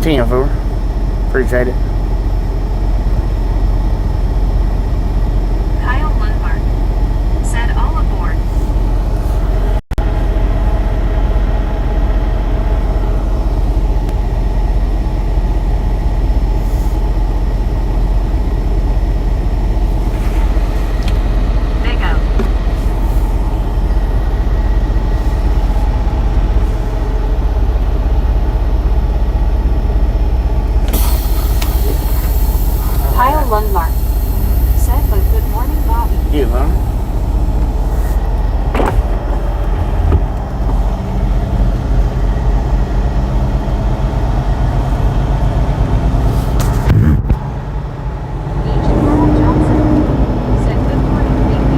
10-4. Appreciate it. Kyle Lundmark said all aboard. Big O. Kyle Lundmark said, but good morning, Bobby. You, huh? Agent Carl Johnson said, good morning, Big D.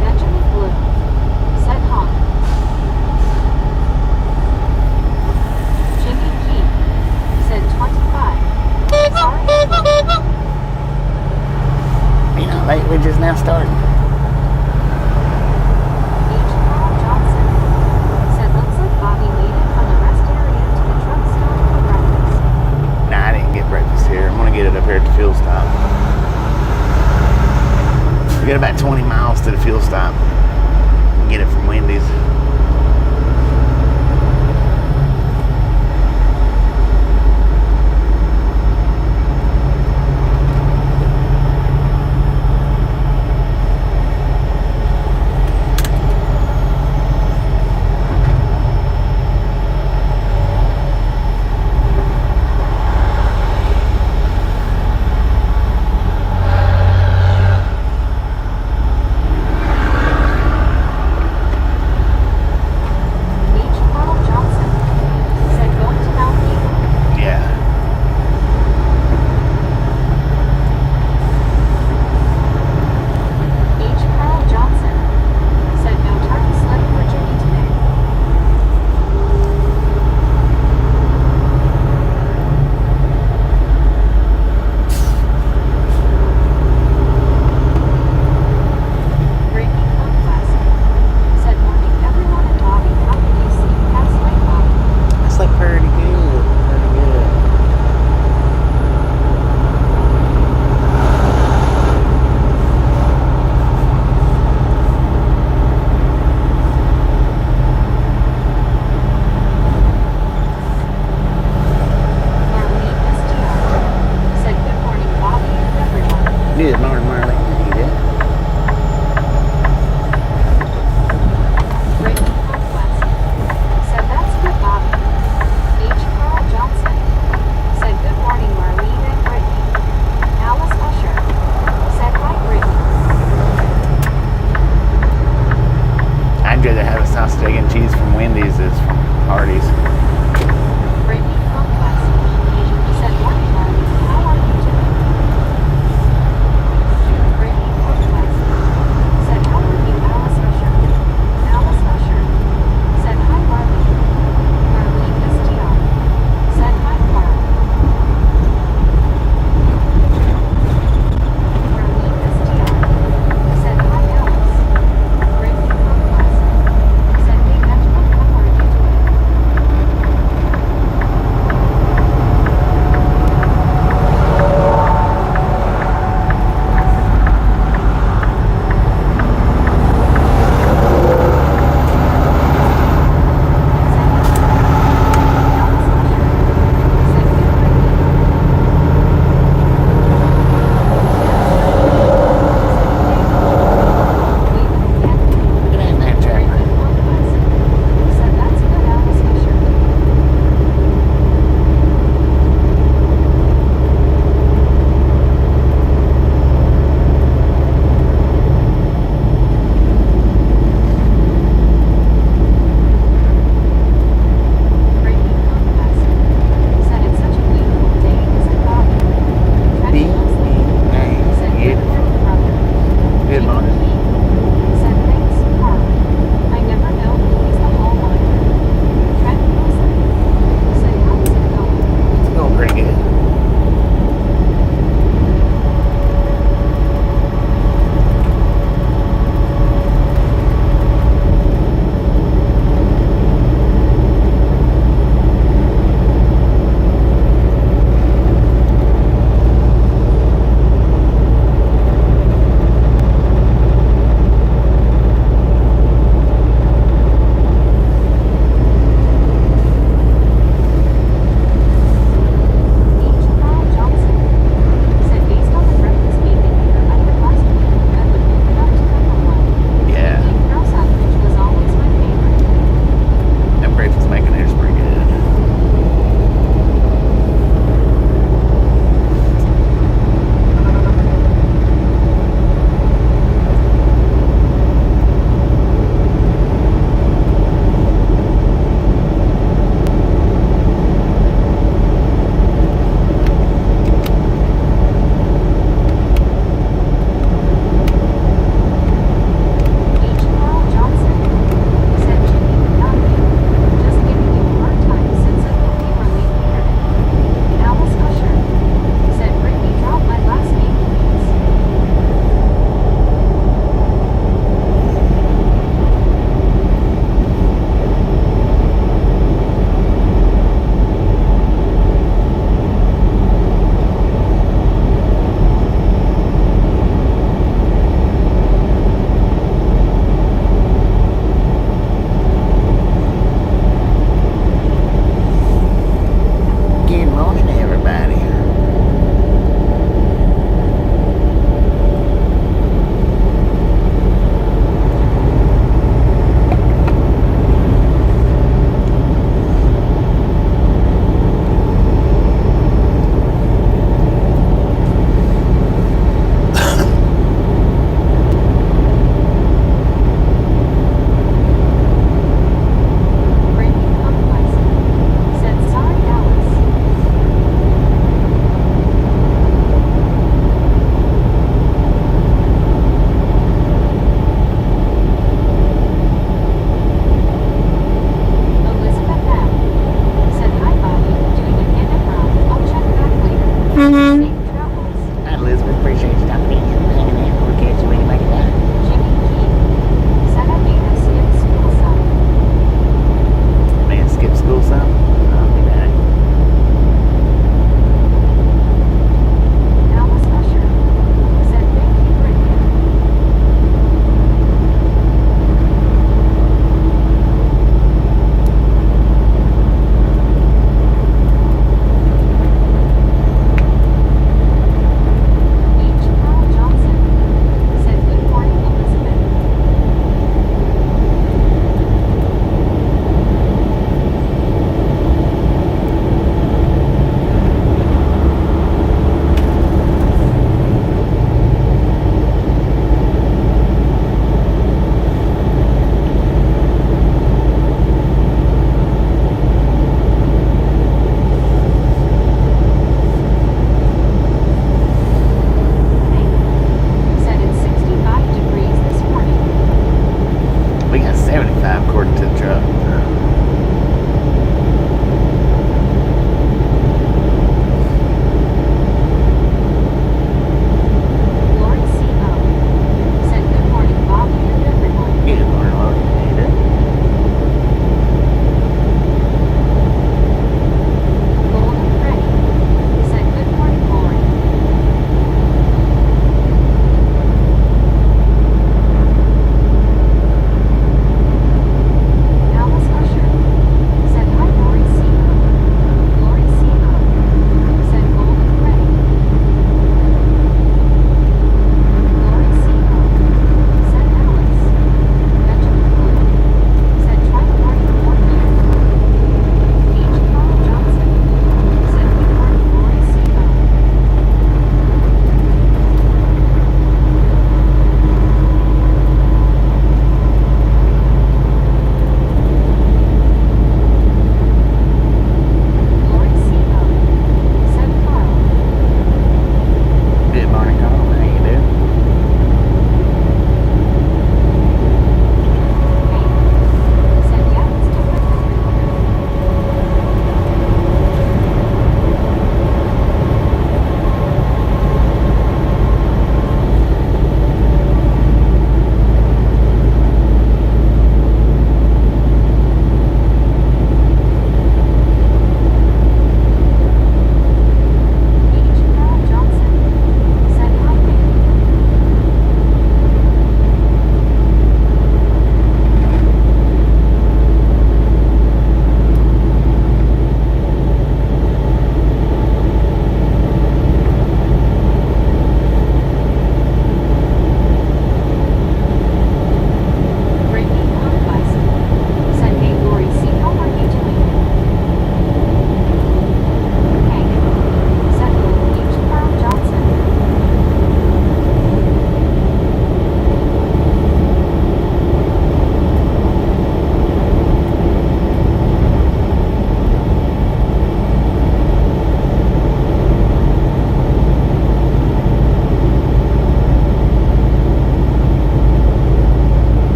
Benjamin Blue said honk. Jimmy Key said 25. Sorry. You know, late, we just now starting. Agent Carl Johnson said, looks like Bobby made it from the rest area to the truck stop for breakfast. Nah, I didn't get breakfast here. I'm gonna get it up here at the fuel stop. We got about 20 miles to the fuel stop. Get it from Wendy's.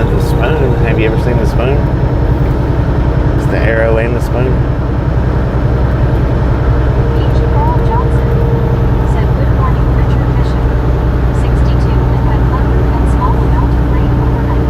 The spoon. Have you ever seen the spoon? It's the arrow and the spoon. Beach Carl Johnson said, "Good morning, Richard Bishop. 62 and had thunder and small amount of rain overnight."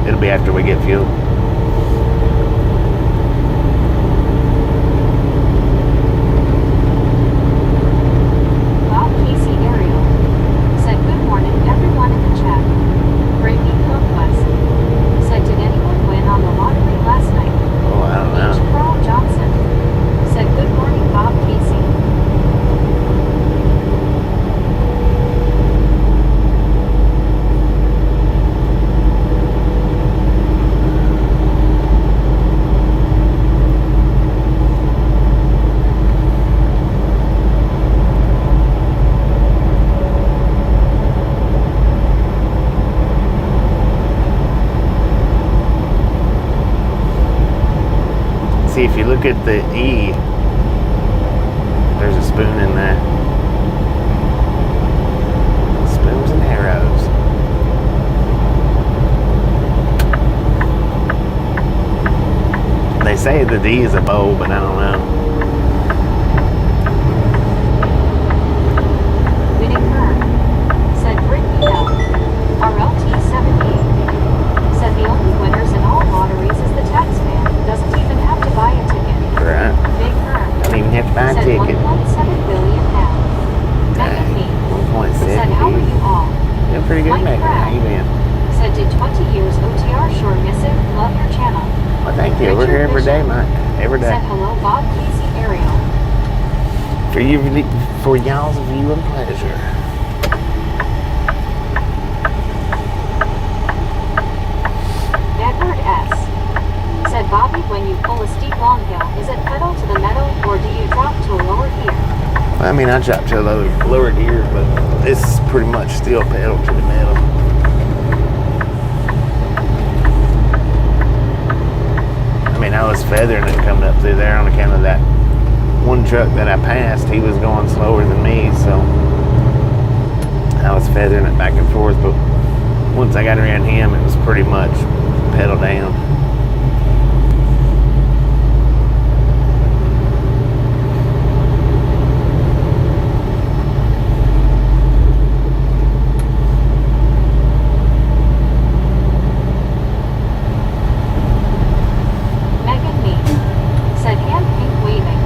It'll be after we get fuel. Bob Casey Ariel said good morning everyone in the chat. Breaking Conquest said did anyone win on the lottery last night? Oh, I don't know. H. Carl Johnson said good morning Bob Casey. See, if you look at the E, there's a spoon in there. Spoons and arrows. They say the D is a bow, but I don't know. Winning Hearn said Brittany L. RLT78 said the only winners in all lotteries is the tax man who doesn't even have to buy a ticket. Right. Big Hearn Don't even have to buy a said ticket. 1.7 billion now. Megan Dang, Me 1.7. said how are you all? Doing pretty good, Mike Megan. Pratt How you been? said did 20 years OTR sure miss it? Love your channel. Well, thank you. We're here every day, Mike. Every day. Said hello Bob Casey Ariel. For y'all's viewing pleasure. Edward S. said Bobby when you pull a steep long hill, is it pedal to the metal or do you drop to a lower gear? I mean, I dropped to a lower gear, but it's pretty much still pedal to the metal. I mean, I was feathering it coming up through there on account of that one truck that I passed. He was going slower than me, so I was feathering it back and forth. But once I got around him, it was pretty much pedal down. Megan Me said hand pink waving.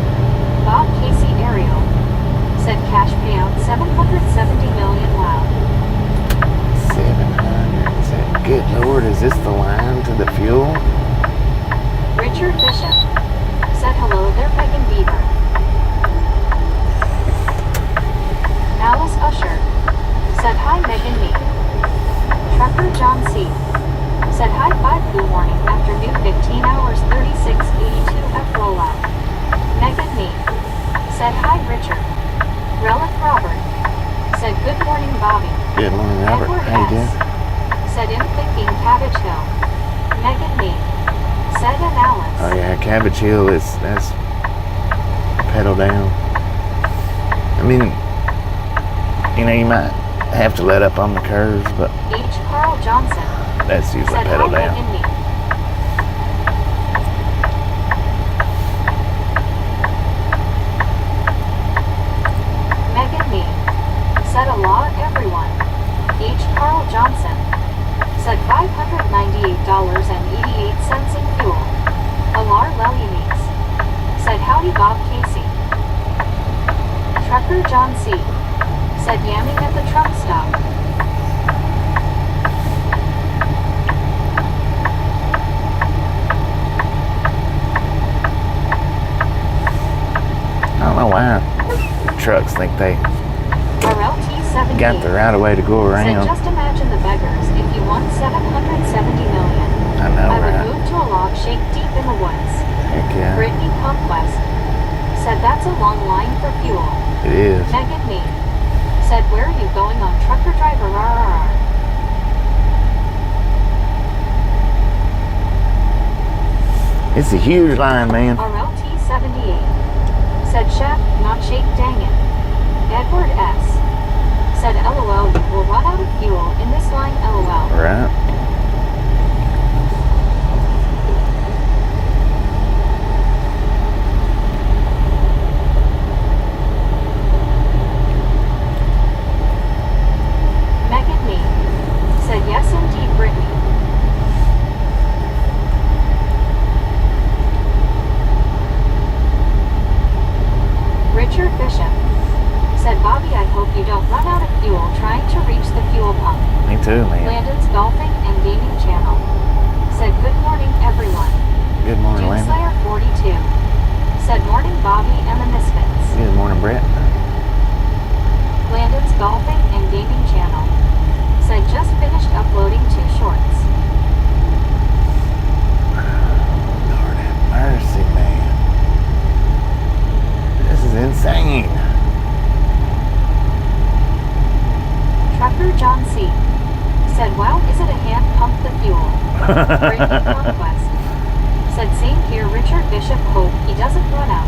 Bob Casey Ariel said cash payout 770 million wow. 700. Good Lord, is this the line to the fuel? Richard Bishop said hello there Megan Beaver. Alice Usher said hi Megan Me. Trucker John C said hi 5 blue morning afternoon 15 hours 3682 F rollout. Megan Me said hi Richard. Relic Robert said good morning Bobby. Good morning, Robert. Edward How you doing? S. said in thinking Cabbage Hill. Megan Me said an Alice. Oh yeah, Cabbage Hill that's pedal down. I mean, you know, you might have to let up on the curves, but H. Carl Johnson that's usually said pedal hi down. Megan Me. Megan Me said aloha everyone. H. Carl Johnson said $598.88 in fuel. Alar Lelianes said howdy Bob Casey. Trucker John C said yamming at the truck stop. I don't know why trucks think they RLT78 got the right way to go said around. just imagine the beggars if you won 770 million. I know, I would right? move to a log shack deep in the woods. Heck yeah, Brittany Conquest said that's a long line for fuel. it is. Megan Me said where are you going on trucker driver RRR? It's a huge line, man. RLT78 said chef, not shake dang it. Edward S said LOL you will run out of fuel in this line LOL. Right. Megan Me said yes indeed Brittany. Breaking conquest. Said same here Richard Bishop hope he doesn't run out.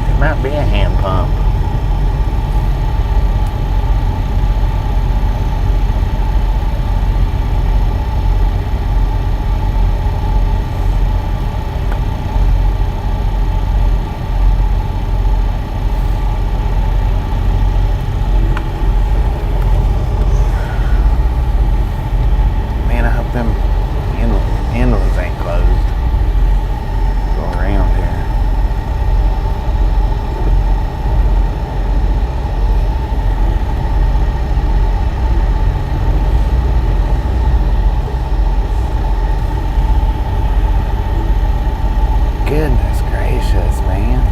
It might be a hand pump. Man, I hope them inlands ain't closed. Go around here. Goodness gracious, man.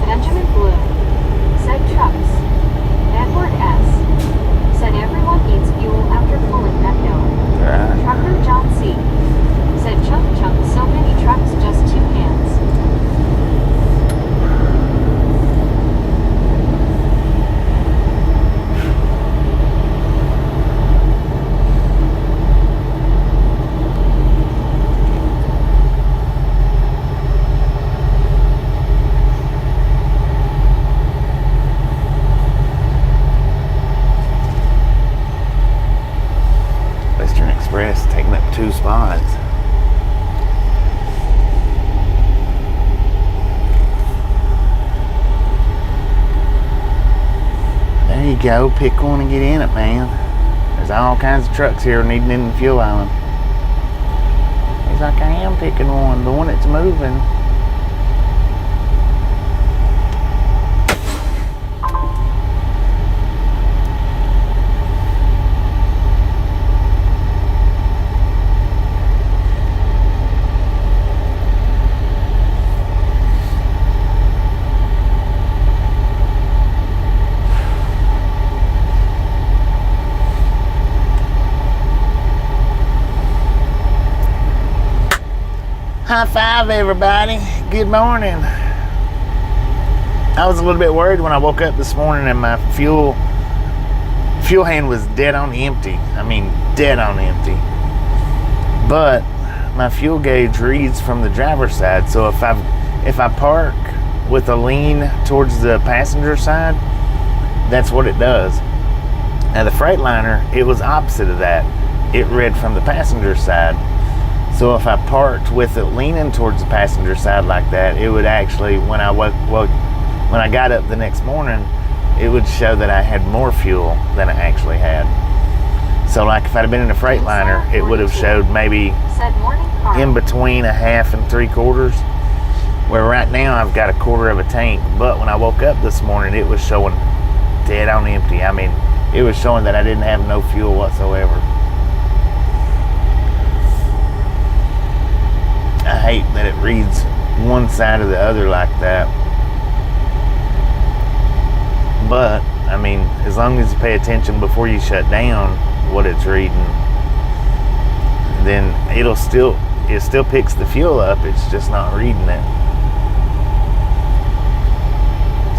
Benjamin Bloom. Said trucks. Edward S. Said everyone needs fuel after pulling that hill. Right. Trucker John C. Said chunk chunk so many trucks just 2 hands. Western Express taking up 2 spots. There you go. Pick one and get in it, man. There's all kinds of trucks here needing in the fuel island. He's like, I am picking one, the one that's moving. High five, everybody. Good morning. I was a little bit worried when I woke up this morning and my fuel hand was dead on empty. I mean, dead on empty. But my fuel gauge reads from the driver's side. So if I park with a lean towards the passenger side, that's what it does. Now the Freightliner, it was opposite of that. It read from the passenger side. So if I parked with it leaning towards the passenger side like that, it would actually, when I got up the next morning, it would show that I had more fuel than I actually had. So like if I'd have been in a Freightliner, it would have showed maybe in between a half and 3/4. Where right now I've got a quarter of a tank. But when I woke up this morning, it was showing dead on empty. I mean, it was showing that I didn't have no fuel whatsoever. I hate that it reads one side or the other like that. But, I mean, as long as you pay attention before you shut down what it's reading, then it still picks the fuel up, it's just not reading it.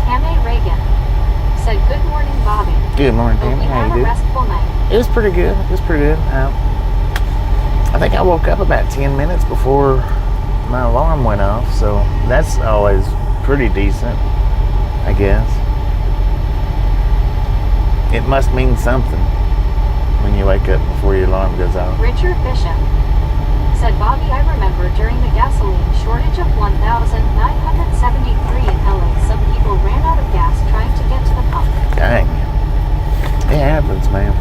Tammy Reagan. Said good morning, Bobby. Good morning, Tammy. How you Had a doing? restful night. It was pretty good. It was pretty good. I think I woke up about 10 minutes before my alarm went off, so that's always pretty decent, I guess. It must mean something when you wake up before your alarm goes off. Richard Bishop. Said Bobby, I remember during the gasoline shortage of 1,973 in LA, some people ran out of gas trying to get to the pump. Dang. It happens, man.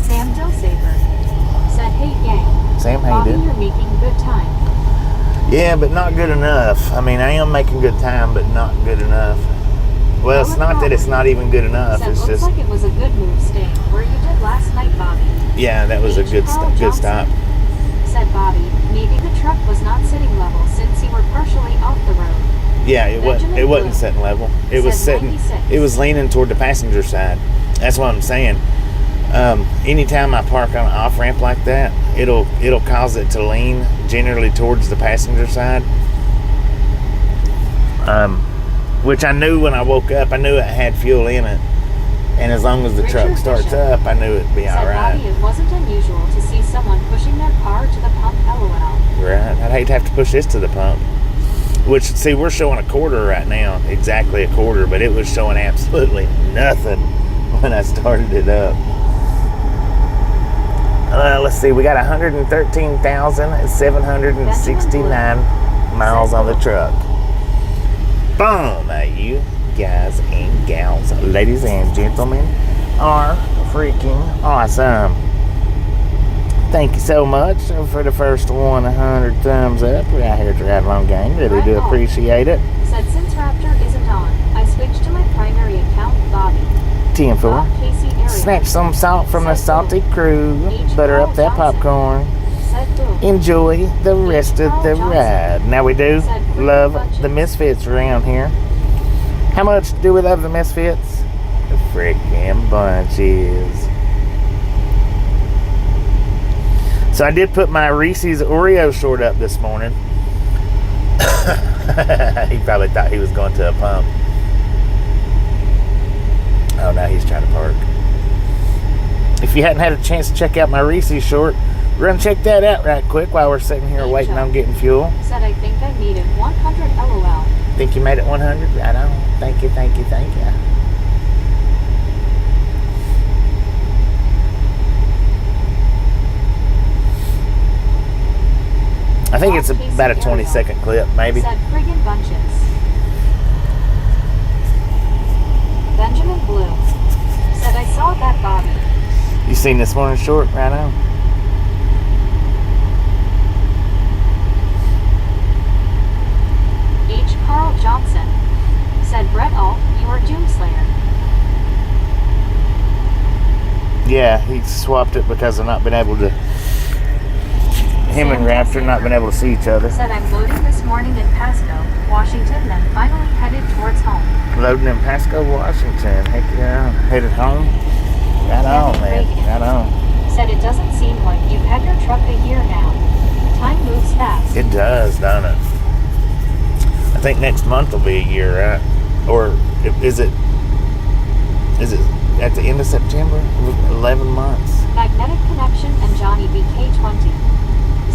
Sam Dilsaver. Said, hey gang. Sam, how Bobby, you doing? you're making good time. Yeah, but not good enough. I mean, I am making good time, but not good enough. Well, it's not that it's not even good enough. Said, It's looks just, like it was a good move staying where you did last night, Bobby. yeah, that was a good stop. Said Bobby, maybe the truck was not sitting level since you were partially off the road. Yeah, it wasn't sitting level. It was Said sitting. 96. It was leaning toward the passenger side. That's what I'm saying. Anytime I park on an off ramp like that, it'll cause it to lean generally towards the passenger side. Which I knew when I woke up. I knew it had fuel in it, and as long as the truck starts up, I knew it'd be all right. Bobby, it wasn't unusual to see someone pushing their car to the pump. LOL. Right. I'd hate to have to push this to the pump. Which, see, we're showing a quarter right now, exactly a quarter, but it was showing absolutely nothing when I started it up. Let's see, we got 113,769 miles on the truck. Boom! You guys and gals, ladies and gentlemen, are freaking awesome. Thank you so much for the first 100 thumbs up. We're out here at the Ride Along Gang. Really do appreciate it. Said since Raptor isn't on, I switched to my primary account, Bobby. 10-4. Snatch some salt from the salty crew. Butter up that popcorn. Enjoy the rest of the ride. Now we do love the Misfits around here. How much do we love the Misfits? The freaking bunches. So I did put my Reese's Oreo short up this morning. He probably thought he was going to a pump. Oh, now he's trying to park. If you hadn't had a chance to check out my Reese's short, we're going to check that out right quick while we're sitting here waiting on getting fuel. Said I think I made it 100 LOL. Think you made it 100? Right on. Thank you, thank you, thank you. I think it's about a 20-second clip, maybe. Said friggin' bunches. Benjamin Blue. Said I saw that Bobby. You seen this morning's short right now? H. Carl Johnson. Said Brett Alt, you are Doomslayer. Yeah, he swapped it because of not being able to... Him and Raptor not been able to see each other. Said I'm loading this morning in Pasco, Washington, then finally headed towards home. Loading in Pasco, Washington. Heck yeah. Headed home. Right on, man. Right on. Said it doesn't seem like you've had your truck a year now. Time moves fast. It does, don't it? I think next month will be a year, right? Or is it at the end of September? 11 months. Magnetic Connection and Johnny BK20.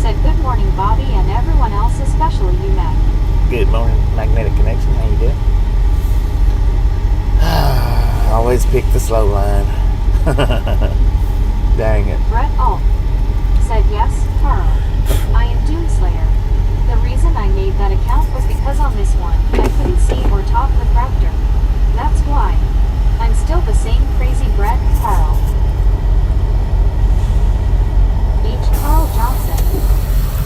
Said good morning, Bobby, and everyone else, especially you, Matt. Good morning, Magnetic Connection. How you doing? Always pick the slow line. Dang it. Brett Alt. Said yes, Carl. I am Doomslayer. The reason I made that account was because on this one, I couldn't see or talk with Raptor. That's why. I'm still the same crazy Brett, Carl. H. Carl Johnson.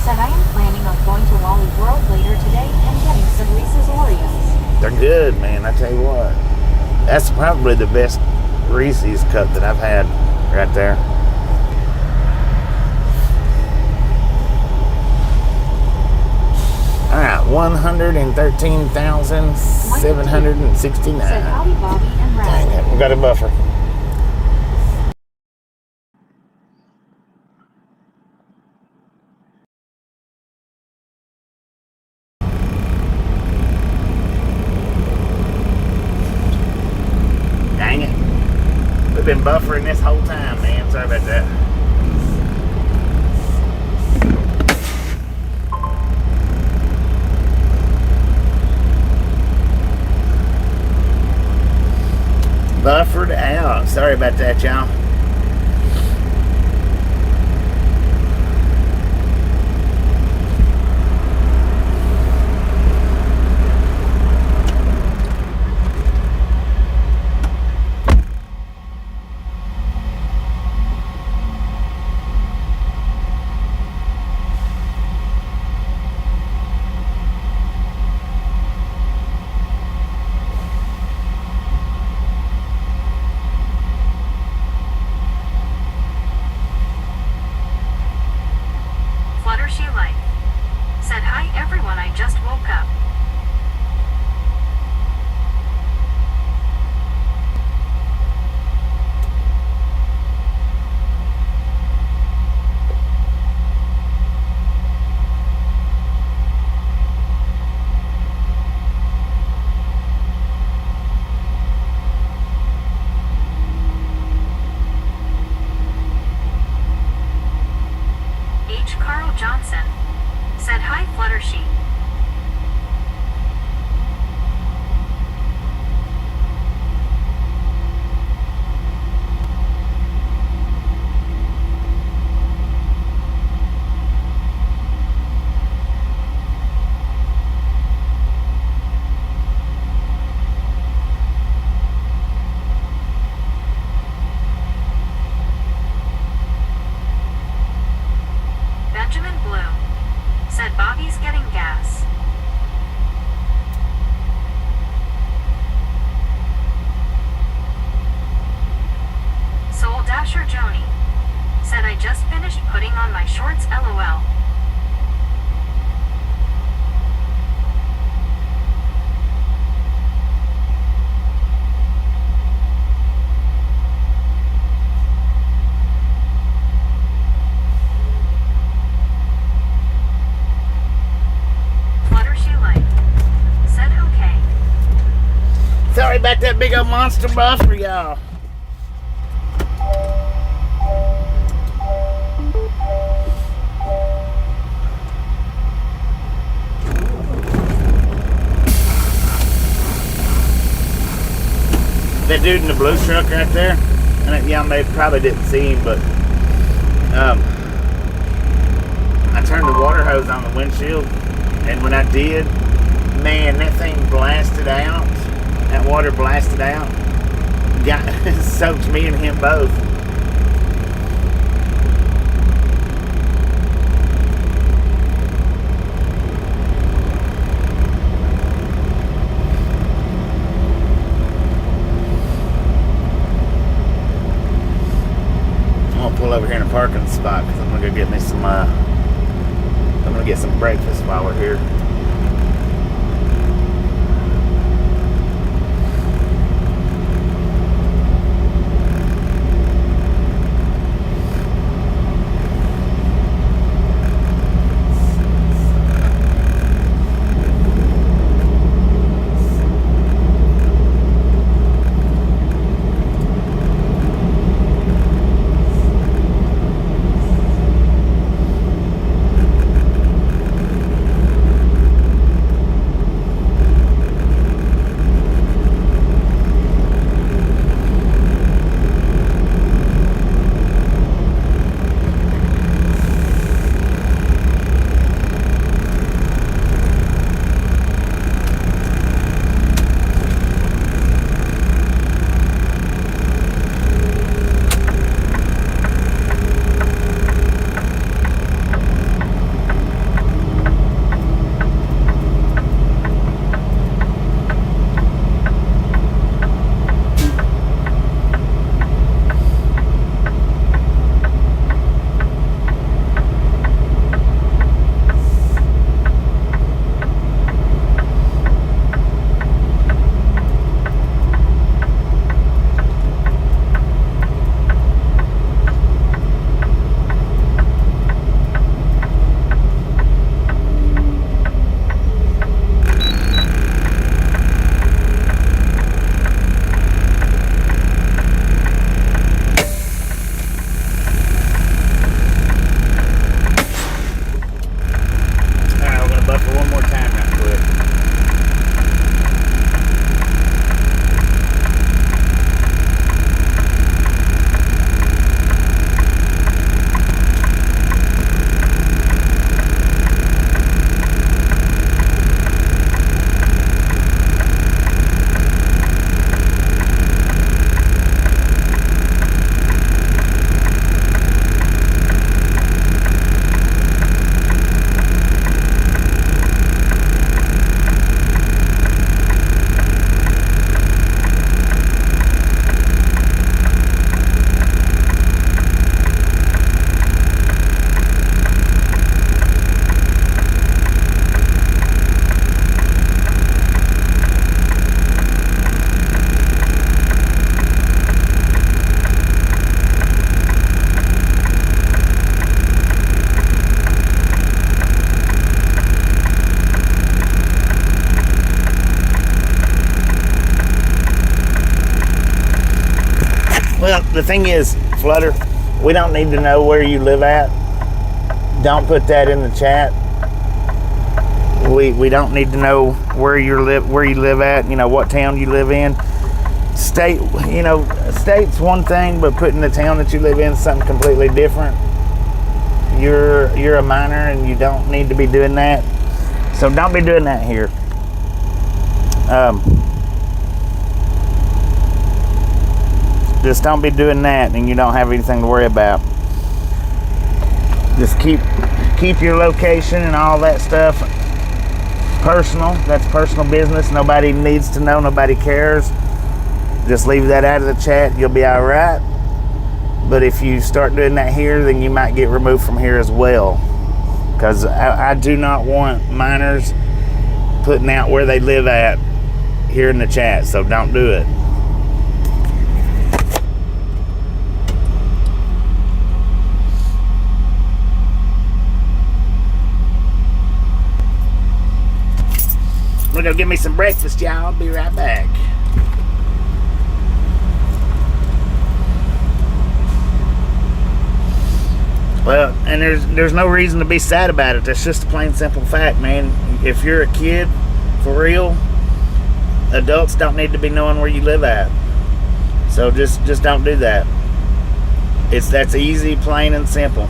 Said I am planning on going to Wally World later today and getting some Reese's Oreos. They're good, man. I tell you what. That's probably the best Reese's cup that I've had right there. All right, 113,769. Said howdy, Bobby and Raptor. Dang it, we got a buffer. Dang it. We've been buffering this whole time, man. Sorry about that. Buffered out. Sorry about that, y'all. hi Fluttershy. Benjamin Blue said Bobby's getting gas. Soul Dasher Joni said I just finished putting on my shorts LOL. Fluttershy Light said okay. Sorry about that big old monster buffer, y'all. That dude in the blue truck right there, and y'all probably didn't see him, but I turned the water hose on the windshield, and when I did, man, that thing blasted out. That water blasted out. Soaked me and him both. I'm gonna pull over here in a parking spot because I'm gonna go get me some. I'm gonna get some breakfast while we're here. Well, the thing is, Flutter, we don't need to know where you live at. Don't put that in the chat. We don't need to know where you live at, what town you live in. State, state's one thing, but putting the town that you live in is something completely different. You're a minor and you don't need to be doing that. So don't be doing that here. Just don't be doing that, and you don't have anything to worry about. Just keep your location and all that stuff personal. That's personal business. Nobody needs to know. Nobody cares. Just leave that out of the chat. You'll be all right. But if you start doing that here, then you might get removed from here as well. Because I do not want minors putting out where they live at here in the chat. So don't do it. I'm gonna go get me some breakfast, y'all. I'll be right back. Well, and there's no reason to be sad about it. That's just a plain simple fact, man. If you're a kid, for real, adults don't need to be knowing where you live at. So just don't do that. That's easy, plain and simple.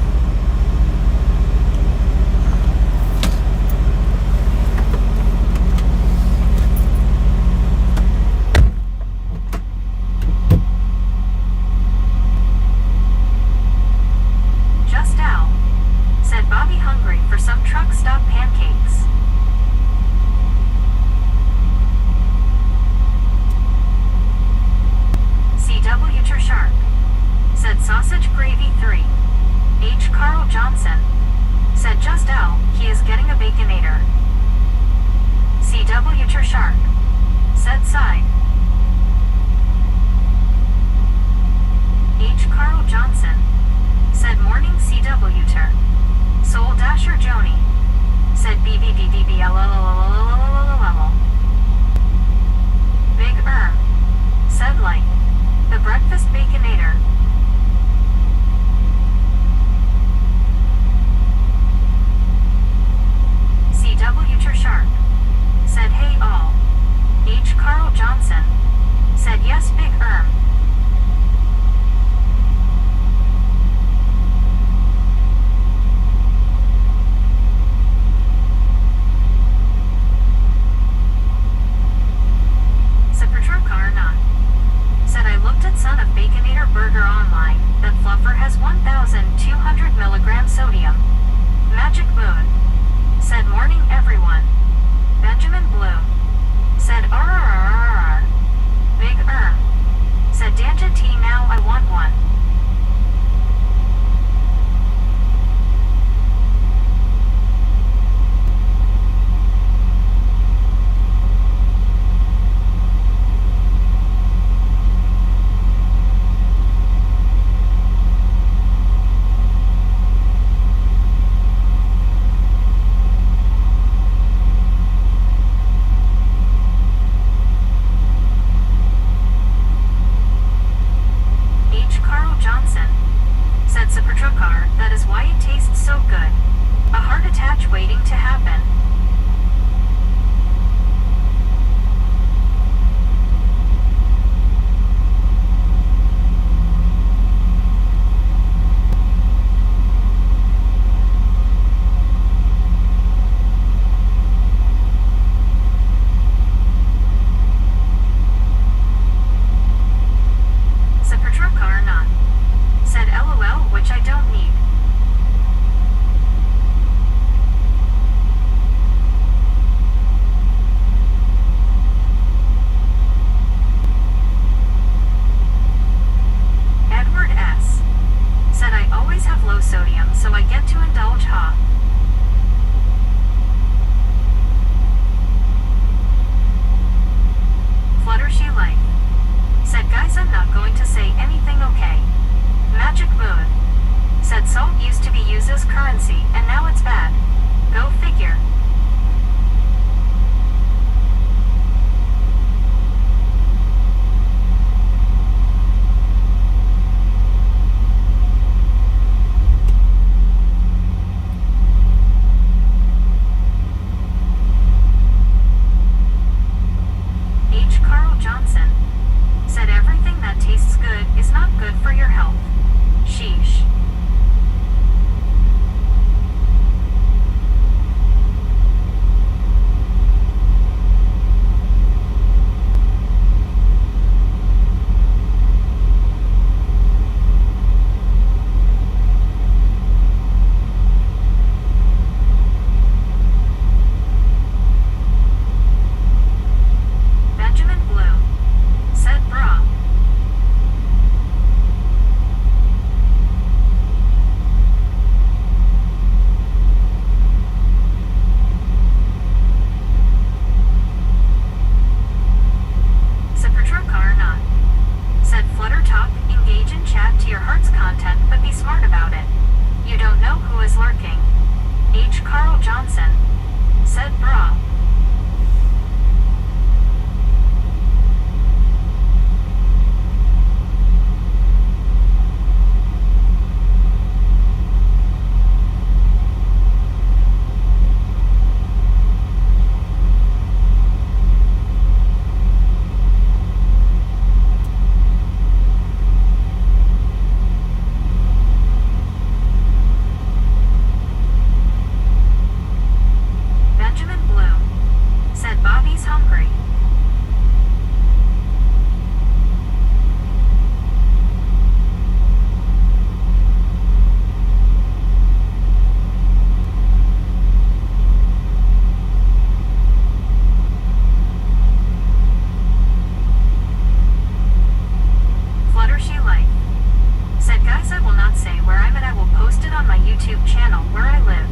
YouTube channel where I live.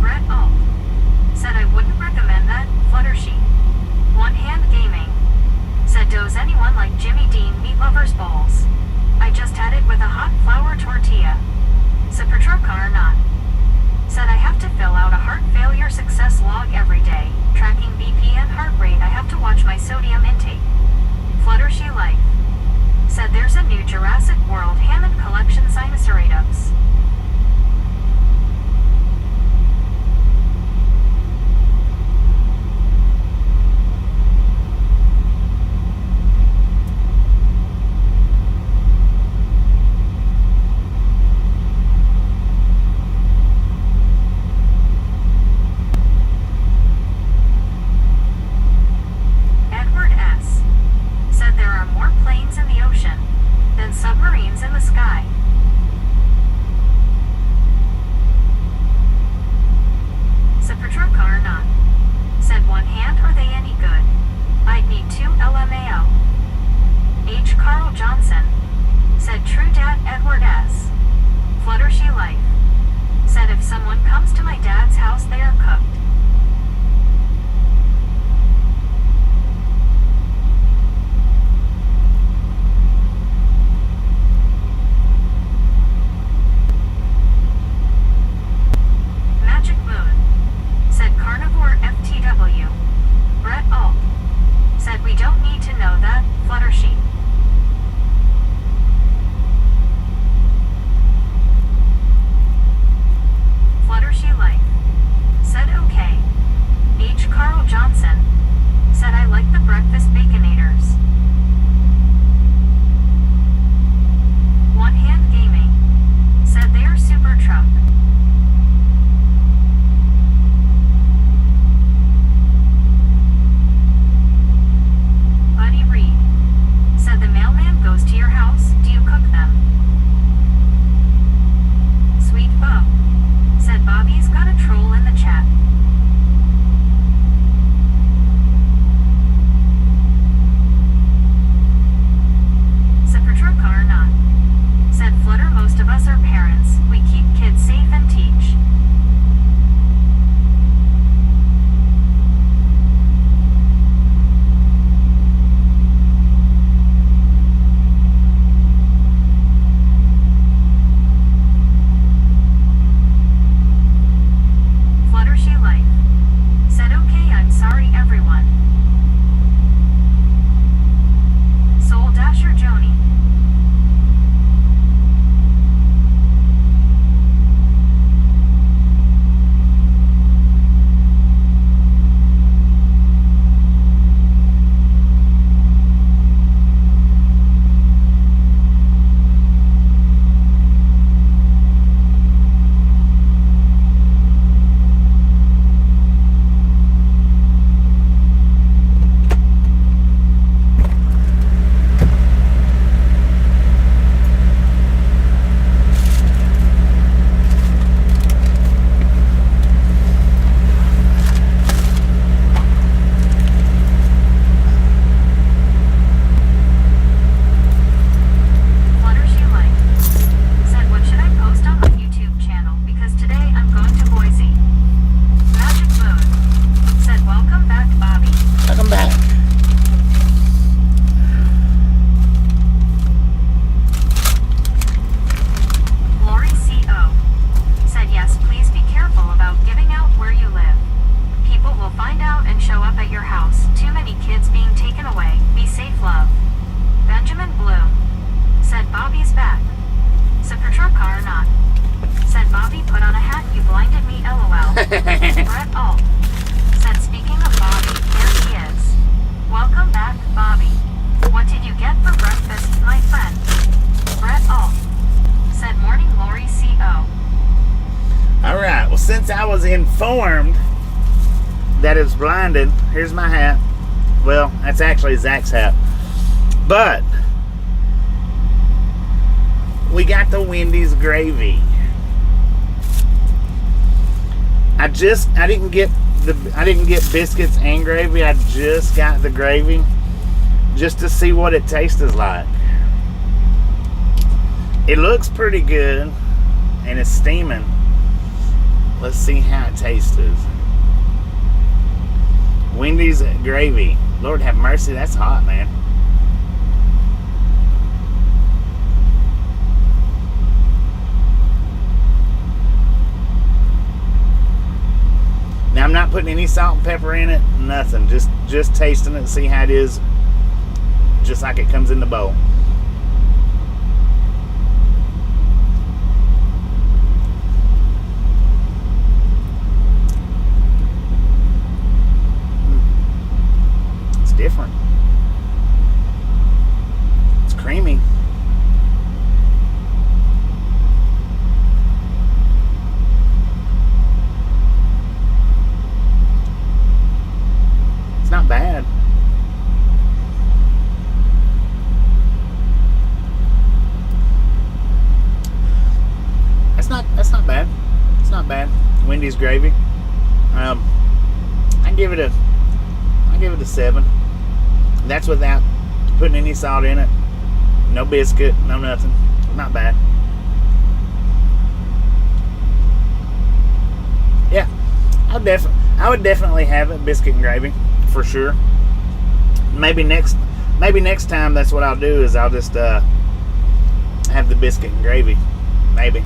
Brett Alt said I wouldn't recommend that, Fluttershy. One Hand Gaming said does anyone like Jimmy Dean meat lovers balls? I just had it with a hot flour tortilla. Or not. Said I have to fill out a heart failure success log every day, tracking BP and heart rate. I have to watch my sodium intake. Fluttershy Life said there's a new Jurassic World Hammond collection sinusoidus. Submarines in the sky. Or not. Said one hand, are they any good? I'd need 2 LMAO. H. Carl Johnson said true dad Edward S. Fluttershy Life said if someone comes to my dad's house they are cooked. Brett Alt said we don't need to know that, Fluttershy. Fluttershy Life said okay. H. Carl Johnson said I like the breakfast baconators. One Hand Gaming said they are super truck. Said the mailman goes to your house, do you cook them? Sweet Bo said Bobby's got a troll in the chat. Or not. Said Flutter most of us are parents, we keep kids safe and teach. Fluttershy Life said okay, I'm sorry everyone. Soul Dasher Joni Brett Alt said speaking of Bobby, there he is. Welcome back, Bobby. What did you get for breakfast, my friend? Brett Alt said morning Lori CO. Alright, well since I was informed that it's blinded, here's my hat. Well, that's actually Zach's hat. But we got the Wendy's gravy. I didn't get I didn't get biscuits and gravy. I just got the gravy just to see what it tastes like. It looks pretty good and it's steaming. Let's see how it tastes. Wendy's gravy. Lord have mercy, that's hot, man. Now I'm not putting any salt and pepper in it, nothing. Just tasting it, see how it is, just like it comes in the bowl. It's different. It's creamy. Not bad. That's not bad. It's not bad. Wendy's gravy. I give it a 7. That's without putting any salt in it. No biscuit, no nothing. Not bad. Yeah, I would definitely have it, biscuit and gravy. For sure. Maybe next time that's what I'll do is I'll just have the biscuit and gravy. Maybe.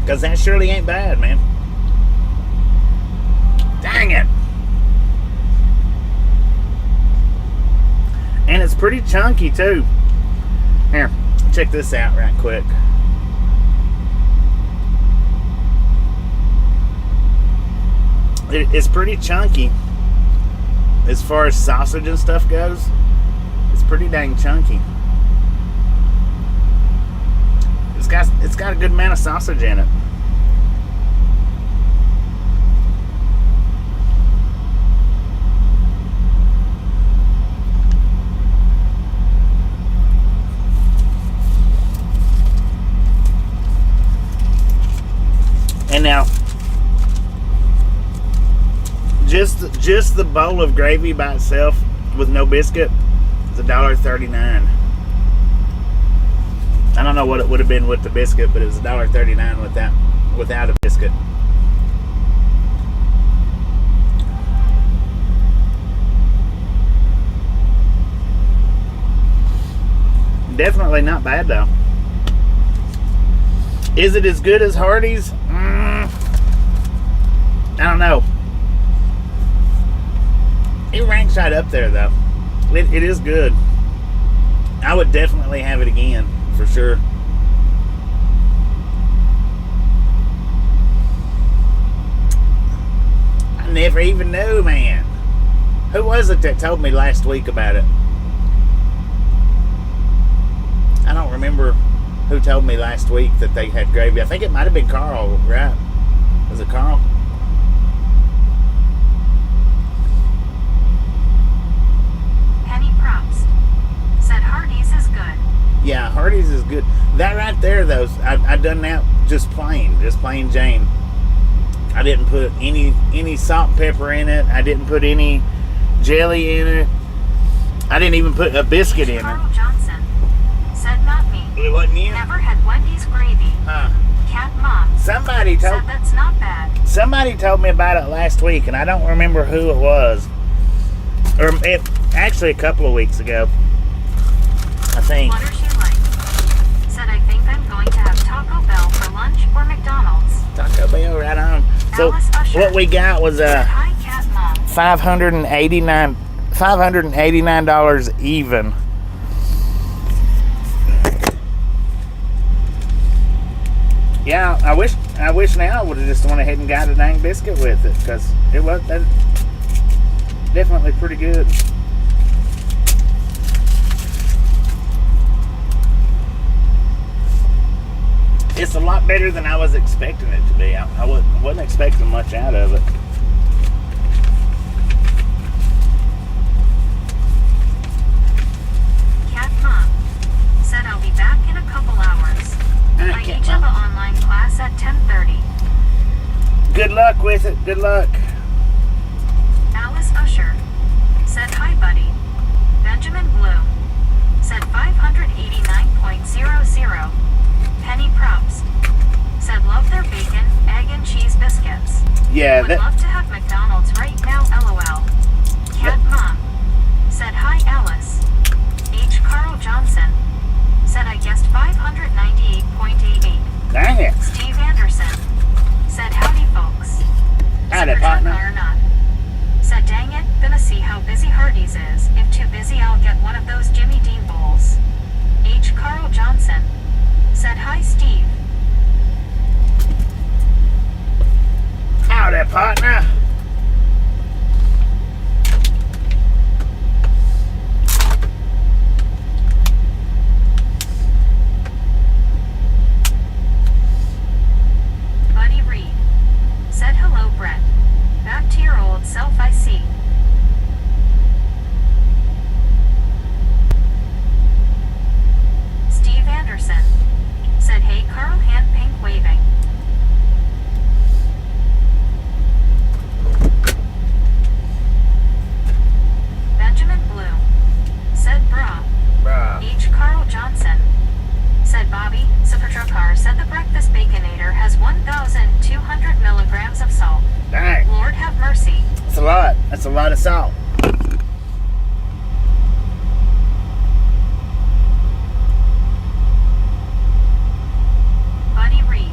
Because that surely ain't bad, man. Dang it. And it's pretty chunky too. Here, check this out right quick. It's pretty chunky as far as sausage and stuff goes. It's pretty dang chunky. It's got a good amount of sausage in it. And now, just the bowl of gravy by itself with no biscuit is $1.39. I don't know what it would have been with the biscuit, but it was $1.39 without a biscuit. Definitely not bad though. Is it as good as Hardee's? I don't know. It ranks right up there though. It is good. I would definitely have it again for sure. I never even knew, man. Who was it that told me last week about it? I don't remember who told me last week that they had gravy. I think it might have been Carl, right? Was it Carl? Penny Props said Hardee's is good. Yeah, Hardee's is good. That right there, though, I done that just plain Jane. I didn't put any salt and pepper in it. I didn't put any jelly in it. I didn't even put a biscuit in it. Carl Johnson said not me. It wasn't you? Never had Wendy's gravy. Huh. Cat Mom Somebody said that's not bad. Somebody told me about it last week, and I don't remember who it was. Or actually a couple of weeks ago, I think. What does she like? Said I think I'm going to have Taco Bell for lunch or McDonald's. Taco Bell, right on. So Alice Usher what we got was said, hi, Cat Mom. $589 even. Yeah, I wish now I would have just went ahead and got a dang biscuit with it, because it was definitely pretty good. It's a lot better than I was expecting it to be. I wasn't expecting much out of it. Cat Mom said I'll be back luck with it. Good luck. Alice Usher said hi, buddy. Benjamin Bloom said 589.00. Penny Props said love their bacon, egg, and cheese biscuits. Yeah, Would love to have McDonald's right now, LOL. Cat Mom said hi, Alice. H. Carl Johnson said I guessed 598.88. Dang it. Steve Anderson said howdy, folks. Howdy, Super partner. truck or not. Said dang it, gonna see how busy Hardee's is. If too busy, I'll get one of those Jimmy Dean bowls. H. Carl Johnson said hi, Steve. Howdy, partner. Buddy Reed said hello, Brett. Back to your old self, I see. Steve Anderson said hey, Carl, hand pink waving. Benjamin Bloom said brah. Bruh. H. Carl Johnson said Bobby. Supertruckar said the breakfast baconator has 1,200 milligrams of salt. Dang. Lord have mercy. That's a lot. That's a lot of salt. Buddy Reed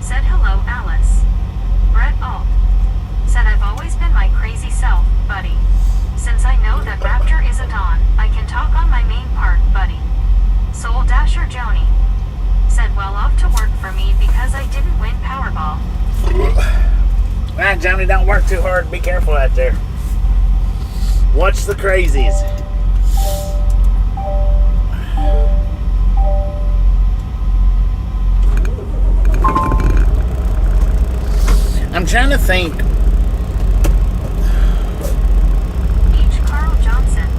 said hello, Alice. Brett Alt said I've always been my crazy self, buddy. Since I know that Raptor isn't on, I can talk on my main part, buddy. Soul Dasher Joni said well off to work for me because I didn't win Powerball. Man, Johnny, don't work too hard. Be careful out there. Watch the crazies. I'm trying to think. H. Carl Johnson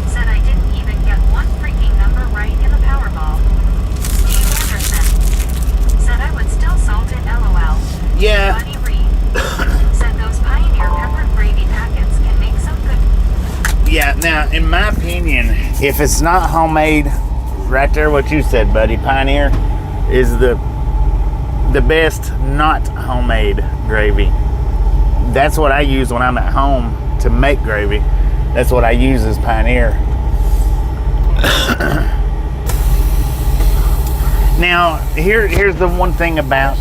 said I didn't even get one freaking number right in the Powerball. Steve Anderson said I would still salt it, LOL. Yeah. Buddy Reed said those Pioneer peppered gravy packets can make some good. Yeah, now, in my opinion, if it's not homemade, right there what you said, buddy, Pioneer is the best not homemade gravy. That's what I use when I'm at home to make gravy. That's what I use is Pioneer. Now, here's the one thing about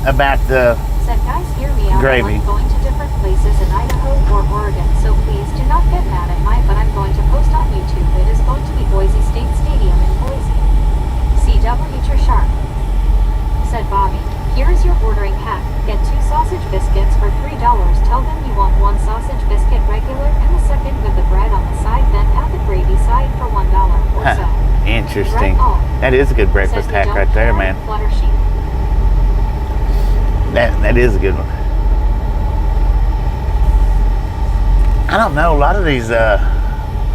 the Said guys, hear me out. Gravy. I'm going to different places in Idaho or Oregon, so please do not get mad at my, but I'm going to post on YouTube. It is going to be Boise State Stadium in Boise. CW Sharp said Bobby. Here is your ordering hack. Get 2 sausage biscuits for $3. Tell them you want 1 sausage biscuit regular and the second with the bread on the side, then add the gravy side for $1 or so. Interesting. Brett Alt That is a good breakfast said hack right there, man. Fluttershy. That is a good one. I don't know. A lot of these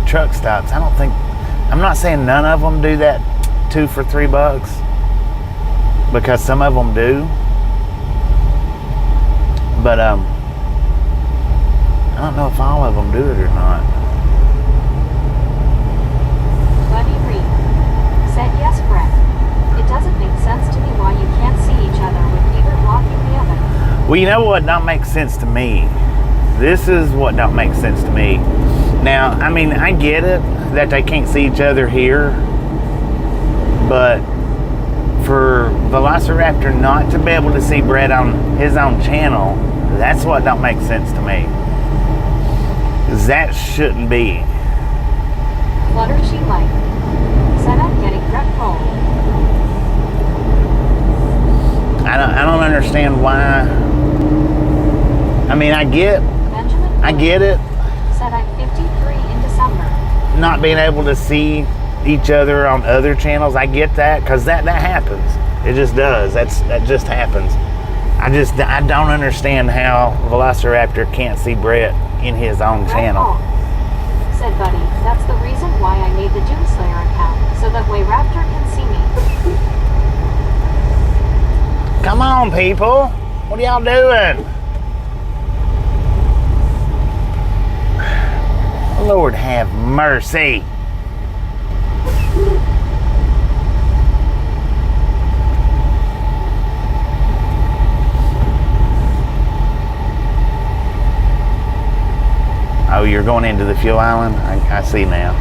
truck stops, I'm not saying none of them do that 2 for $3, because some of them do. But I don't know if all of them do it or not. Buddy Reed said yes, Brett. It doesn't make sense to me why you can't see each other with neither blocking the other. Well, you know what don't make sense to me? This is what don't make sense to me. Now, I mean, I get it that they can't see each other here, but for Velociraptor not to be able to see Brett on his own channel, that's what don't make sense to me. That shouldn't be. Fluttershy Light said I'm getting Brett rolled. I don't understand why. I mean, I get it. Said I'm 53 in December. Not being able to see each other on other channels, I get that, because that happens. It just does. That just happens. I don't understand how Velociraptor can't see Brett in his own channel. Alt said Buddy, that's the reason why I made the Doomslayer account, so that way Raptor can see me. Come on, people. What are y'all doing? Lord have mercy. Oh, you're going into the fuel island? I see now.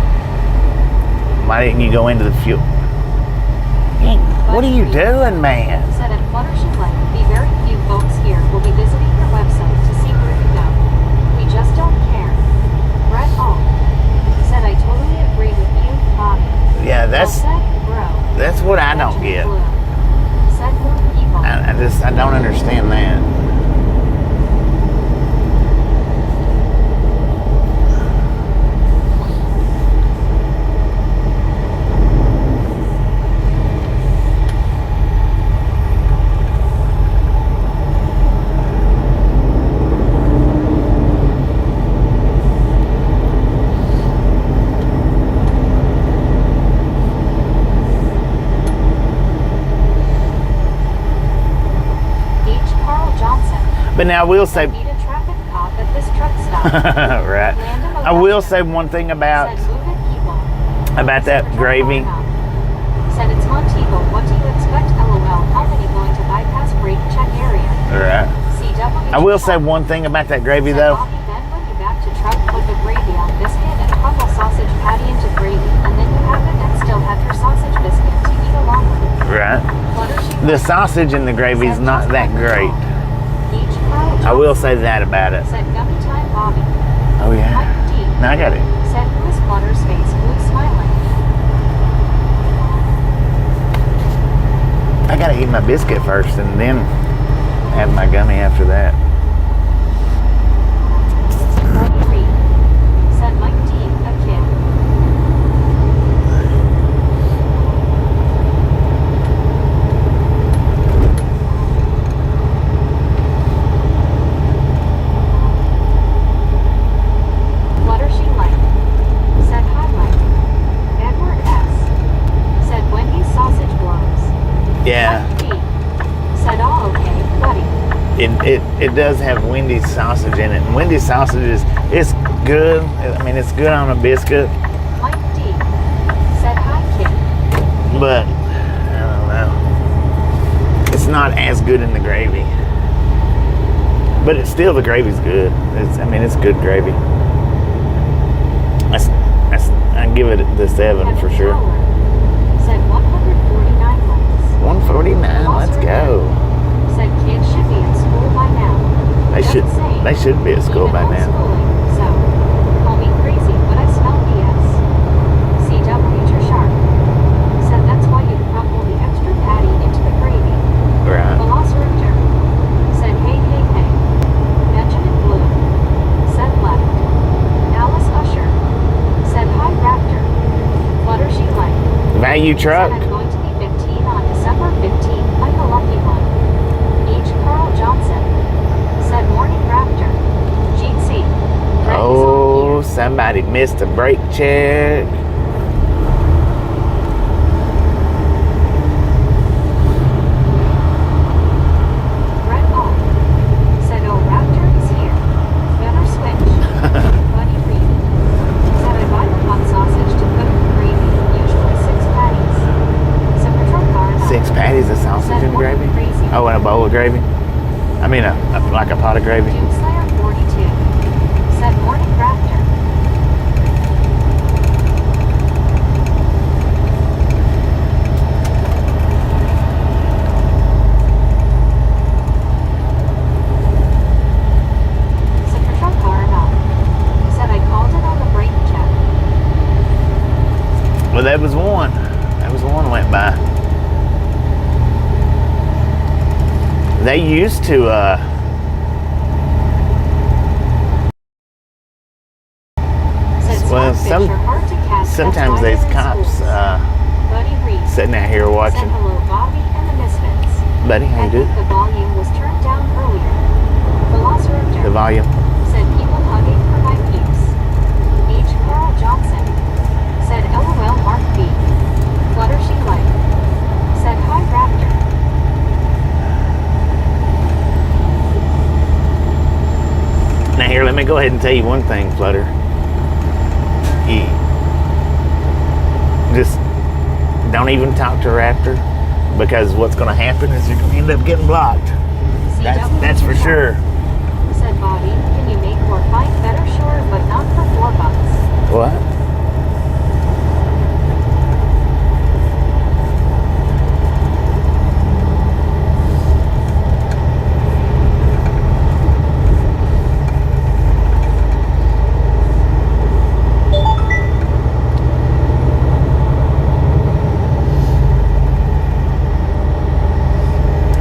Why didn't you go into the fuel? What are you doing, man? Said at Fluttershy Lake, be very few folks here will be visiting your website to see where you go. We just don't care. Brett All said I totally agree with you, Bobby. Yeah, Well said, bro. that's what I don't get. Said more people. I don't understand that. But now I will say, Need a traffic cop at this truck stop. right. I will say one thing about that gravy. Said it's Montego. What do you expect? LOL. How many going to bypass brake check area? Right. CW. I will say one thing about that gravy though. Bobby, then when you back to truck, put the gravy on biscuit and crumble sausage patty into gravy, and then you have it and still have your sausage biscuit to eat along with it. Right. The sausage in the gravy is not that great. I will say that about it. Said gummy time, Bobby. Oh yeah. No, I got it. Said who is Flutter's face? Who is smiling? I gotta eat my biscuit first and then have my gummy after that. Said Mike D, a kid. Yeah. Said all okay, buddy. It does have Wendy's sausage in it. And Wendy's sausage it's good. I mean, it's good on a biscuit. Mike D said hi, kid. But I don't know. It's not as good in the gravy. But it's still, the gravy's good. It's good gravy. I give it the 7 for sure. Said 149 months. 149. Let's go. Said kids should be in school by now. They should be at school by now. So, call me crazy, but I smell BS. CW to sharp. Said that's why you crumble the extra patty into the gravy. Right. Velociraptor. Said hey, hey, hey. Benjamin Blue. Said left. Alice Usher. Said hi, Raptor. Fluttershy Lake. Value truck. Said I'm going to be 15 on December 15th. I'm the lucky one. H. Carl Johnson. Said morning Raptor. GC. Oh, somebody missed a brake check. Brett All. Said oh, Raptor is here. Better switch. Buddy Reed. Said I buy the hot sausage to cook the gravy. Usually 6 patties. So patrol car. 6 patties of sausage in gravy? Oh, and a bowl of gravy? I mean, like a pot of gravy? Doom Slayer 42. Said morning Raptor. So patrol car enough. Said I called it on the brake check. Well, that was one. That was one went by. They used to, well, sometimes these cops sitting out here watching. Said hello, Bobby and the Misfits. Buddy, how you doing? The volume was turned down earlier. Velociraptor. The volume. Said people hugging for my peeps. H. Carl Johnson. Said LOL Mark B. Fluttershy Light. Said hi Raptor. me go ahead and tell you one thing, Flutter. You just don't even talk to Raptor, because what's going to happen is you're going to end up getting blocked. That's for sure. Said Bobby, can you make or find better? Sure, but not for $4. What?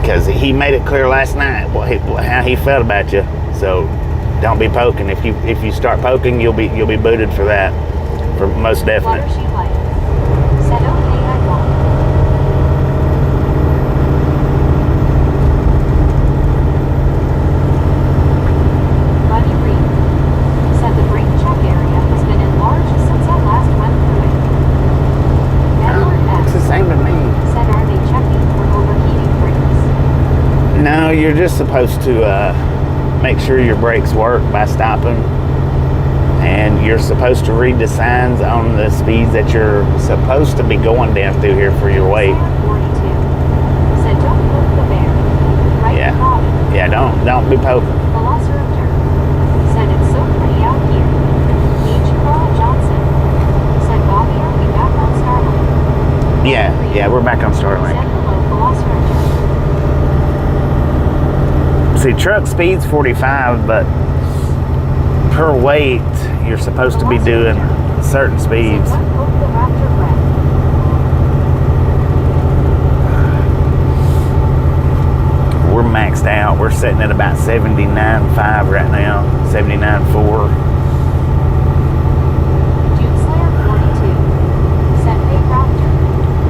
Because he made it clear last night how he felt about you. So don't be poking. If you start poking, you'll be booted for that, for most definite. What she like? Said okay, I won't. Buddy Reed said the brake check area has been enlarged since I last went through it. Edward It's the S. same to me. said, are they checking for overheating brakes? No, you're just supposed to make sure your brakes work by stopping, and you're supposed to read the signs on the speeds that you're supposed to be going down through here for your weight. 42 said, don't poke the bear. Right, Yeah. Bobby? Yeah, don't be poking. Velociraptor said, it's so pretty out here. H. Carl Johnson said, Bobby, are we back on Starlink? Yeah, we're back on Starlink. Said, hello, Velociraptor. See, truck speed's 45, but per weight, you're supposed to be doing certain speeds. Said, what poke the raptor breath? We're maxed out. We're sitting at about 79.5 right now, 79.4. Slayer 42 said, hey Raptor,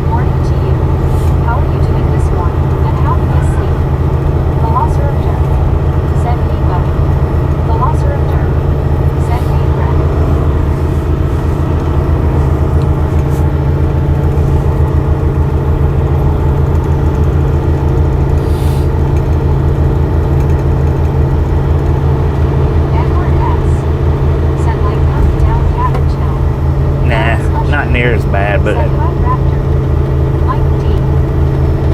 morning to you. How are you doing this morning? And how did you sleep? Velociraptor said, hey buddy. Velociraptor said, hey Brad. Edward S. said, like up down Cabbage Hill. Nah, not near as bad, but Said, hi Raptor. Mike D.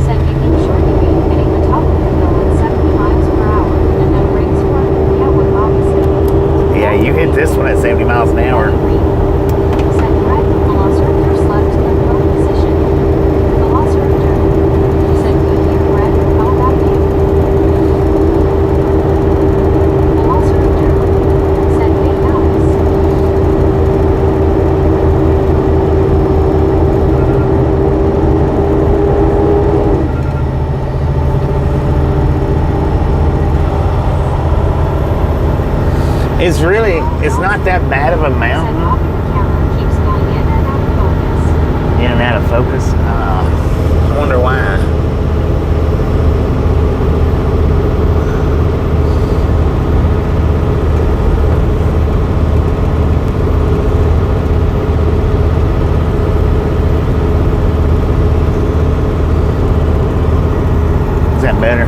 said, making sure you ain't hitting the top of the hill at 70 miles per hour and no brakes work. Yeah, what Bobby said. yeah, you hit this one at 70 miles an hour. Said, Brett, Velociraptor slept in the prone position. Velociraptor said, good here, Brett. How about you? Velociraptor said, hey Alex. It's not that bad of a Said, mountain. Bobby, the camera keeps going in and out of focus. In and out of focus. I wonder why. Is that better?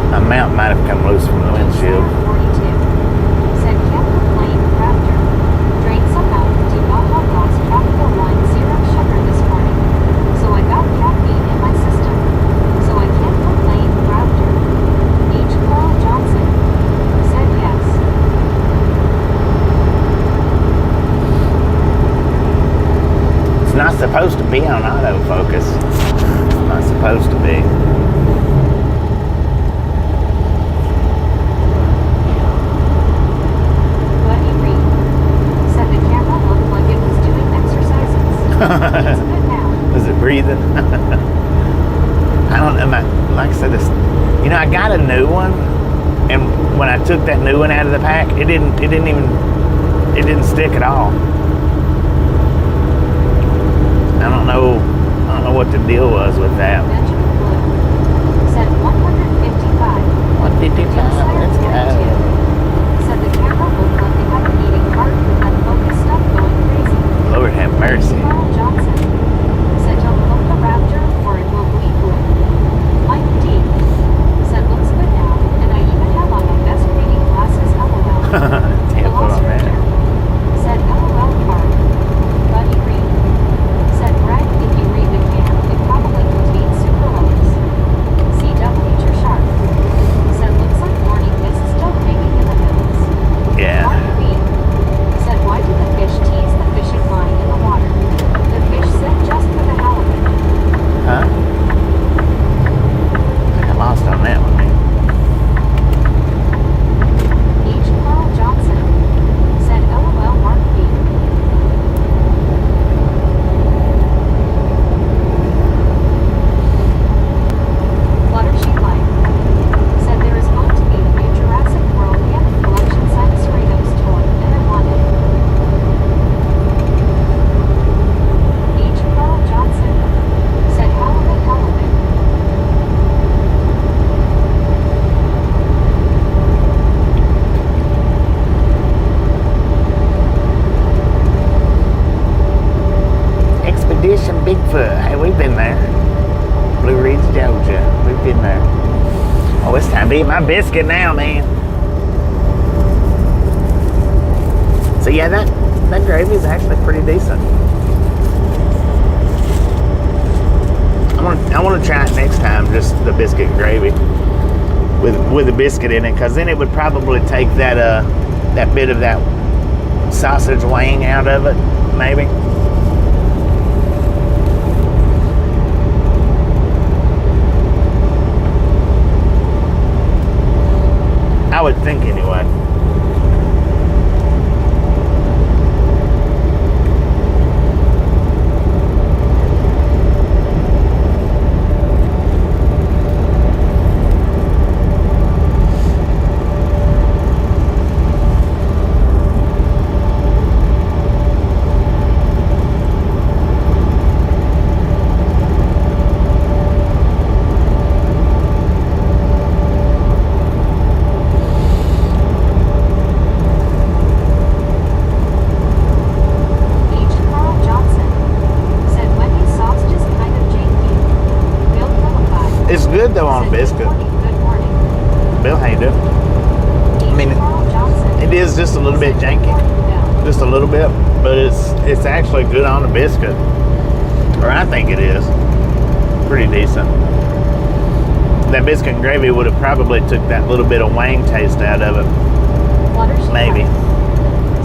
A mount might have come loose from the windshield. 42 said, can't complain, Raptor. Drank some milk, did not have lost tropical 1 zero sugar this morning. So I got caffeine in my system. So I can't complain, Raptor. H. Carl Johnson said yes. It's not supposed to be on autofocus. It's not supposed to be. Buddy Reed said the camera looked like it was doing exercises. It's good now. Is it breathing? I don't know. Like I said, I got a new one, and when I took that new one out of the pack, it didn't stick at all. I don't know what the deal was with that. Benjamin Blue said 155. 155. Let's go. Said the camera looked like it had a beating heart and focus stuff going crazy. Lord have mercy. Carl Johnson said don't poke the raptor or it will bleed blue. Mike D dish and Bigfoot. Hey, we've been there. Blue Ridge, Georgia. We've been there. Oh, it's time to eat my biscuit now, man. So yeah, that gravy is actually pretty decent. I want to try it next time, just the biscuit gravy with the biscuit in it, because then it would probably take that bit of that sausage wing out of it, maybe. I would think anyway. It's good though on biscuit. Bill, how you doing? I mean, it is just a little bit janky, just a little bit, but it's actually good on a biscuit, or I think it is pretty decent. That biscuit and gravy would have probably took that little bit of wang taste out of it, maybe.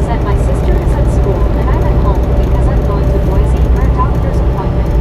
Said my sister is at school and I'm at home because I'm going to Boise for a doctor's appointment.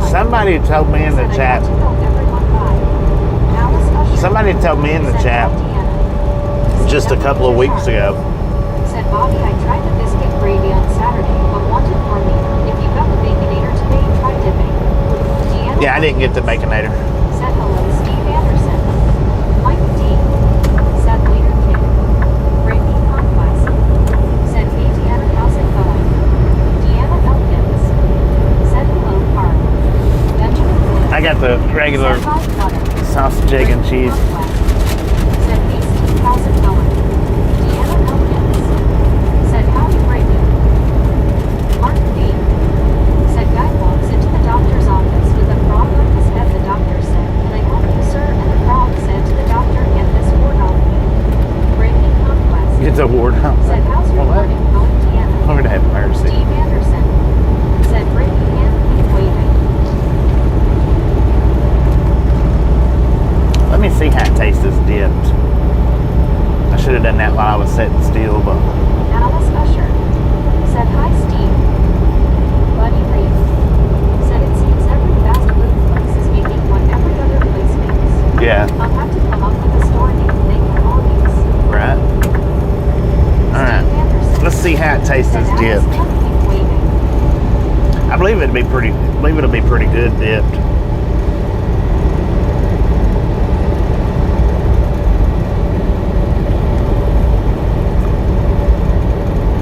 Somebody told me in the chat. Somebody told me in the chat just a couple of weeks ago. Said Bobby, I tried the biscuit gravy on Saturday, but wanted more meat. If you got the baconator today, try dipping. Deanna Yeah, I didn't get the baconator. Said hello, Steve Anderson. Mike D. Said later, kid. Brittany Conquest. Said, hey Deanna, how's it going? Deanna Elkins. Said hello, Carl. Benjamin Blue. I got the regular sausage, egg, and cheese. Said, hey Steve, how's it going? Deanna Elkins. Said, howdy, Brayden. Mark B. Said, guy walks into the doctor's office with a frog on his head, the doctor said, can I help you, sir? And the frog said to the doctor, get this ward off me. Brittany Conquest. Get the ward off. Said, how's your morning going, Deanna? Lord have mercy. Steve Anderson. Said, Brittany and keep waving. Let me see how it tastes this dipped. I should have done that while I was sitting still, but Alice Usher. Said, hi, Steve. Buddy Reed. Said, it seems every fast food place is making what every other place makes. yeah, I'll have to come up with a store name they can all use. right. All right. Steve Anderson. Let's see how it tastes Said, this Alice dipped. and keep waving. I believe it'll be pretty good dipped.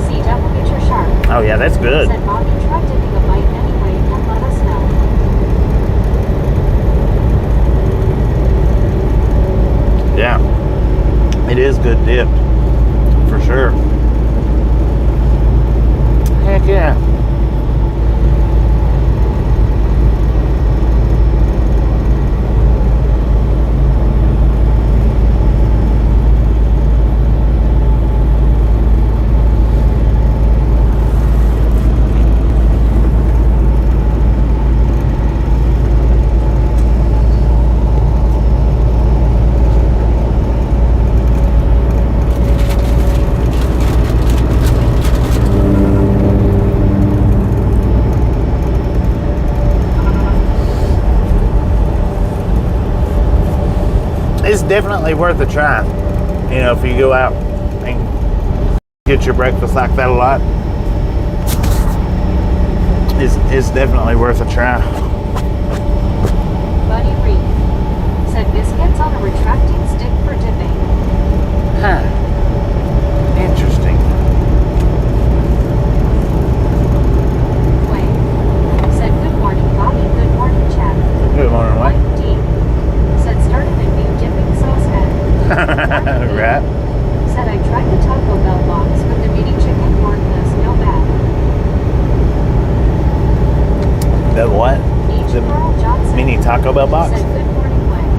CW Sharp. Oh yeah, that's good. Said Bobby, try dipping a bite anyway and let us know. Yeah, it is good dipped, for sure. Heck yeah. It's definitely worth a try. You know, if you go out and get your breakfast like that a lot, it's definitely worth a try. Buddy Reed said biscuits on a retracting stick for dipping. Huh. Interesting. Wayne said good morning, Bobby. Good morning, Chad. Good morning, Wayne. Mike D said started a new dipping sauce head. Right. Said I tried the Taco Bell box with the mini chicken worthless, no bad. The what? H. The Carl Johnson mini Taco Bell box? said good morning, Wayne.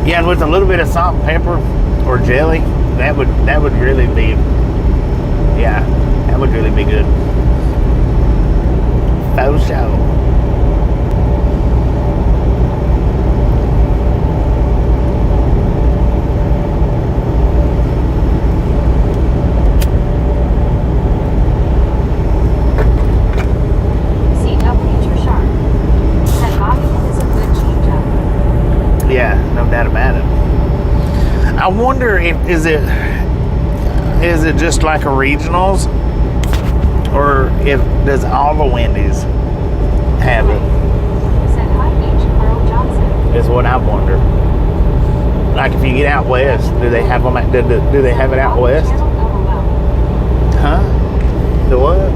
Yeah, and with a little bit of salt and pepper or jelly, that would really be, yeah, that would really be good. Faux show. CW Sharp said Bobby is a good change up. Yeah, no doubt about it. I wonder if is it just like a regionals, or if does all the Wendy's have it? Said hi, H. Carl Johnson. Is what I wonder. Like if you get out west, do they have them? Do they have it out west? Huh? The what?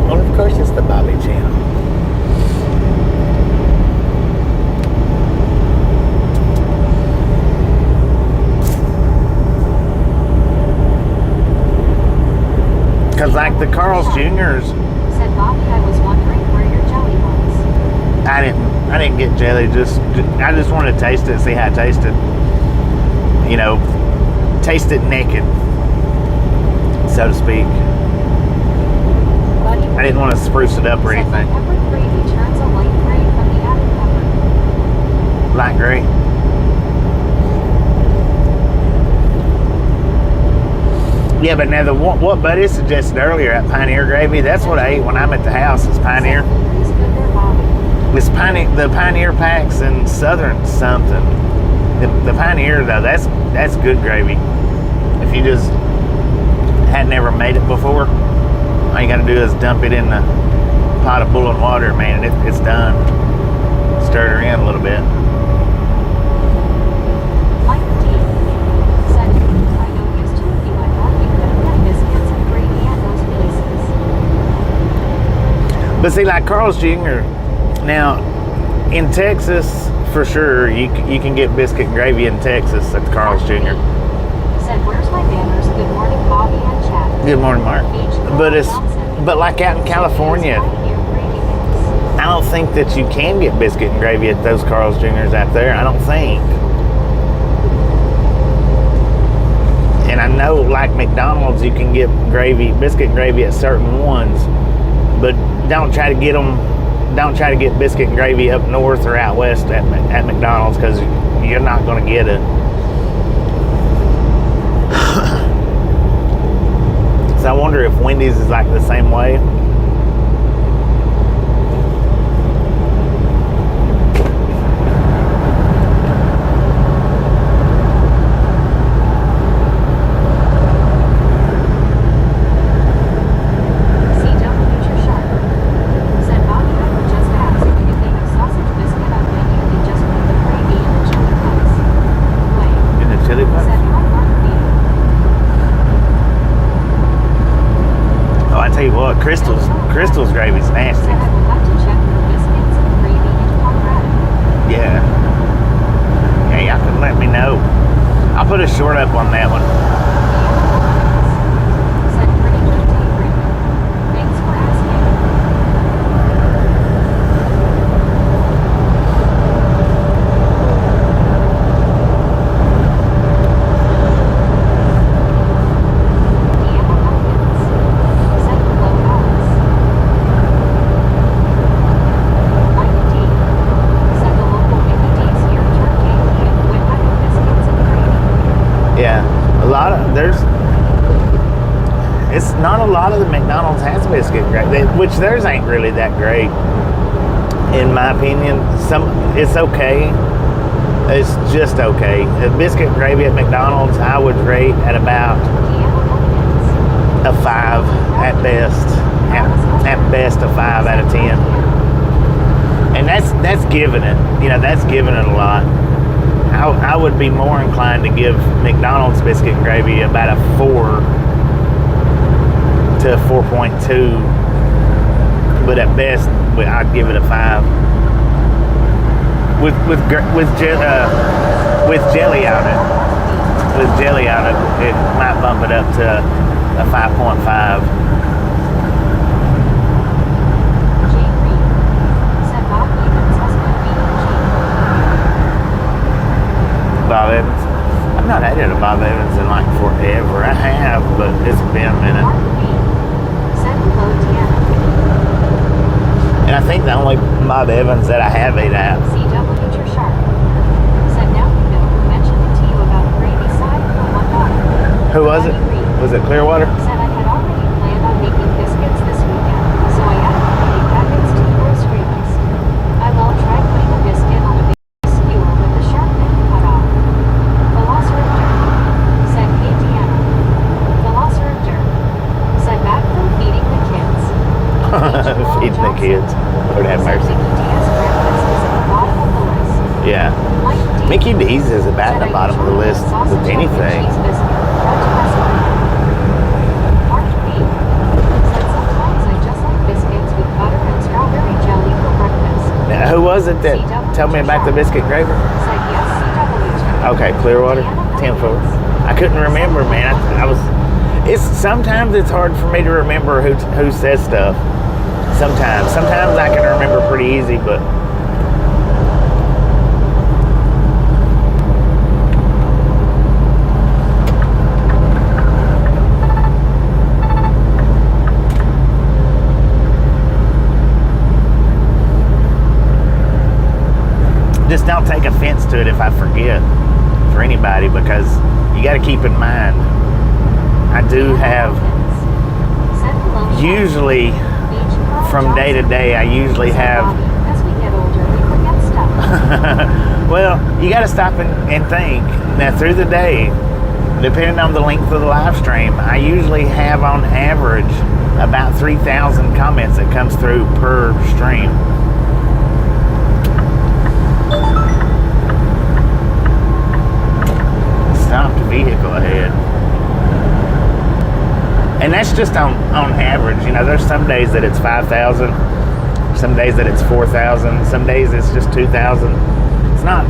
Well, of course it's the Bobby channel. Because like the Carl's Jr.'s, Said Bobby, I was wondering where your jelly was. I didn't get jelly. I just wanted to taste it, see how it tasted. You know, taste it naked, so to speak. Buddy I didn't want to spruce it up or said my anything. pepper gravy turns a light gray from the added pepper. Light gray. Yeah, but now what Buddy suggested earlier, at Pioneer gravy, that's what I eat when I'm at the house. Is Pioneer. He's good there, Bobby. It's the Pioneer packs and Southern something. The Pioneer though, that's good gravy. If you just had never made it before, all you got to do is dump it in the pot of boiling water, man, and it's done. Stir it in a little bit. Mike D said, I know used to if I thought you could get biscuits and gravy at those places. But see, like Carl's Jr. Now, in Texas, for sure, you can get biscuit and gravy in Texas at the Carl's Jr. Said, where's my banners? Good morning, Bobby and Chad. Good morning, Mark. H. Carl But Johnson. but like out in California, Pioneer gravy mix. I don't think that you can get biscuit and gravy at those Carl's Jr.'s out there. I don't think. And I know, like McDonald's, you can get biscuit and gravy at certain ones, but don't try to get biscuit and gravy up north or out west at McDonald's, because you're not going to get it. So I wonder if Wendy's is like the same way. CW Sharp said Crystal's gravy's nasty. Said I will have to check for biscuits and gravy and pomegranate. Yeah. Yeah, y'all can let me know. I'll put a short up on that one. Said pretty good day, Brandon. Thanks for asking. Deanna Hopkins. Said hello, Alice. Mike D. Said the local Mickey D's here turned candy and went back of biscuits and gravy. Yeah. It's not a lot of the McDonald's has biscuit gravy, which theirs ain't really that great, in my opinion. It's okay. It's just okay. The biscuit gravy at McDonald's, I would rate at about Deanna Hopkins. a 5 at best. At best, a 5 out of 10. And that's giving it. That's giving it a lot. I would be more inclined to give McDonald's biscuit gravy about a 4 to 4.2, but at best, I'd give it a 5. With jelly on it, it might bump it up to a 5.5. Jane Reed. Said Bob Evans has been beating Jane. Bob Evans. I've not had a Bob Evans in like forever. I have, but it's been a minute. Mark B. Said hello, Deanna. And I think the only Bob Evans that I have ate at. CW Sharp. Said now you know who mentioned it to you about gravy side or whatnot. Who was it? Bonnie Reed. Was it Clearwater? Said I had already planned on making biscuits this weekend, so I added gravy packets to the grocery list. I will try putting a biscuit on a big skewer with the sharp end cut off. Velociraptor. Said hey Deanna. Velociraptor. Said back from feeding the kids. Feeding the kids. Lord have Said mercy. Mickey D's breakfast is at the bottom of the list. Yeah. Mike D. Mickey D's is about Said the I bottom of the usually list put sausage with on the anything. cheese biscuit. Don't mess with it. Mark B. Said sometimes I just like biscuits with butter and strawberry jelly for breakfast. Now, who was it that told me about the biscuit gravy? Said yes, CW. Okay, Clearwater, 10-4. I couldn't remember, man. Sometimes it's hard for me to remember who says stuff. Sometimes I can remember pretty easy, but just don't take offense to it if I forget for anybody, because you got to keep in mind, I do have Said hello. usually from day to day, I usually have. As we get older, we forget stuff. Well, you got to stop and think. Now, through the day, depending on the length of the live stream, I usually have on average about 3,000 comments that comes through per stream. Stopped vehicle ahead. And that's just on average. There's some days that it's 5,000, some days that it's 4,000, some days it's just 2,000. It's not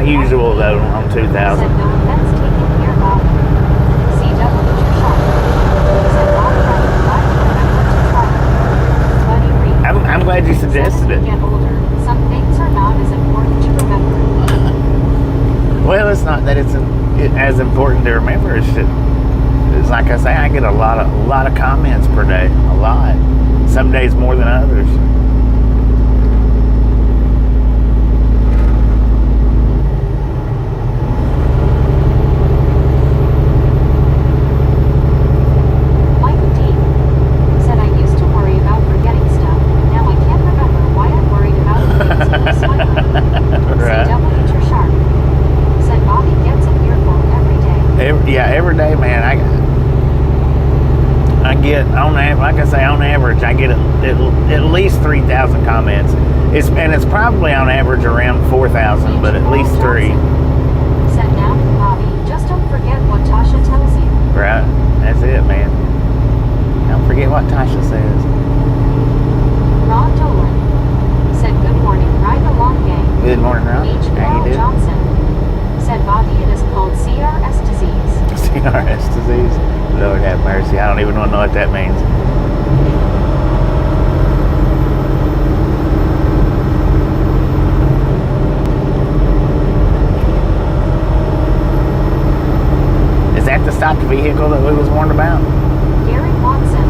usual though on 2,000. Said no offense taken here, Bob. CW Sharp. Said Bob tried to remember to try. Buddy Reed. I'm glad you suggested As we it. get older, some things are not as important to remember. Well, it's not that it's as important to remember. It's like I say, I get a lot of comments per day. A lot. Some days more than others. Mike D. Said I used to worry about forgetting stuff. Now I can't remember why I'm worried about things in the smiling. Right. CW Sharp. Said Bobby gets an earful every day. Every day, man. I get on average, I get at least 3,000 comments. It's probably on average around 4,000, but at least 3. Said now, Bobby, just don't forget what Tasha tells you. Right? That's it, man. Don't Forget what Tasha says. Ron Dolan said, good morning, ride along gang. Good morning, Ron. H. How Carl you doing? Johnson said, Bobby, it is called CRS disease. CRS disease. Lord have mercy. I don't even know what that means. Is that the stopped vehicle that we was warned about? Gary Watson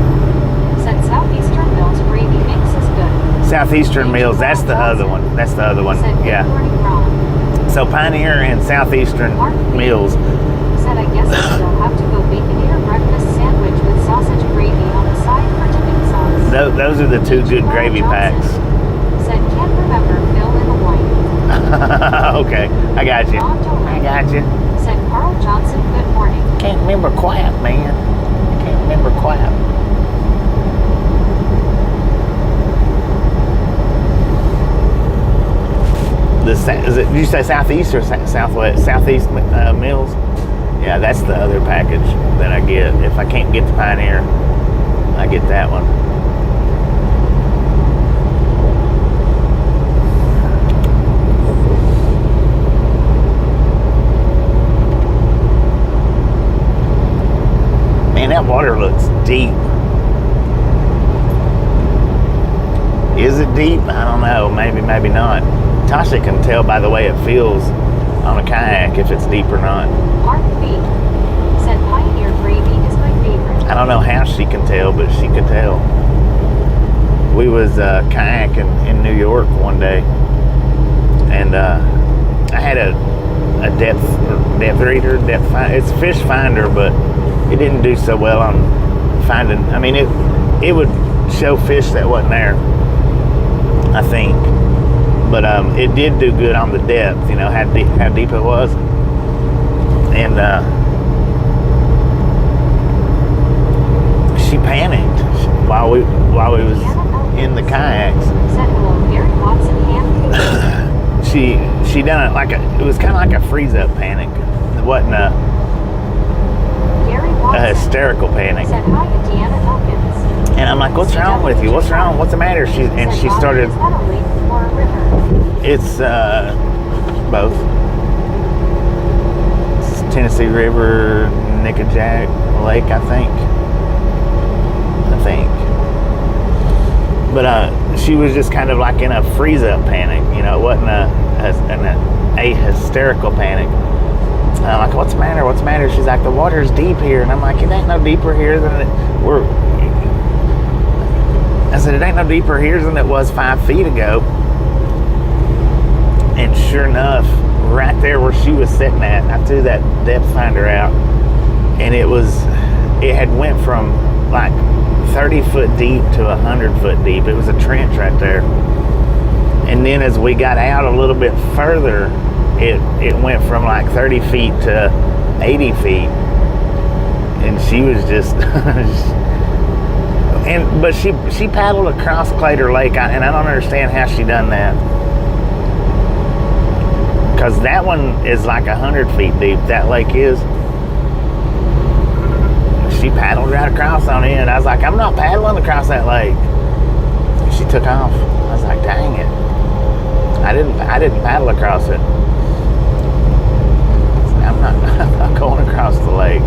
said, Southeastern Mills gravy mix is good. Southeastern Mills. That's the other one. That's the other one. Said, good Yeah. morning, Ron. So Pioneer and Southeastern Mills. Said, I guess I still have to go Baconator breakfast sandwich with sausage gravy on the side for dipping sauce. Those are the two good Carl gravy Johnson packs. said, can't remember, fill in the blank. Okay, I got you. Ron Dolan I got you. said, Carl Johnson, good morning. Can't remember quite, man. Can't remember quite. Did you say Southeast or Southwest? Southeast Mills? Yeah, that's the other package that I get. If I can't get the Pioneer, I get that one. Man, that water looks deep. Is it deep? I don't know. Maybe, maybe not. Tasha can tell by the way it feels on a kayak if it's deep or not. Mark B said, Pioneer gravy is my favorite. I don't know how she can tell, but she could tell. We was kayaking in New York one day, and I had a depth reader, it's fish finder, but it didn't do so well on finding. I mean, it would show fish that wasn't there, I think, but it did do good on the depth. You know how deep it was, and she panicked while we was in the kayaks. Said, hello, Gary Watson hand. She done it it was kind of like a freeze up panic. It wasn't Gary a Watson hysterical panic. said, hi, Deanna Elkins. And I'm like, what's wrong with you? What's wrong? What's the matter? She Said, started. Is that a lake or a river? It's both. It's Tennessee River, Nickajack Lake, I think. But she was just kind of like in a freeze up panic. You know, it wasn't a hysterical panic. And I'm like, what's the matter? What's the matter? She's like, the water's deep here. And I'm like, it ain't no deeper here than I said, it ain't no deeper here than it was 5 feet ago. And sure enough, right there where she was sitting at, I threw that depth finder out, and it had went from like 30 foot deep to 100 foot deep. It was a trench right there. And then as we got out a little bit further, it went from like 30 feet to 80 feet. And she was just but she paddled across Claytor Lake, and I don't understand how she done that, because that one is like 100 feet deep. That lake is. She paddled right across on it. I was like, I'm not paddling across that lake. She took off. I was like, dang it, I didn't paddle across it. I'm not going across the lake.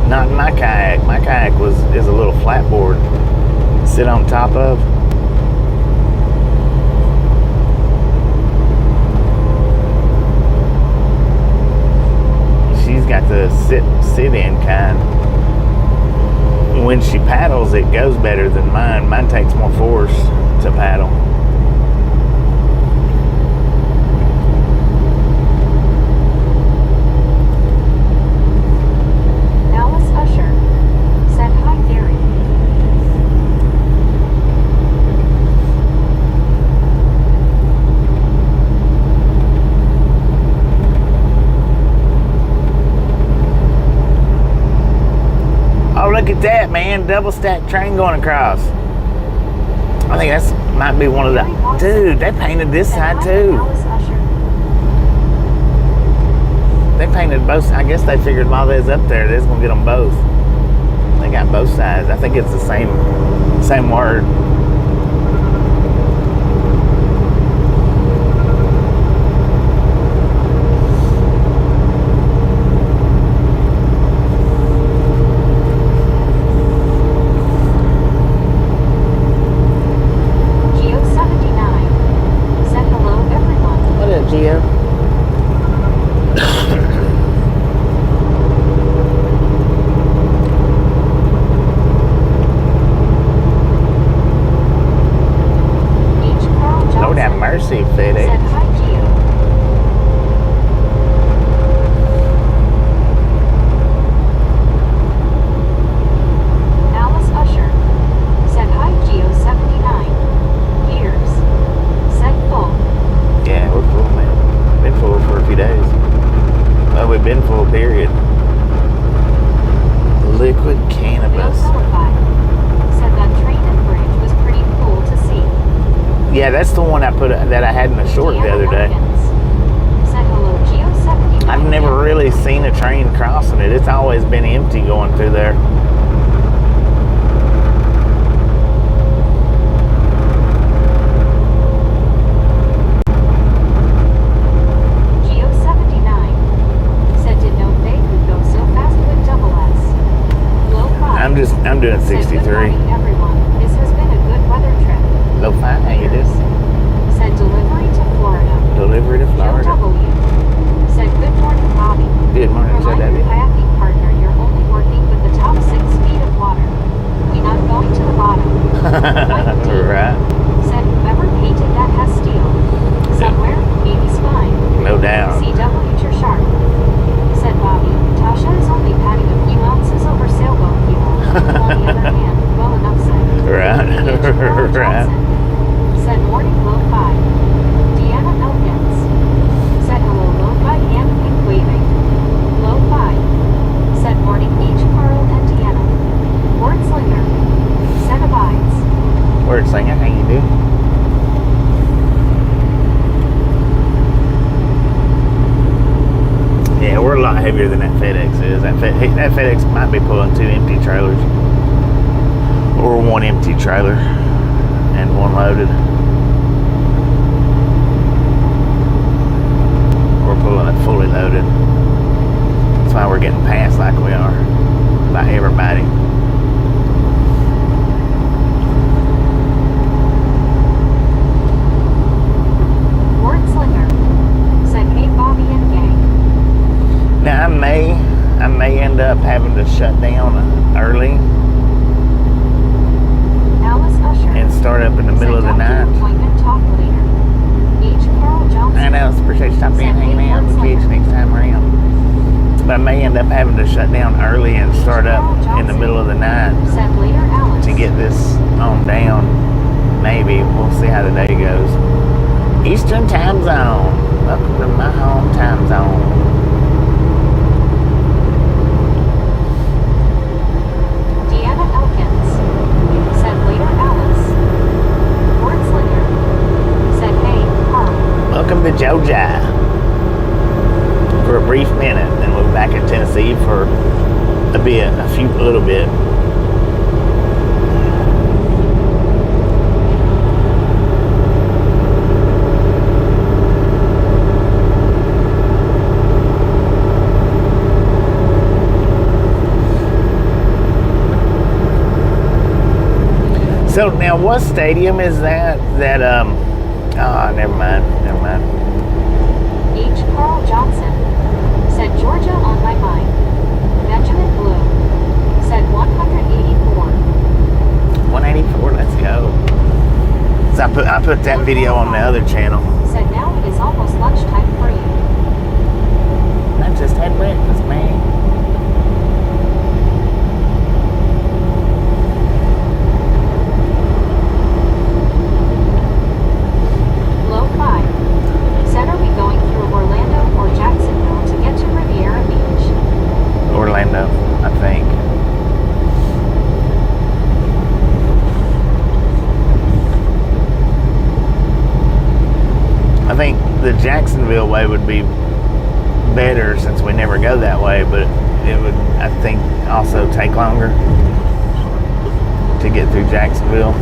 Not in my kayak. My kayak is a little flatboard to sit on top of. She's got the sit in kind. When she paddles, it goes better than mine. Mine takes more force to paddle. Look at that, man. Double stack train going across. I think that's might be one of the... Dude, they painted this side too. They painted both. I guess they figured while they was up there, they was going to get them both. They got both sides. I think it's the same word. Yeah, that's the one that I had in the short the other day. I've never really seen a train crossing it. It's always been empty going through there. I'm doing 63. Everyone, this has been a good weather trip. Low five, how you doing? Said delivery to Florida. Delivery to Florida. Joe W. Said good morning, Bobby. Good morning, Joe Remind your W. kayaking partner you're only working with the top 6 feet of water. We're not going to the bottom. Right. Said whoever painted that has steel. Somewhere, maybe spine. No doubt. CW you're sharp. Said Bobby. Tasha is only padding a few ounces over sailboat fuel. On the other hand, well enough said. Right. Right. Said morning low 5. Deanna Elkins. Said hello low 5 hand pink waving. Low 5. Said morning beach Carl and Deanna. Wordslinger. Said abides. Wordslinger, how you do? Yeah, we're a lot heavier than that FedEx is. That FedEx might be pulling 2 empty trailers. Or 1 empty trailer and 1 loaded. We're pulling it fully loaded. That's why we're getting passed like we are by everybody. Wordslinger. Said hey Bobby and gang. Now I may end up having to shut down early and start up in the middle of the night. I know, appreciate you stopping and hanging out. We'll catch you next time around. But I may end up having to shut down early and start up in the middle of the night to get this on down. Maybe. We'll see how the day goes. Eastern time zone. Welcome to my home time zone. Welcome to Georgia for a brief minute, then we'll be back in Tennessee for a little bit. So now, what stadium is that? Never mind. H. Carl Johnson. Said Georgia on my mind. Benjamin Blue. Said 184. 184, let's go. So I put that video on the other channel. Said now it is almost lunchtime for you. I just had breakfast, man. Orlando, I think. I think the Jacksonville way would be better since we never go that way, but it would, I think, also take longer. to get through Jacksonville.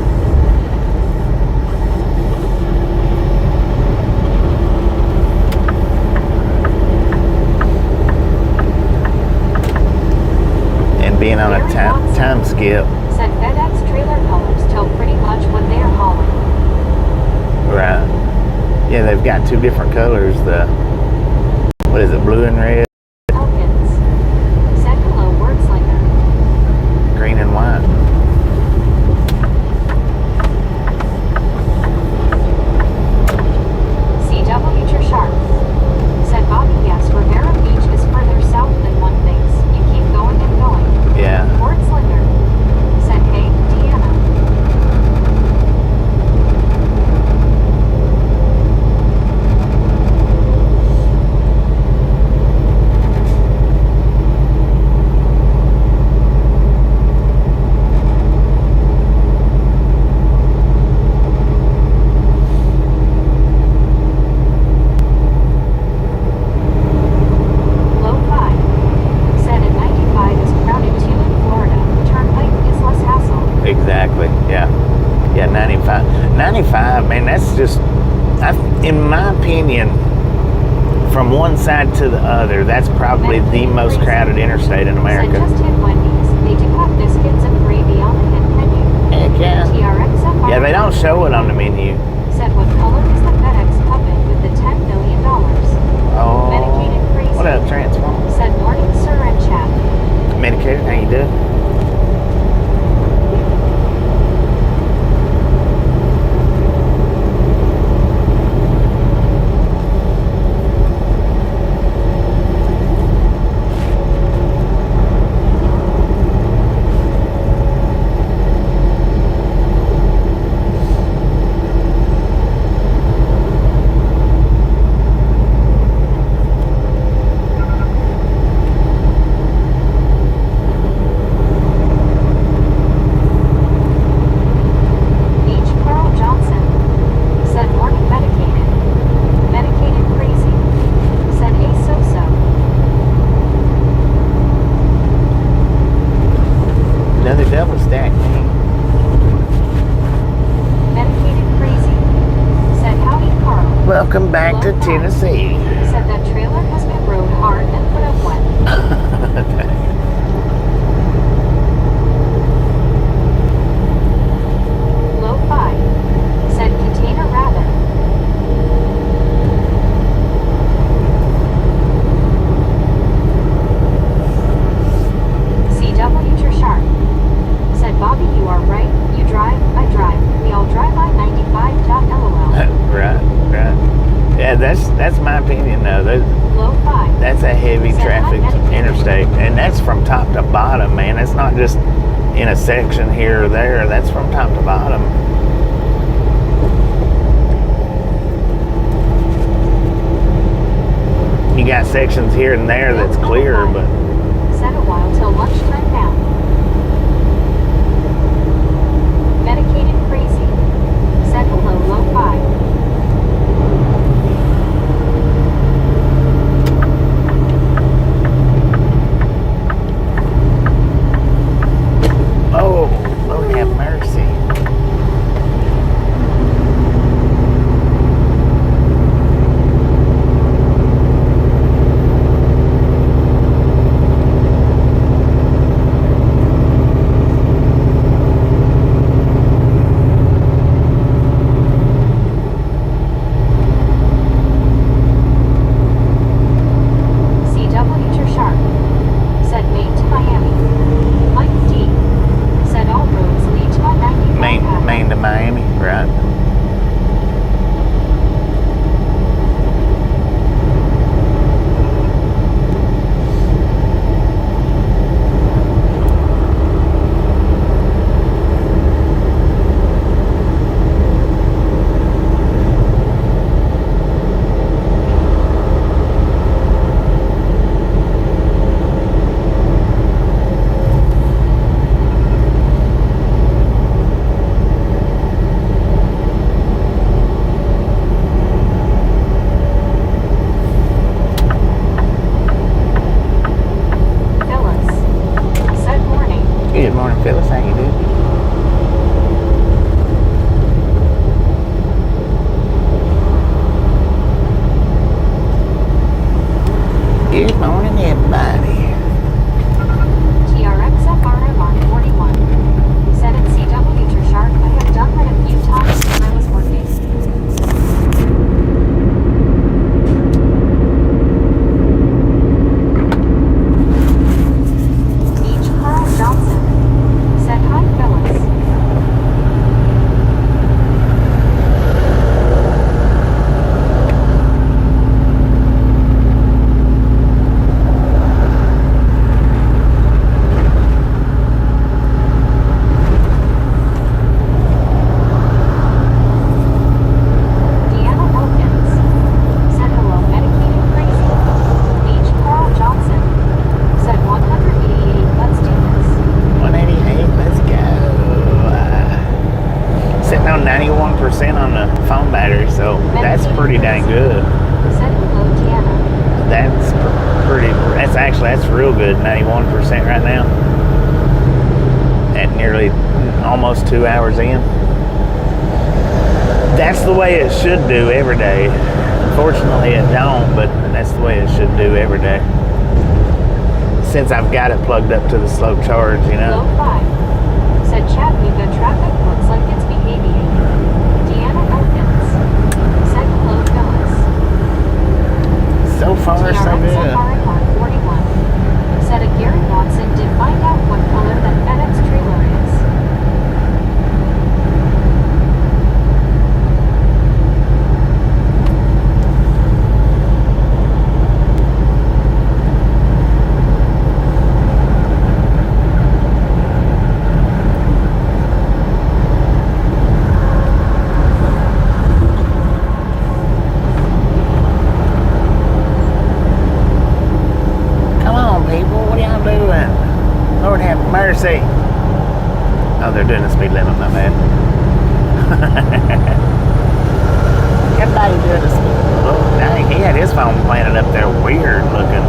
And being on a time skip. Said FedEx trailer colors tell pretty much what they are hauling. Right. Yeah, they've got two different colors. The, what is it, blue and red? Beckons. Said hello, Wordslinger. Green and white. CW Sharp. Said Bobby, yes, Rivera Beach is further south than one thinks. You keep going and going. Yeah. Wordslinger. Said hey, Deanna. Low 5. Said at 95 is crowded too in Florida. Turnpike is less hassle. Exactly. Yeah. Yeah, 95. 95, man, that's just, in my opinion, from one side to the other, that's probably the most crowded interstate in Said America. just hit Wendy's. They do have biscuits and gravy on the head menu. Heck yeah. TRX FR. Yeah, they don't show it on the menu. Said what color is the FedEx puppet with the $10 million? Oh. Medicated crazy. What up, Transform? Said morning sir and chat. Medicated, how you doing? Beach Carl Johnson. Said morning medicated. Medicated crazy. Said a so-so. Another double stack, man. Medicated crazy. Said howdy Carl. Welcome back to Tennessee. Said that trailer has been rode hard and put up wet. Low 5. Said container rather. CW Sharp. Said Bobby, you are right. You drive, I drive. We all drive I-95.lol. Right. Yeah, that's my opinion though. Low 5. That's a heavy traffic interstate, and that's from top to bottom, man. It's not just in a section here or there. That's from top to bottom. You got sections here and there that's clear, but Said a while till lunchtime now. Medicated crazy. Said hello, low 5. oh, Lord have mercy. on the phone battery, so that's pretty dang good. Said hello, Deanna. That's that's real good. 91% right now. At nearly almost 2 hours in. That's the way it should do every day. Unfortunately, it don't, but that's the way it should do every day. Since I've got it plugged up to the slow charge, you know. Low 5. Said Chattanooga traffic looks like it's behaving. Deanna Elkins. Said hello, Phyllis. So far, so TRX good. Safari Mark 41. Said a Gary Watson did find out what color that FedEx trailer is. Mercy. Oh, they're doing the speed limit, my bad. Everybody doing the speed limit. Oh, dang, he had his phone planted up there weird looking.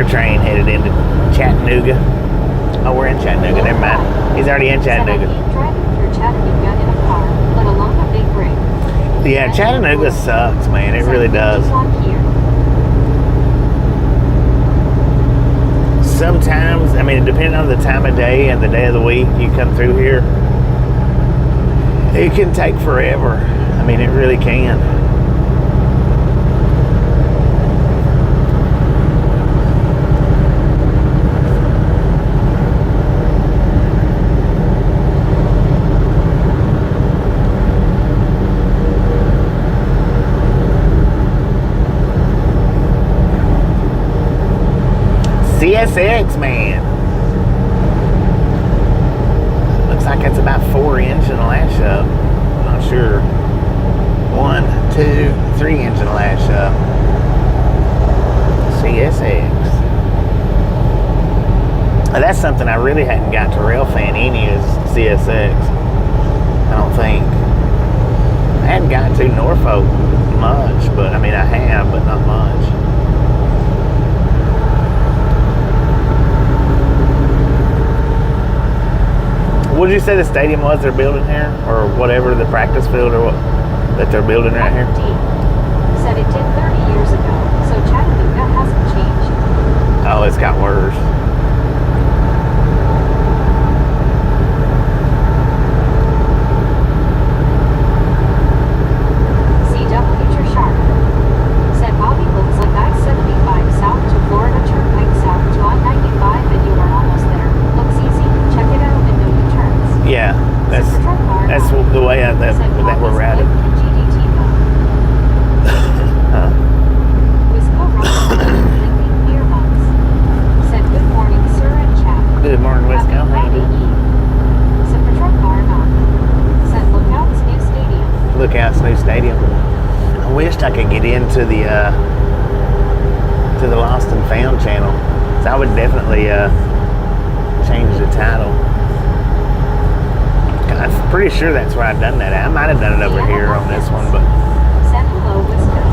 Train headed into Chattanooga. Oh, we're in Chattanooga. Never mind. He's already in Chattanooga. Driving through Chattanooga in a car, let alone a big rig. Yeah, Chattanooga sucks, man. It really does. Sometimes, I mean, depending on the time of day and the day of the week you come through here, it can take forever. I mean, it really can. CSX, man. Looks like it's about 4 engine lash up. Not sure. 1, 2, 3 engine lash up. CSX. That's something I really hadn't got to rail fan any is CSX. I don't think. I hadn't gotten to Norfolk much, but I mean I have, but not much. What did you say the stadium was they're building here? Or whatever, the practice field or what that they're building right here? Said it did 30 years ago, so Chattanooga hasn't changed. Oh, it's got worse. CW Sharp. Said Bobby looks like I-75 south to Florida Turnpike south to I-95 and you are almost there. Looks easy. Check it out and no U-turns. Yeah, that's the way that we're routed. Huh? Said good morning, sir and chap. Good morning, Wisco. Happy Friday Eve. Said patrol car not. Said Lookout's new stadium. Lookout's new stadium. I wished I could get into the to the Lost and Found channel. So I would definitely change the title. I'm pretty sure that's where I've done that. I might have done it over here on this one, but. Said hello, Wisco.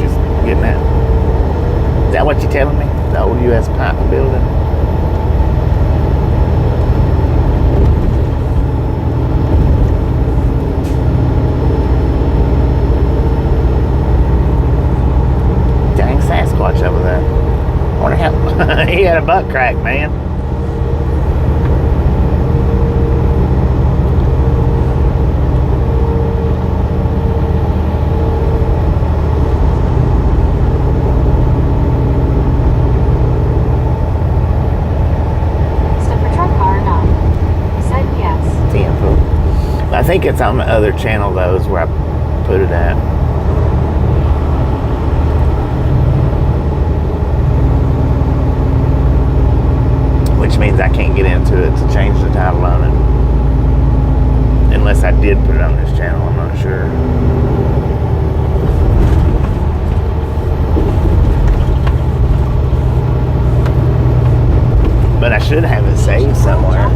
he's getting at. Is that what you're telling me? The old U.S. pipe building? Dang Sasquatch over there. I wonder how he had a butt crack, man. I think it's on the other channel, though, is where I put it at. Which means I can't get into it to change the title on it. Unless I did put it on this channel, I'm not sure. But I should have it saved somewhere.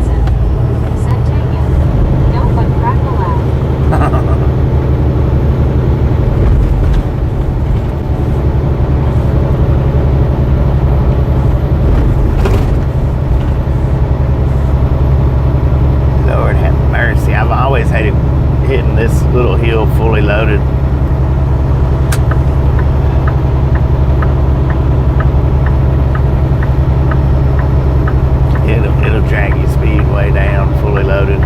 Lord have mercy. I've always hated hitting this little hill fully loaded. It'll drag your speed way down fully loaded.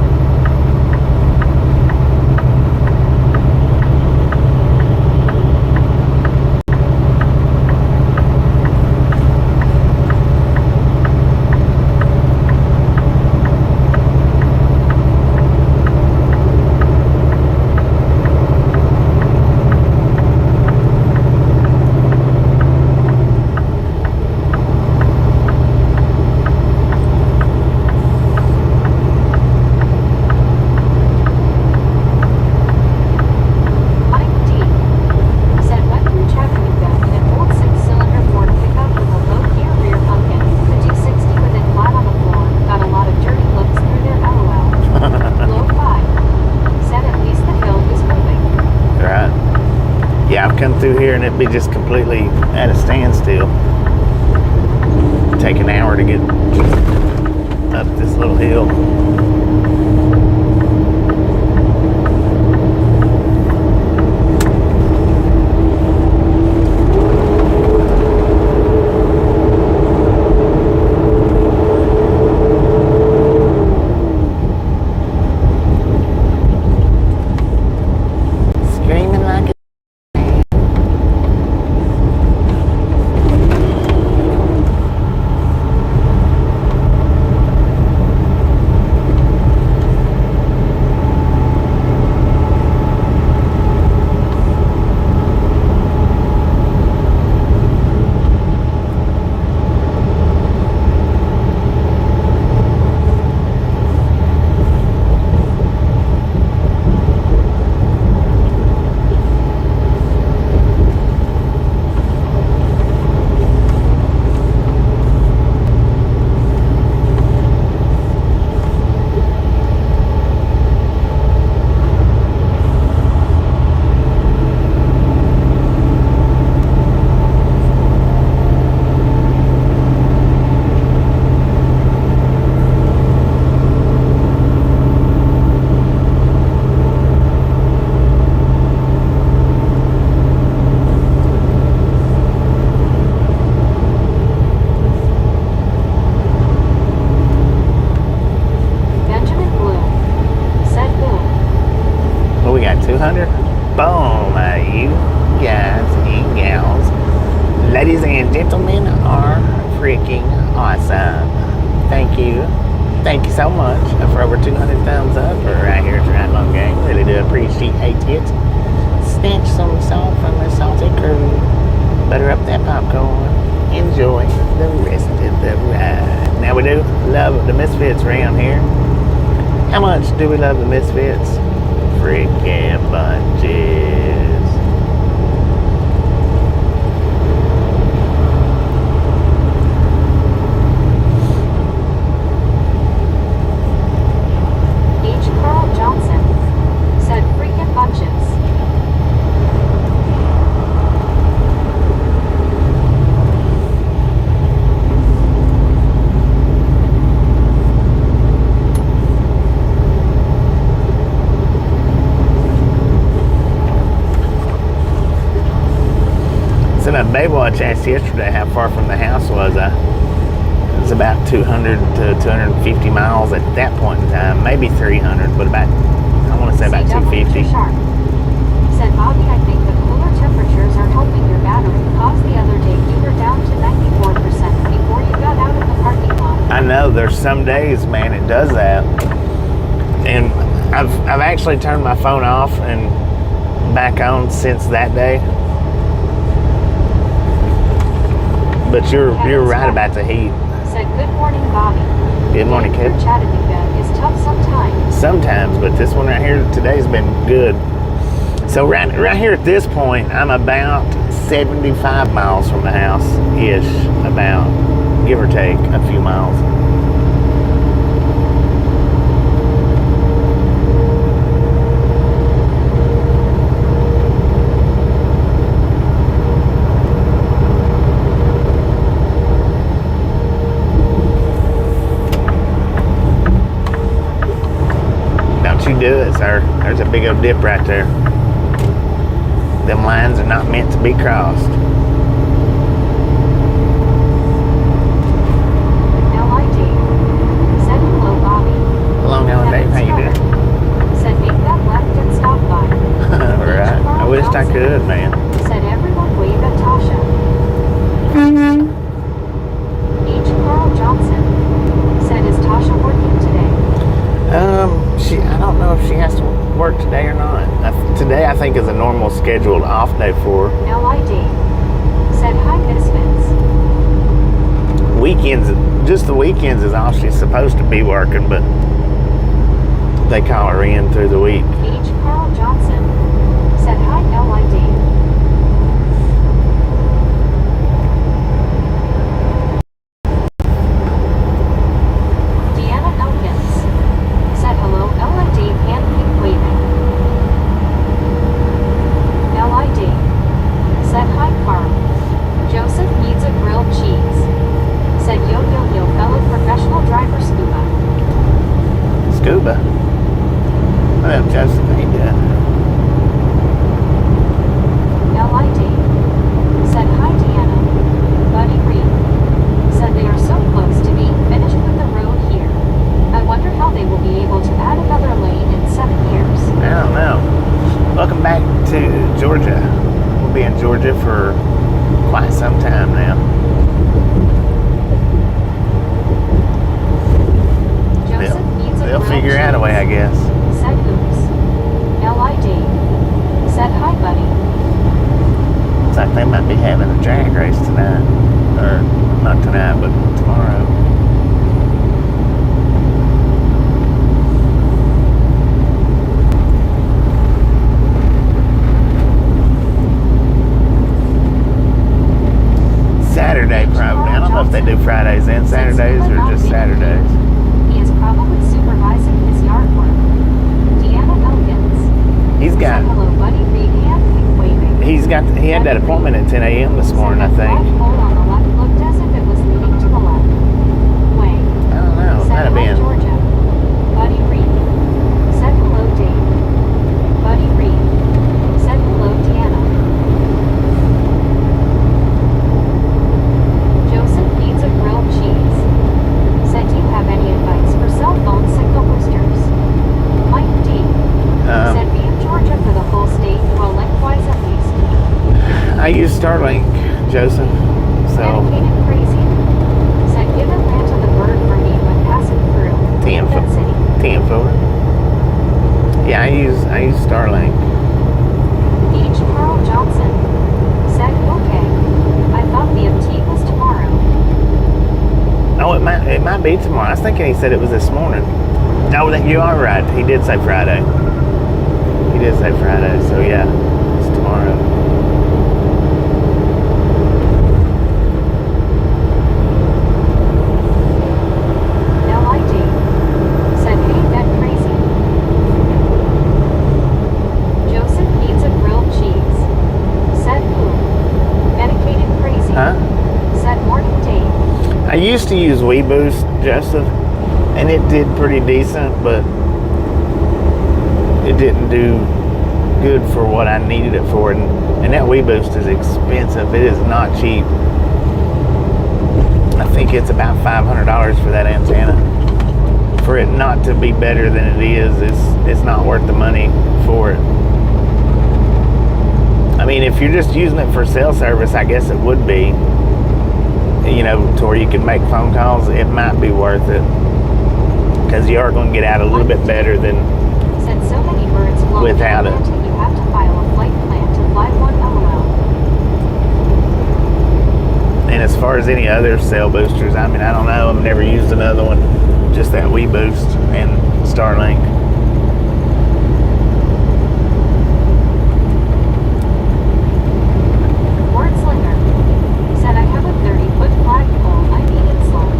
Come through here and it'd be just completely at a standstill. Take an hour to get up this little hill. Boom, you guys and gals, ladies and gentlemen, are freaking awesome. Thank you. Thank you so much for over 200 thumbs up for right here at Ride Long Gang. Really do appreciate it. Snatch some salt from the salty crew. Butter up that popcorn. Enjoy the rest of the ride. Now we do love the Misfits around here. How much do we love the Misfits? Freaking bunches. H. Carl Johnson said freaking bunches. So my baby watch asked yesterday how far from the house was I. It was about 200 to 250 miles at that point in time, maybe 300, but about, I want to say about 250. Sharp. Said Bobby, I think the cooler temperatures are helping your battery, cause the other day you were down to 94% before you got out of the parking lot. I know, there's some days, man, it does that. And I've actually turned my phone off and back on since that day. But you're right about the heat. Said good morning, Bobby. Good morning, kid. Chattanooga is tough sometimes. Sometimes, but this one right here today's been good. So right here at this point, I'm about 75 miles from the house-ish, about, give or take a few miles. Don't you do it, sir. There's a big old dip right there. Them lines are not meant to be crossed. LID. Said hello, Bobby. Hello, Ellen Dave. How you doing? Said make that left and stop by. Right. I wished I could, man. Said everyone wave at Tasha. H. Carl Johnson. Said is Tasha working today? I don't know if she has to work today or not. Today I think is a normal scheduled off day for her. LID. Said hi, Misfits. Weekends, just the weekends is all she's supposed to be working, but they call her in through the week. H. Carl Johnson. Said hi, LID. Scuba. What up, Joseph? How you doing? LID. Said hi, Deanna. Buddy Reed. Said they are so close to being finished with the road here. I wonder how they will be able to add another lane in 7 years. I don't know. Welcome back to Georgia. We'll be in Georgia for quite some time now. They'll figure out a way, I guess. Said oops. LID. Said hi, buddy. Looks like they might be having a drag race tonight. Or, not tonight, but tomorrow. Saturday, probably. I don't know if they do Fridays and Saturdays or just Saturdays. He is probably supervising his yard work. Deanna Elkins. He's got. Hello, buddy. Reed hand waving. He had that appointment at 10 a.m. this morning, I think. Hold on the left looked as if it was leading to the left. Wait. I don't know. It might have been. Georgia. Buddy Reed. Said hello, Dave. Buddy Reed. Said hello, Deanna. Joseph needs a grilled cheese. Said, do you have any advice for cell phone signal boosters? Mike D. Said, be in Georgia for the whole state, well, lengthwise at least. I use Starlink, Joseph. So. Dedicated crazy. Said, give Atlanta the bird for me when passing through. 10 foot. Yeah, I use Starlink. H. Carl Johnson. Said, okay. I thought the MT was tomorrow. Oh, it might be tomorrow. I was thinking he said it was this morning. No, you are right. He did say Friday. So yeah, it's tomorrow. LID. Said, hey, that crazy. Joseph needs a grilled cheese. Said who? Medicated crazy. Huh? Said morning Dave. I used to use WeBoost, Joseph, and it did pretty decent, but it didn't do good for what I needed it for. And that WeBoost is expensive. It is not cheap. I think it's about $500 for that antenna. For it not to be better than it is, it's not worth the money for it. I mean, if you're just using it for cell service, I guess it would be. You know, to where you can make phone calls, it might be worth it. Because you are going to get out a little bit better than Since so many birds fly without in it. Atlanta, you have to file a flight plan to fly one LOL. And as far as any other cell boosters, I mean, I don't know. I've never used another one. Just that WeBoost and Starlink. Wordslinger said I have a 30-foot flagpole. I need it slow.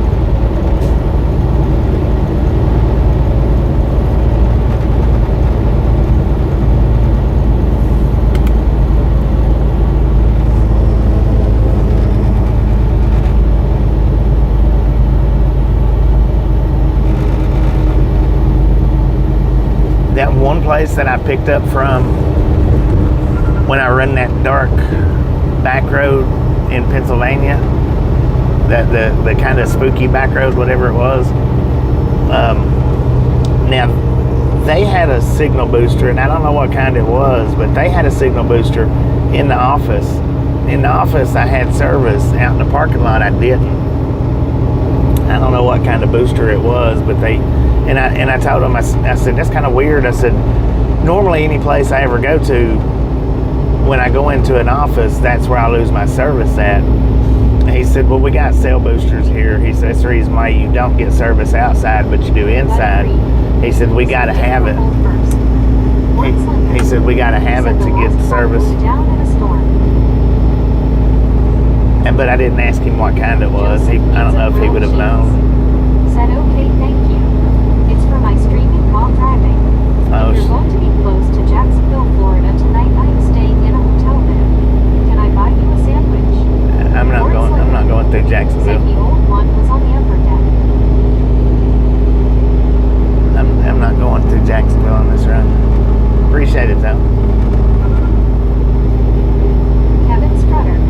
That one place that I picked up from when I run that dark back road in Pennsylvania, that the kind of spooky back road, whatever it was. Now they had a signal booster, and I don't know what kind it was, but they had a signal booster in the office. In the office, I had service. Out in the parking lot, I didn't. I don't know what kind of booster it was, but they. And I told him, I said, that's kind of weird. I said, normally any place I ever go to, when I go into an office, that's where I lose my service at. And he said, well, we got cell boosters here. He said, that's the reason why you don't get service outside, but you do inside. He said, we got to have it. He said, we got to have it to get the service. But I didn't ask him what kind it was. I don't know if he would have known. Said, okay, thank you. It's for my streaming while driving. Oh, If you're going to be close to Jacksonville, Florida tonight, I am staying in a hotel there. Can I buy you a sandwich? I'm not going through Said Jacksonville. the old one was on the upper deck. I'm not going through Jacksonville on this run. Appreciate it though. Kevin Strutter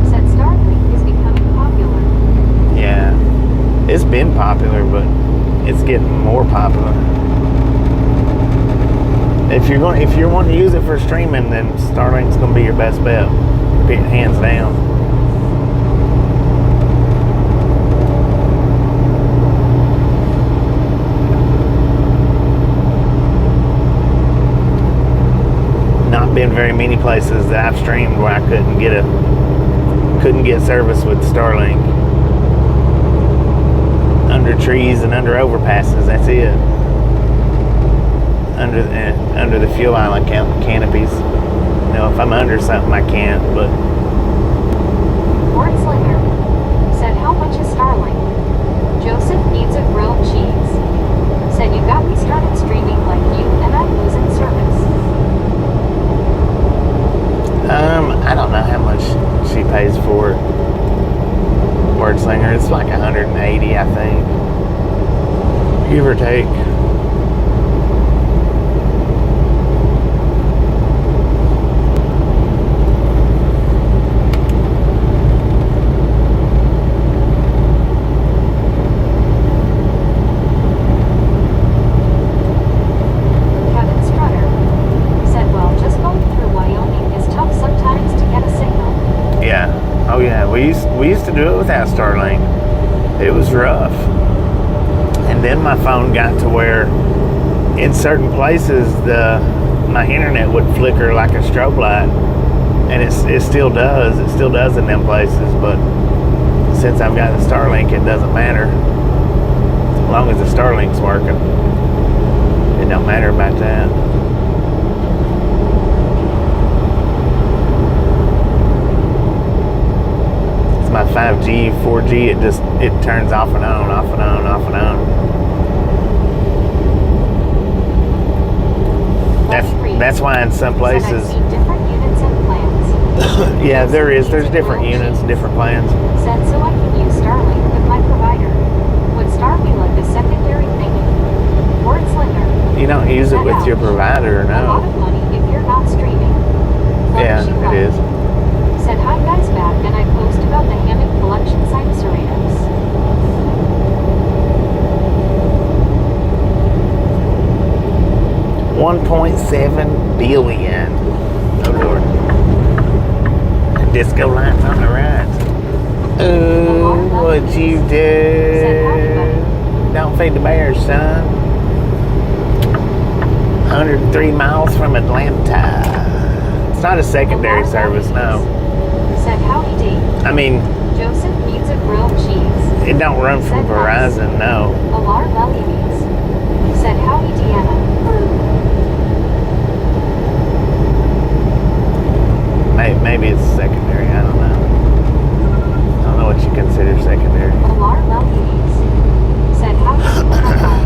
said Starlink is becoming popular. Yeah, it's been popular, but it's getting more popular. If you're wanting to use it for streaming, then Starlink's going to be your best bet, hands down. Not been very many places that I've streamed where I couldn't get service with Starlink. Under trees and under overpasses, that's it. Under the fuel island canopies. You know, if I'm under something, I can't, but... Wordslinger said, how much is Starlink? Joseph needs a grilled cheese. Said, you got me started streaming like you, and I'm losing service. I don't know how much she pays for it. Wordslinger, it's like 180, I think. Give or take. Kevin Strutter said, well, just going through Wyoming is tough sometimes to get a signal. Yeah. Oh yeah. We used to do it without Starlink. It was rough. And then my phone got to where in certain places my internet would flicker like a strobe light. And it still does. It still does in them places, but since I've got the Starlink, it doesn't matter. As long as the Starlink's working. It don't matter about that. My 5G, 4G, it turns off and on, off and on, off and on. That's why in some places. Said, I've seen different units and plans. Yeah, there's different units, different plans. Said, so I can use Starlink with my provider. Would Star be like a secondary thingy? Wordslinger. You don't use it with your provider, A lot no. of money if you're not Yeah, she it liked. is. Said hi guys back and I post about the hammock collection site Cerritos. $1.7 billion. Oh Lord. Disco lights on the right. Ooh, what'd you do? Don't feed the bears, son. 103 miles from Atlanta. It's not a secondary service, no. Said howdy D. I mean, Joseph needs a grilled cheese. it don't run from Said nice. Verizon, no. Alar Lelies. Said howdy Deanna. Maybe it's secondary, I don't know. I don't know what you consider secondary. Alar Lelies. Said howdy Deanna.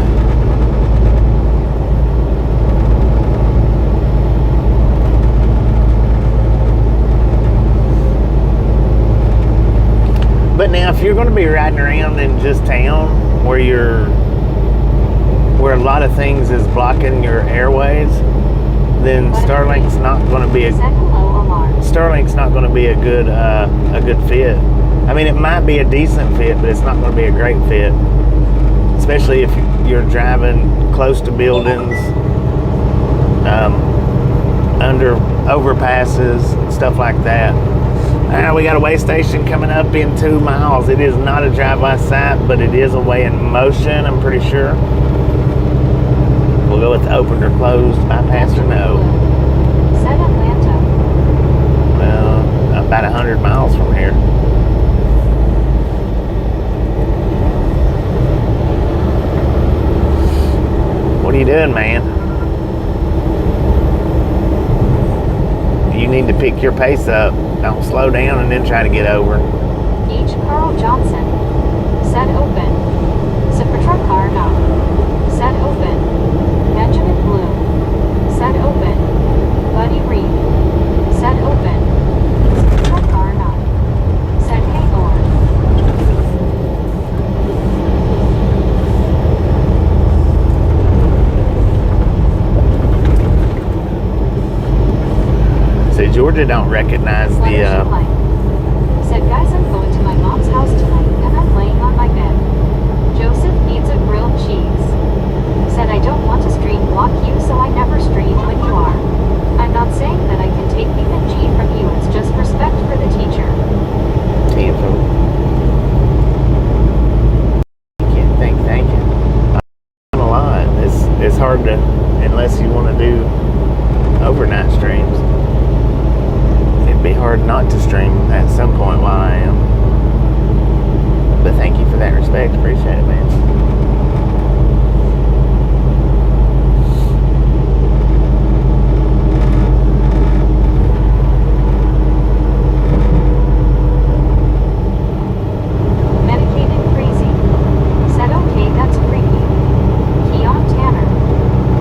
But now, if you're going to be riding around in just town where a lot of things is blocking your airways, then Starlink's not going to be a Said hello Alar. Starlink's not going to be a good fit. I mean, it might be a decent fit, but it's not going to be a great fit, especially if you're driving close to buildings, under overpasses, stuff like that. We got a way station coming up in 2 miles. It is not a drive-by site, but it is a way in motion, I'm pretty sure. We'll go with opened or closed, bypass or no. Said Atlanta. Well, about 100 miles from here. What are you doing, man? You need to pick your pace up. Don't slow down and then try to get over. H. Carl Johnson. Said open. Super car not. Said open. Benjamin Bloom. Said open. Buddy Reed. Said open. Super car not. Said hey Lord. So Georgia don't recognize the Said guys I'm going to my mom's house tonight and I'm laying on my bed. Joseph needs a grilled cheese. Said I don't want to stream block you so I never stream when you are. I'm not saying that I can take the G from you, it's just respect for the teacher. Thank you. A lot. It's hard to, unless you want to do overnight streams. It'd be hard not to stream at some point while I am. But thank you for that respect. Appreciate it, man. Medicated crazy. Said okay, that's freaky. Keon Tanner.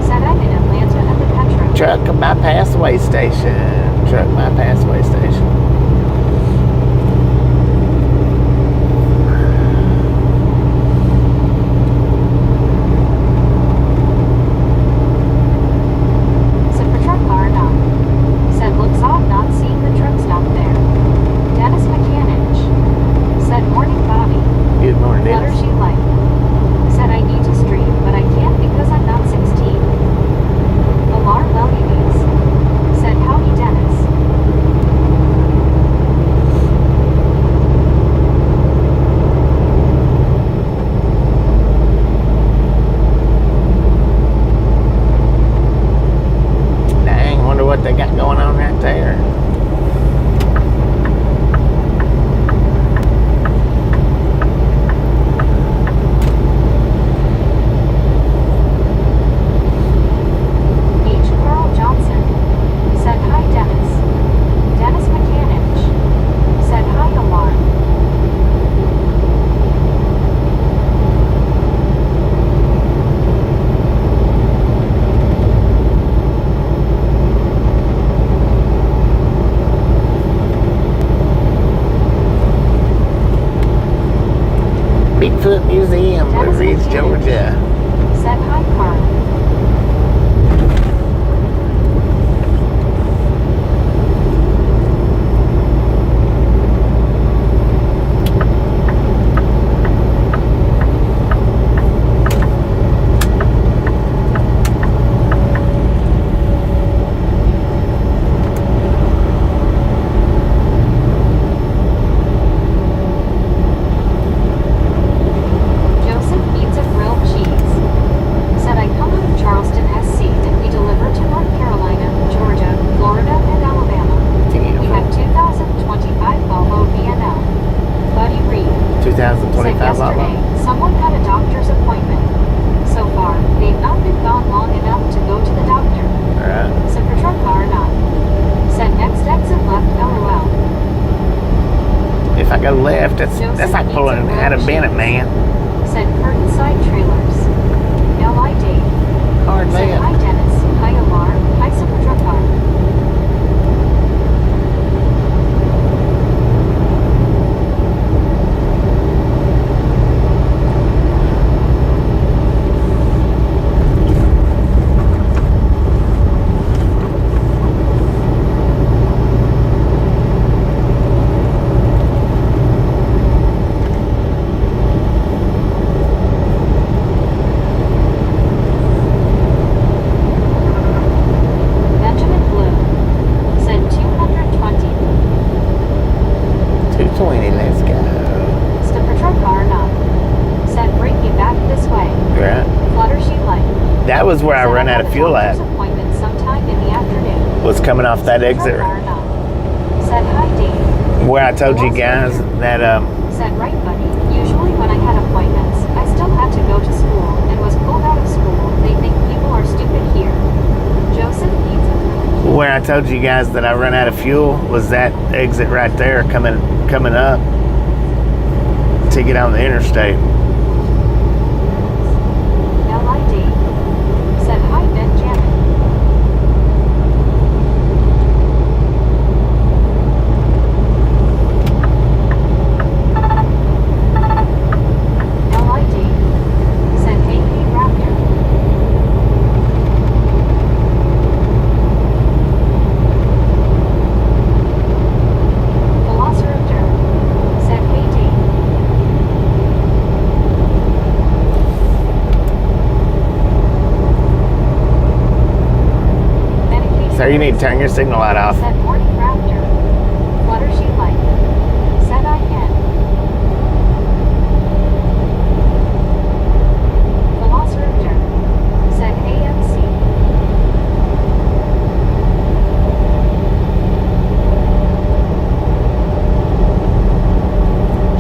Said I'm in Atlanta at the Petro. Truck bypass way station. Truck bypass way station. Super truck car not. Said looks odd not seeing the truck stop there. Dennis Mechanic. Said morning Bobby. Good morning, What Dennis. are you like? Said I need to stream, but I can't because I'm not 16. Alar Lelies. Said howdy Dennis. Dang, wonder what they got going on right there. H. Carl Johnson. Said hi Dennis. Dennis Mechanic. Said hi Alarm. Bigfoot Museum, Blue Ridge, Georgia. Said hi Carl. go left. That's like pulling out of Bennett, man. Said curtain side trailers. L.I. Dave. Hard Said left. hi Dennis. Hi Alar. Hi Super Truck Car. Benjamin Blue. Said 220. 220, let's go. Super Truck Car not. Said bring me back this way. Right. Fluttershy Light. That was where I Said run out have of a fuel at. doctor's appointment sometime in the afternoon. Was coming off that Super exit. Truck Car not. Said hi Dave. Where I told you guys that Said right buddy. Usually when I had appointments, I still had to go to school and was pulled out of school. They think people are stupid here. Joseph needs a where I told you guys that I run out of fuel was that exit right there coming up to get on the interstate. L.I.D. Said hi Benjamin. L.I.D. Said hey Raptor. Velociraptor. Said hey Dave. Medicated So you need to turn your signal light off. Said morning raptor. Fluttershy light. Said I can. Velociraptor. Said AMC.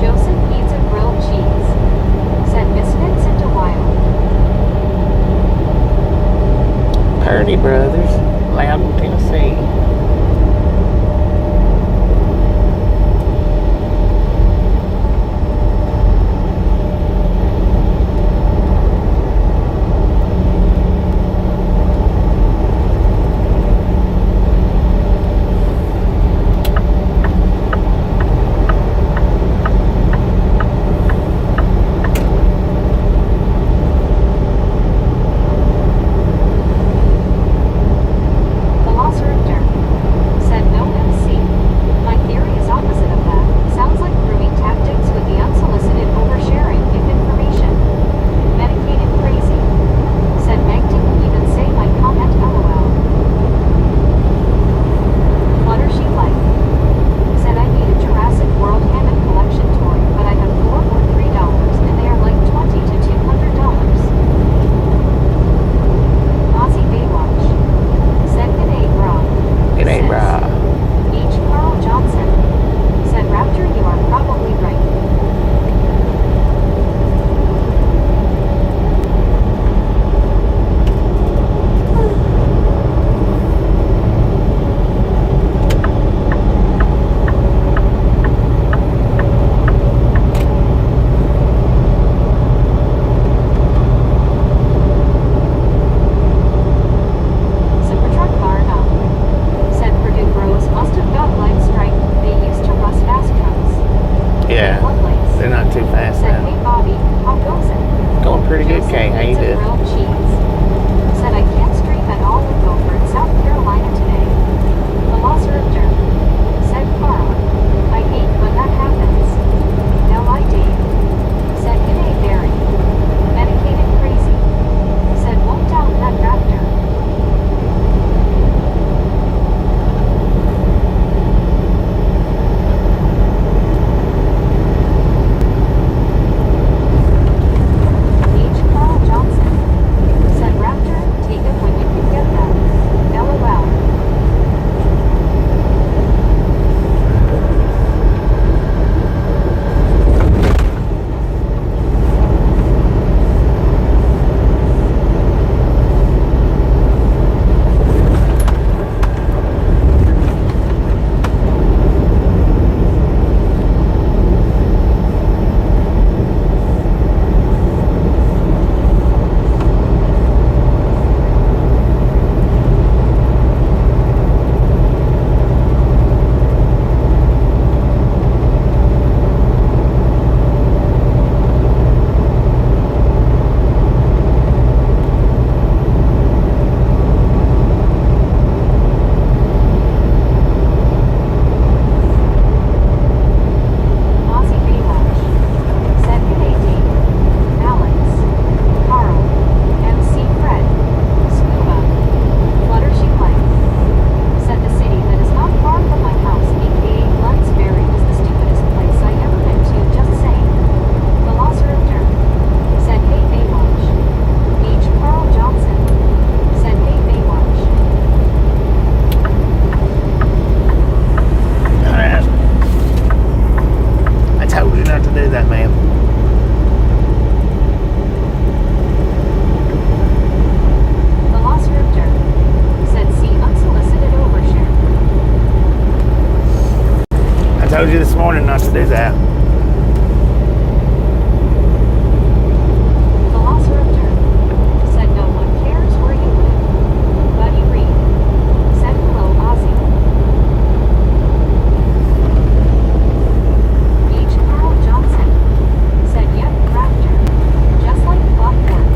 Joseph needs a grilled cheese. Said misfits into wild. Purdy Brothers, Loudon, Tennessee. Velociraptor. Said no MC. My theory is opposite of that. Sounds like grooming tactics with the unsolicited oversharing of information. Medicated crazy. Said Meg didn't even say my comment LOL. Fluttershy light. Said I need a Jurassic World Hammond collection toy, but I have 4 for $3 and they are like $20 to $200. Aussie Baywatch. Said g'day bra. It ain't Sis. right. H. Carl Johnson. Said Raptor you are probably right. Super Truck Car no. Said Purdue Bros must have got light strike. They used to rust fast trucks. Yeah, Lovelace. they're not too fast Said now. hey Bobby, how goes it? Going pretty good, Joseph Kay. How you needs a doing? grilled cheese. Said I can't stream at all with Gopher in South Carolina today. Velociraptor. Said Carl. I hate when that happens. L.I.D. Said g'day Barry. Medicated crazy. Said won't down that raptor. H. Carl Johnson. Said Raptor, take a this morning not to do that. Velociraptor said no one cares where you live. Buddy Reed said hello Ozzy. Beach Carl Johnson said yep raptor. Just like clockwork.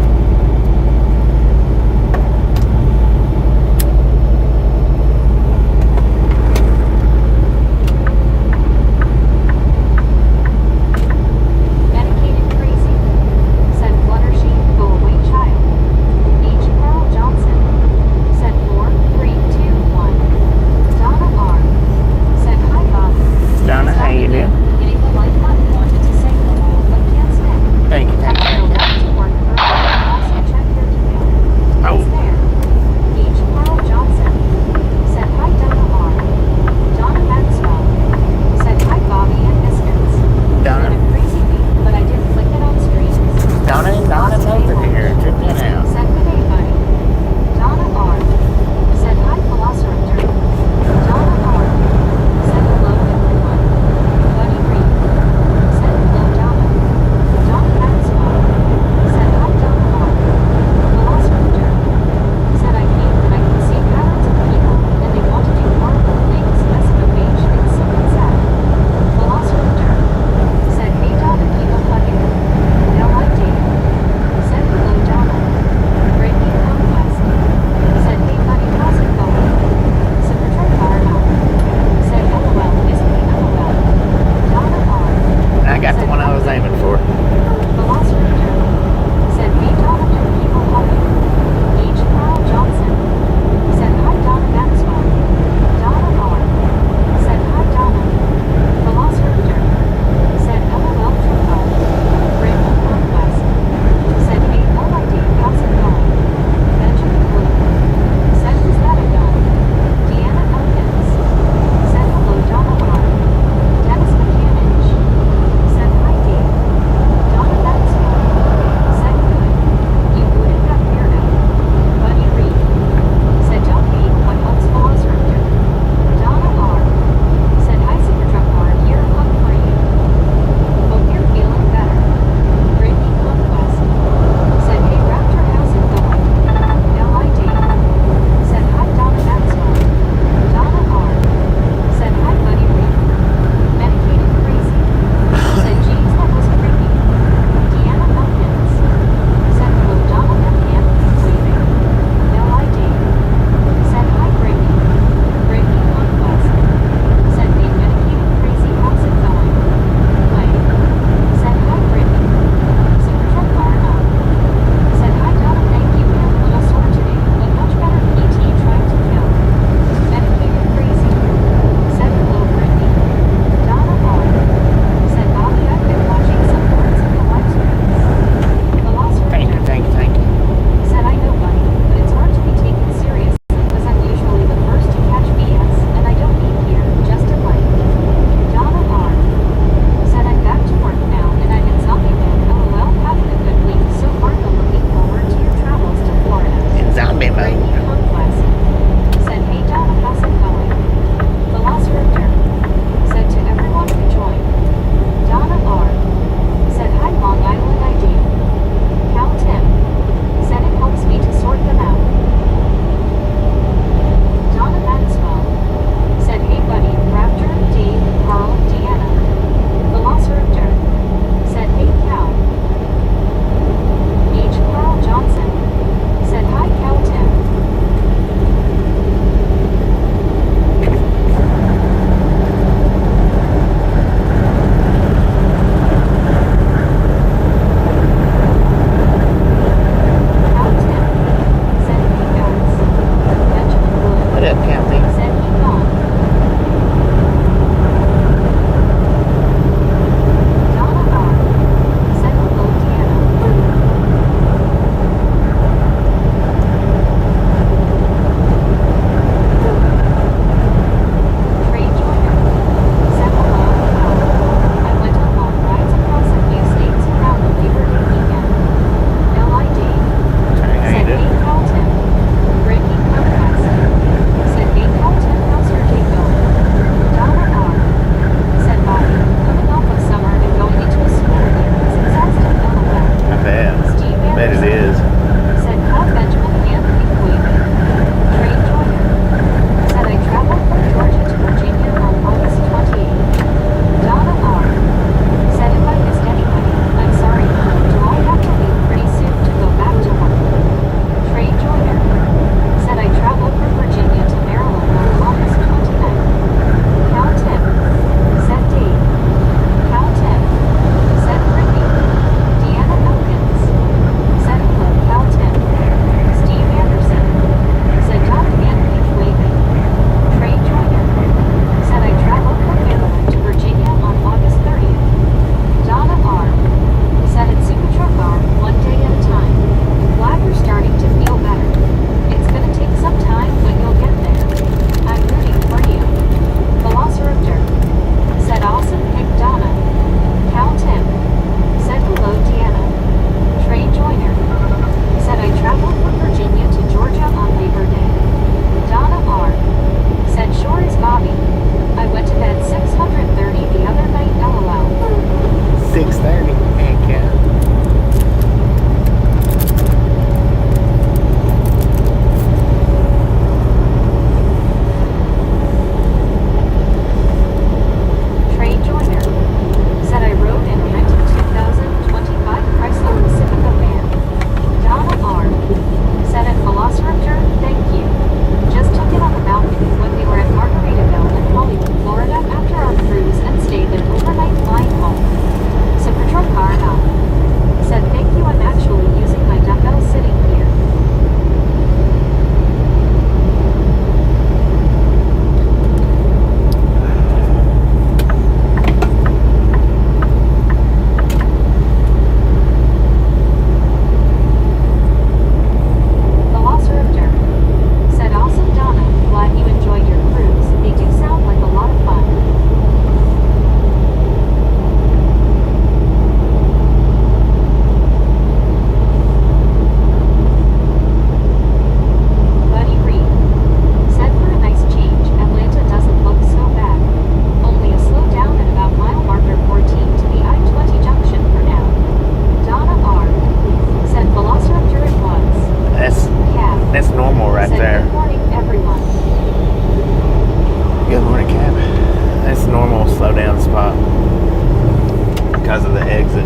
because of the exit.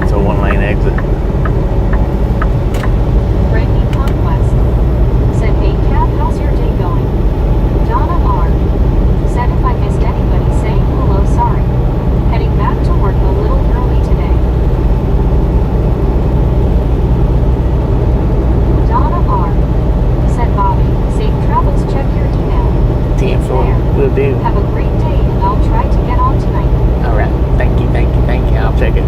It's a 1-lane exit. Frankie Conquest said, "Hey Cab, how's your day going?" Donna R said, "If I missed anybody saying hello, sorry. Heading back to work a little early today." Donna R said, "Bobby, safe travels, check your email." 10-4. Will do. Have a great day and I'll try to get on tonight. All right. Thank you. I'll check it.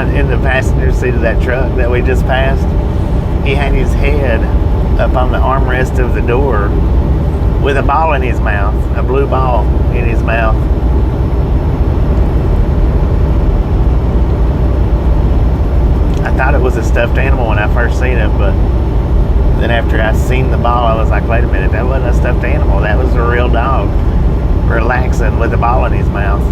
in the passenger seat of that truck that we just passed. He had his head up on the armrest of the door with a ball in his mouth, a blue ball in his mouth. I thought it was a stuffed animal when I first seen it, but then after I seen the ball, I was like, wait a minute, that wasn't a stuffed animal. That was a real dog relaxing with a ball in his mouth.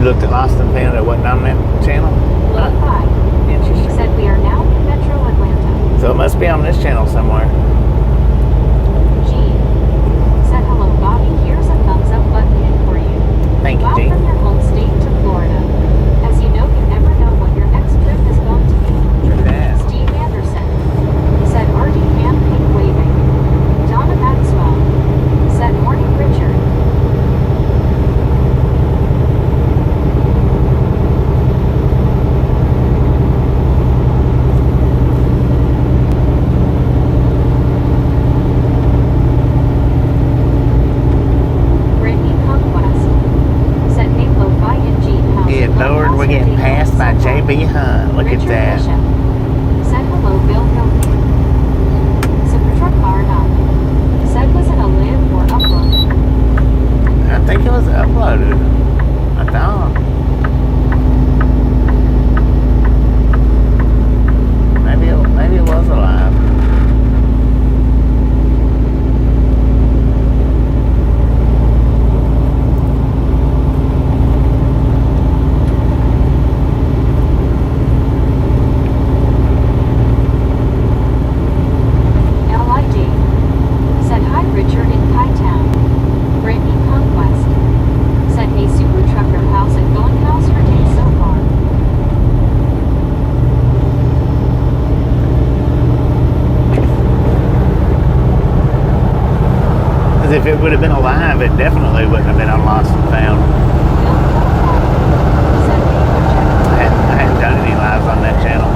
looked at Lost and found it wasn't on that channel? Low 5. Interesting. Said we are now in Metro Atlanta. So it must be on this channel somewhere. Gene. Said hello Bobby, here's a thumbs up button hit for you. Thank you, Wow Gene. from your home state to Florida. As you know, you never know what your next trip is going to be. Look at that. Steve Anderson. Said RD hand pink waving. Donna Maxwell. Said morning Richard. Brittany Conquest. Said hey Lo-Fi and Gene House. Good Lord, we're getting passed by JB Hunt. Look at Richard that. Bishop. Said hello Bill Hilton. Super Truck R9. Said was it a live or upload? I think it was uploaded. I thought. Maybe it was alive. LID. Said hi Richard in Pie Town. Brittany Conquest. Said hey Super Trucker, how's it going? How's your day so far? Because if it would have been alive, it definitely wouldn't have been on Lost and Found. Bill Hilton. Said hey Richard. I hadn't done any lives on that channel.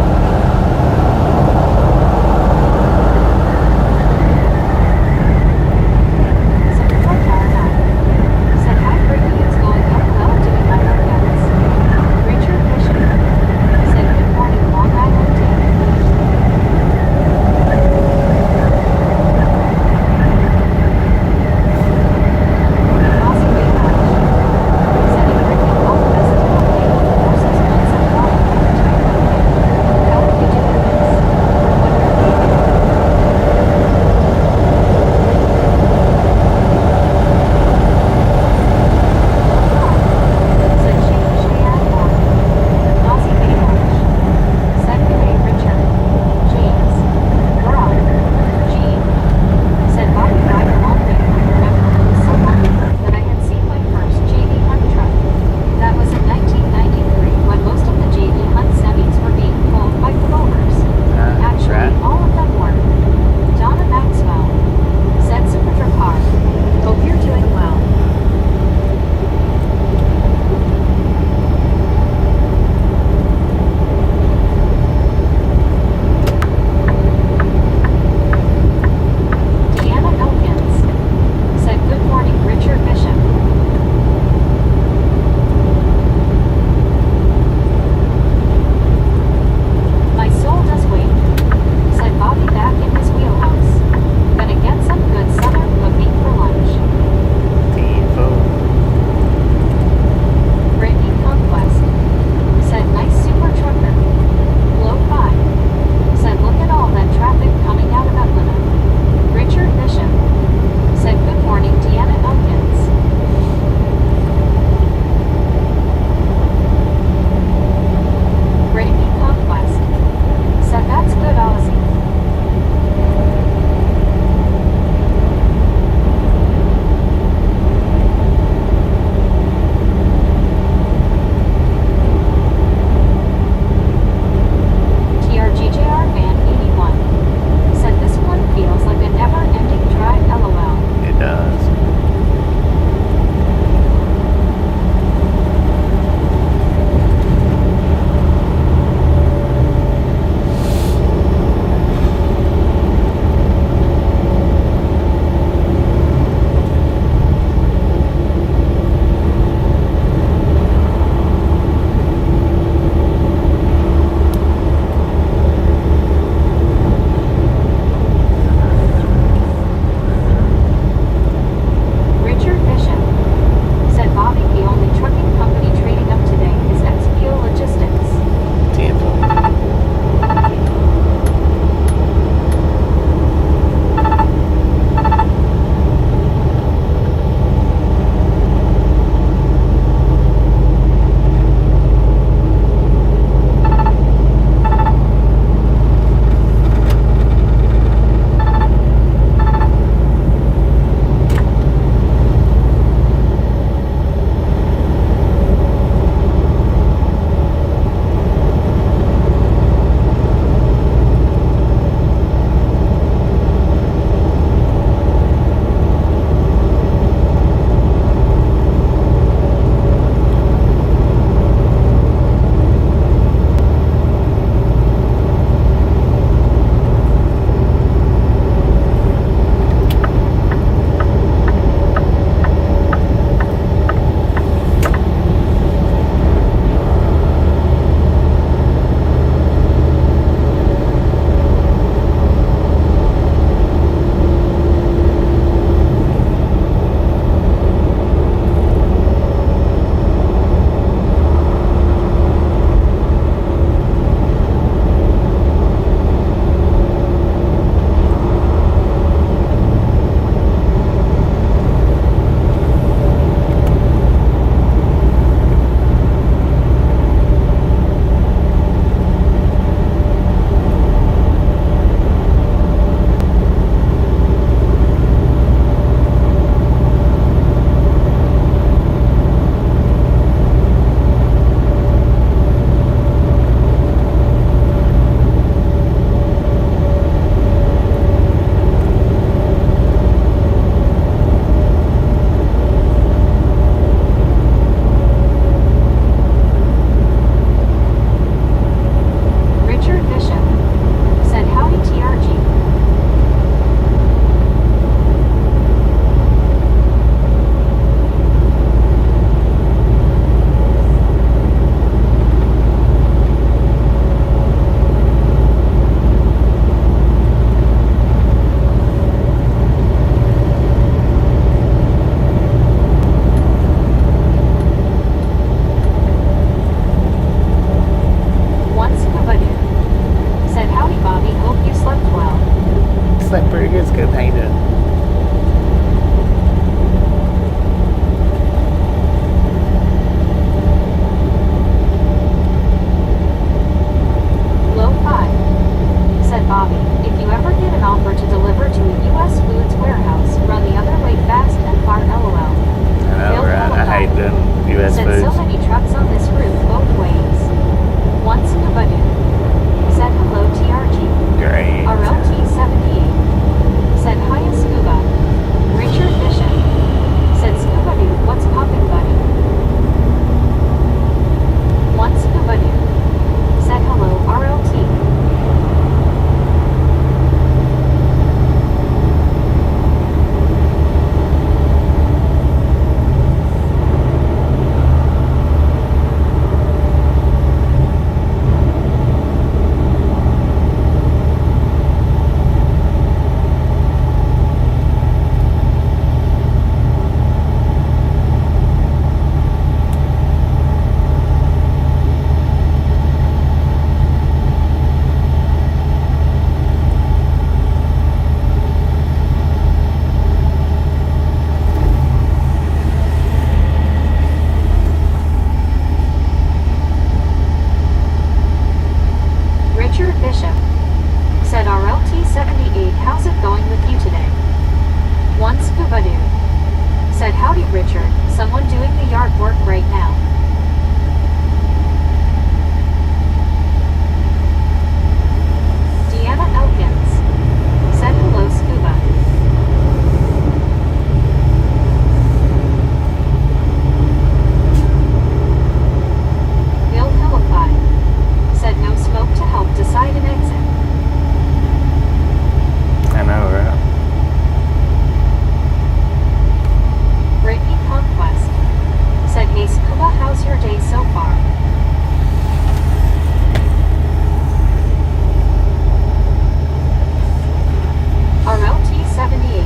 Super Truck R9. Said hi Brittany, it's going up well doing my workouts. Richard Bishop. Said good morning Long Island Day. Possibly much. so many trucks on this route both ways. One scuba dude said hello TRG. Great. RLT78 said hiya scuba. Richard Bishop said scuba dude, what's poppin' buddy? One scuba dude said hello RLT. Richard Bishop said RLT78, how's it going with you today? One scuba dude said howdy Richard, someone doing the yard work right now. Deanna Elkins said hello scuba. Bill Philippi said no smoke to help decide an exit. I know, right? Brittany Conquest said hey scuba, how's your day so far? RLT78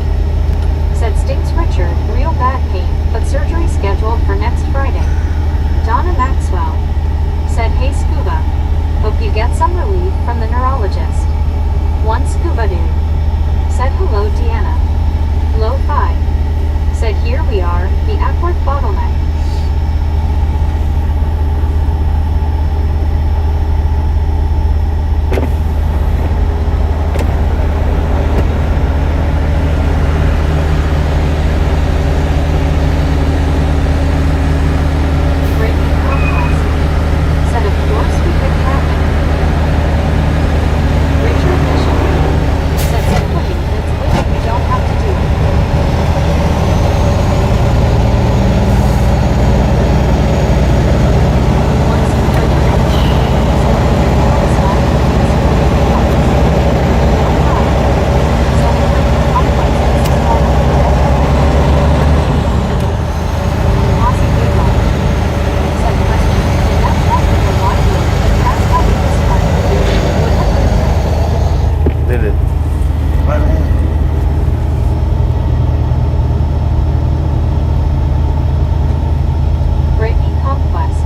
said stinks Richard, real bad pain, but surgery scheduled for next Friday. Donna Maxwell said hey scuba, hope you get some relief from the neurologist. One scuba dude said hello Deanna. Lo-Fi said here we are, the Ackworth bottleneck. Brittany Conquest said of course we could happen. Richard Bishop said scuba dude, that's good if you don't have to do it. One scuba dude said it's not Did it? Brittany Conquest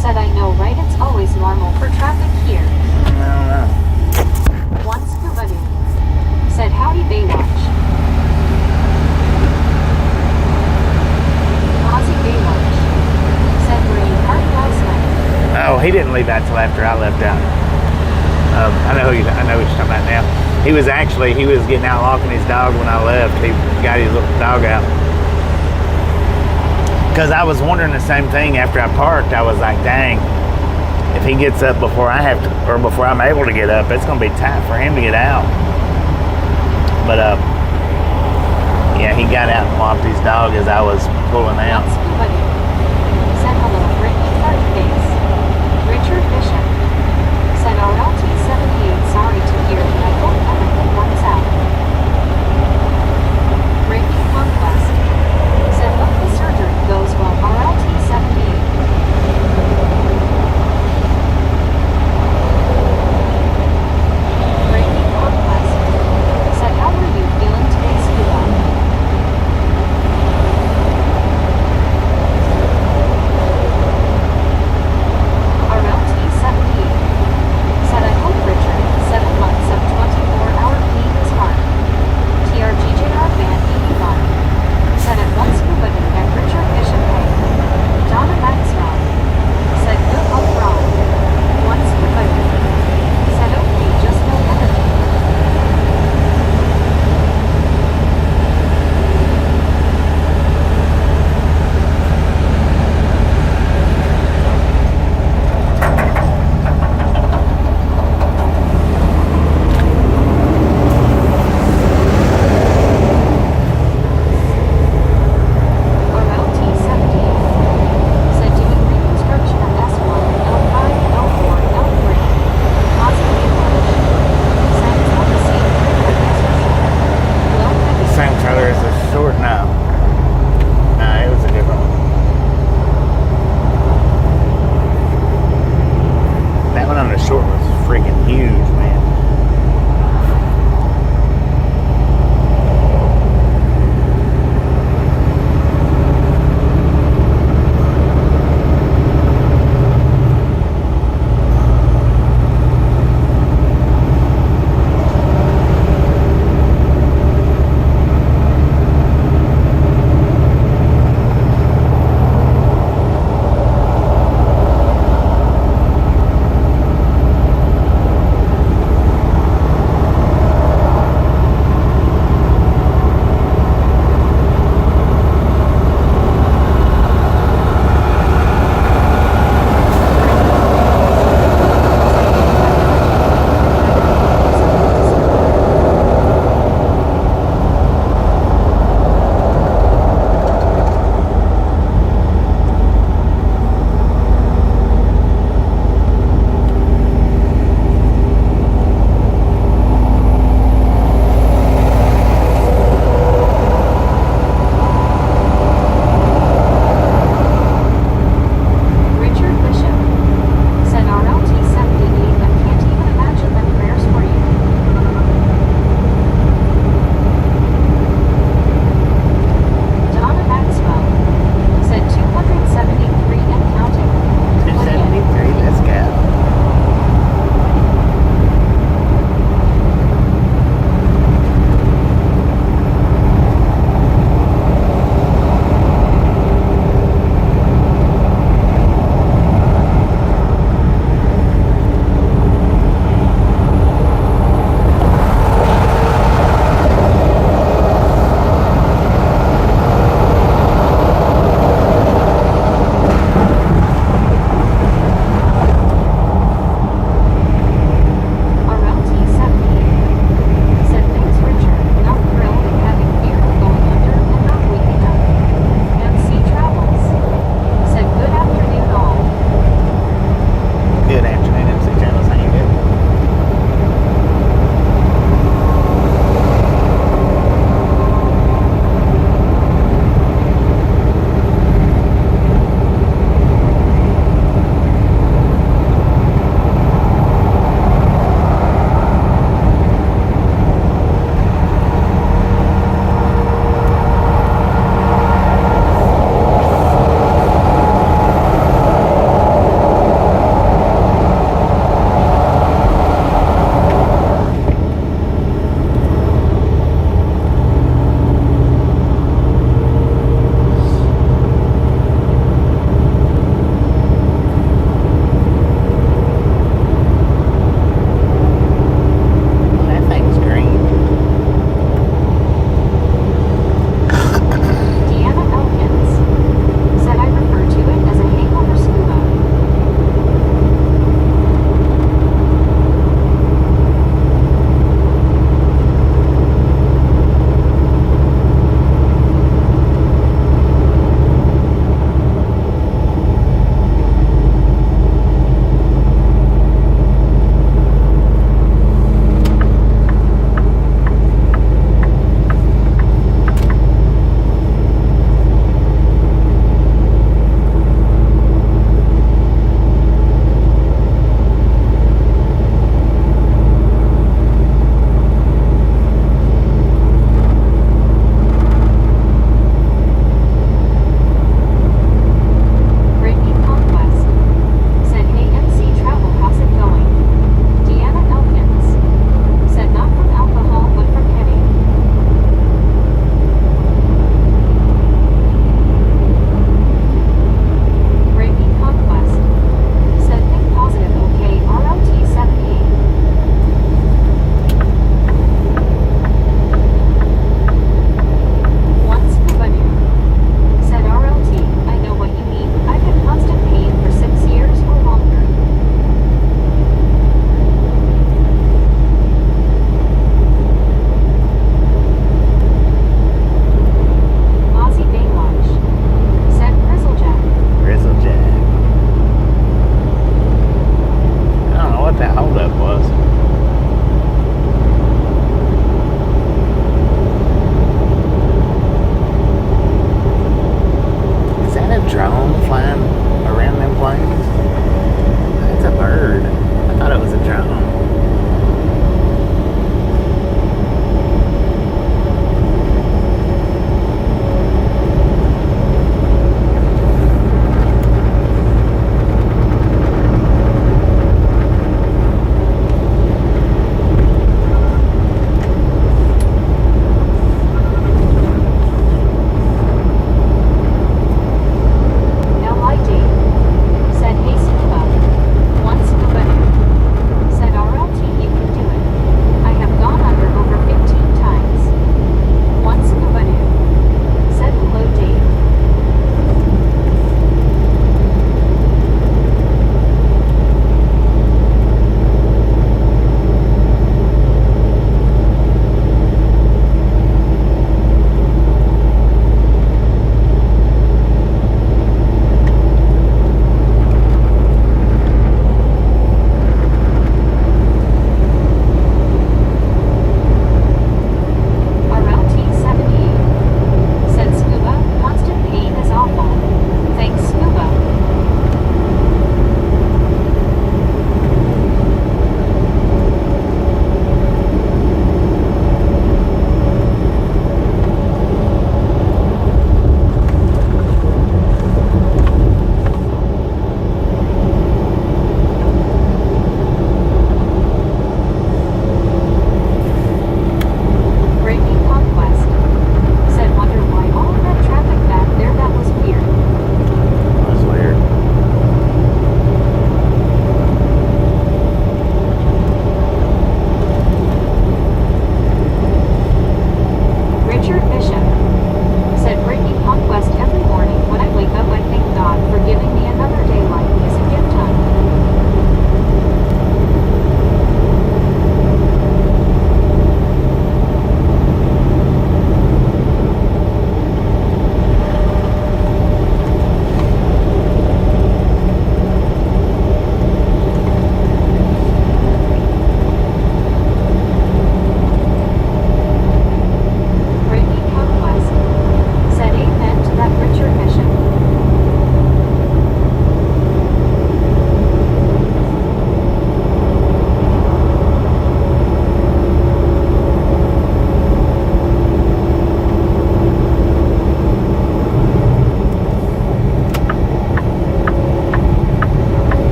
said I know right, it's always normal for traffic here. I don't know. One scuba dude said howdy Baywatch. Ozzy Baywatch said were you party last night? Oh, he didn't leave out till after I left out. I know what you're talking about now. He was getting out walking his dog when I left. He got his little dog out. Because I was wondering the same thing after I parked. I was like, dang, if he gets up before I have to, or before I'm able to get up, it's going to be tight for him to get out. But, yeah, he got out and walked his dog as I was pulling out. One scuba dude said hello Brittany Party Face. Richard Bishop said RLT78 sorry to hear, but I hope everything works out. Brittany Conquest said hope the surgery goes well RLT78. Brittany Conquest said how are you feeling today scuba?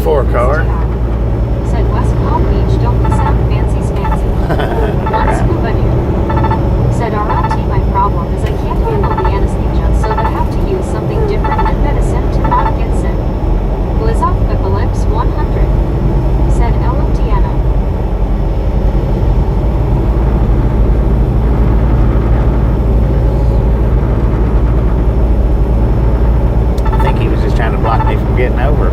for a car. Said West Palm Beach, don't miss out, fancy smancy. One scuba dude. Said RLT, my problem is I can't handle the anesthesia, so they have to use something different than medicine to not get sick. Blizzocalypse 100. Said Ella Deanna. I think he was just trying to block me from getting over.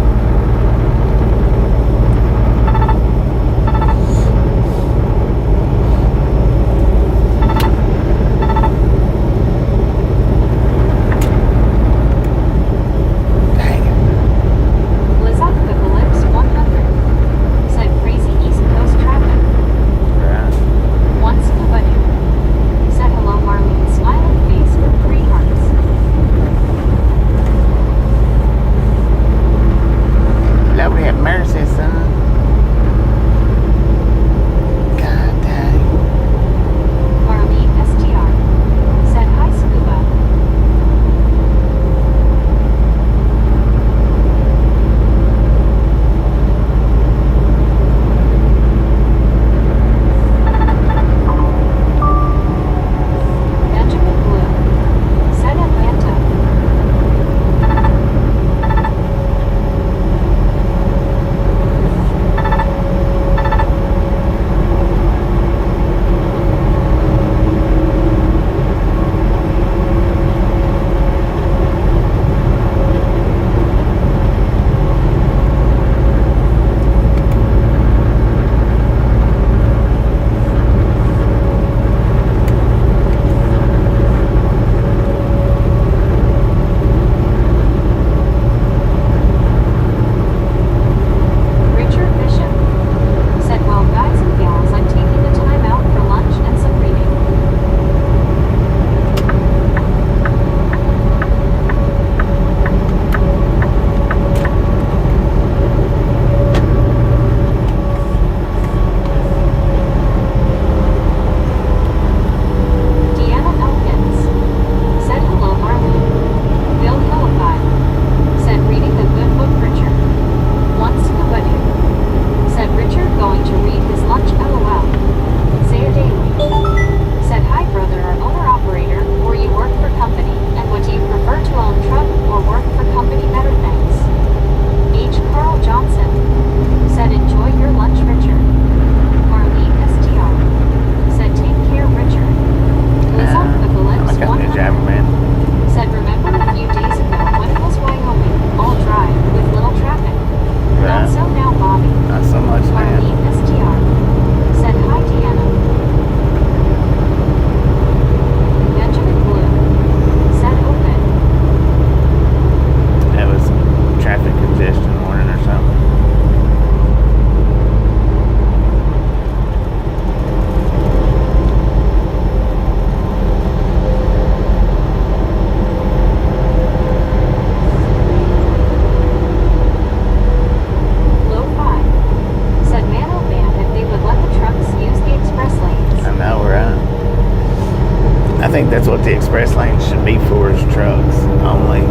That's what the express lanes should be for, is trucks only.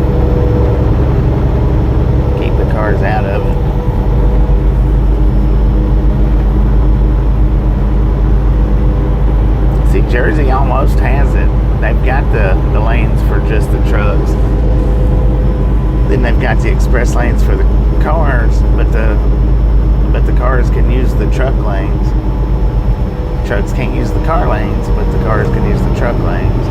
Keep the cars out of it. See, Jersey almost has it. They've got the lanes for just the trucks. Then they've got the express lanes for the cars, but the cars can use the truck lanes. Trucks can't use the car lanes, but the cars can use the truck lanes.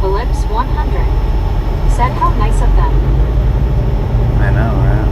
Ellipse 100. Said how nice of them. I know, right?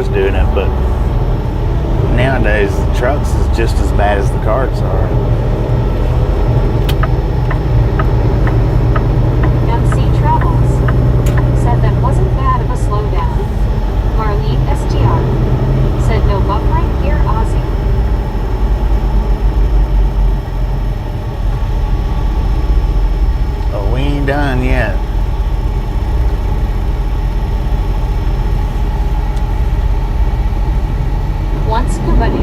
cars doing it, but nowadays the trucks is just as bad as the carts are. MC Travels said that wasn't bad of a slowdown. Marlene STR said no buffering here, Ozzy. Oh, we ain't done yet. Once Kubadu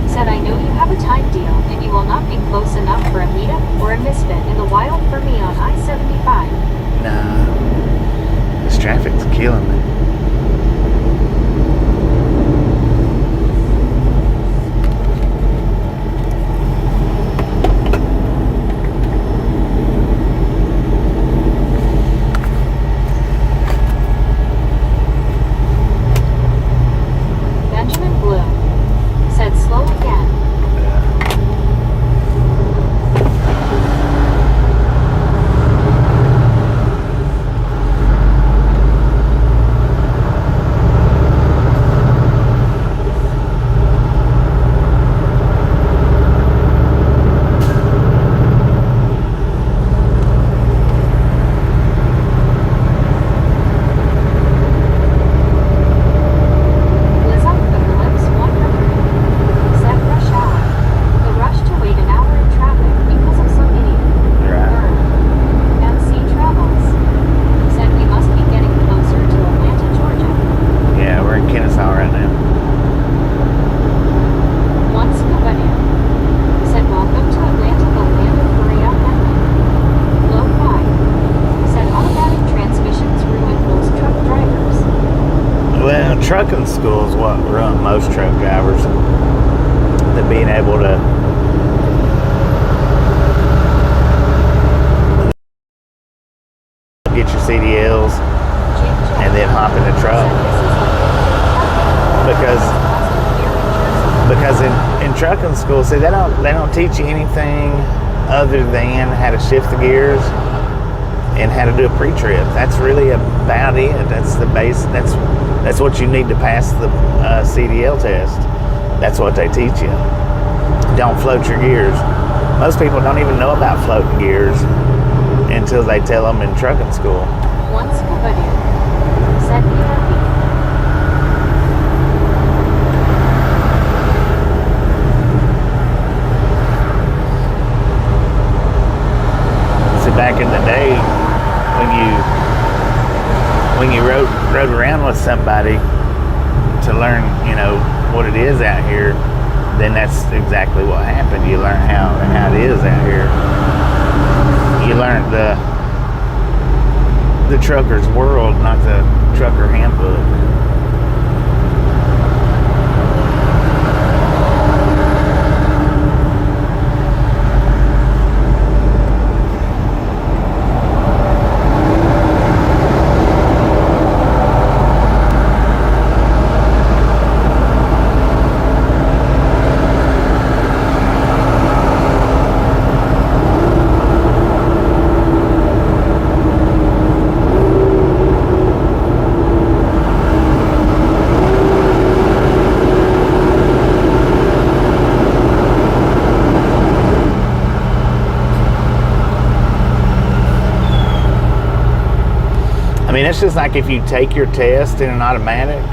said, I know you have a time deal and you will not be close enough for a meetup or a misfit in the wild for me on I-75. Nah, this traffic's killing me. Benjamin Blue said, slow again. Liz up the Phillips 100 said rush hour. The rush to wait an hour in traffic because of some idiot. Right. MC Travels said we must be getting closer to Atlanta, Georgia. Yeah, we're in Kennesaw right now. Once Kubadu said welcome to Atlanta, the land of Maria Henley. Low 5 said automatic transmissions ruin most truck drivers. Well, trucking school is what run most truck drivers. The being able to get your CDLs and then hop in the truck. Because in trucking school, see, they don't teach you anything other than how to shift the gears and how to do a pre-trip. That's really about it. That's the base. That's what you need to pass the CDL test. That's what they teach you. Don't float your gears. Most people don't even know about floating gears until they tell them in trucking school. Once Kubadu said BRB. See, back in the day, when you rode around with somebody to learn, what it is out here, then that's exactly what happened. You learn how it is out here. You learn the trucker's world, not the trucker handbook. I mean, it's just like if you take your test in an automatic,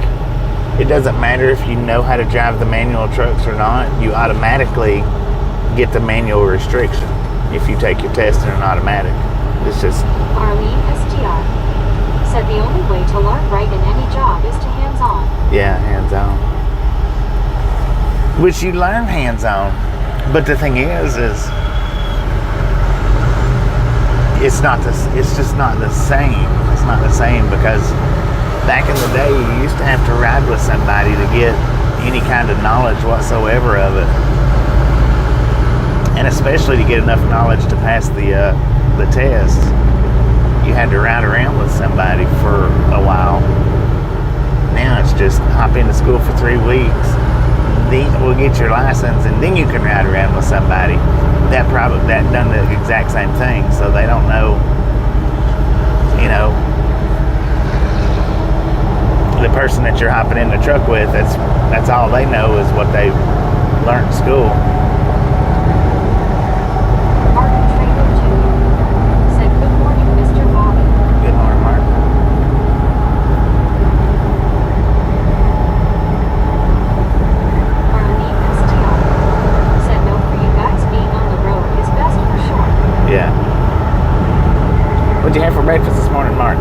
it doesn't matter if you know how to drive the manual trucks or not, you automatically get the manual restriction if you take your test in an automatic. It's just... Arlene STR said the only way to learn right in any job is to hands-on. Yeah, hands-on. Which you learn hands-on. But the thing is it's just not the same. It's not the same because back in the day you used to have to ride with somebody to get any kind of knowledge whatsoever of it. And especially to get enough knowledge to pass the test, you had to ride around with somebody for a while. Now it's just hop into school for 3 weeks, then we'll get your license, and then you can ride around with somebody that done the exact same thing, so they don't know, the person that you're hopping in the truck with, that's all they know is what they learned in school. Martin Trader Jr. said, "Good morning, Mr. Bobby." Good morning, Mark. Marlene STR said, "No, for you guys, being on the road is best for sure." Yeah. What'd you have for breakfast this morning, Mark?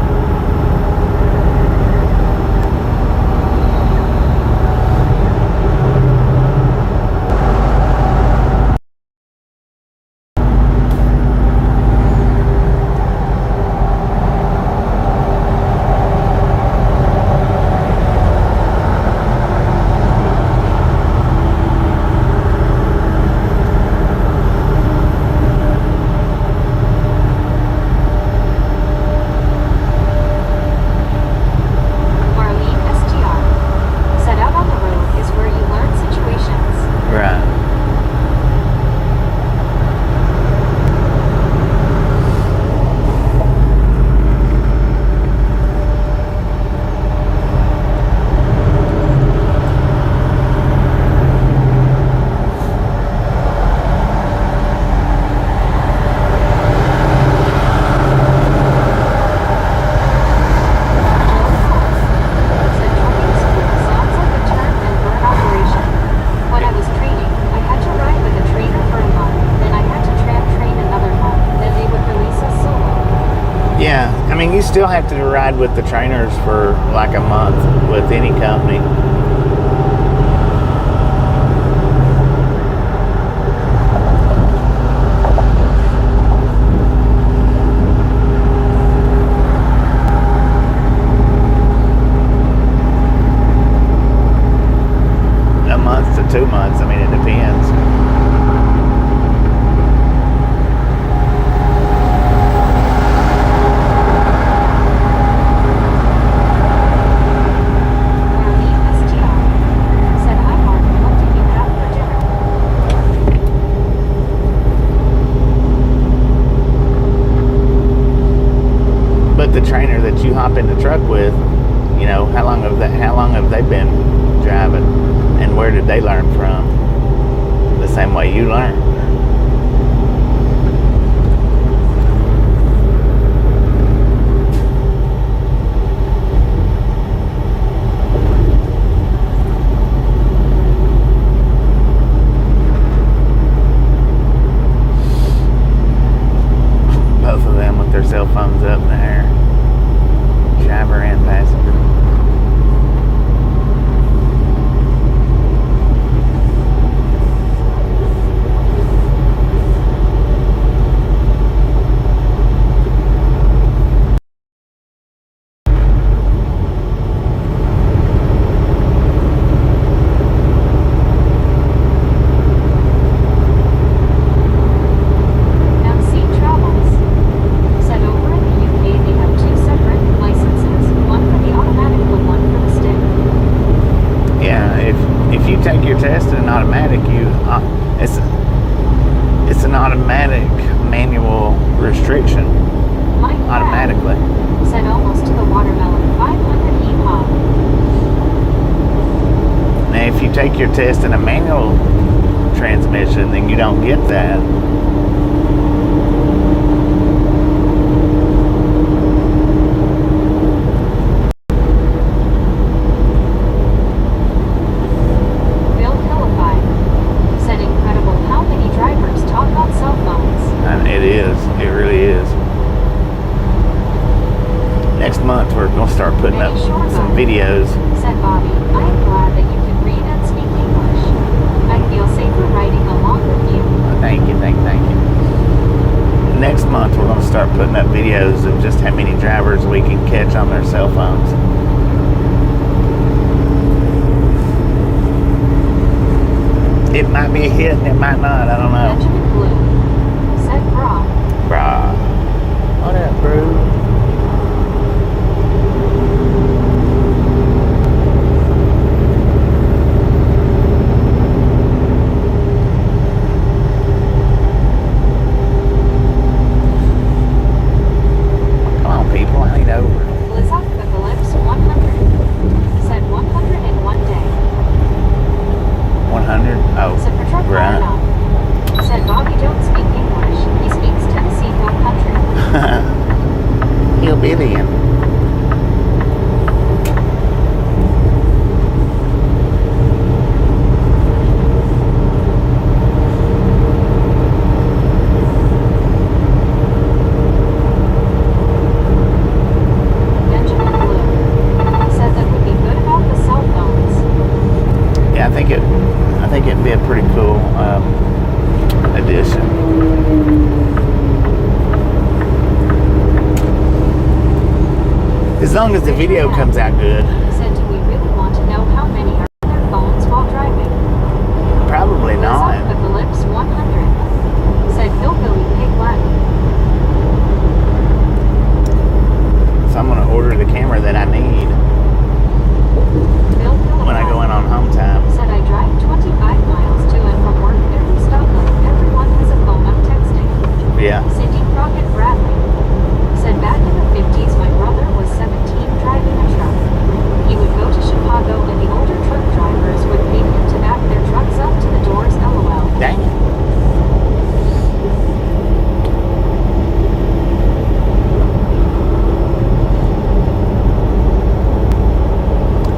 You still have to ride with the trainers for like a month with any company. A month to 2 months, I mean, it depends. The trainer that you hop in the truck with, you know, how long have they been driving, and where did they learn from? The same way you learn. Both of them with their cell phones up in the air. Driver and passenger. Take your test in an automatic, it's an automatic manual restriction. Mike automatically. Said almost to the watermelon 500 EPOB. Now if you take your test in a manual transmission, then you don't get that. It really is. Next month we're going to start putting up some videos. Said Bobby, I am glad that you can read and speak English. I feel safer riding along with you. Thank you. Next month we're going to start putting up videos of just how many drivers we can catch on their cell phones. It might be a hit and it might not, I don't know. Benjamin Blue said bra. Brah. What up, bro? Come on, people, I ain't over. Blizzard Apocalypse 100 a pretty cool addition. As long as the video comes out good. Said, do we really want to know how many are on their phones while driving? Probably not. With the lips 100. Said hillbilly pig Latin. So I'm gonna order the camera that I need when I go in on home time. Said I drive 25 miles to and from work every stoplight. Everyone has a phone. I'm texting. Yeah. Cindy Crockett Bradley. Said back in the 50s my brother was 17 driving a truck. He would go to Chicago and the older truck drivers would pay him to back their trucks up to the doors. LOL. Dang it.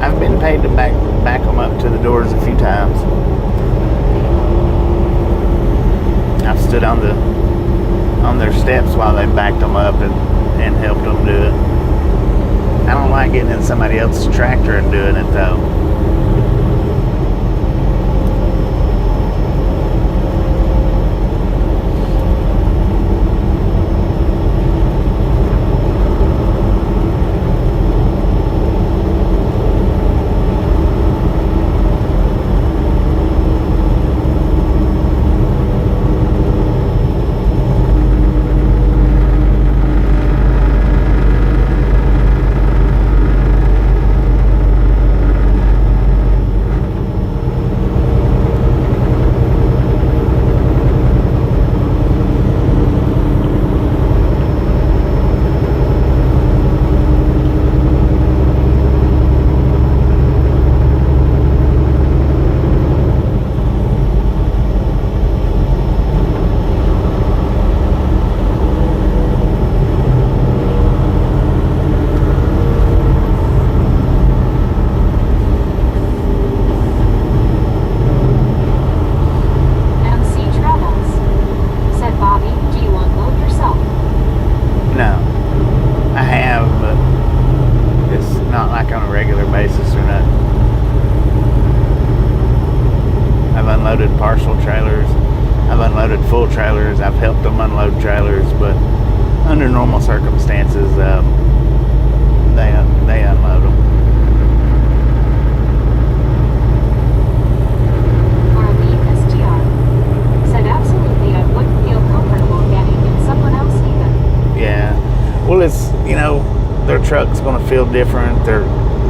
I've been paid to back them up to the doors a few times. I've stood on their steps while they backed them up and helped them do it. I don't like getting in somebody else's tractor and doing it though. Full trailers. I've helped them unload trailers, but under normal circumstances, they unload them. Arlene STR said absolutely I wouldn't feel comfortable getting in someone else either. Yeah. Well, it's, their truck's going to feel different.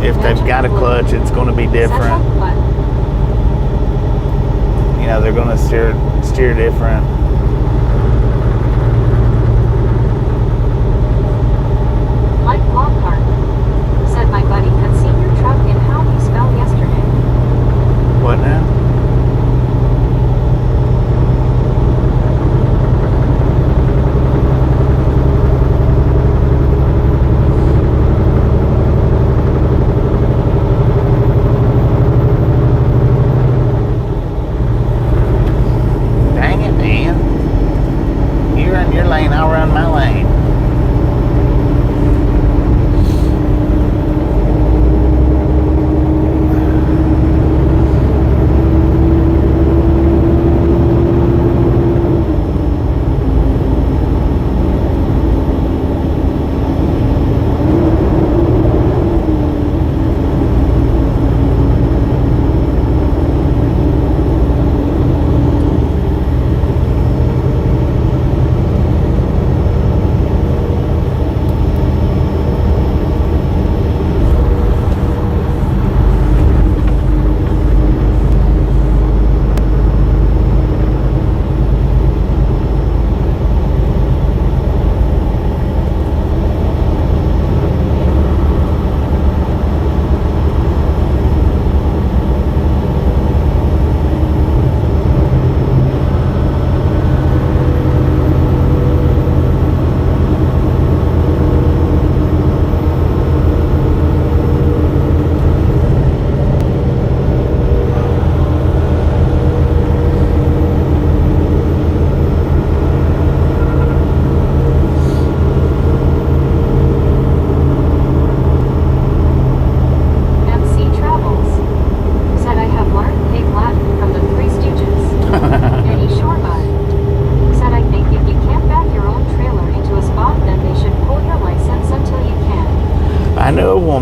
If they've got a clutch, it's going to be different. They're going to steer different. Mike Lockhart said my buddy had seen your truck in how he spelled yesterday. What now? Dang it, man.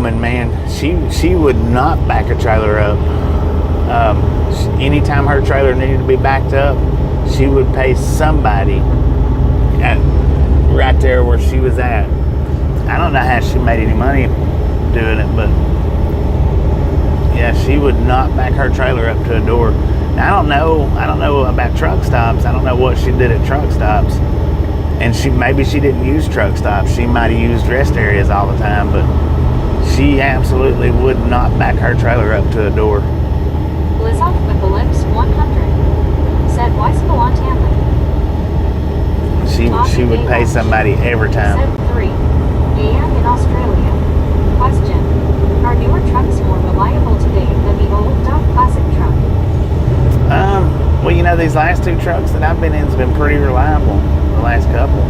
woman, man, she would not back a trailer up. Anytime her trailer needed to be backed up, she would pay somebody right there where she was at. I don't know how she made any money doing it, but yeah, she would not back her trailer up to a door. Now, I don't know about truck stops. I don't know what she did at truck stops. And maybe she didn't use truck stops. She might have used rest areas all the time, but she absolutely would not back her trailer up to a door. Blizzard with Ellipse 100 said Weissville, Tampa. She would pay somebody every time. Said 3 a.m. in Australia. Question: are newer trucks more reliable today than the old Doc classic truck? Well, you know, these last two trucks that I've been in has been pretty reliable. The last couple.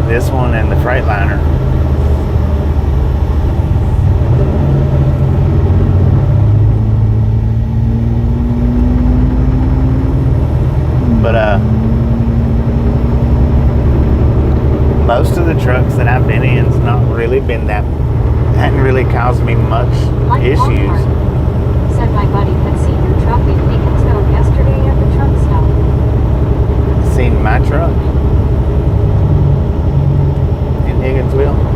This one and the Freightliner. But most of the trucks that I've been in has not really been hadn't really caused me much issues. Said my buddy had seen your truck in Beaconsville yesterday at the truck stop. Seen my truck in Higginsville?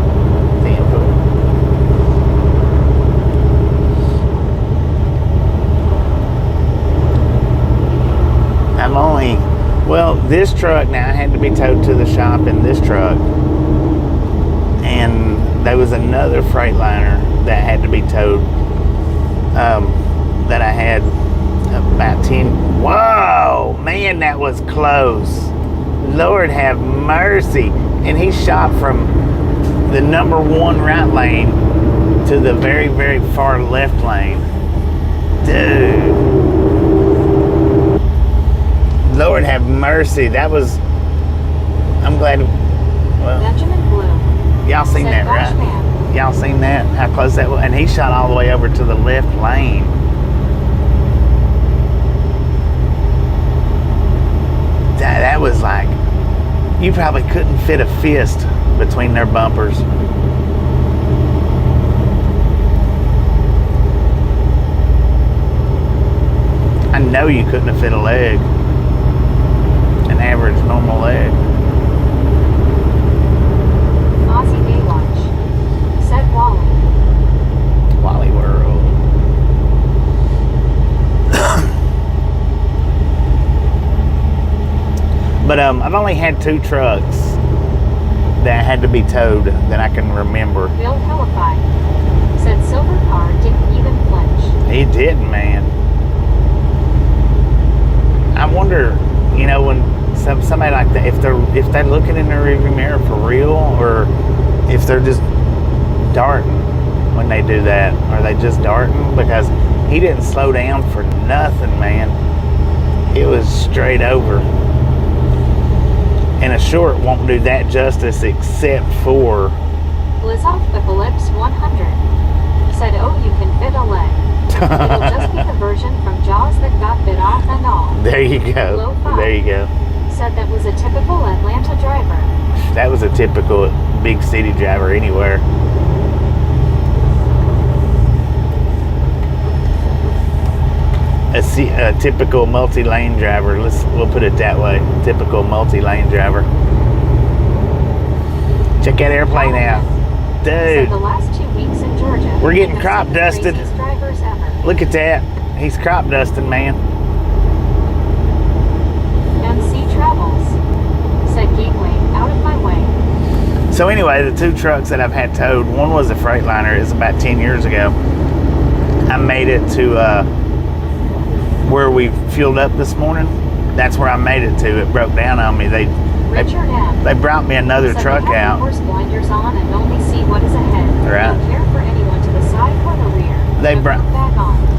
This truck now had to be towed to the shop in this truck, and there was another Freightliner that had to be towed that I had about 10. Whoa, man, that was close. Lord have mercy. And he shot from the number 1 right lane to the very, very far left lane. Dude. Lord have mercy. That was, I'm glad, well. Benjamin Bloom. Y'all seen that, right? Man. Y'all seen that? How close that was? And he shot all the way over to the left lane. That was like, you probably couldn't fit a fist between their bumpers. I know you couldn't have fit a leg. An average normal leg. Aussie Day Lunch. Said Wally. Wally World. But I've only had 2 trucks that had to be towed that I can remember. Bill Helify. Said Silver Car didn't even flinch. He didn't, man. I wonder, you know, when somebody like that, if they're looking in their rearview mirror for real, or if they're just darting when they do that. Are they just darting? Because he didn't slow down for nothing, man. It was straight over. And a short won't do that justice except for... Blizzard with Ellipse 100 said, oh, you can fit a leg. It'll just be the version from Jaws that got bit off and all. There you go. There you go. Said that was a typical Atlanta driver. That was a typical big city driver anywhere. A typical multi-lane driver. We'll put it that way. Typical multi-lane driver. Check that airplane out, dude. The last 2 weeks in Georgia, we're getting crop dusted. Look at that. He's crop dusting, man. MC Travels said Gateway out of my way. So anyway, the 2 trucks that I've had towed, one was a Freightliner. It was about 10 years ago. I made it to where we fueled up this morning. That's where I made it to. It broke down on me. They brought me another truck out. Horse blinders on and only see what is ahead. Right. Don't care for anyone to the side or the rear.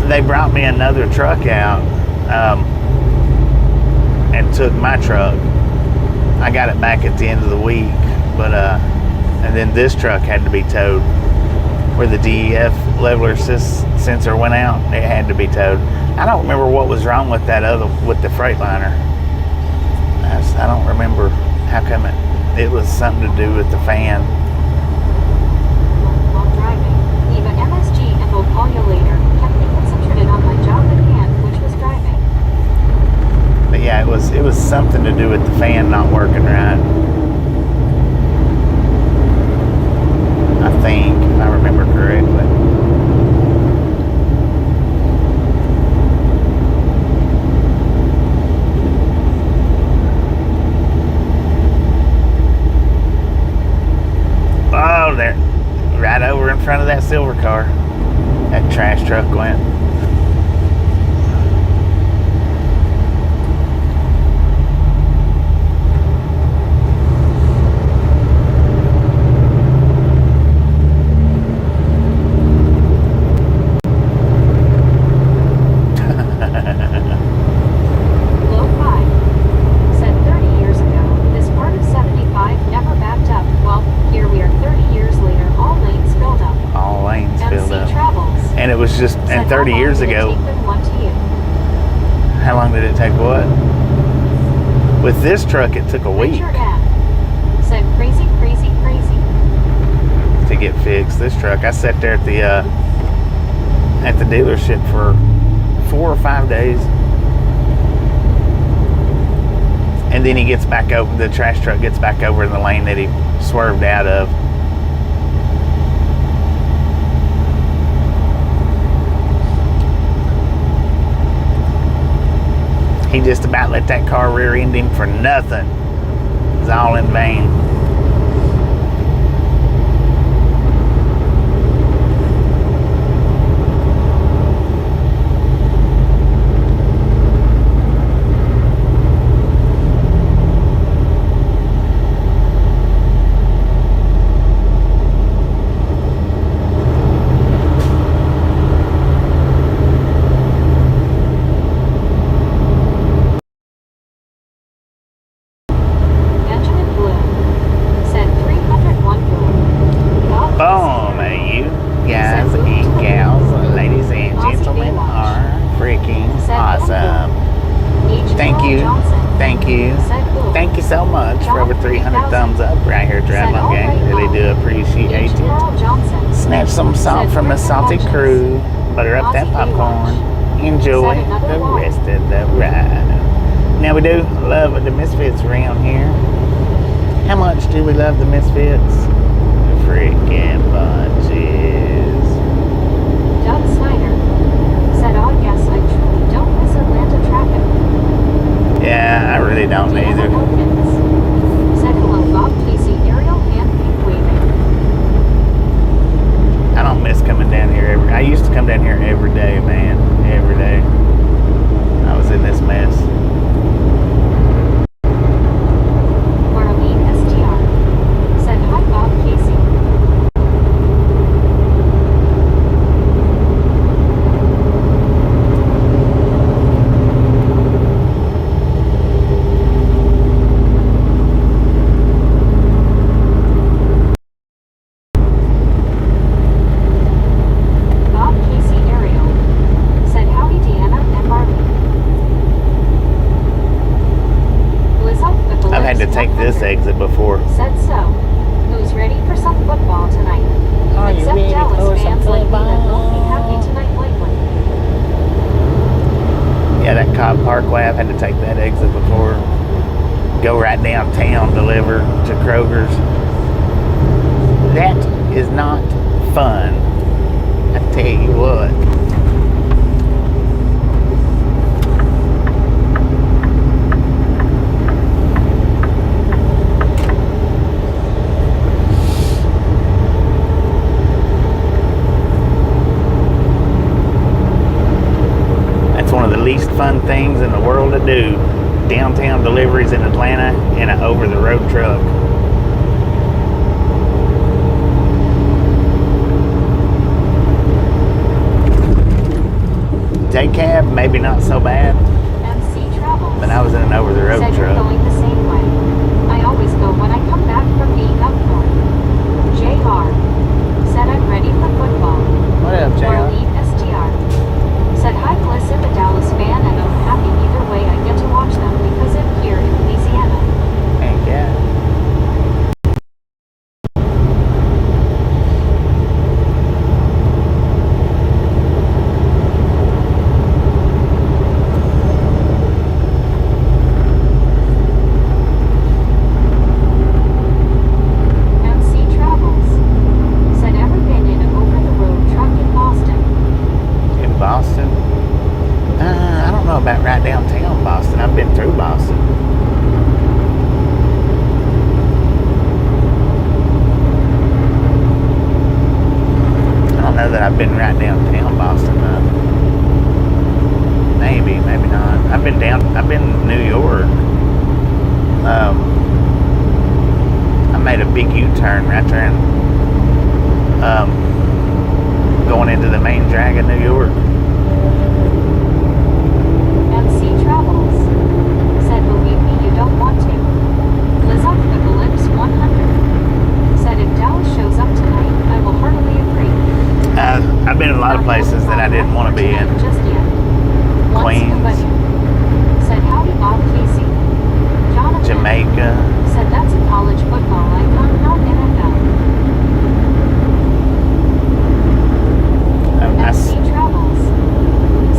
They brought me another truck out and took my truck. I got it back at the end of the week, but and then this truck had to be towed. Where the DEF leveler sensor went out, it had to be towed. I don't remember what was wrong with with the Freightliner. I don't remember how come it was something to do with the fan. call you later, kept me concentrated on my job at hand, which was driving. But yeah, it was something to do with the fan not working right. I think, if I remember correctly. Oh, there, right over in front of that silver car. That trash truck went. Low 5 said 30 years ago, this part of 75 never backed up. Well, here we are 30 years later, all lanes filled up. All lanes filled MC up. Travels. And it was just, Said, and 30 years ago, Take them one to you. how long did it take what? With this truck, it took a week Richard M. said crazy, crazy, crazy. to get fixed. This truck, I sat there at the dealership for 4 or 5 days. And then he gets back over, the trash truck gets back over in the lane that he swerved out of. He just about let that car rear end him for nothing. It was all in vain. Benjamin Bloom said 301 Bloom. Bob Boom, you guys and gals, ladies and gentlemen, are freaking awesome. Thank you. Thank you. Thank you so much for over 300 thumbs up right here at Drive My Gang. Really do appreciate it. Snatch some salt from the salty crew. Butter up that popcorn. Enjoy the rest of the ride. Now we do love the Misfits around here. How much do we love the Misfits? Freaking bunches. Doug Snyder said, oh yes, I truly don't miss Atlanta traffic. Yeah, I really don't Deanna either. Elkins said, hello Bob, Casey, Ariel, and Pink waving. I don't miss coming down here I used to come down here every day, man. Every day. I was in this mess. Marlene STR said, hi Bob, Casey. Bob, Casey, Ariel said, howdy Deanna and Marlene. Liz up with the I've had to lips take this 100 exit before. said so. Who's ready for some football tonight? Are you Except ready Dallas for some fans like me that won't football? be happy tonight lately. Yeah, that Cobb Parkway, I've had to take that exit before. Go right downtown, deliver to Kroger's. That is not fun. I tell you what. That's one of the least fun things in the world to do. Downtown deliveries in Atlanta in an over-the-road truck. Day cab, maybe not so bad, MC Travels but I was in an over-the-road said you're truck. going the same way. I always go when I come back from being up north. JR said I'm ready for football. What up, JR? Marlene STR said hi Bliss, I'm a Dallas fan and I'm happy either way I get to watch them because I'm here in Louisiana. Heck yeah. about right downtown Boston. I've been through Boston. I don't know that I've been right downtown Boston though. Maybe not. I've been New York. I made a big U-turn right there and going into the main drag of New York. MC Travels said, believe me, you don't want to. Liz _ 100 said, if Dallas shows up tonight, I will heartily agree. I've been in a lot of places that I didn't want to be in. Just yet. Queens. Said, howdy Bob Casey. Jonathan Jamaica. said, that's a college football icon, not NFL. MC Travels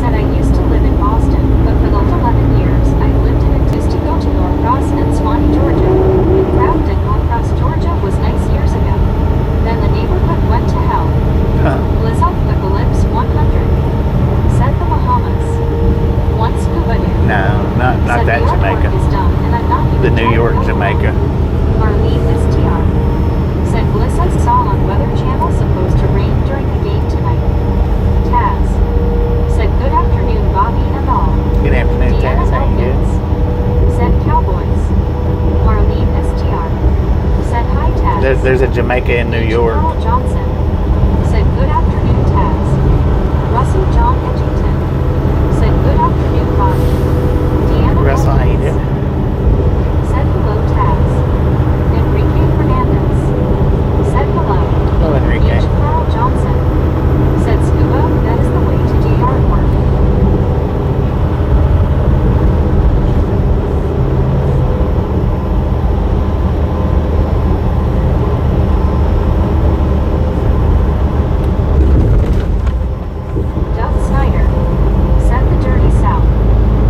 said, I used to live in Boston, but for those 11 years, I lived in it used to go to Norcross and Swanee, Georgia. Craft and Norcross, Georgia was nice years ago. Then the neighborhood went to hell. Liz _ 100 said the Bahamas. One scuba dude. No, not that Jamaica. Is done, and I'm not even The New York Jamaica. Marlene STR said, Bliss, I saw on Weather Channel supposed to rain during the game tonight. Taz said, good afternoon, Bobby and all. Good afternoon, Deanna Taz. How you doing? Elkins said, Cowboys. Marlene STR said, hi, Taz. There's a Jamaica in New York. Carl Johnson said, good afternoon, Taz. Russell John Edgington said, good afternoon, Bobby. Deanna Russell, how you Elkins doing? said, hello, Taz. Enrique Fernandez said, hello. Hello, Enrique. Carl Johnson said, scuba, that is the way to do yard work. Doug Snyder said, the dirty South.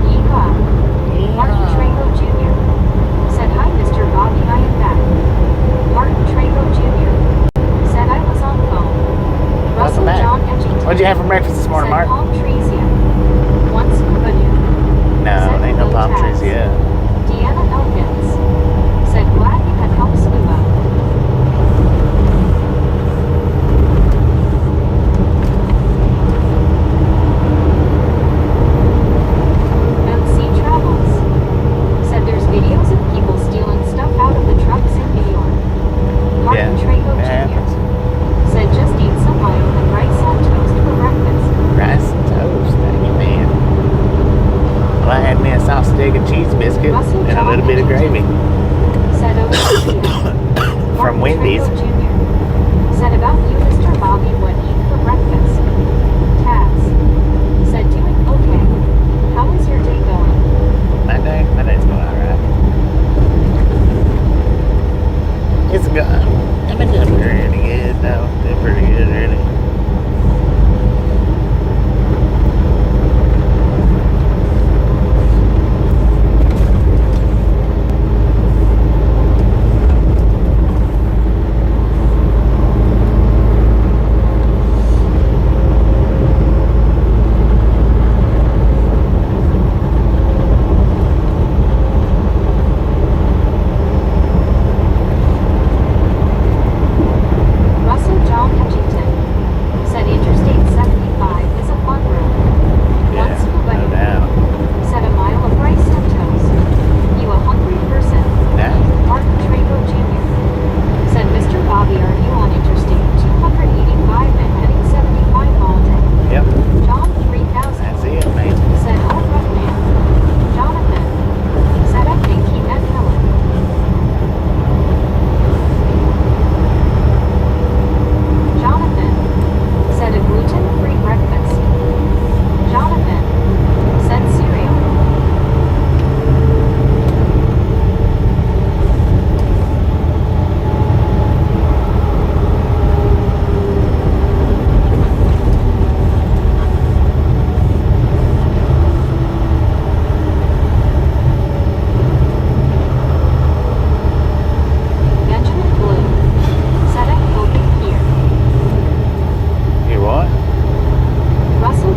Yeehaw. Martin Trejo Jr. said, hi, Mr. Bobby, I am back. Martin Trejo Jr. said, I was on phone. Russell back. John Edgington What'd you have for breakfast this morning, said, Mark? palm trees yet. One scuba dude. No, said, there ain't no hello, palm Taz. trees yet. Deanna Elkins said, glad you had helped scuba. MC Travels said, there's videos of people stealing stuff out of the trucks in New York. Martin Trejo that Jr. happens. said, just eat some mayo and rice on toast for breakfast. Rice and toast. Thank you, man. Well, I had me a sausage, egg, and cheese biscuit Russell and a John little bit of gravy. said, From Wendy's. Trejo Jr. said, about you, Mr. Bobby, what eat for breakfast. Taz said, doing okay. How is your day going? My day's going alright. It's good. I've been doing pretty good though. Doing pretty good, really.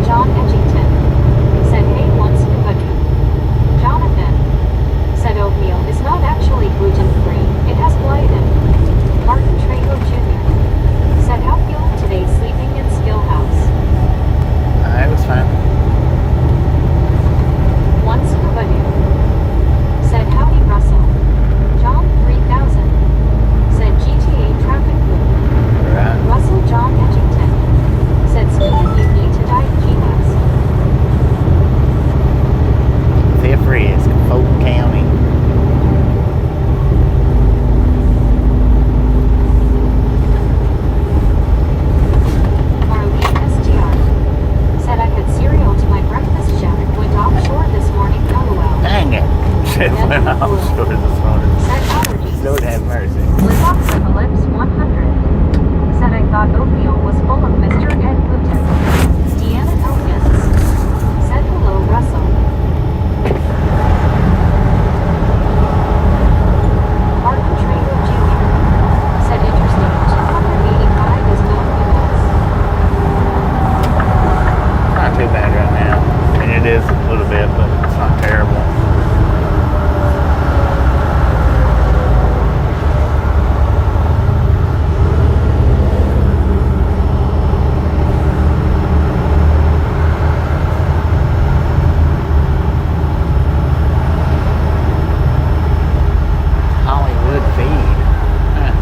John Edgington said, hey, once, but I'm sure this morning. Said allergies. Lord have mercy. Live off the Ellipse 100. Said I thought oatmeal was full of Mr. Ed Putin. Deanna Elkins. Said hello, Russell. Martin Trainer Jr. Said interesting. 285 is known US. Not too bad right now. I mean, it is a little bit, but it's not terrible. Hollywood feed. Huh.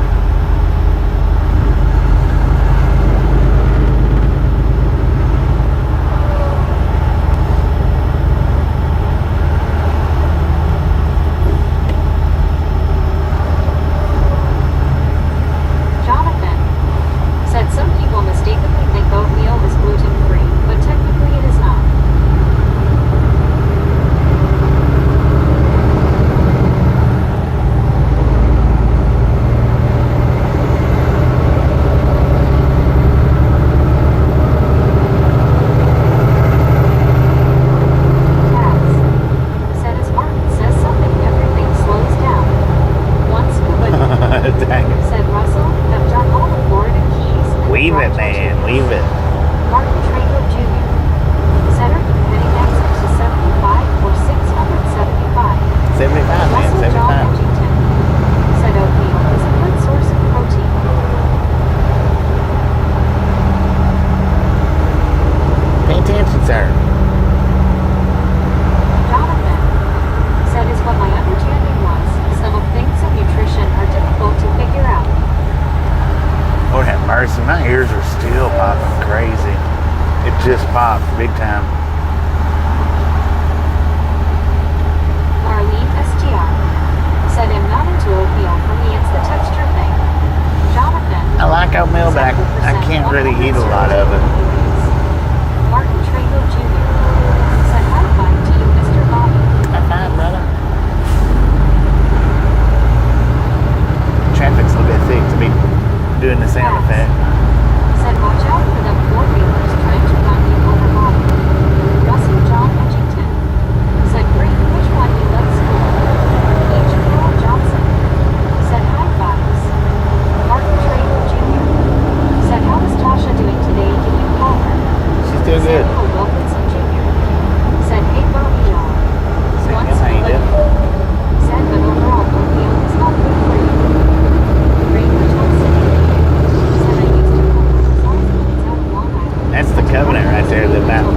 Jonathan said some people mistakenly think oatmeal is gluten-free, but technically it is not. Tabs said as Martin says something, everything slows down. Once good. Dang it. Said Russell, have done all the Florida Keys. and Leave it, dry man. tortillas. Leave it. Martin Trainer Jr. Said are you heading next to 75 or 675? 75, man. Russell John 75. Edgington said oatmeal is a good source of protein. Pay attention, sir. Jonathan said is what my understanding was. Some of things in nutrition are difficult to figure out. Lord have mercy. My ears are still popping crazy. It just popped big time. Marlene STR said I'm not into oatmeal. For me it's the texture thing. Jonathan I like oatmeal, but I can't really eat a lot of it. Martin Trainer Jr. said high five to you, Mr. Bobby. High five, brother. Traffic's a little bit thick to be doing the sound effect. Said watch out for them four-wheelers trying to run you over Bobby. Russell John Edgington said bring which one you let school. H. Carl Johnson said high fives. Martin Trainer Jr. said how is Tasha doing today? Can you call her? She's still good. Samuel Wilkinson Jr. said hey Bobby y'all. Samuel, Once how you good. doing? Said but overall oatmeal is not good for you. Ray Patel City said I used to cook sauce it's out of Long Island. That's the Covenant right there that about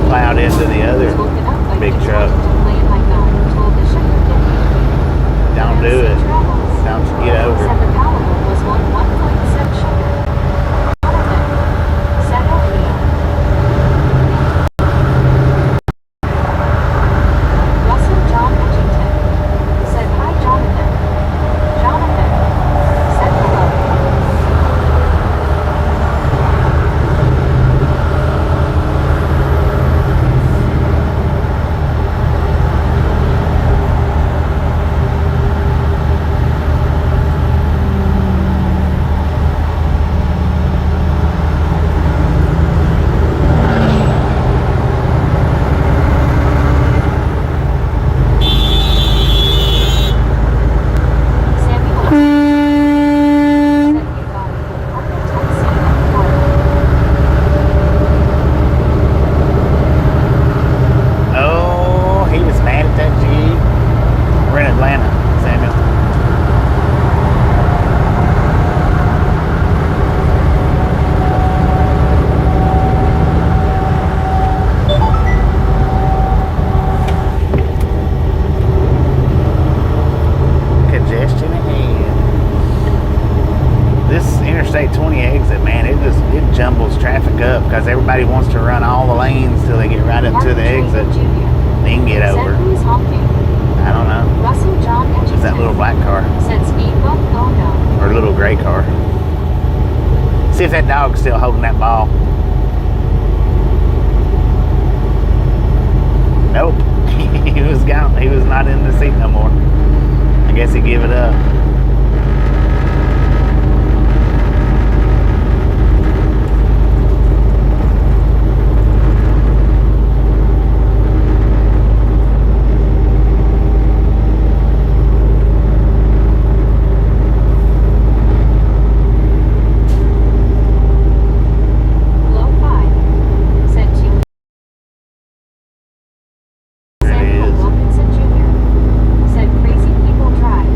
plowed into the other big truck. Don't do it. Don't you get over Said it. the palatable was 1.6 sugar. Jonathan said oatmeal. Russell John Edgington said hi Jonathan. Jonathan said hello. Samuel said hey Bobby, Arkansas Scenic, Florida. Oh, he was mad at that G. We're in Atlanta, Samuel. Congestion ahead. This Interstate 20 exit, man, it jumbles traffic up because everybody wants to run all the lanes till they get right up to Martin the Trainer exit. Jr. Then get said over. who's honking. I don't know. Russell John Edgington It's that little black car said speed bump, oh no. or little gray car. See if that dog's still holding that ball. Nope. He was gone. he was not in the seat no more. I guess he gave it up. Low 5. Said to There it Samuel is. Wilkinson Jr. Said crazy people drive.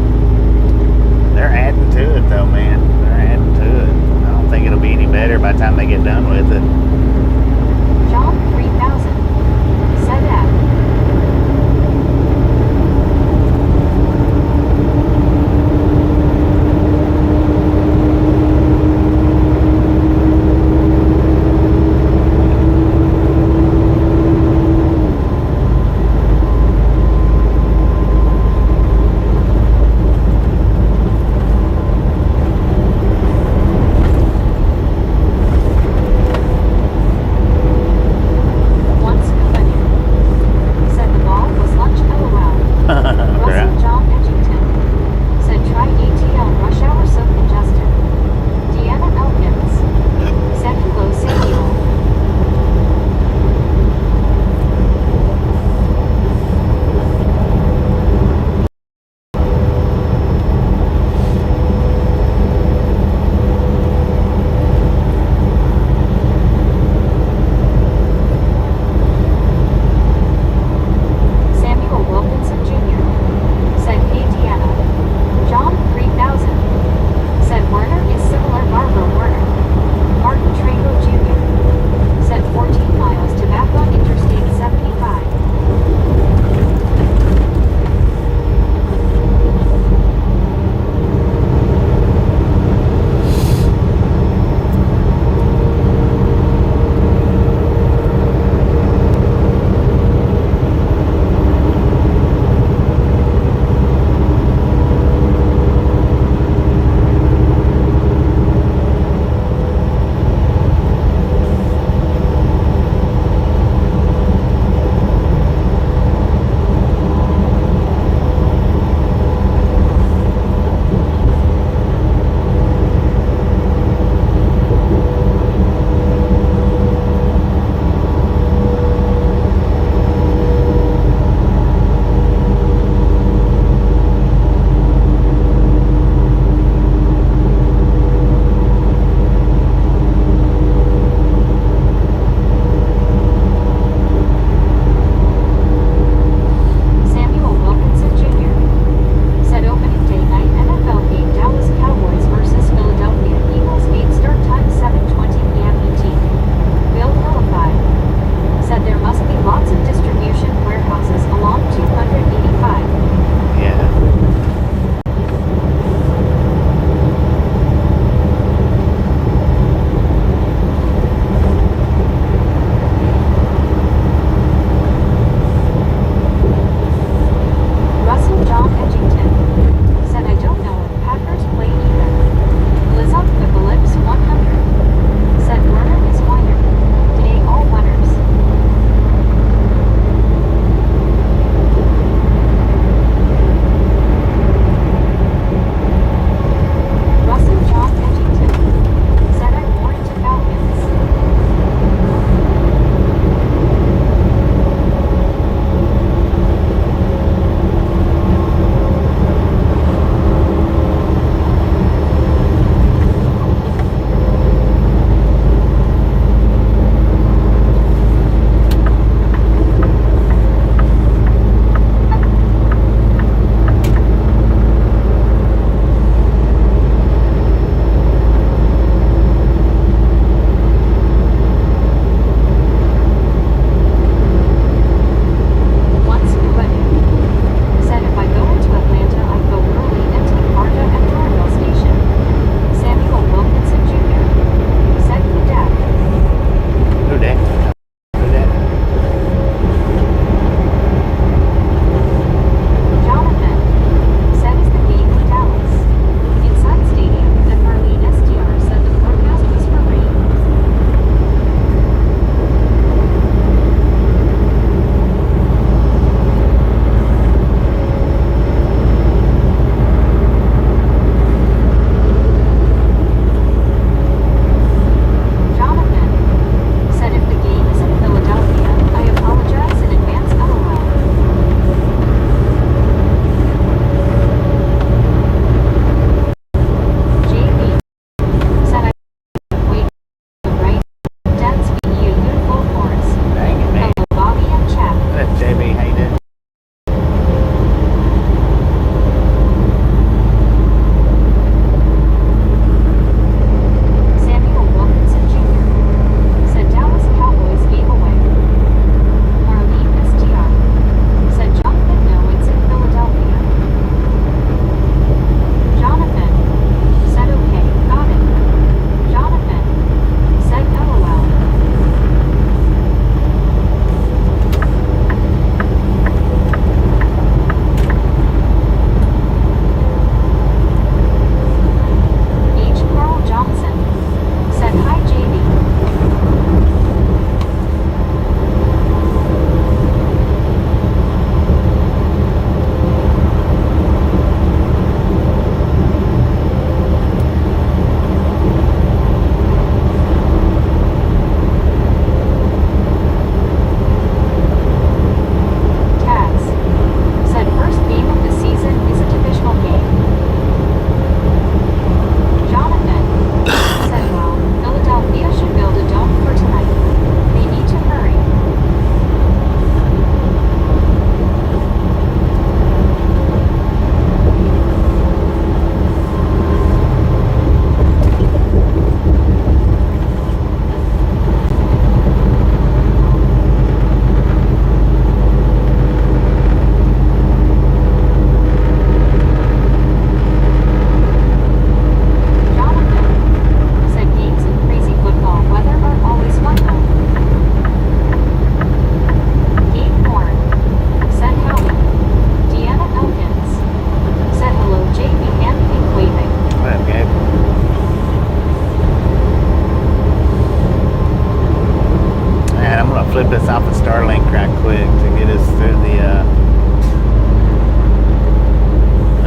bank right quick to get us through the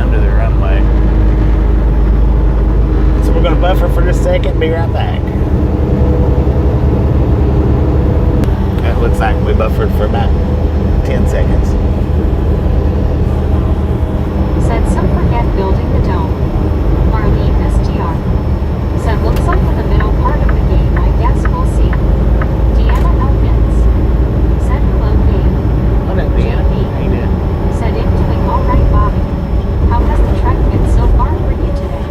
under the runway. So we're gonna buffer for just a second, be right back. It looks like we buffered for about 10 seconds. Said some forget building the dome. Marlene STR. Said looks like in the middle part of the game I guess we'll see. Deanna Elkins. Said hello game. What up, Deanna? How you doing? Said I'm doing alright Bobby. How has the trek been so far for you today?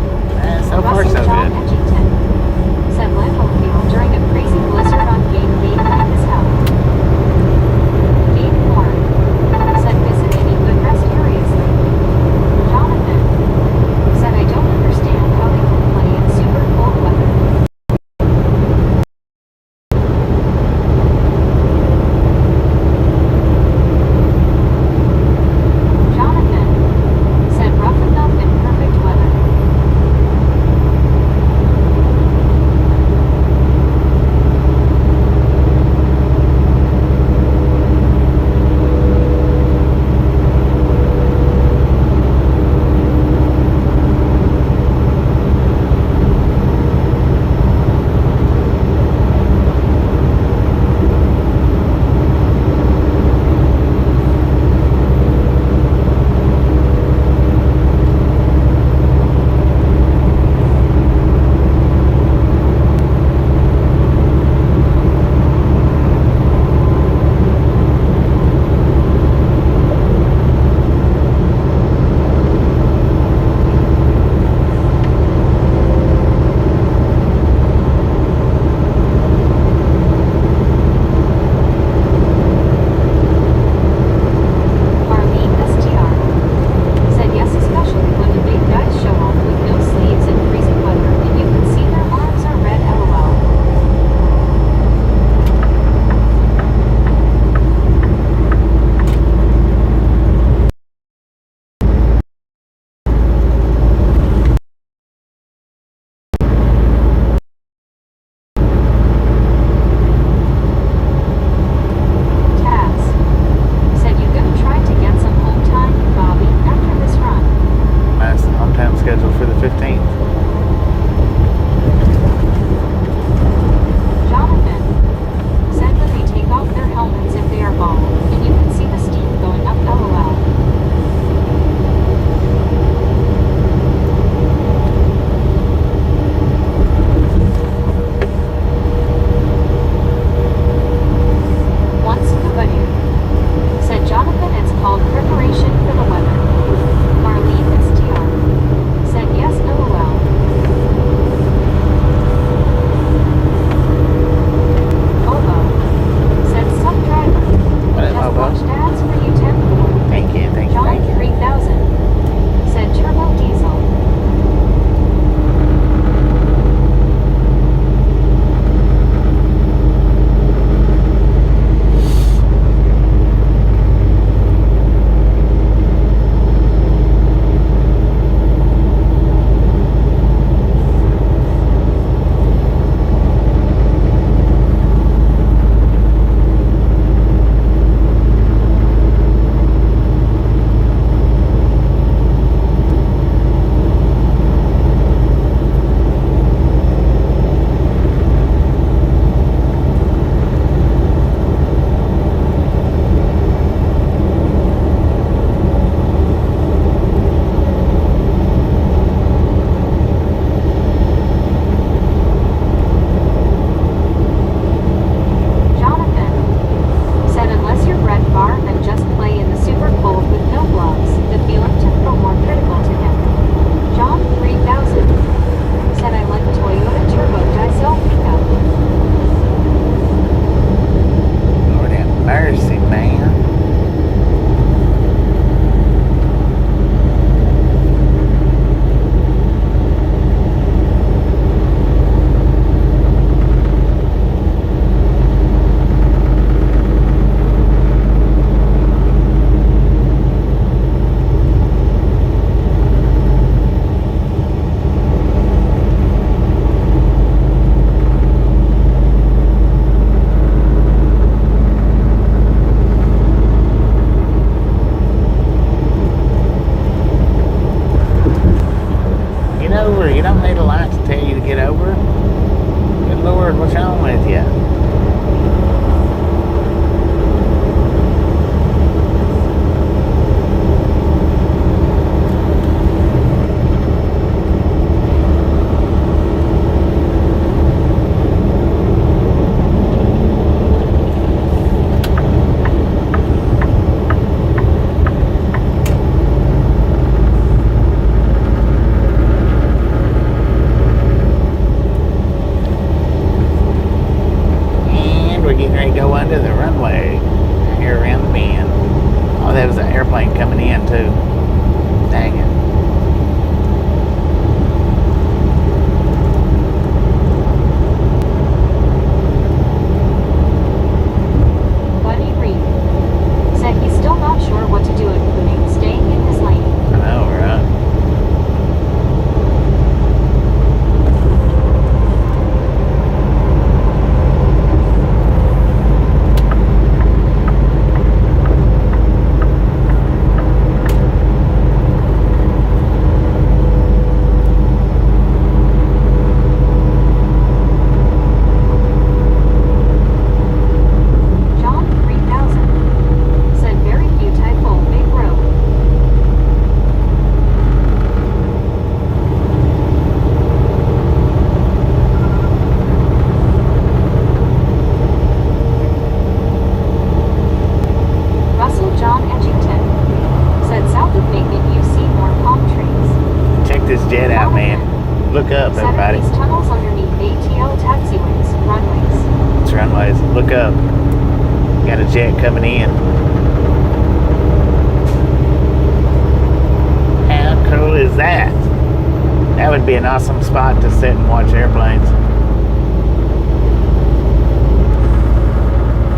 So far so John good. Edgington. Said Lambo field during a crazy blizzard on game day like as hell. Game 4. Said visit any good rest areas lately. Jonathan. there was an airplane coming in too. Dang it. Buddy Reed said he's still not sure what to do, including staying in his lane. I know, right? John 3000 said very beautiful big road. Russell John Edgington said south of Macon you see more palm trees. Check this jet out, man. Look up, Said everybody. these tunnels underneath ATL taxiways, runways. It's runways. Look up. Got a jet coming in. How cool is that? That would be an awesome spot to sit and watch airplanes.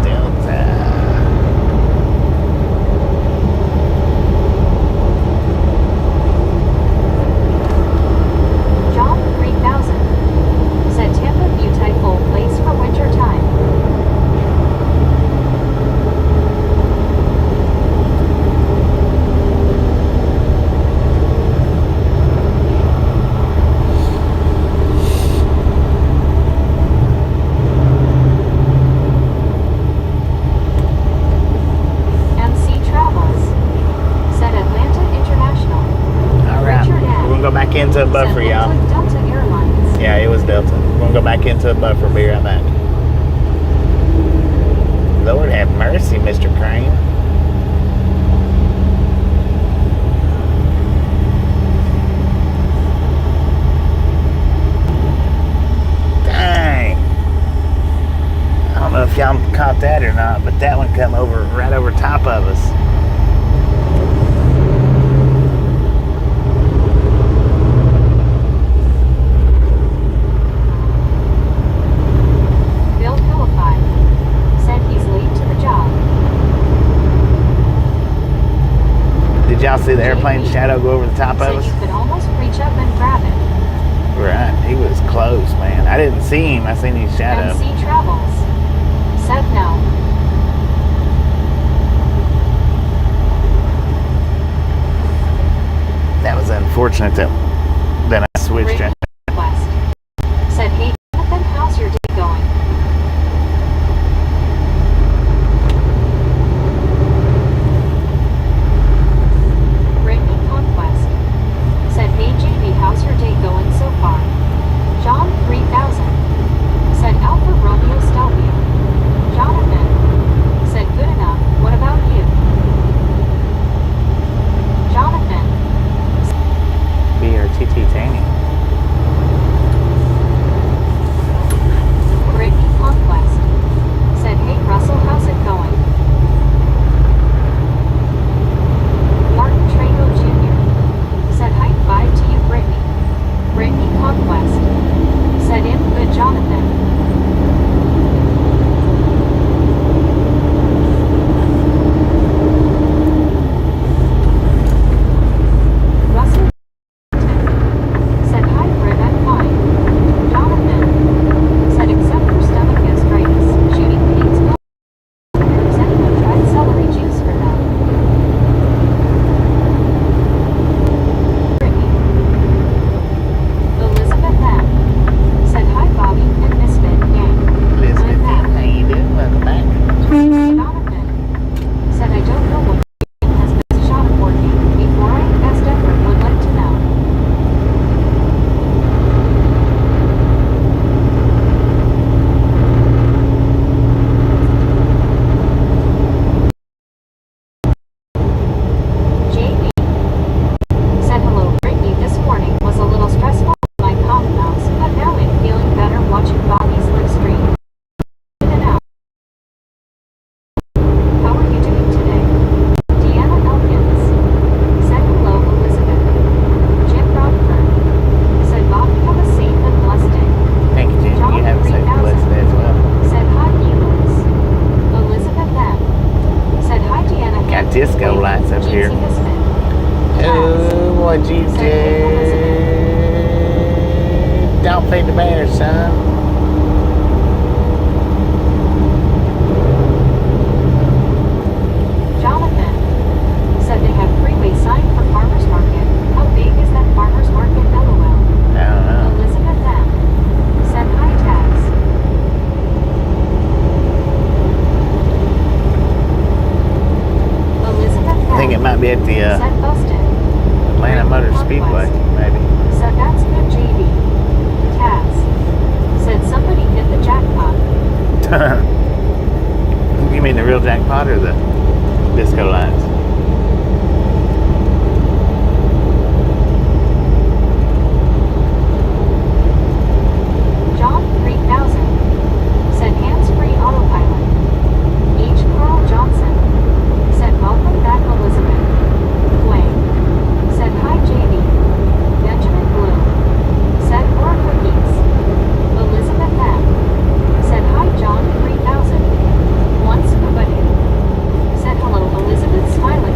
Delta. John 3000 said Tampa beautiful place for winter time. MC Travels said Atlanta International. All right. Richard Ed We're going to go back into a buffer, said y'all. looks like Delta Airlines. Yeah, it was Delta. We're going to go back into a buffer. Be right back. Lord have mercy, Mr. Crane. Dang. I don't know if y'all caught that or not, but that one come over right over top of us. Bill Philippi said he's late to the job. Did y'all see the airplane shadow go over the top Said of us? you could almost reach up and grab it. Right. He was close, man. I didn't see him. I seen his shadow. MC Travels said no. That was unfortunate that then I switched it. West said, hey Jonathan, how's your day going? Brittany Conquest said, hey JB, how's your day going so far? John 3000 said Alpha Romeo Stelvio. Jonathan said good enough, what about you? Jonathan BR disco lights up here. Jeansie Hisman. Oh, what'd you Said, do? "Hey, Elizabeth." Don't feed the bears, son. Jonathan said they have freeway sign for farmer's market. How big is that farmer's market? LOL. I don't know. Elizabeth M. said hi, Taz. Elizabeth I think it might be at the said busted. Atlanta Motor Speedway, maybe. Said that's good, JB. Taz said somebody hit the jackpot. You mean the real jackpot or the disco lights? John 3000 said hands-free autopilot. H. Carl Johnson said welcome back, Elizabeth. Wayne said hi, JB. Benjamin Blue said more cookies. Elizabeth M. said hi, John 3000. Once nobody said hello, Elizabeth smiling.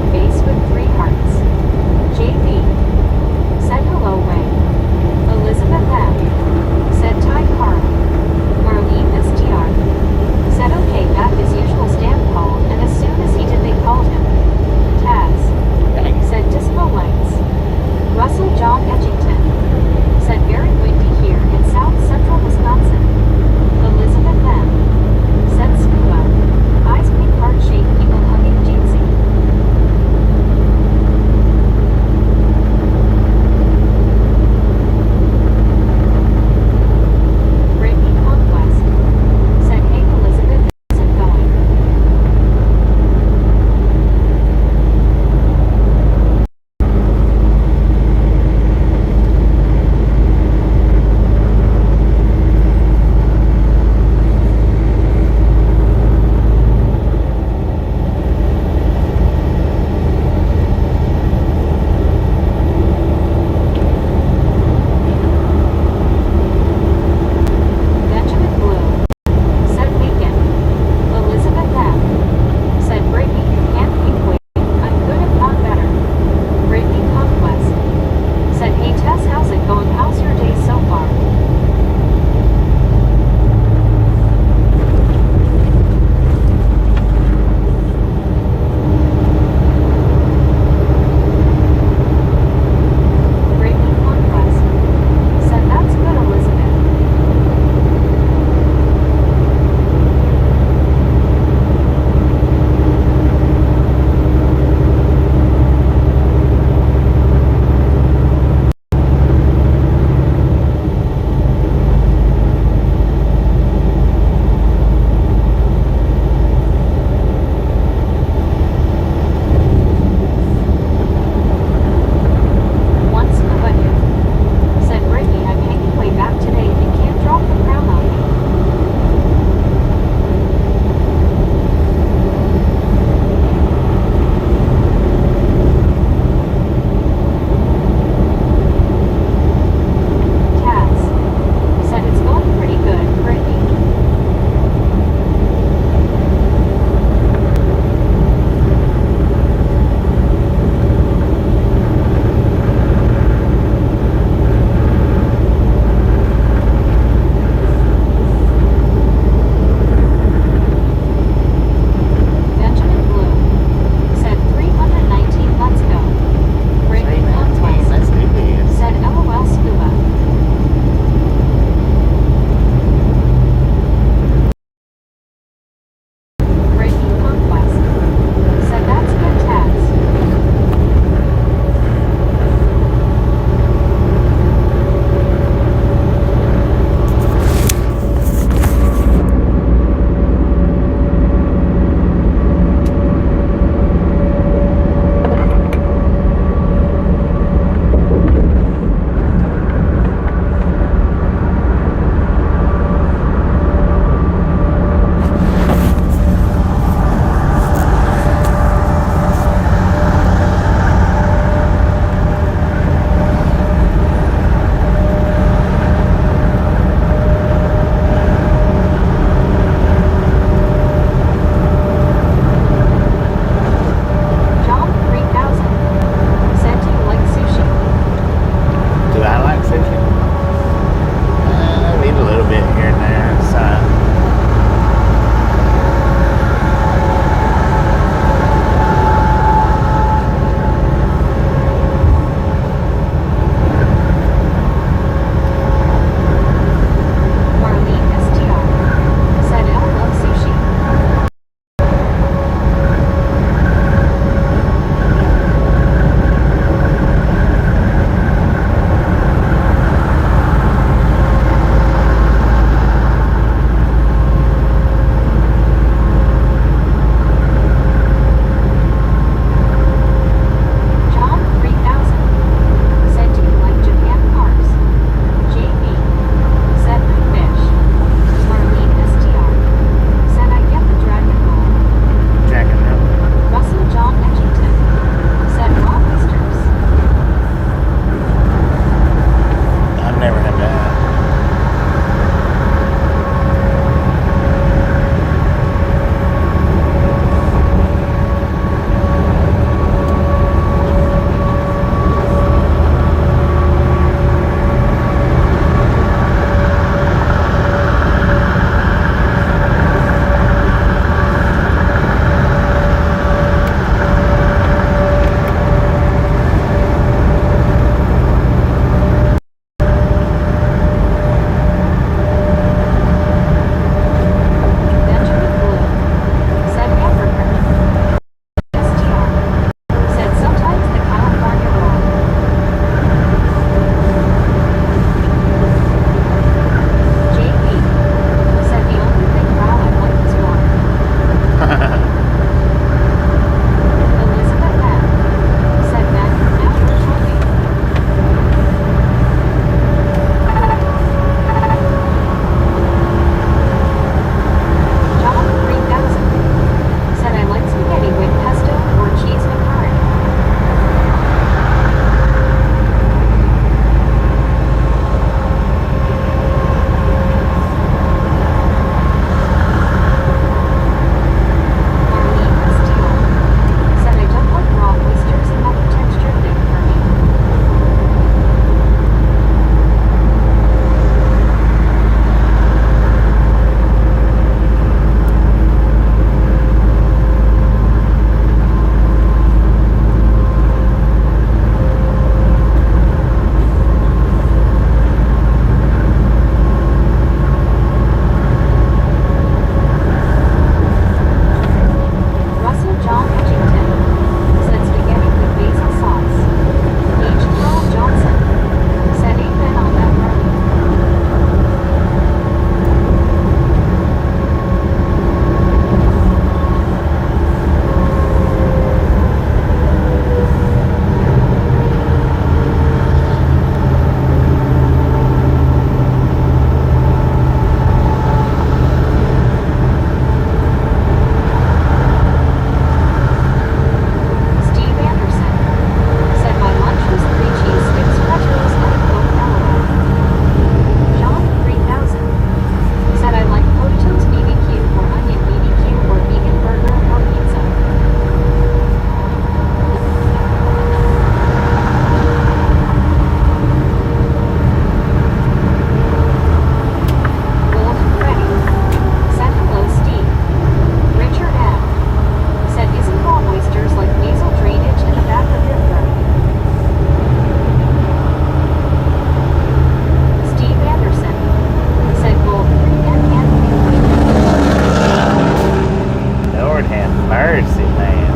Aggressive man.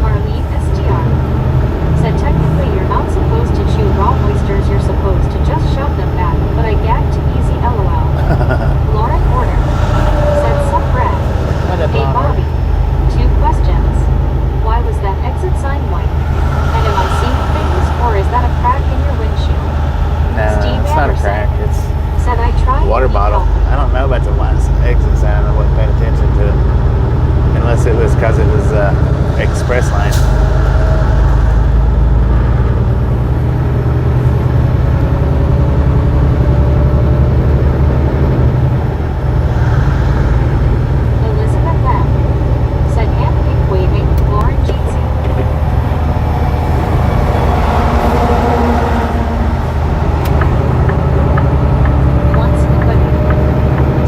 Marlene SDR said technically you're not supposed to chew raw oysters, you're supposed to just shove them back, but I gagged too easy, lol. Lauren Porter said some bread. What a Hey bummer. Bobby, 2 questions. Why was that exit sign white? And am I seeing things, or is that a crack in your windshield? No, Steve it's not a Anderson crack. It's said I tried water to eat bottle. healthy. I don't know about the last exit sign. I wasn't paying attention to it. Unless it was because it was express lane. Elizabeth Lamb said hand pink waving, Lauren Jeezy. Once nobody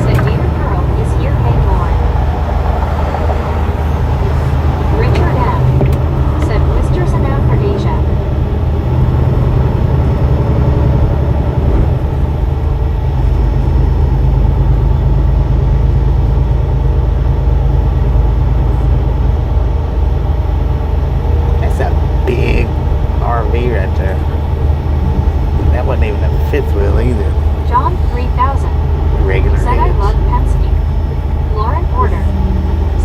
said David Pearl is here, hey Lauren. Richard M said blisters and aphrodisia. That's a big RV right there. That wasn't even a fifth wheel either. John 3000 Regular said I rigs. love Penske. Lauren Porter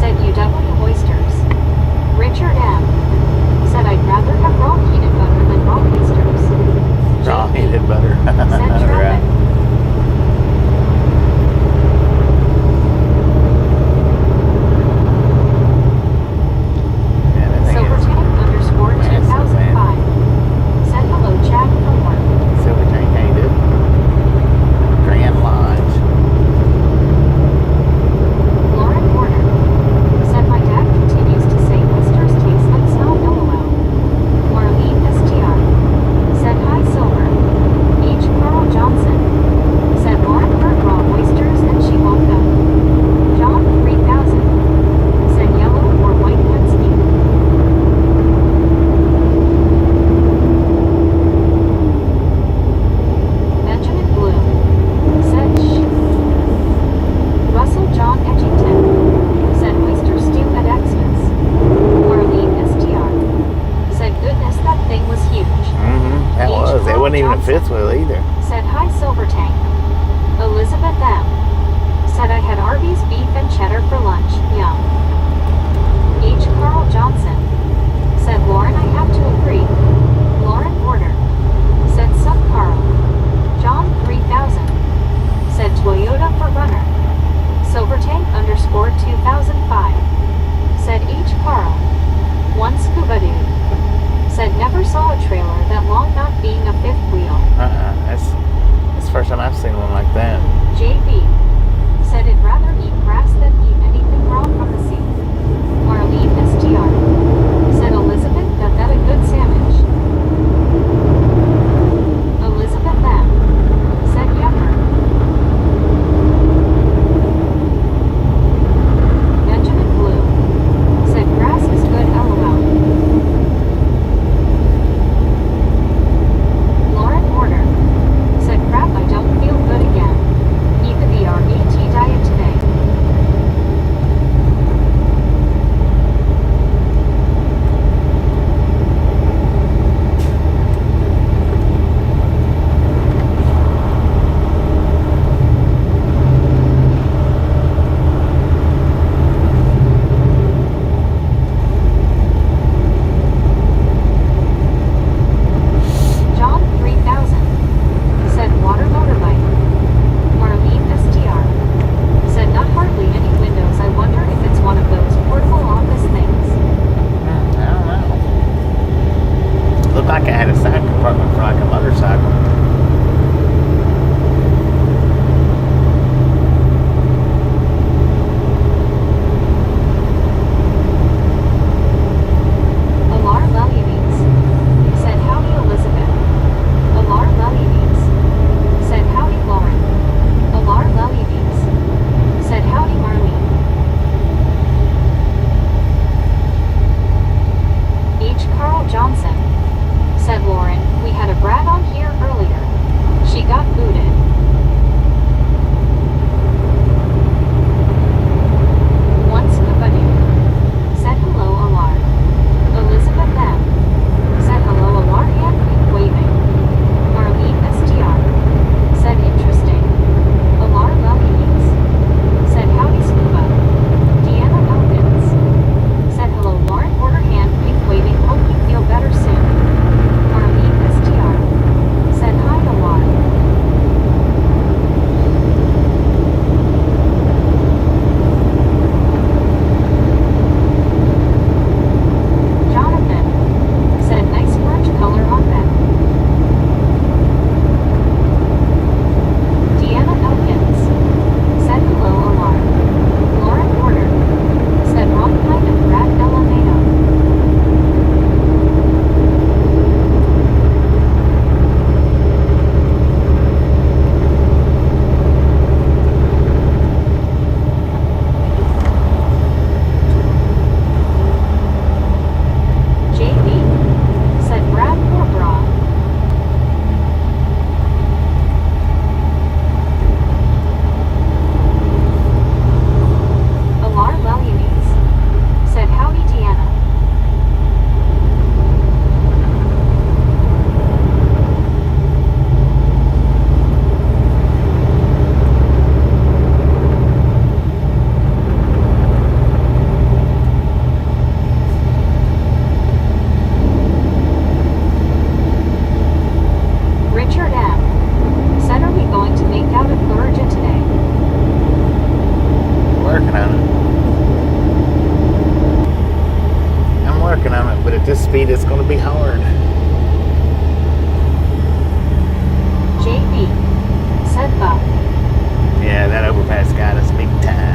said UW oysters. Richard M said I'd rather have raw peanut butter than raw oysters. Raw JP heated butter. said traffic. Right. Man, that thing is Silvertank underscore massive, 2005 said hello Chad from work. Silver tank, how you doing? Grand Lodge. Lauren Porter said my dad continues to say oysters taste like snow, lol. Marlene STR said hi Silver. H. Carl Johnson said Lauren heard raw oysters and she woke up. John 3000 said yellow or white Penske. Benjamin Bloom said shh. Russell John Edgington said oyster stew at Xmas. Marlene STR said goodness that thing was huge. That H. was. It Carl wasn't even a Johnson fifth wheel either. said hi Silver Tank. Elizabeth M said I had Arby's beef and cheddar for lunch, yum. H. Carl Johnson said Lauren I have to agree. Lauren Porter said sup Carl. John 3000 said Toyota for runner. Silvertank underscore 2005 said H. Carl. One scuba dude said never saw a trailer that long not being a fifth wheel. it's going to be hard. JB, said Bob. Yeah, that overpass got us big time.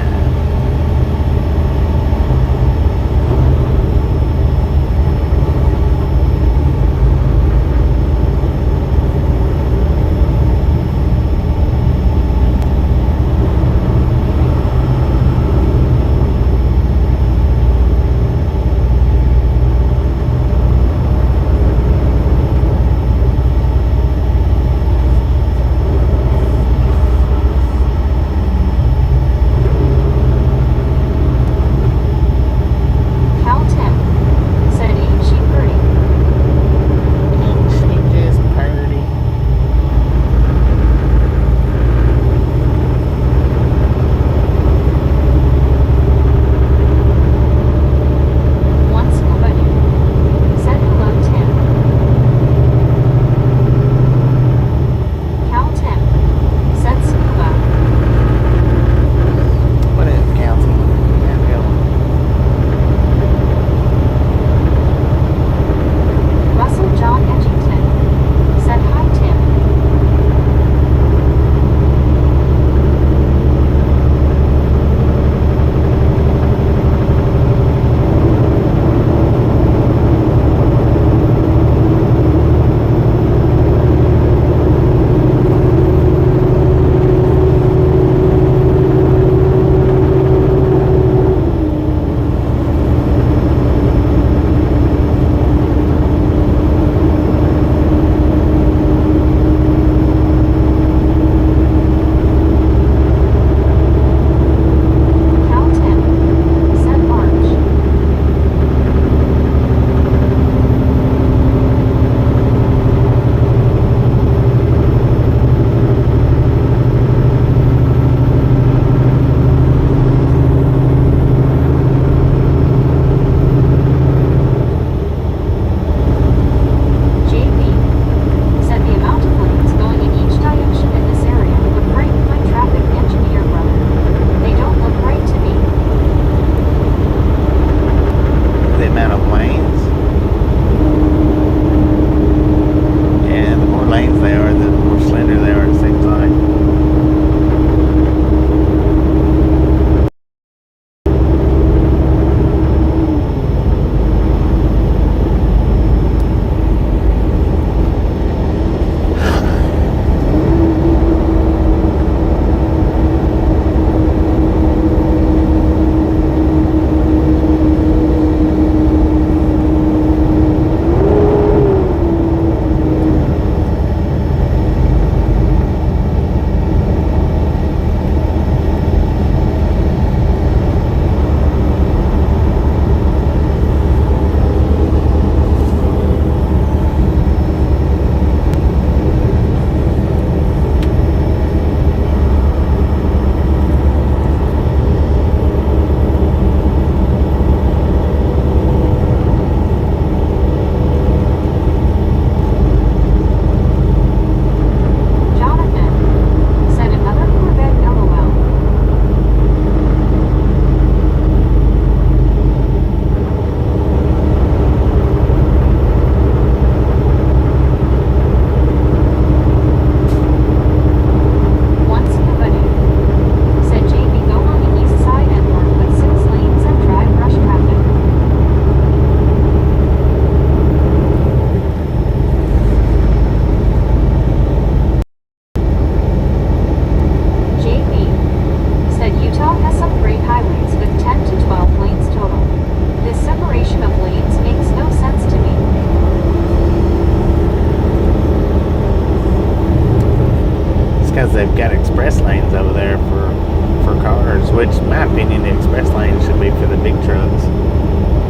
because they've got express lanes over there for cars, which in my opinion the express lanes should be for the big trucks,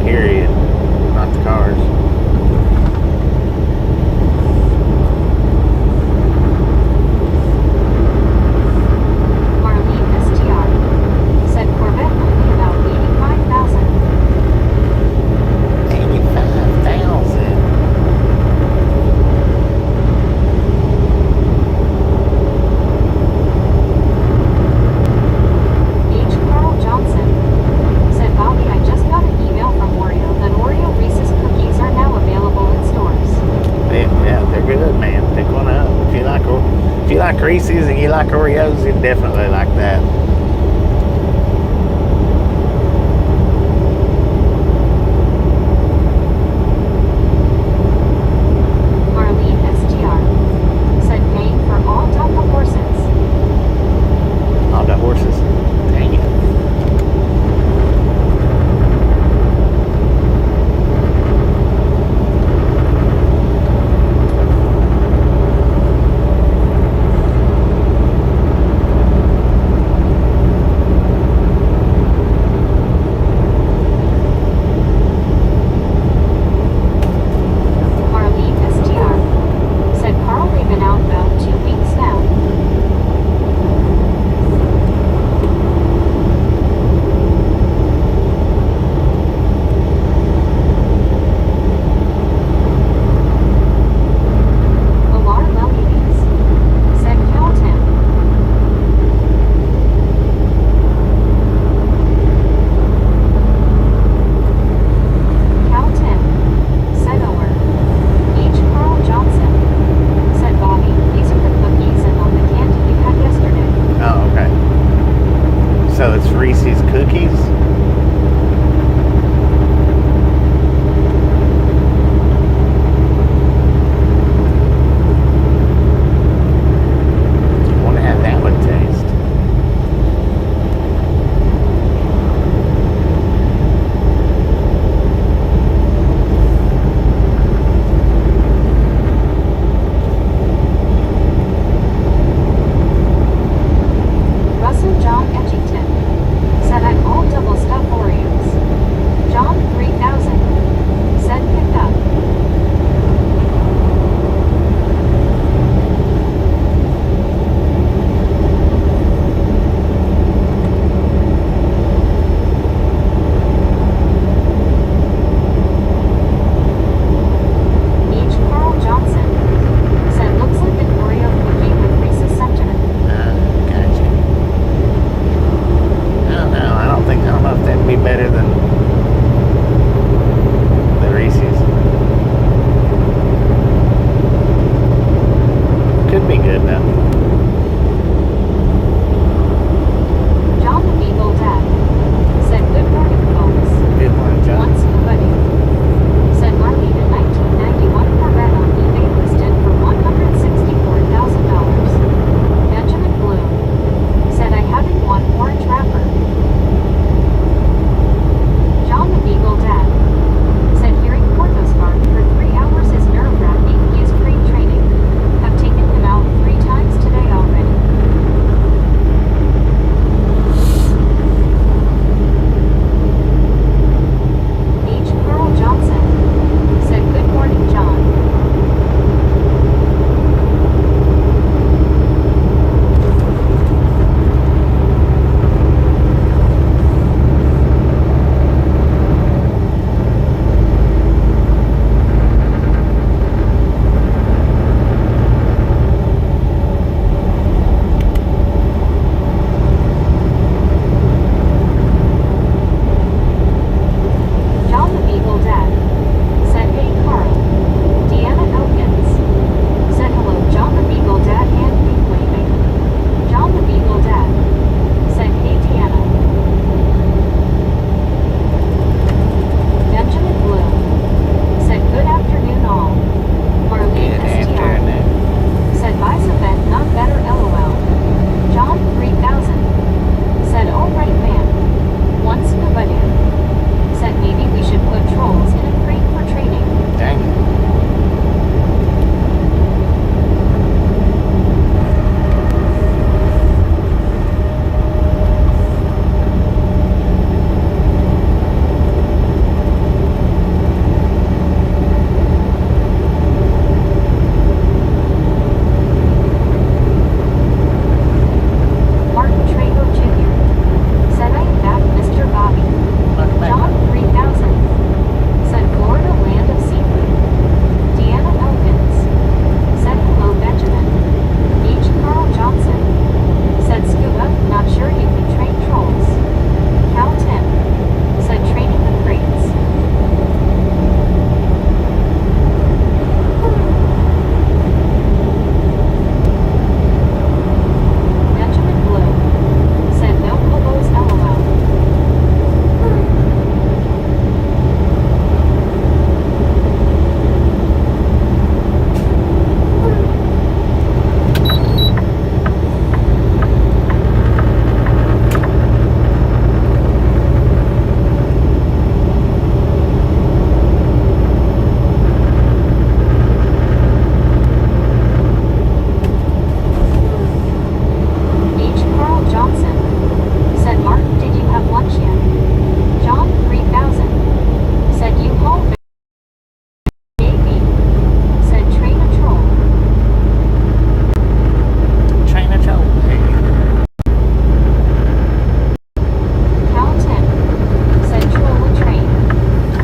period, not the cars. Reese's and you like Oreos, you'd definitely like that. Marlene STR said paying for all the horses. All the horses. Dang it.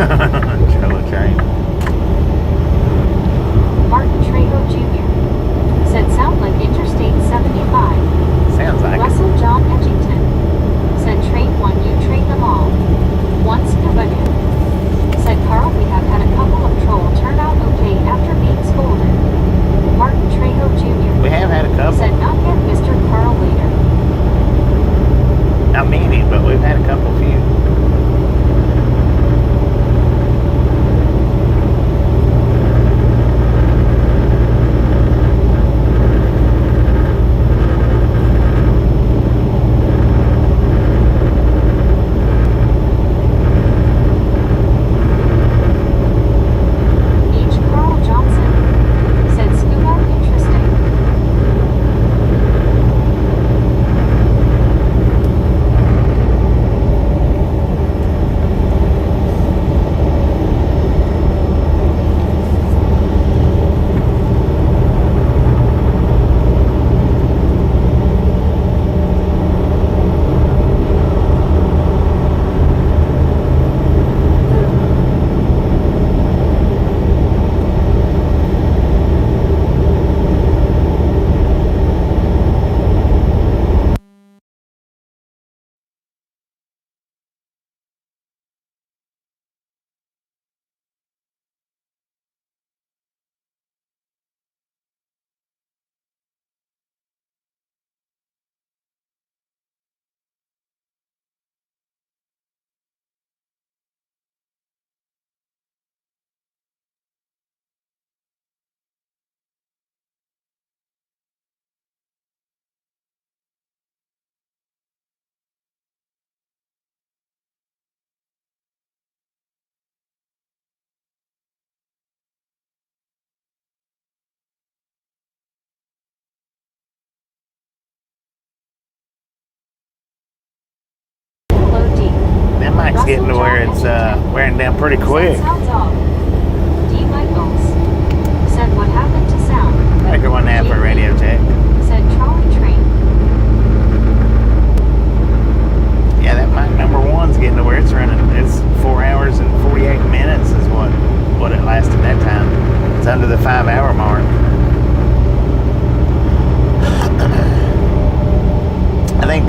Trailer train. Martin Trejo Jr. said sound like Interstate 75. Sounds like it. Russell John Edgington said train one, you train them all. Once Kavanian said Carl, we have had a couple of troll turn out okay after being scolded. Martin Trejo Jr. We have had a couple. said not yet, Mr. Carl later. Not many, but we've had a couple few. H. Carl Johnson said scuba interesting. Hello D. That mic's getting to where it's wearing down pretty quick. Said sounds off. D. Michaels said what happened to sound. Baker 1 half for radio check. Said trolley train. Yeah, that mic number 1's getting to where it's running. It's 4 hours and 48 minutes is what it lasted that time. It's under the 5-hour mark.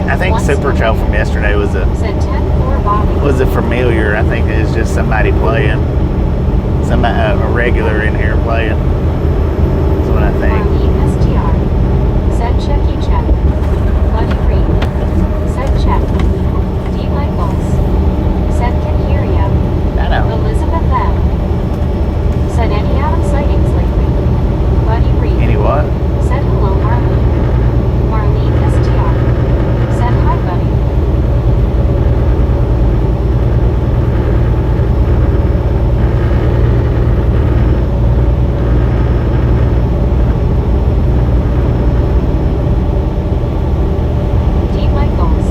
I think Super Trail from yesterday was Said 10-4 Bobby. a familiar. I think it's just somebody playing, a regular in here playing. That's what I think. Marlene STR said checky check. Buddy Reed said check. D. Michaels said can hear ya. I know. Elizabeth M said any Adam sightings lately. Buddy Reed Any what? said hello Marlene. Marlene STR said hi buddy. D. Michaels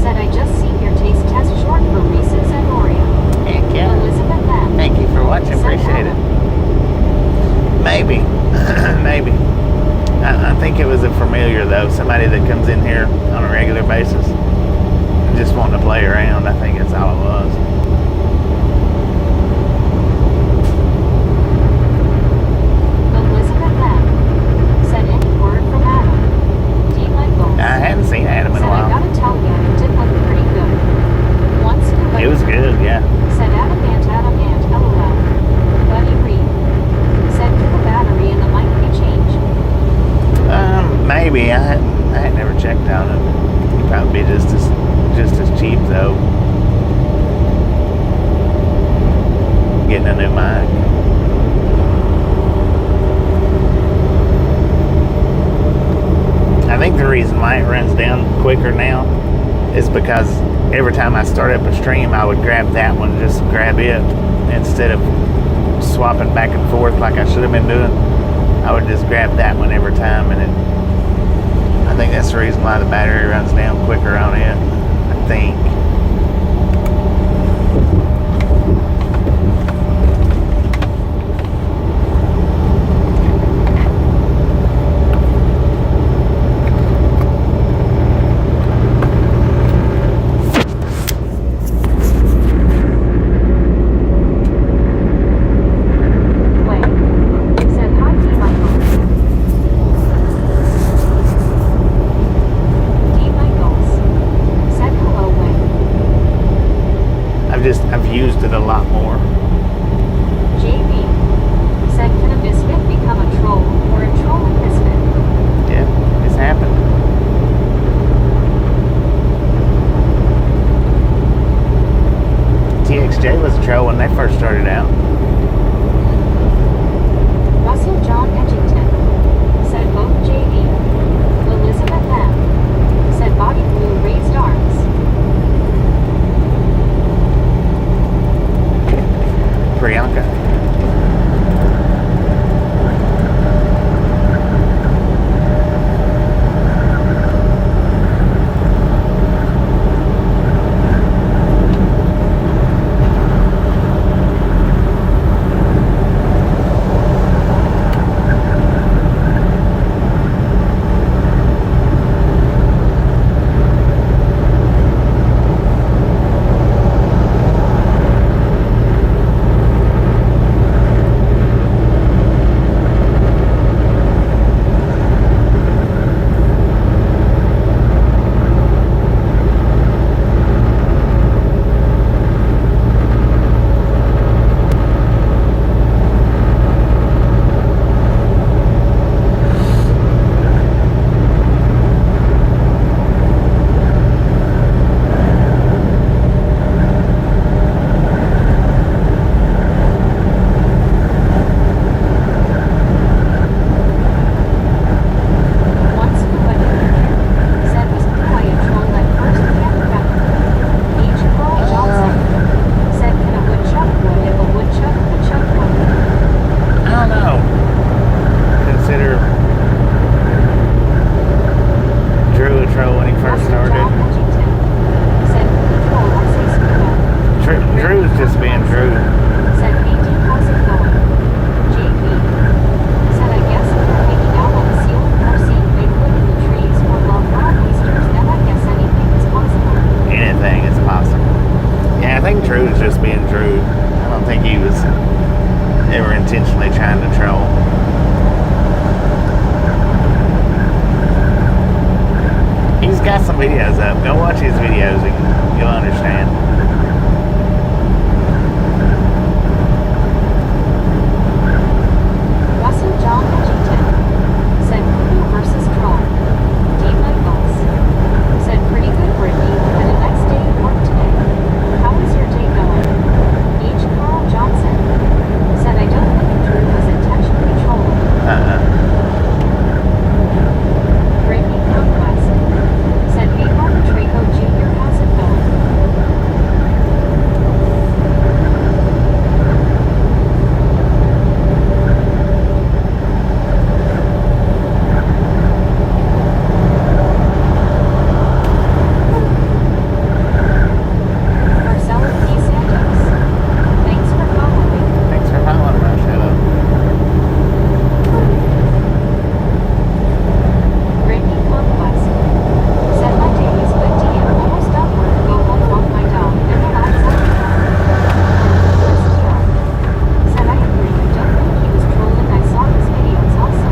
said I just seen your taste test short for Reese's and Oreo. Heck yeah. Elizabeth M Thank you for watching. said Appreciate it. Ella. Maybe. Maybe. I think it was a familiar, though. Somebody that comes in here on a regular basis and just wanting to play around. I think that's all it was. Elizabeth M said any word from Adam. D. Michaels I hadn't seen Adam in said a I while. gotta tell ya, it did look pretty good. Once It was good, yeah. said Adam and LOL. Buddy Reed said can the battery in the mic be changed? Maybe. I had never checked on it. It'd probably be just as cheap, though. Getting a new mic. I think the reason why it runs down quicker now is because every time I start up a stream, I would grab that one, just grab it, instead of swapping back and forth like I should have been doing. I would just grab that one every time, and I think that's the reason why the battery runs down quicker on it, I think. I've used it a lot more. JB said, can a misfit become a troll or a troll a misfit? Yeah, it's happened. TXJ was a troll when they first started out. Russell John Edgington said both JB. Elizabeth M said body blue raised arms. Priyanka. Videos up. Go watch his videos and you'll understand. Russell John Edgington said Cuckoo versus Troll. Dean Michaels said pretty good, Brittany. Had a nice day at work today. How is your day going? H. Carl Johnson said I don't think Drew was intentionally trolling. Brittany Conquest said, hey, Martin Trejo Jr., how's it going? Marcella P. Santos, thanks for following. Thanks for following, Marcelo. Brittany Conquest said my day is good to you. Almost done work. Go home, walk my dog, and relax after that. Chris Kiel said I agree. I don't think he was trolling. I saw his videos also.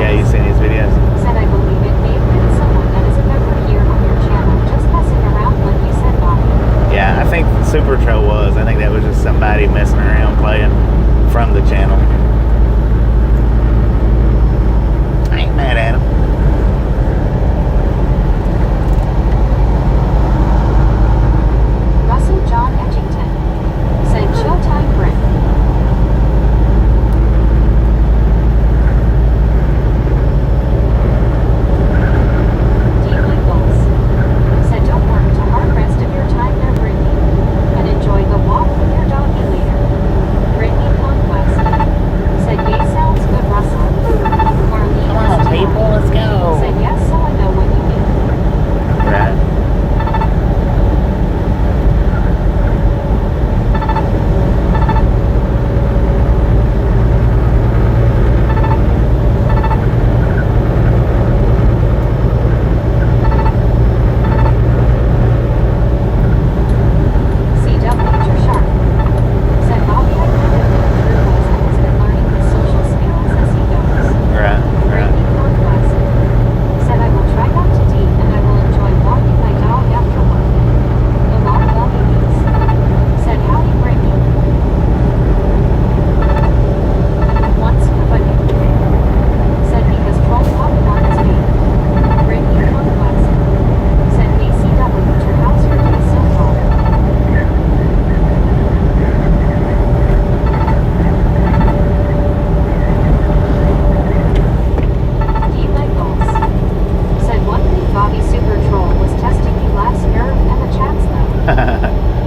You seen his videos? Said I believe it may have been someone that is a member here on your channel, just messing around like you said, Bobby. Yeah, I think Super Troll was. I think that was just somebody messing around playing from the channel. I ain't mad at him. Russell John Edgington said Showtime Brit. Dean Michaels said don't work too hard rest of your time there, Brittany, and enjoy the walk with your doggy later. Brittany Conquest said yay sounds good, Russell. Marlene Come on, STR people, let's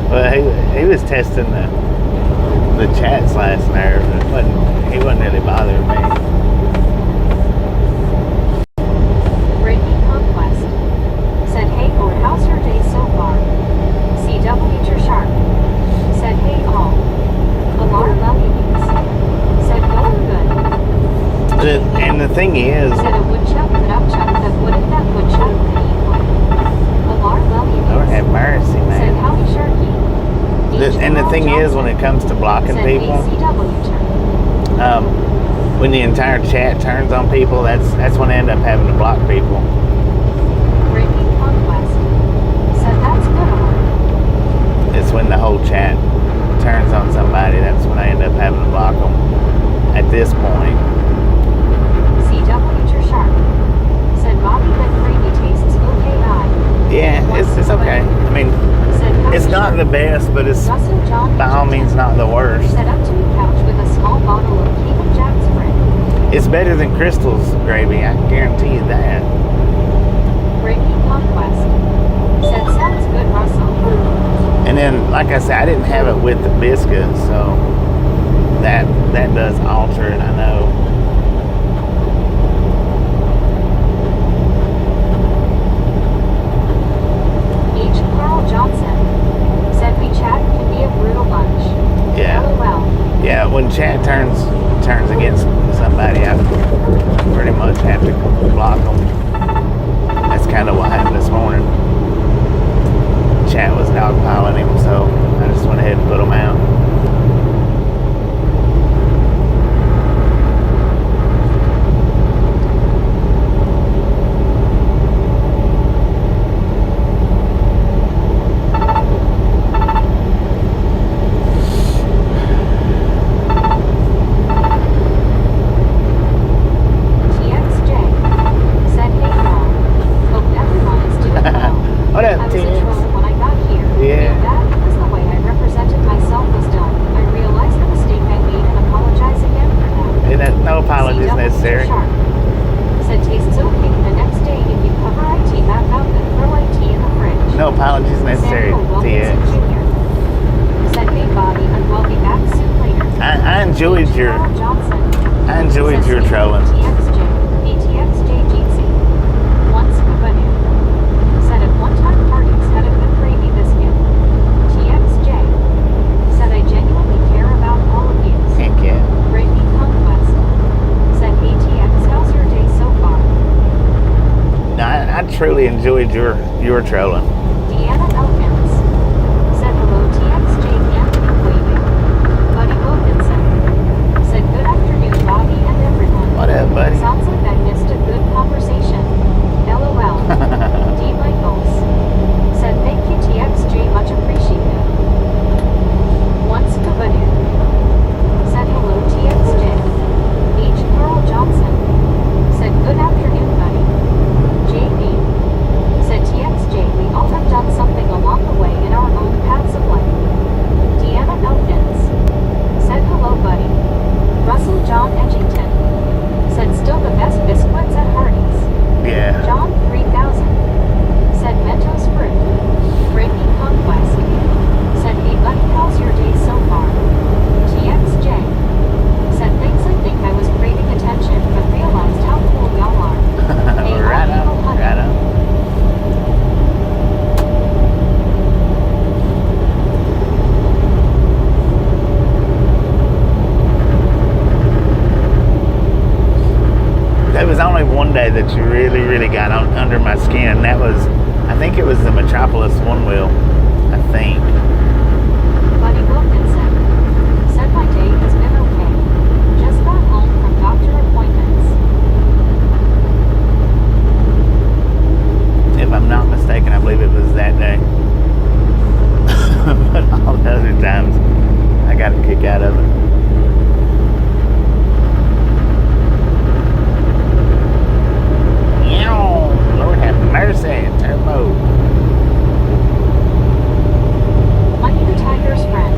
Well, he was testing the chat's last nerve. He wasn't really bothering me. Breaking Conquest said, "Hey, or how's your day so far?" CW Sharp said, "Hey, all." Alarm Values said, "Going good." And the thing is, said a woodchuck could upchuck that wouldn't that woodchuck could equal. Alarm Values Lord have mercy, said, man. "Howdy, Sharky." And the thing is, when it comes to blocking said, people, "Hey, CW when the entire chat turns on people, that's when I end up having to block people. Breaking Conquest said, "That's good, Alarm." It's when the whole chat turns on somebody, that's when I end up having to block them at this point. CW Sharp said, "Bobby, that gravy tastes okay, Yeah, it's okay. I mean, it's not the best, but it's Russell John by all means not the worst. set up to the couch with a small bottle of King of Jack spread. It's better than Crystal's gravy, I can guarantee you that. Breaking Conquest said, "Sounds good, Russell." And then, like I said, I didn't have it with the biscuit, so that does alter it, I know. H. Carl Johnson said, "We chat can be a brutal bunch." Yeah. LOL. Yeah, when chat turns against somebody, I pretty much have to block them. That's kind of what happened this morning. Chat was dogpiling him, so I just went ahead and put him out. TXJ said, "Hey, Mom. Hope everyone is doing well. What I up, was a Tim? troll when I got here. Yeah. And that because the way I represented myself was done. I realized the mistake I made and apologize again for that." And no apologies CW necessary. Sharp said, "Tastes okay the next day if you cover IT map out and throw IT in the fridge." No apologies necessary, Samuel TX. Wilkinson Jr. said, "Hey, Bobby, and we'll be back soon later." I enjoyed your Carl Johnson your trolling. TXJ, BTXJ Jeetsy. Once Kabanu said, "At one time parties had a good gravy biscuit." TXJ said, "I genuinely care about all of you." Heck yeah. Gravy Conquest said, "Hey, TX, how's your day so far?" No, I truly enjoyed your trolling. Deanna Elkins said, "Hello, TXJ Anthony waving." Buddy Wilkinson said, "Good afternoon, Bobby and everyone." What up, buddy? Sounds like I missed a good conversation. LOL. D. Michaels said, "Thank you, TXJ, much appreciated." Once Kabanu said, "Hello, TXJ." H. Carl Johnson said, "Good afternoon, buddy." JB said, "TXJ, we all have done something along the way in our own paths of life." Deanna Elkins said, "Hello, buddy." Russell John Edgington said, "Still the best biscuits at Hardee's." Yeah. John 3000 said, "Mentos fruit." Breaking Conquest said, "Hey, buddy, how's your day so far?" TXJ said, "Thanks, I think I was craving attention but realized how cool y'all are." Hey, Right all on, people right on. There was only one day that you really, really got under my skin. And that was, I think it was the Metropolis one wheel. I think. Buddy Wilkinson said, "My day has been okay. Just got home from doctor appointments." If I'm not mistaken, I believe it was that day. But all the other times, I got a kick out of it. Lord have mercy, turbo. Money the Tiger's friend.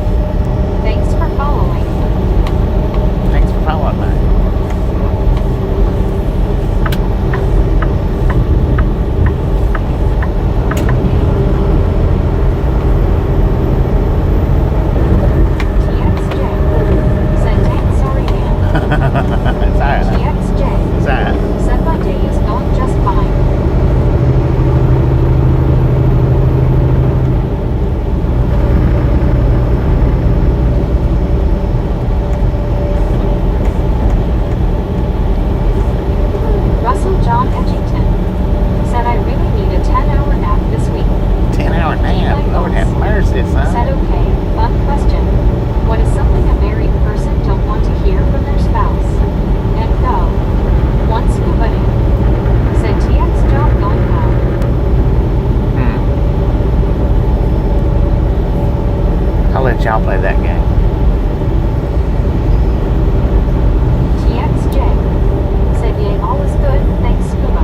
Thanks for following. Thanks for following me. bet y'all play that game. TXJ said, "Yay, all is good. Thanks, Scuba."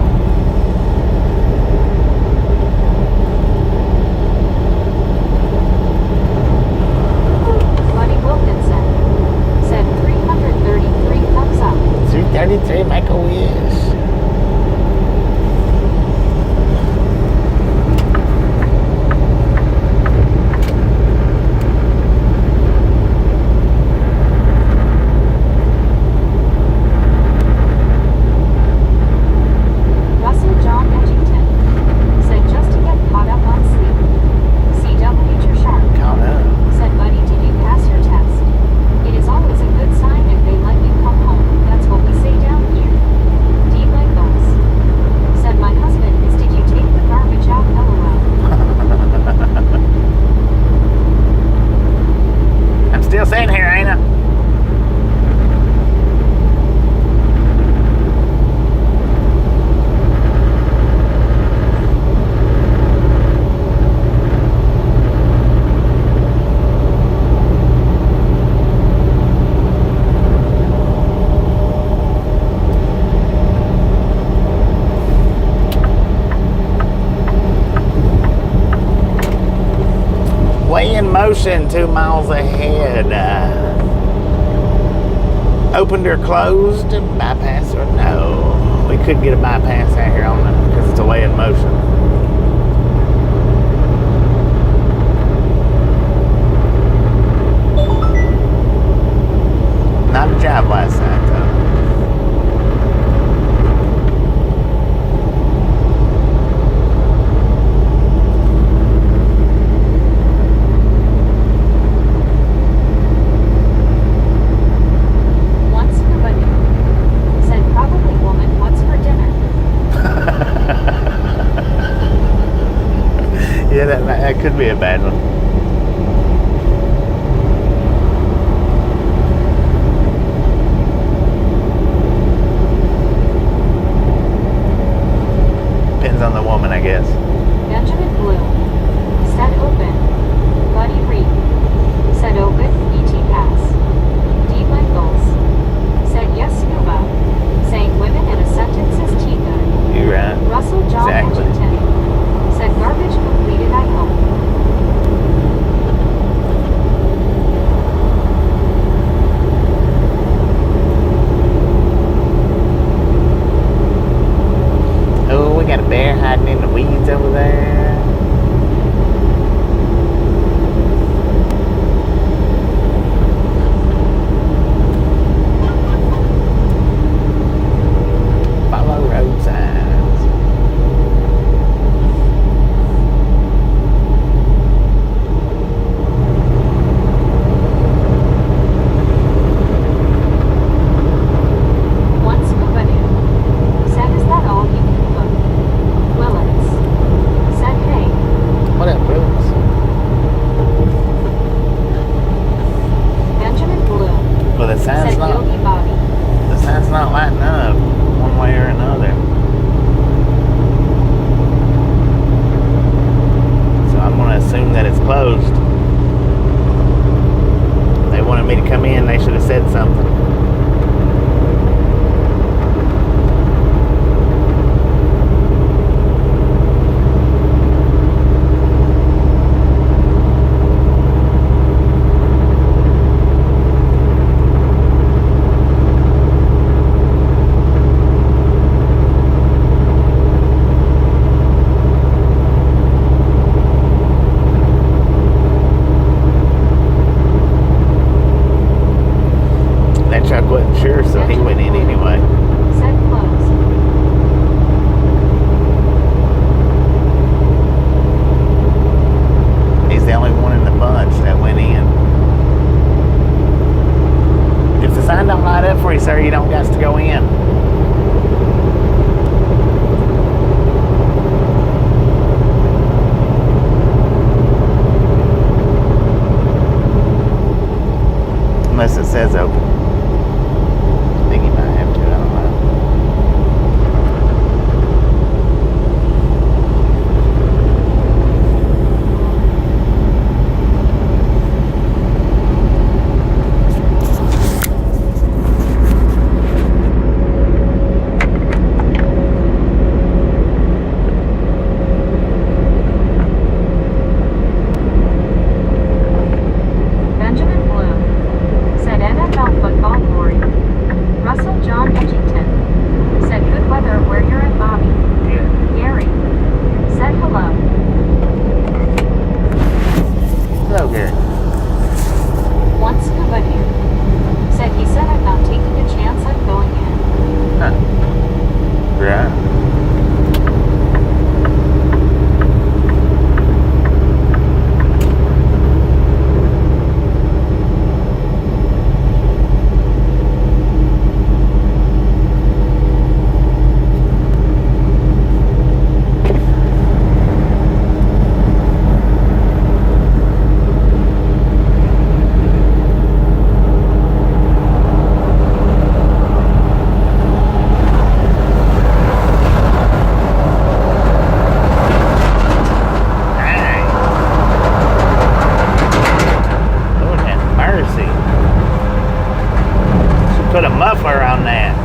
Buddy Wilkinson said 333 thumbs up. 333, make a wish. Russell John Edgington said, "Just to get caught up on sleep." CW Sharp Caught up. said, "Buddy, did you pass your test? It is always a good sign if they let you come home. That's what we say down here." D. Beckons said, "My husband is, did you take the garbage out? LOL." I'm still sitting here, ain't I? Way in motion, 2 miles ahead. Opened or closed? Bypass or no? We could get a bypass out here on it because it's a way in motion. Not a job last night though. One Scuba Dude said, "Probably, woman, what's for dinner?" Yeah, that could be a bad one. Depends on the woman, I guess. Benjamin Blue said, "Open." Buddy Reed said, "Open, ET pass." D. Michaels said, "Yes, Scuba," saying women in a sentence is T-good. You're right. Russell John Exactly. Edgington said, "Garbage completed, I hope." Oh, we got a bear hiding in the weeds over there. Follow road signs. One Scuba Dude said, "Is that all you can cook?" Willits said, "Hey." What up, Bruce? Benjamin Blue Well, the sign's said, not. "Yogi Bobby." The sign's not lighting up one way or another. So I'm going to assume that it's closed. They wanted me to come in, they should have said something. That truck wasn't sure, so he went in anyway. Said close. He's the only one in the bunch that went in. If the sign don't light up for you, sir, you don't got to go in. Unless it says open. I think you might have to, I don't know. One scuba dude said he said I'm not taking a chance on going in. Huh. Right. Put a muffler on that.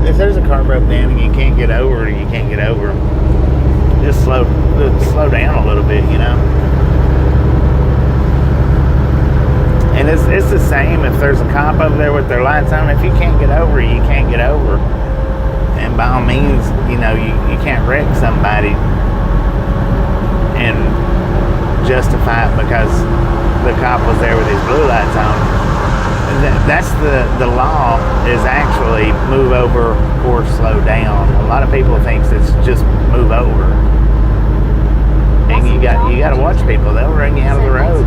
If there's a car broke down and you can't get over, you can't get over. Just slow down a little bit, you know. And it's the same if there's a cop over there with their lights on. If you can't get over, you can't get over. And by all means, you know, you can't wreck somebody and justify it because the cop was there with his blue lights on. That's the law is actually move over or slow down. A lot of people think it's just move over, and you got to watch people. They'll run you out of the road.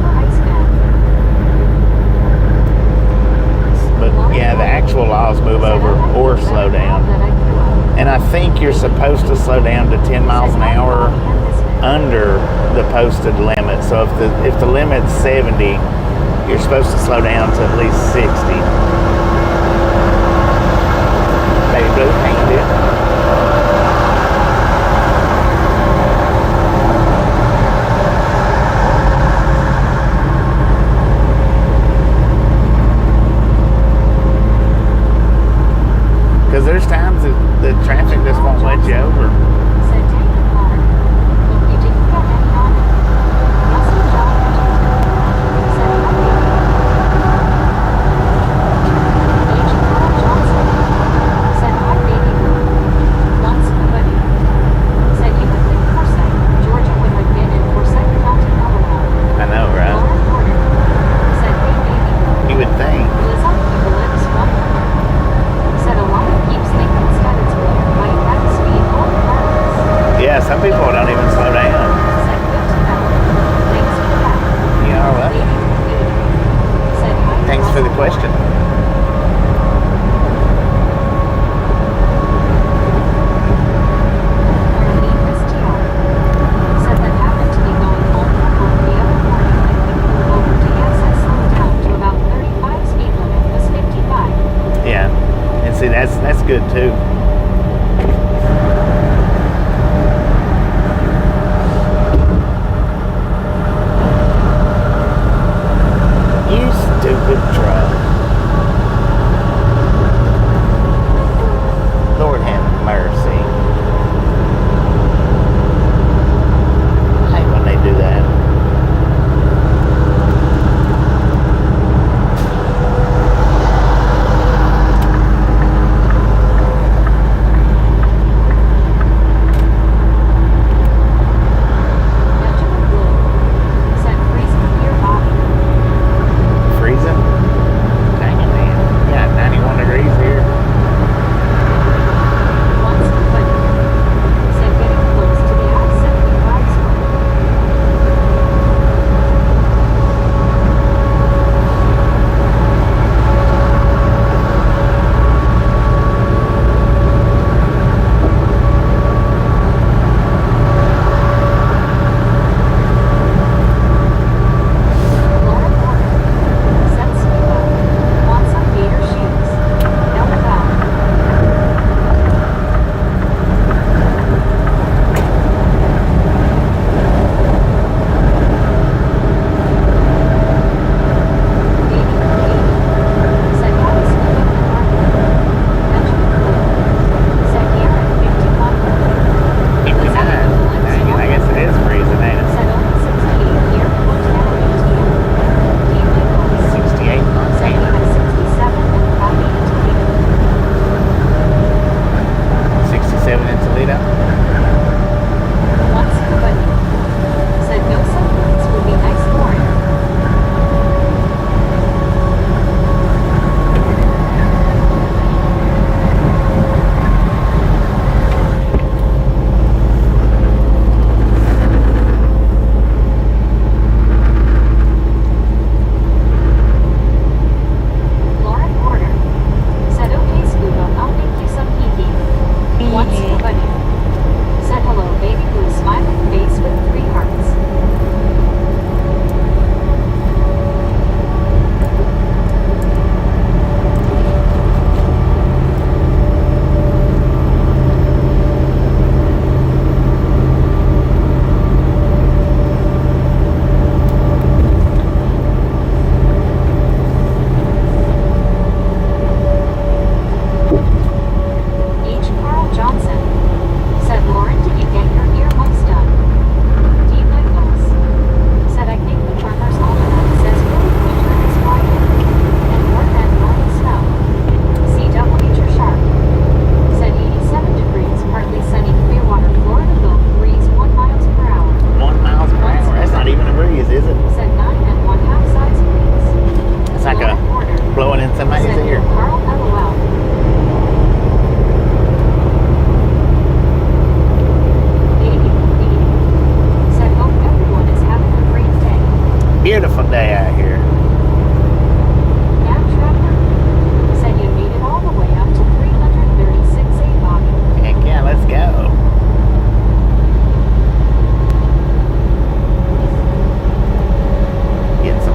But yeah, the actual law is move over or slow down. And I think you're supposed to slow down to 10 miles an hour under the posted limit. So if the limit's 70. You're supposed to slow down to at least 60. Baby blue, how you doing? Because there's times that the traffic just won't let you over.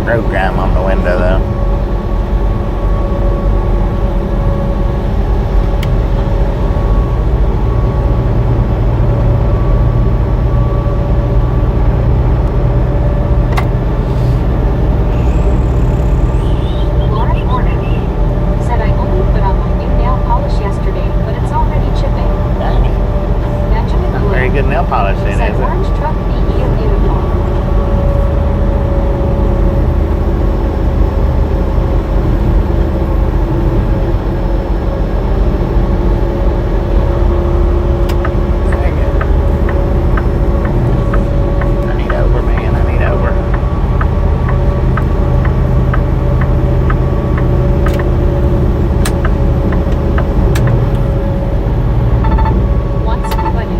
road grime on the window though. Lauren Horner said I only put on my new nail polish yesterday, but it's already chipping. Dang it. Benjamin Not Blue very good nail polish then, said is it? orange truck BE beautiful. Dang it. I need over, man. I need over. Once Bunny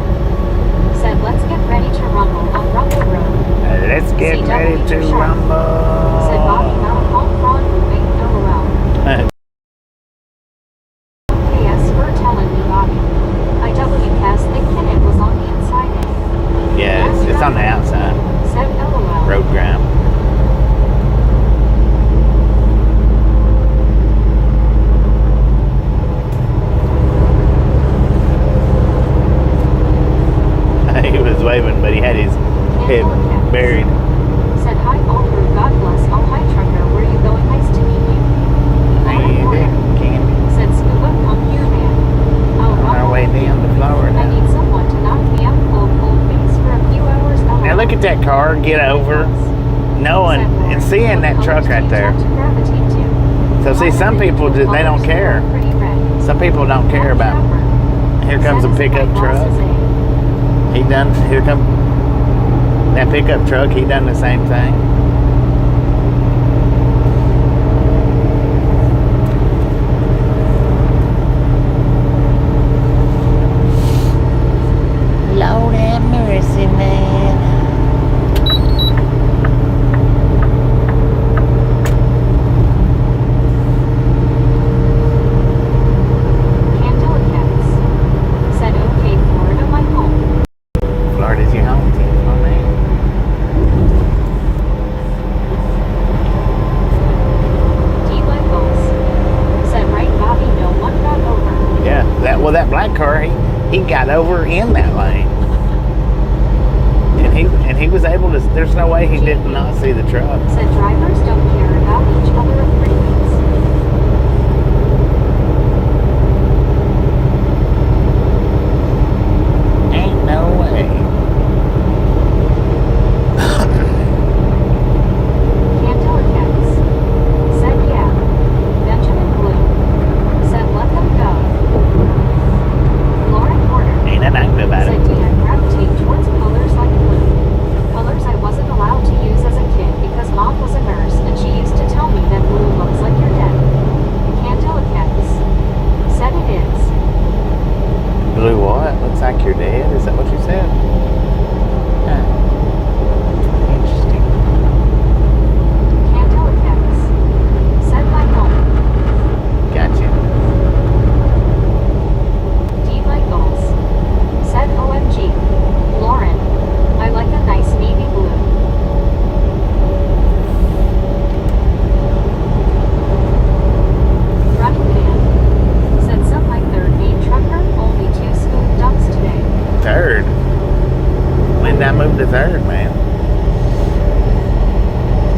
said let's get ready to rumble on Rumble Road. Let's get CW ready to too sharp. Said Bobby rumble. not a home fraud moving LOL. KS for telling me Bobby. IW cast thinking it was on the inside end. Yeah, it's on the outside. Said LOL. Road grime. He was waving, but he had his head buried. Said hi Aldrew, God bless. Oh hi trucker, where you going? Nice to meet you. Hey, Lauren Horner Candy. said Scuba, come here man. I'll On our rumble way with you. down to Florida. I need someone to knock me out cold face for a few hours. Now look at that car get over, knowing and seeing that truck right there. So see, some people just, they don't care. Some people don't care about. Here comes a pickup truck. He done. Here come that pickup truck. He done the same thing. Lord have mercy, man. Cantilicats said okay, Florida my home. Florida's your home team, my man. D Legos said right Bobby, no one got over. Yeah, that black car, he got over in that lane, and he was able to. There's no way he did not see the truck. Said drivers don't care about each other of freeways. Ain't no way. Cantilicats said yeah. Benjamin Blue said let them go. Lauren Porter Ain't nothing I can do about said it. do I gravitate towards colors like blue? Colors I wasn't allowed to use as a kid because mom was a nurse and she used to tell me that blue looks like you're dead. Cantilicats said it is. Blue what? Looks like you're dead? Is that what you said? Huh. Interesting. Cantilicats said my home. Gotcha. D Legos said OMG. Lauren, I like a nice navy blue. Running Man said some like third main trucker, only 2 smooth dumps today. Third. When did I move to third, man?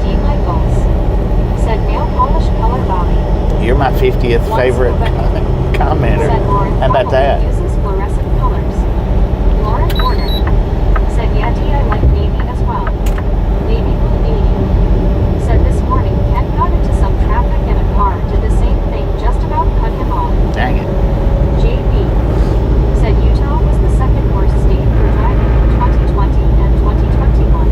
D Legos said nail polish color Bobby. You're my 50th Once favorite Quebec commenter. said Lauren How about probably that? uses fluorescent colors. Lauren Horner said yeah D I like navy as well. Navy blue navy. Said this morning Ken got into some traffic and a car did the same thing, just about cut him off. Dang it. JB said Utah was the second worst state for driving in 2020 and 2021.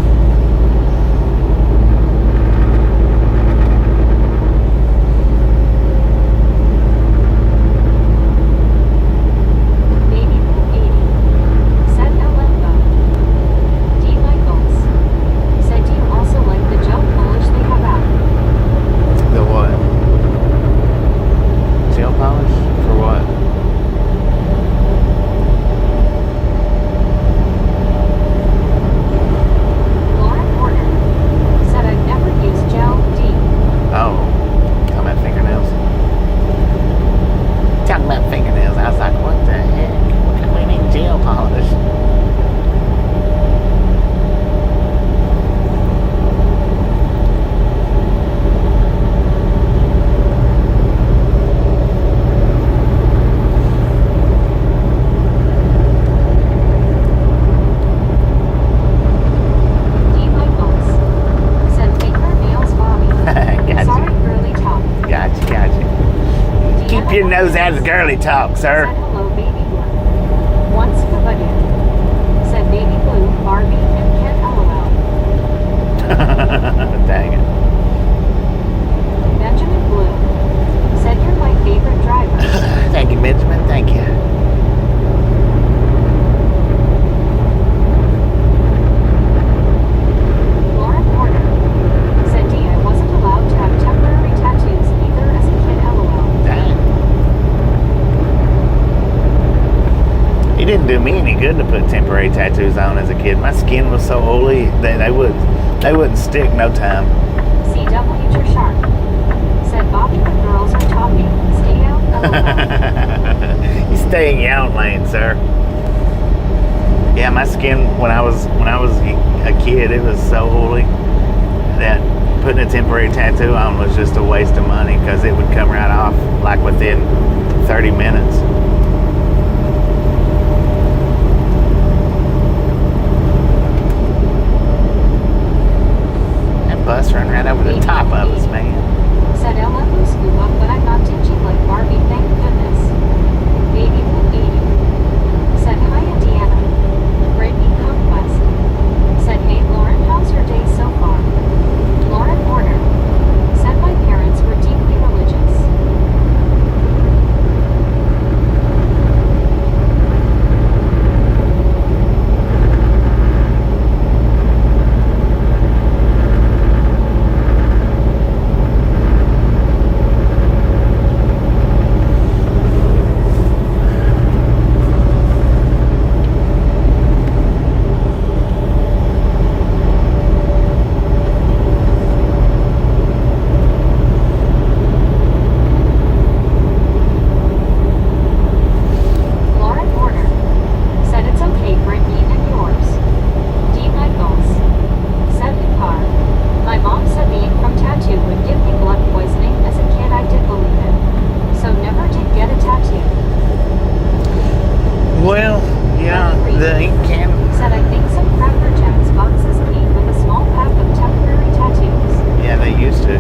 knows how to girly talk, sir. Said hello, baby blue. Once Scooby-Doo. Said baby blue, Barbie, and Ken LOL. Dang it. Benjamin Blue. Said you're my favorite driver. Thank you, Benjamin. Thank you. Lauren Porter. Said D, I wasn't allowed to have temporary tattoos either as a kid LOL. Dang. It didn't do me any good to put temporary tattoos on as a kid. My skin was so oily they wouldn't stick no time. CW Sharp. Said Bobby, the girls are talking. Stay out LOL. You stay in your own lane, sir. Yeah, my skin when I was a kid, it was so oily that putting a temporary tattoo on was just a waste of money because it would come right off like within 30 minutes. That bus ran right over the top of us, man. Said Ella Blue Scuba, but I'm not dingy like Barbie, thank goodness. Baby Blue 80. Said hi, Indiana. Brittany Conquest. Said hey, Lauren, how's your day so far? Lauren Porter. Said my parents were deeply religious. Lauren Porter. Said it's okay, Brittany, and yours. D. Michaels. Said Picard. My mom said the ink from tattoo would give me blood poisoning. As a kid, I did believe it. So never did get a tattoo. Well, yeah, the ink can. Said I think some Cracker Jacks boxes came with a small pack of temporary tattoos. Yeah, they used to.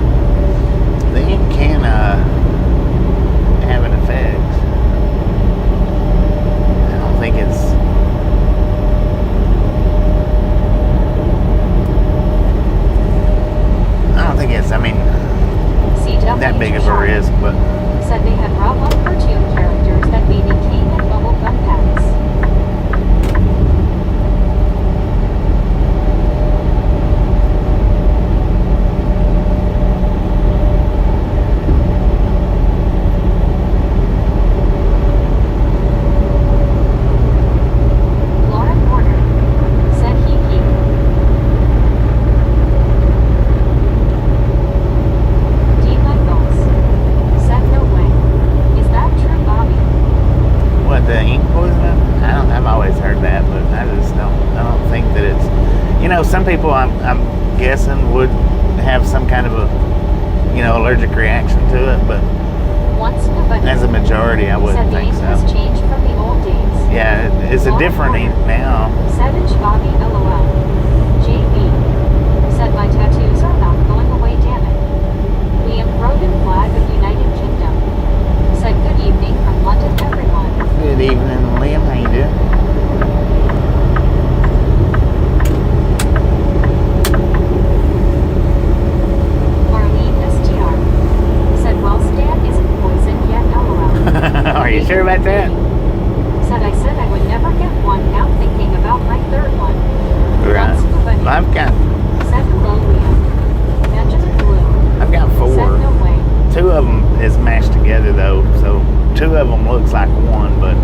The ink can have an effect. I don't think it's. I mean, CW that big of a Sharp. risk, but Said they had raw one cartoon characters that baby came in bubblegum packs. Lauren Porter. Said he. D. Michaels. Said no way. Is that true, Bobby? what, the ink poisoning? I've always heard that, but I don't think that it's, some people I'm guessing would have some kind of a, allergic reaction to it, but Once nobody as a majority, I said wouldn't the think ink so. has changed from the old days. Yeah, it's a Lauren different ink Porter. now. Said it's Bobby LOL. JB. Said my tattoos are not going away, damn it. Liam Brogan flag of United Kingdom. Said good evening from London, everyone. Good evening, Liam. How you doing? Marlene STR. Said well, Stan isn't poisoned yet, LOL. Are you sure about that? Said I would never get one, now thinking about my third one. Right. Once nobody I've got said hello, Liam. Benjamin Blue. Said 4. no way. 2 of them is mashed together though, so 2 of them looks like one, but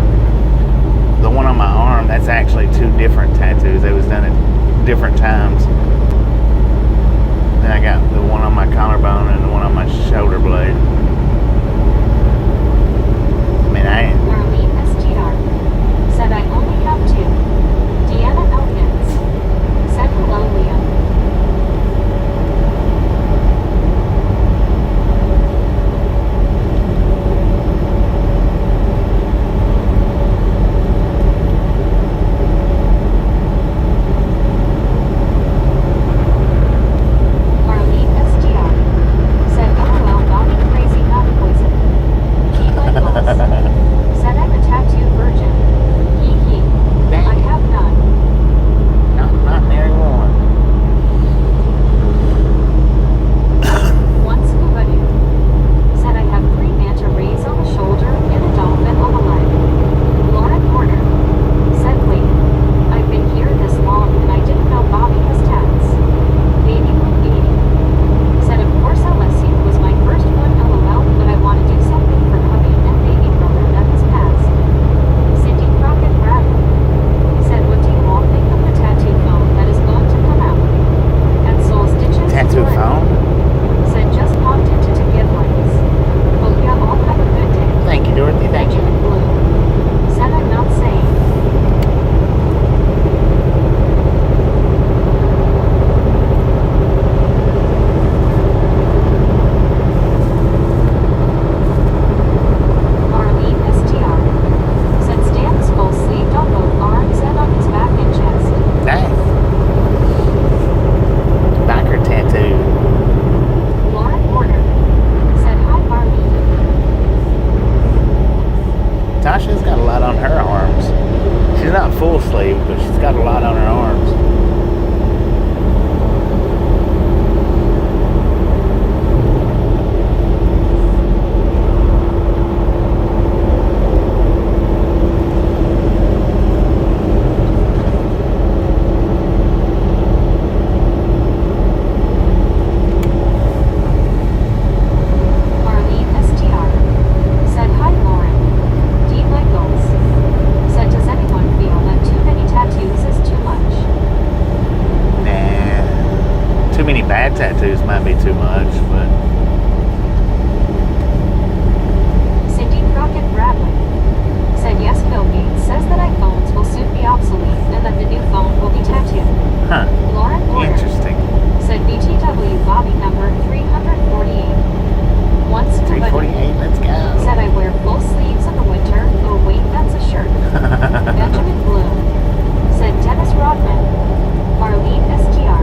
the one on my arm, that's actually 2 different tattoos. They was done at different times. Then I got the one on my collarbone and the one on my shoulder blade. I mean, Marlene STR. Said I only have 2. Deanna Elkins. Said hello, Liam. too many bad tattoos might be too much, but Cindy Crockett Bradley said yes, Bill Gates says that iPhones will soon be obsolete and that the new phone will be tattooed. huh? Lauren Order Interesting. said BTW Bobby number 348. Once 348. Let's go. said I wear full sleeves in the winter. Oh wait, that's a shirt. Benjamin Bloom said Dennis Rodman. Marlene STR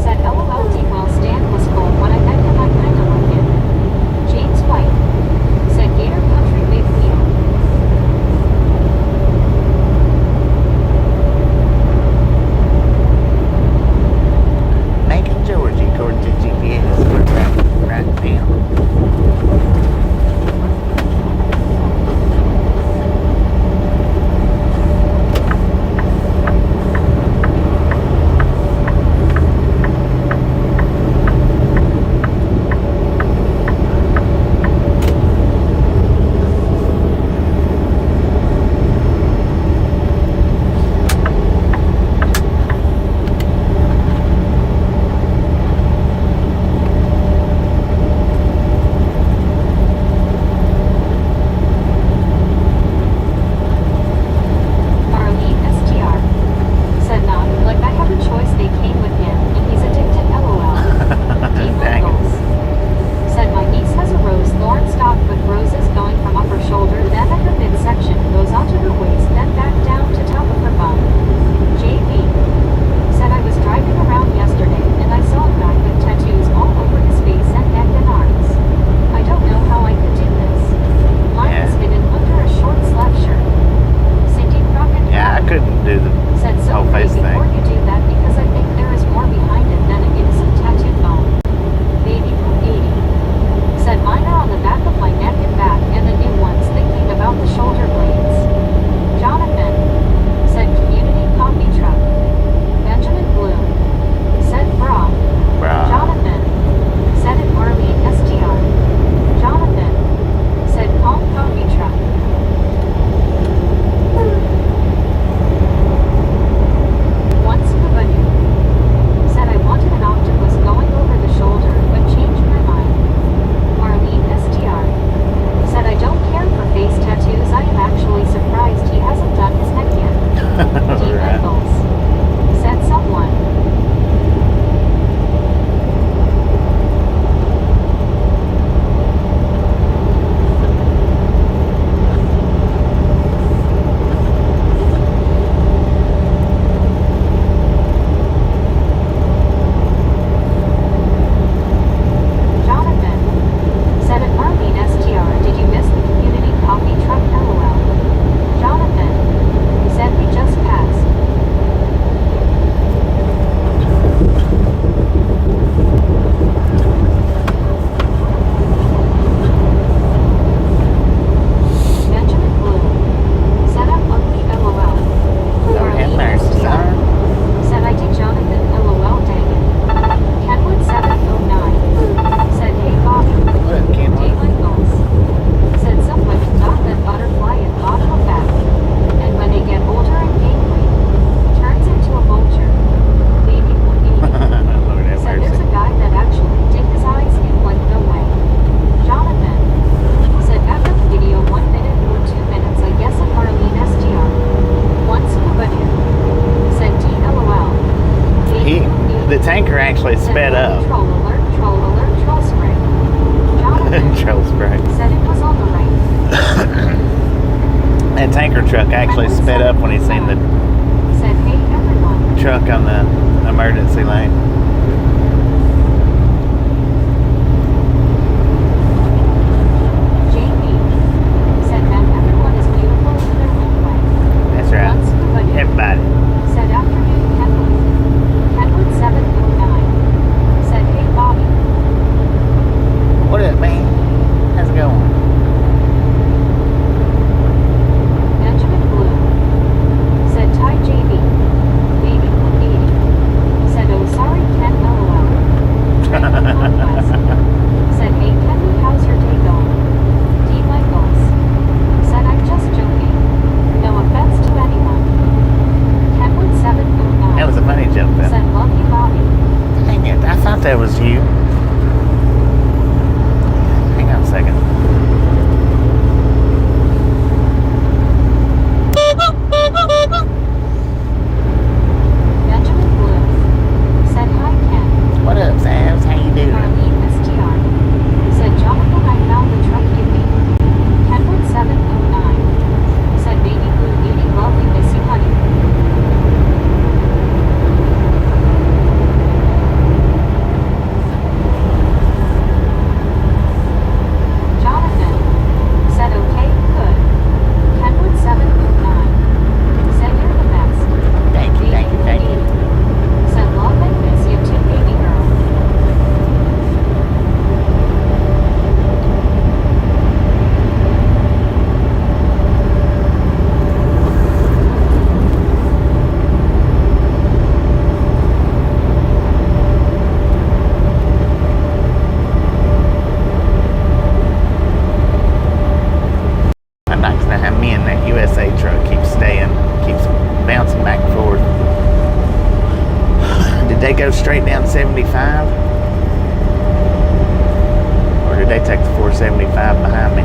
said LOL Dwell Stan was cool when I met him. I kinda like him. James White said Gator Country Big Wheel. Making Georgie according to GPS. Right now. Marlene STR said not like I have a choice. They came with him and he's addicted. LOL. Dean Dang it. Wiggles said my niece has a rose thorn stalk with roses going from upper shoulder, then at her midsection goes onto her waist, then back down to top of her bum. JV said I was driving around yesterday and I saw a guy with tattoos all over his face and neck and arms. I don't know how I could do this. Mine is hidden under a short sleeve shirt. Cindy Crockett Yeah, I couldn't do the said so whole pray face before thing. you do that because I think there is more behind it than an innocent tattoo phone. Baby 80 said mine are on the back of my neck and back and the new ones thinking about the shoulder blades. Jonathan said community coffee truck. Benjamin Bloom said bra. Bruh. Jonathan said it. Marlene STR. Jonathan said calm coffee truck. Once Kubanu said I wanted an octopus going over the shoulder but changed my mind. Marlene STR said I don't care for face tattoos. I am actually surprised he hasn't done his neck yet. D. Right. Bengals said someone. Jonathan said at Marlene STR, did you miss the community coffee truck? LOL. Jonathan said we just passed. Benjamin Bloom said I'm ugly. LOL. Lord have Marlene mercy, STR son. said I did. Jonathan LOL. Dang it. Kenwood 709 said hey Bobby. Look, Kim. Day Michaels said some women thought that butterfly and bottom of back, and when they get older and gain weight, turns into a vulture. Baby 180 Lord have said there's mercy. a guy that actually did his eyes in like no way. Jonathan said after the video 1 minute or 2 minutes I guess. And Marlene STR. Once Kubanu said DLOL. The tanker actually sped up. Troll alert, troll spray. Jonathan Trail spray. said it was on the right. That tanker truck actually sped up when he seen the Said hey everyone. truck on the emergency lane. JB said that everyone is beautiful in their own way. That's right. Once Kubanu Everybody. said afternoon Kenwood. Kenwood 709 said hey Bobby. What up, man? How's it going? Benjamin Bloom said Ty JB. Baby 180 said oh sorry Ken thought that was you. Hang on a second. Benjamin Blue said hi Ken. What up, Savs? How you doing? Marlene STR said Jonathan, I found the truck you made. Kenwood 709 said baby blue beauty lovely miss you honey. Jonathan said okay, good. Kenwood 709 said you're the best. Thank you, thank you, thank you. Said love and miss you too, baby girl. I'm not gonna have me in that USA truck keeps bouncing back and forth. Did they go straight down 75? Or did they take the 475 behind me?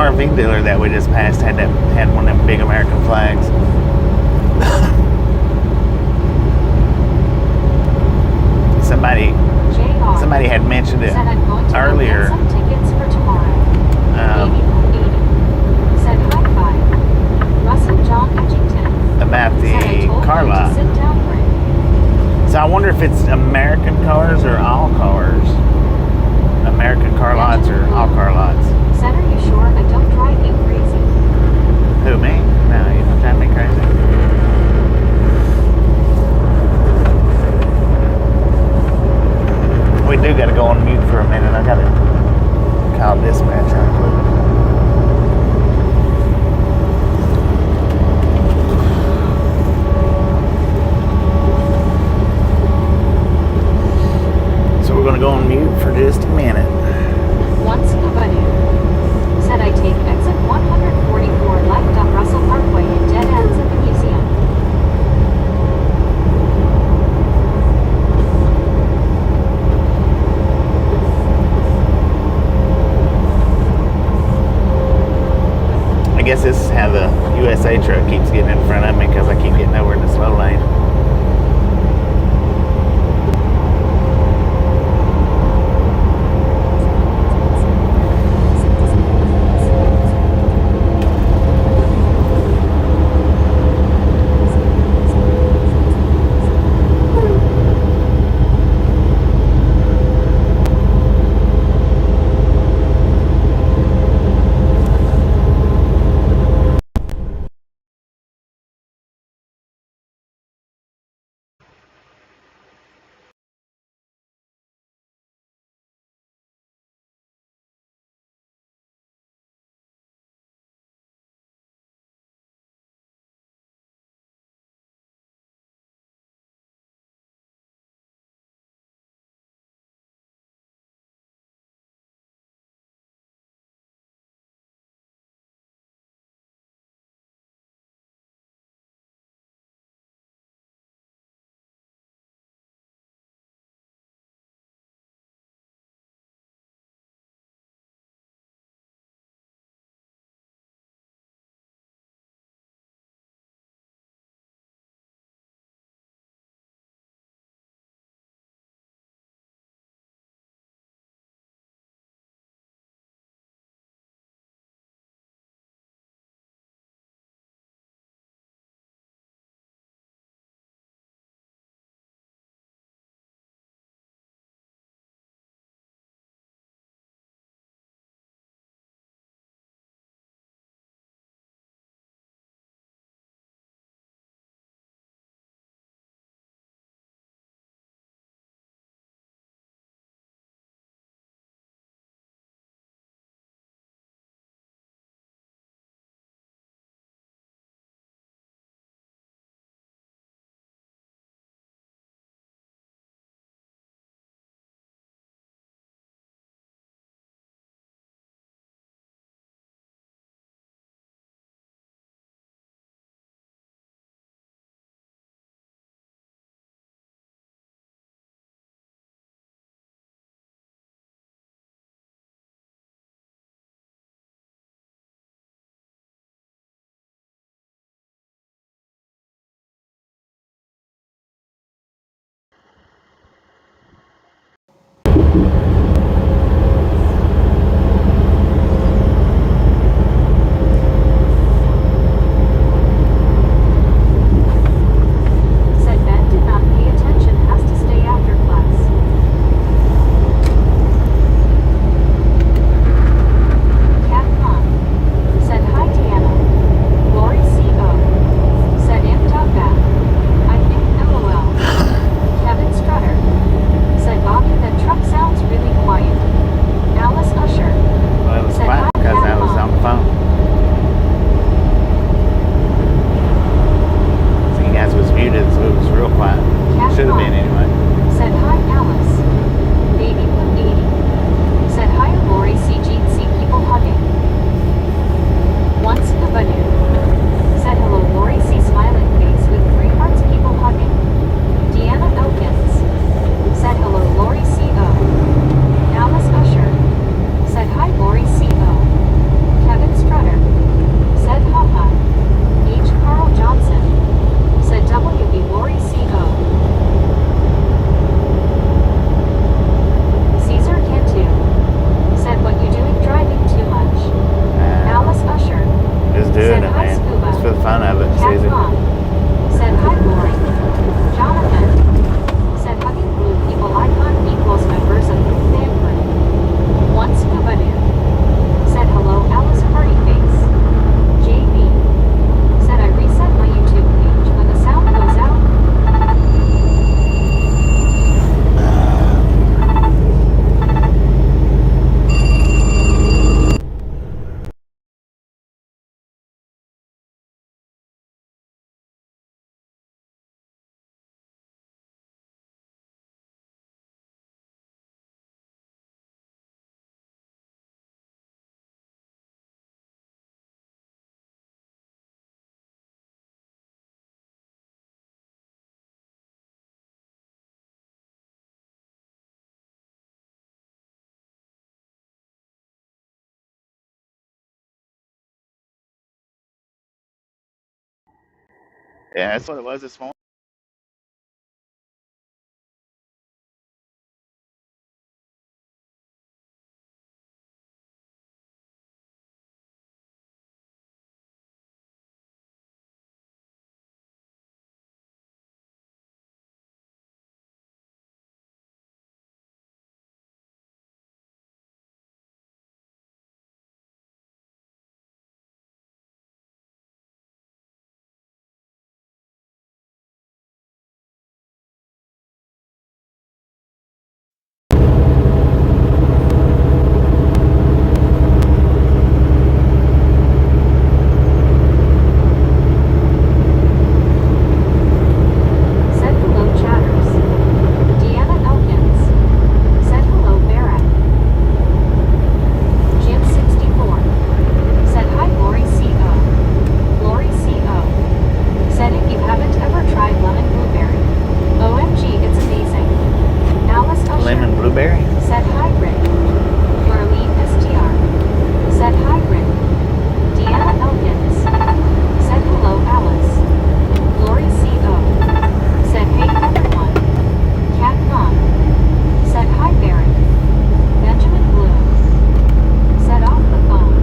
RV dealer that we just passed had one of them big American flags. Somebody had mentioned it said I'm going to earlier. Go get some tickets for tomorrow. 80 said high five. Russell John Edgington About the said I told car you lot. to sit down, Rick. So I wonder if it's American cars or all cars. American car lots or all car lots. Said, are you sure I don't drive you crazy? Who, me? No, you don't drive me crazy. We do got to go on mute for a minute. I got to call dispatch right quick. So we're going to go on mute for just a minute. Once Avenue said I take exit 144 left on Russell Parkway and dead ends at the museum. I guess this is how the USA truck keeps getting in front of me because I keep getting over in the slow lane. Yeah, that's what it was this morning. Said hello, Chatters. Deanna Elkins. Said hello, Barrett. Jim 64. Said hi, Lori CO. Lori CO. Said if you haven't ever tried lemon blueberry. OMG, it's amazing. Alice Usher. Lemon blueberry? Said hi, Rick. Marlene STR. Said hi, Rick. Deanna Elkins. Said hello, Alice. Lori CO. Said hey, everyone. Cat Mom. Said hi, Barrett. Benjamin Blue. Said off the phone.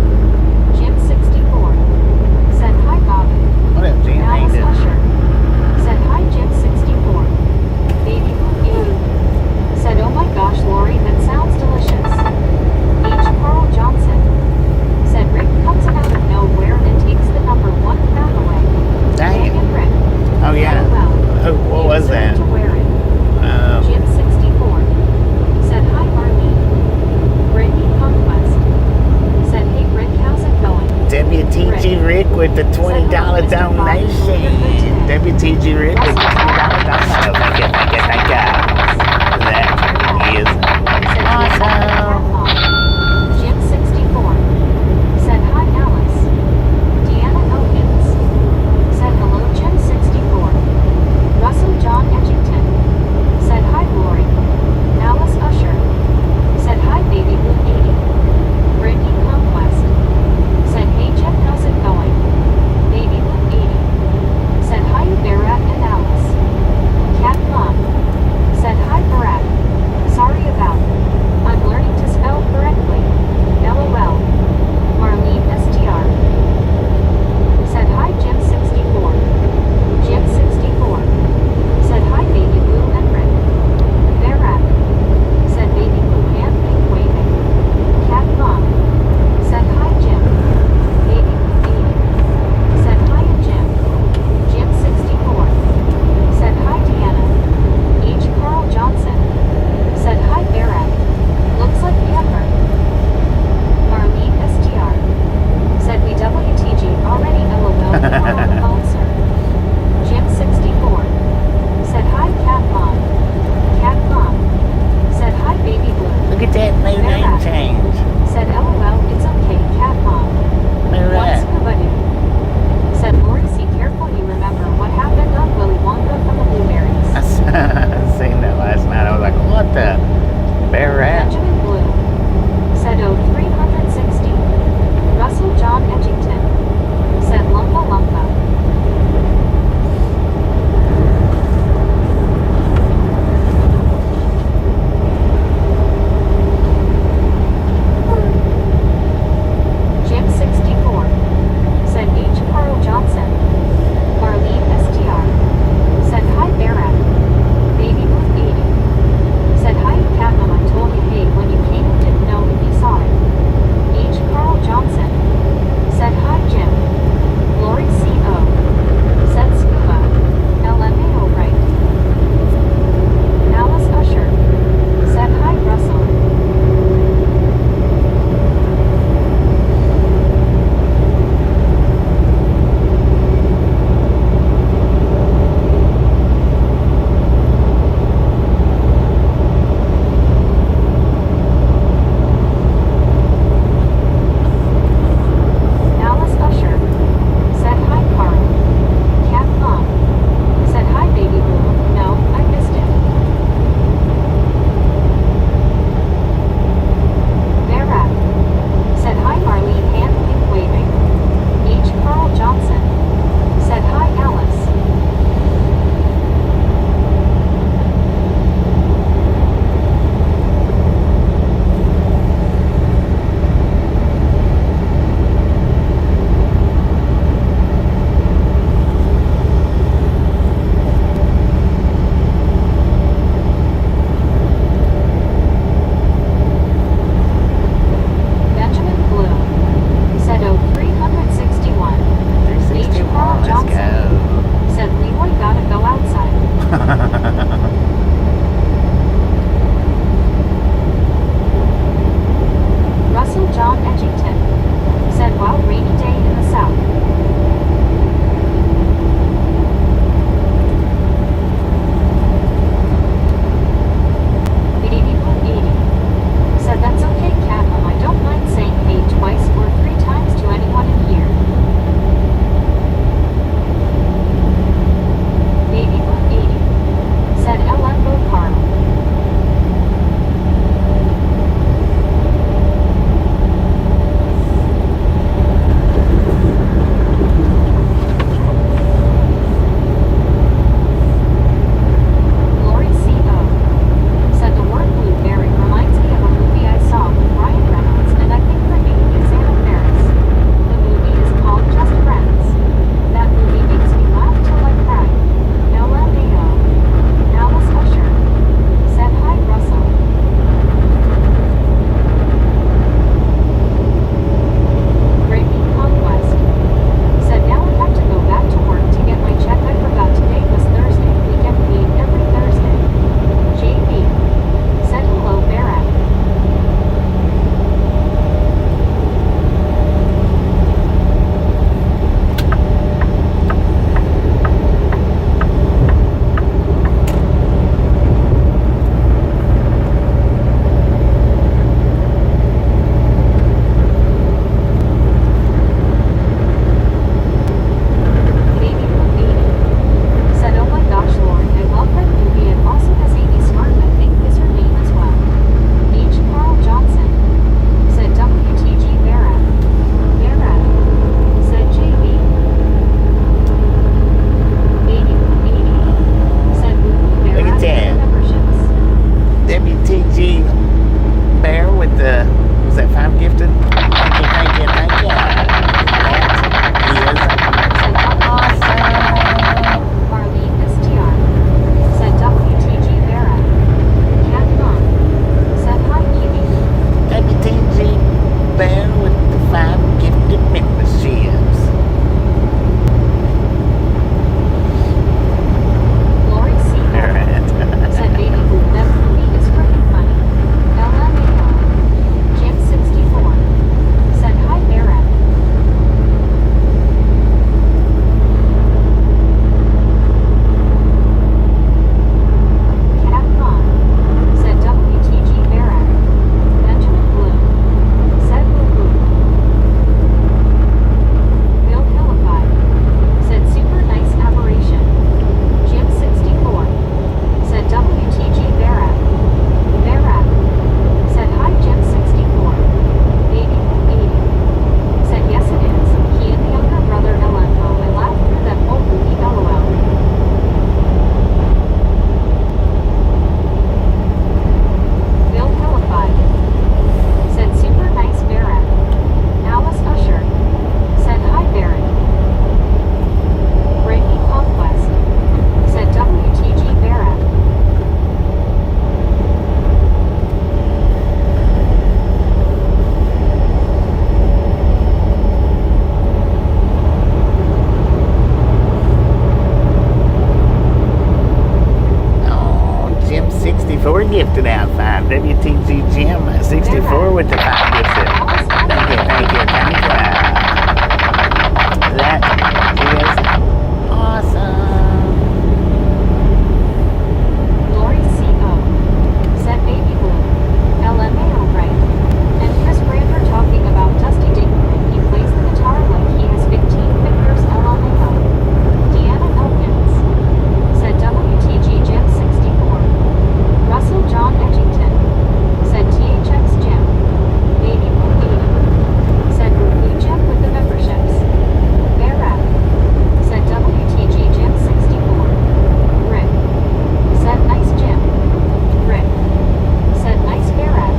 Jim 64. Said hi, Bobby. What up, Jim? How you Alice doing? Usher. Said hi, Jim 64. Baby Blue 80. Said oh my gosh, Lori, that sounds delicious. H. Carl Johnson. Said Rick comes out of nowhere and takes the number 1 pound away. Dang. Dang it, Rick. Oh, yeah. LOL. Oh, what You was deserve that? to wear it. Um, Jim 64. Said hi, Marlene. Brittany Conquest. Said hey, Rick, how's it going? WTG Rick with the $20 donation. WTG Rick with the $20 donation. Thank you, thank you, thank you. That is awesome. Jim 64. Said hi, Alice. Deanna Elkins. Said hello, Jim 64. Russell John Edgington. Said hi, Lori. Alice Usher. Said hi, Baby Blue 80. Brittany Conquest. Said hey, Jeff, how's it going? Baby Blue 80. Said hi, Barrett and Alice. Cat Mom. WTG Jim at 64 with the 5 gift set. Thank you. That is awesome. Lori C.O. said baby blue. LMAO right. And Chris Brander talking about Dusty Dinkman. He plays the guitar like he has 15 fingers. LMAO. Deanna Elkins said WTG Jim 64. Russell John Edgington said THX Jim. Baby blue 80 said blue Jim with the memberships. Bear Rap said WTG Jim 64. Rick said nice Jim. Rick said nice Bear Rap.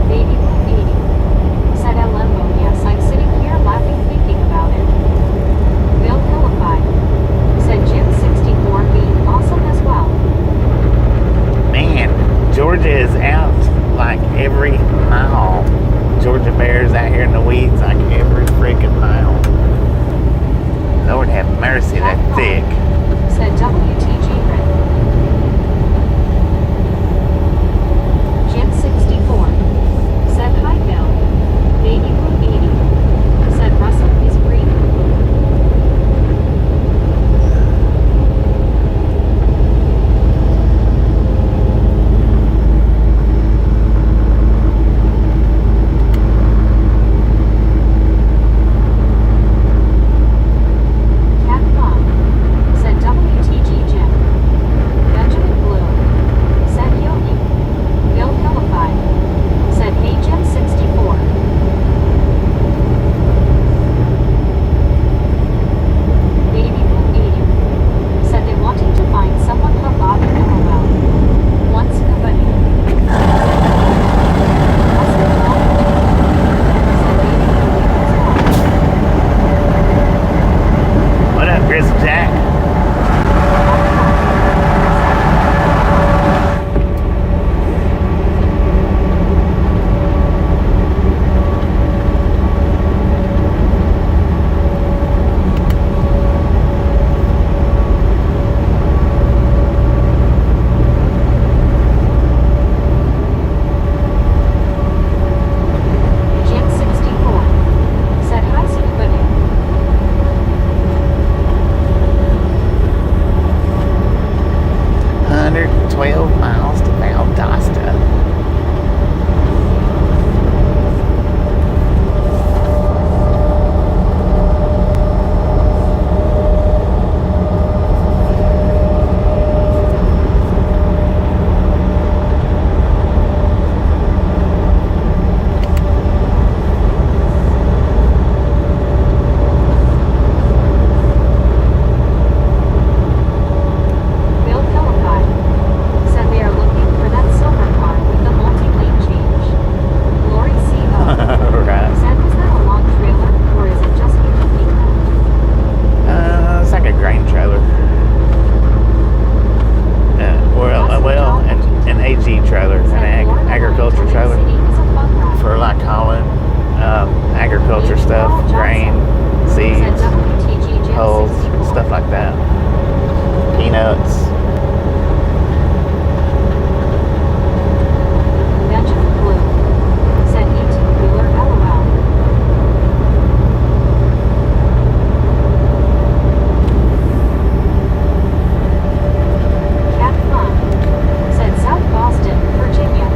Baby blue 80 said Lembo. Yes, I'm sitting here laughing thinking about it. Bill Philippi said Jim 64 being awesome as well. Man, Georgia is out like every mile. Georgia Bears out here in the weeds like every freaking mile. Lord have mercy, that thick. Said WTG Rick. Jim 64 said hi Bill. Baby blue 80 said Russell is breathing. Cat Mom said WTG Jim. Benjamin Blue said Yogi. Bill Philippi said hey Jim 64. Baby Blue 80 said they wanting to find someone hot Bob and LOL. Once nobody. Said Baby Blue 80 as well. What up, Chris Jack? Jim 64 said hi Scoobity. 112 miles to Valdosta. Bill Philippi said they are looking for that silver car with the multi-lane change. Lori C.O. Right. said was that a long trailer or is it just me thinking that? It's like a grain trailer. An AG trailer, an agriculture trailer for like hauling agriculture stuff, grain, seeds, hulls, stuff like that. Peanuts. Benjamin Blue said 18-wheeler LOL. Cat Fun said South Boston, Virginia.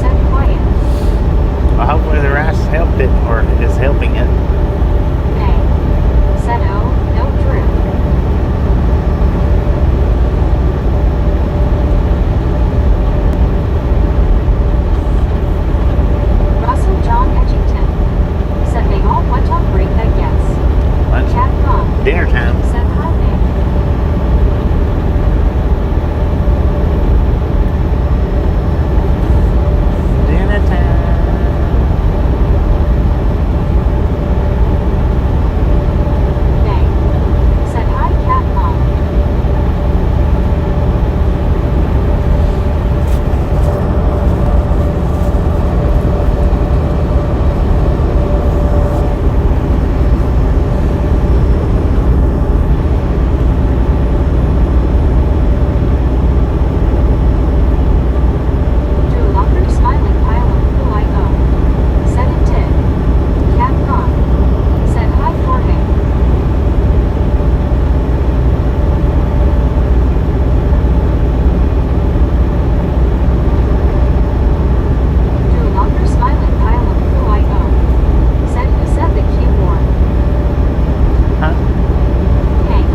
said quiet. Well, hopefully the rice helped it or is helping it. Nay, said oh, no Drew. Russell John Edgington said they all went on break, I guess. Lunch, Cat Mom dinner time. said hi, Meg. Dinner time. Nay, said hi, Cat Mom. Drew Locker smiling pile of who I owe. Said it did. Cat Mom said hi, Jorge. Drew Locker smiling pile of who I owe. Said who said the Q word. Huh? Hank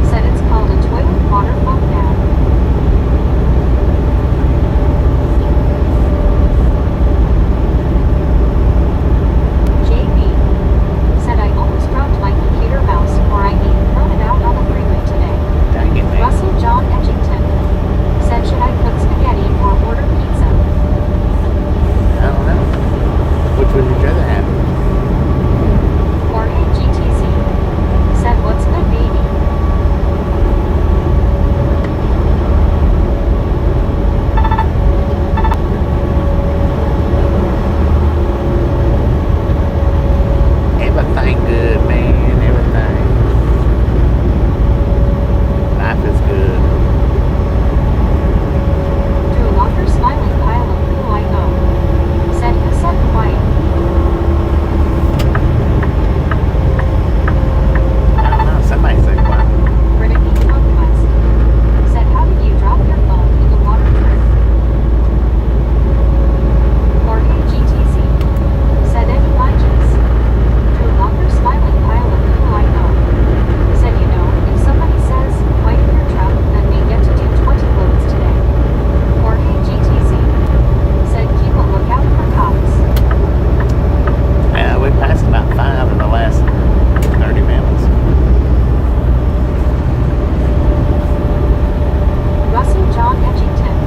said it's called a toilet water pump now. JB said I almost dropped my computer mouse or I mean thrown it out on the freeway today. Dang it, man. Russell John Edgington said should I cook spaghetti or order pizza? I don't know. Which would you rather have? Jorge GTZ said what's good baby? Everything good, man. Everything. Life is good. Drew Locker smiling pile of who I owe. Said who said quiet. I don't know. Somebody said quiet. Brittany Conquest said how did you drop your phone in the water truth? Jorge GTZ said any lunches. Drew Locker smiling pile of who I know. Said you know, if somebody says, white in your truck, then they get to do 20 loads today. Jorge GTZ said keep a lookout for cops. Yeah, we passed about 5 in the last 30 minutes. Russell John Edgington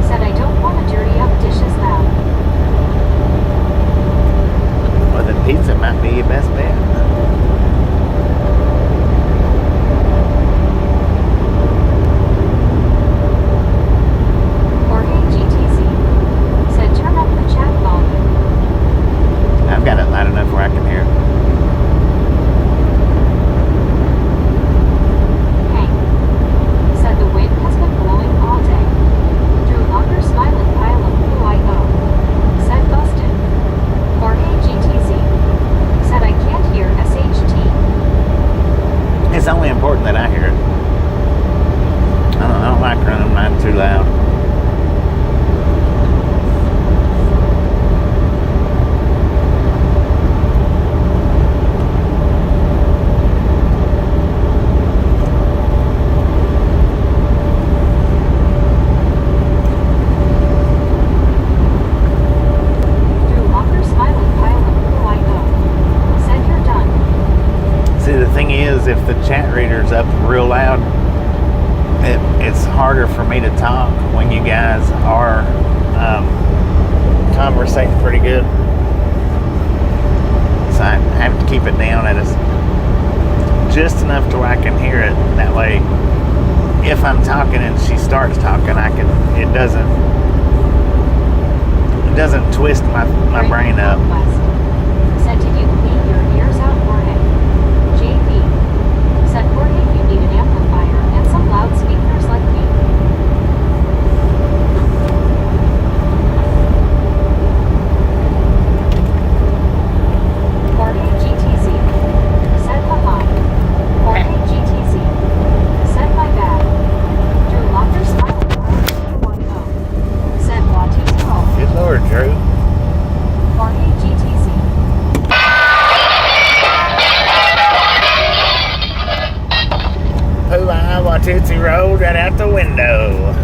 said I don't want to dirty up dishes now. Well, then pizza might be your best bet. Jorge GTZ said turn up the chat volume. I've got it loud enough where I can hear it. Hank said the wind has been blowing all day. Drew Locker smiling pile of who I owe. Said busted. Jorge GTZ said I can't hear SHT. It's only important that I hear it. I don't like running mine too loud. Drew Locker smiling pile of who I owe. Said you're done. See, the thing is, if the chat reader's up real loud, it's harder for me to talk when you guys are conversating pretty good. So I have to keep it down at just enough to where I can hear it. That way, if I'm talking and she starts talking, it doesn't twist my brain up. Conquest said did you clean your ears out, Jorge? JB said Jorge you need an amplifier and some loudspeakers like me. Jorge GTZ said haha. Jorge GTZ said my bad. Drew Locker smiling. Said Watu's home. Good Drew. RAGTC. Pooh Tootsie rolled right out the window.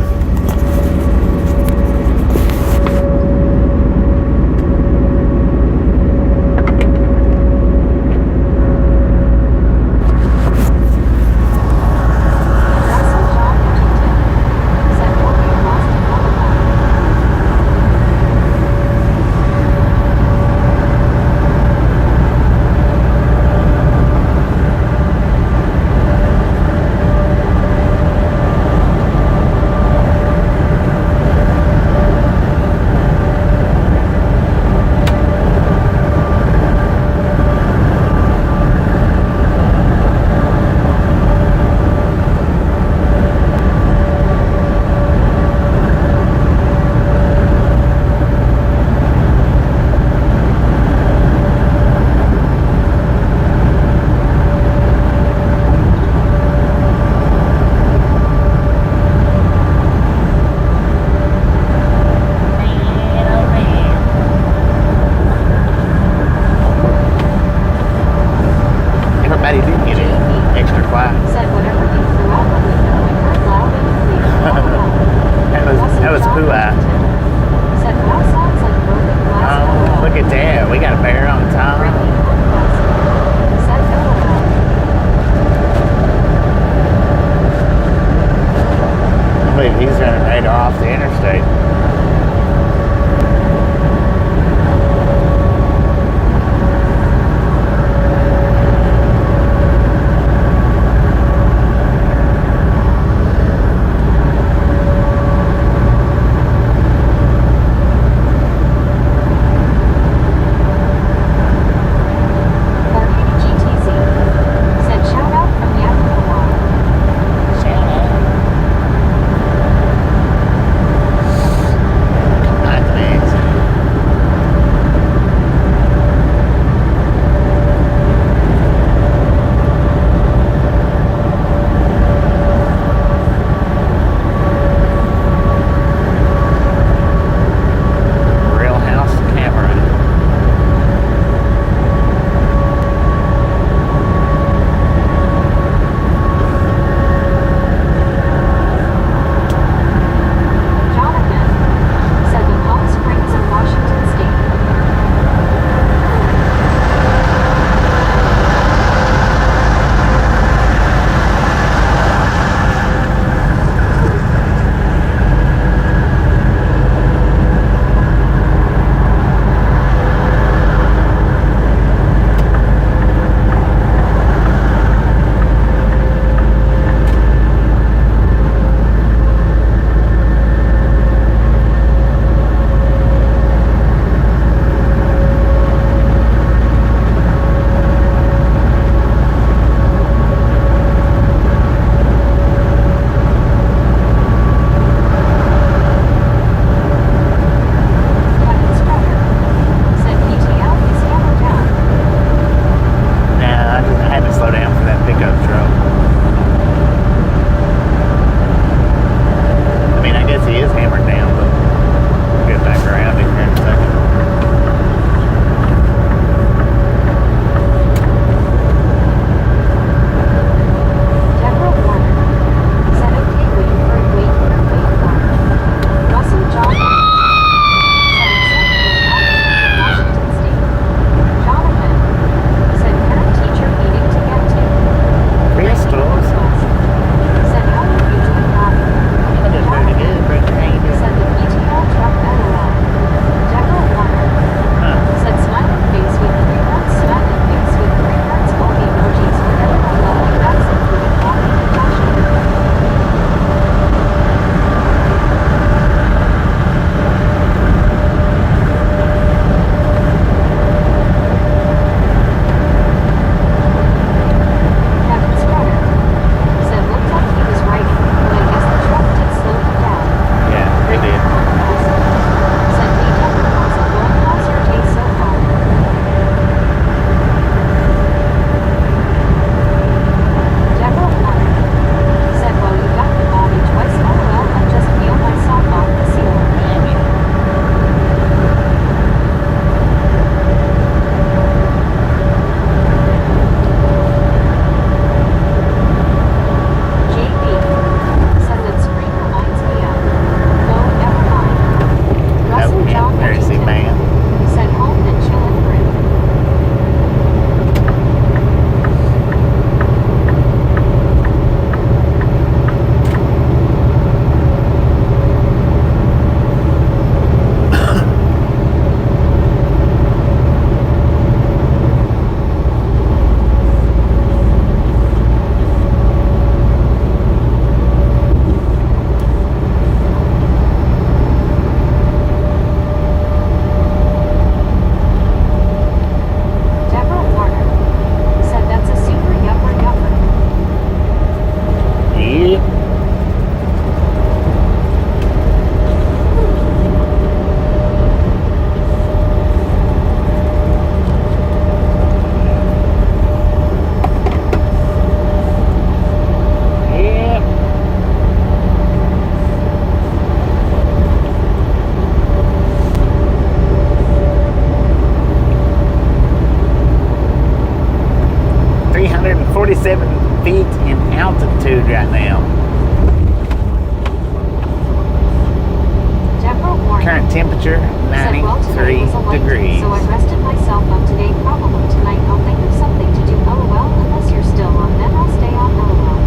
temperature Said, well, today 93 was a light day, degrees. so I rested myself up today. Probably tonight I'll think of something to do. LOL. Unless you're still on, then I'll stay on. LOL.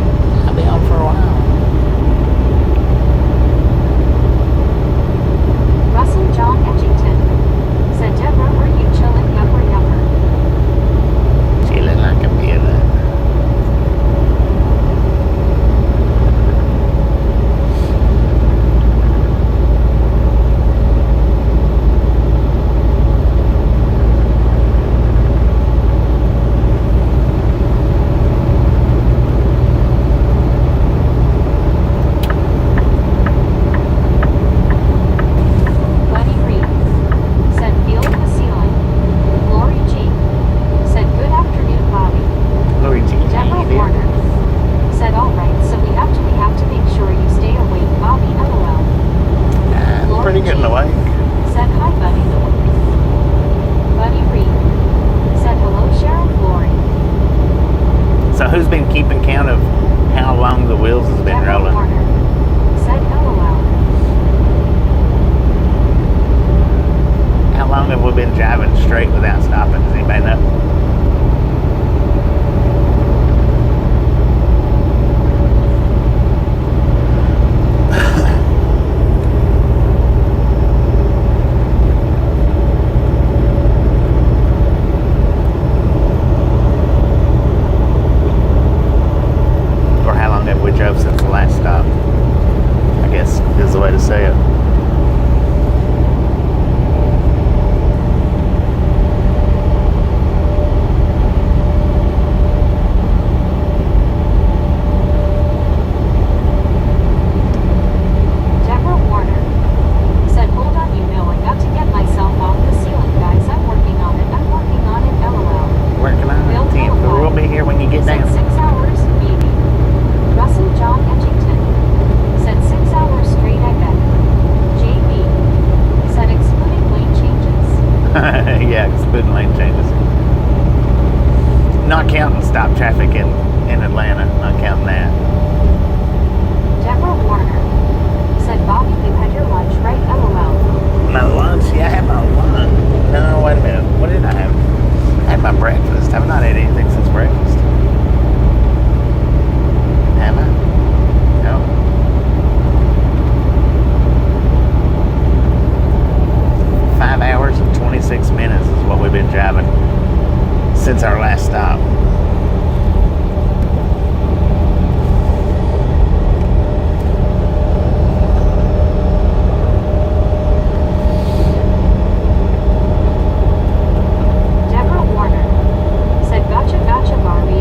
I'll be on for a while. Russell John Edgington said, Deborah, are you chilling? Yupper yupper. Chilling like a villain. Buddy Reed said, feel the ceiling. Lori G said, good afternoon, Bobby. Luigi. Deborah Warner said, all right, so we have to make sure you stay awake, Bobby. LOL. I'm pretty good in the wake. Said, hi, Buddy. Buddy Reed said, hello, Sheriff Lori. So who's been keeping count of how long the wheels has been Deborah rolling? Warner said, LOL. How long have we been driving straight without stopping? Does anybody know? Or how long have we drove since the last stop? I guess is the way to say it. Deborah Warner said, hold on, you know I got to get myself off the ceiling, guys. I'm working on it. LOL. Working on Bill it. Telephone We'll be here when you get said, down. 6 hours, maybe. Russell John Edgington said, 6 hours straight, I bet. JB said, excluding lane changes. Yeah, excluding lane changes. Not counting stop traffic in Atlanta. Not counting that. Deborah Warner said, Bobby, you had your lunch, right? LOL. My lunch? Yeah, I had my lunch. No, wait a minute. What did I have? I had my breakfast. I've not had anything since breakfast. Have I? No. Five hours and 26 minutes is what we've been driving since our last stop. Deborah Warner said, gotcha, Barbie.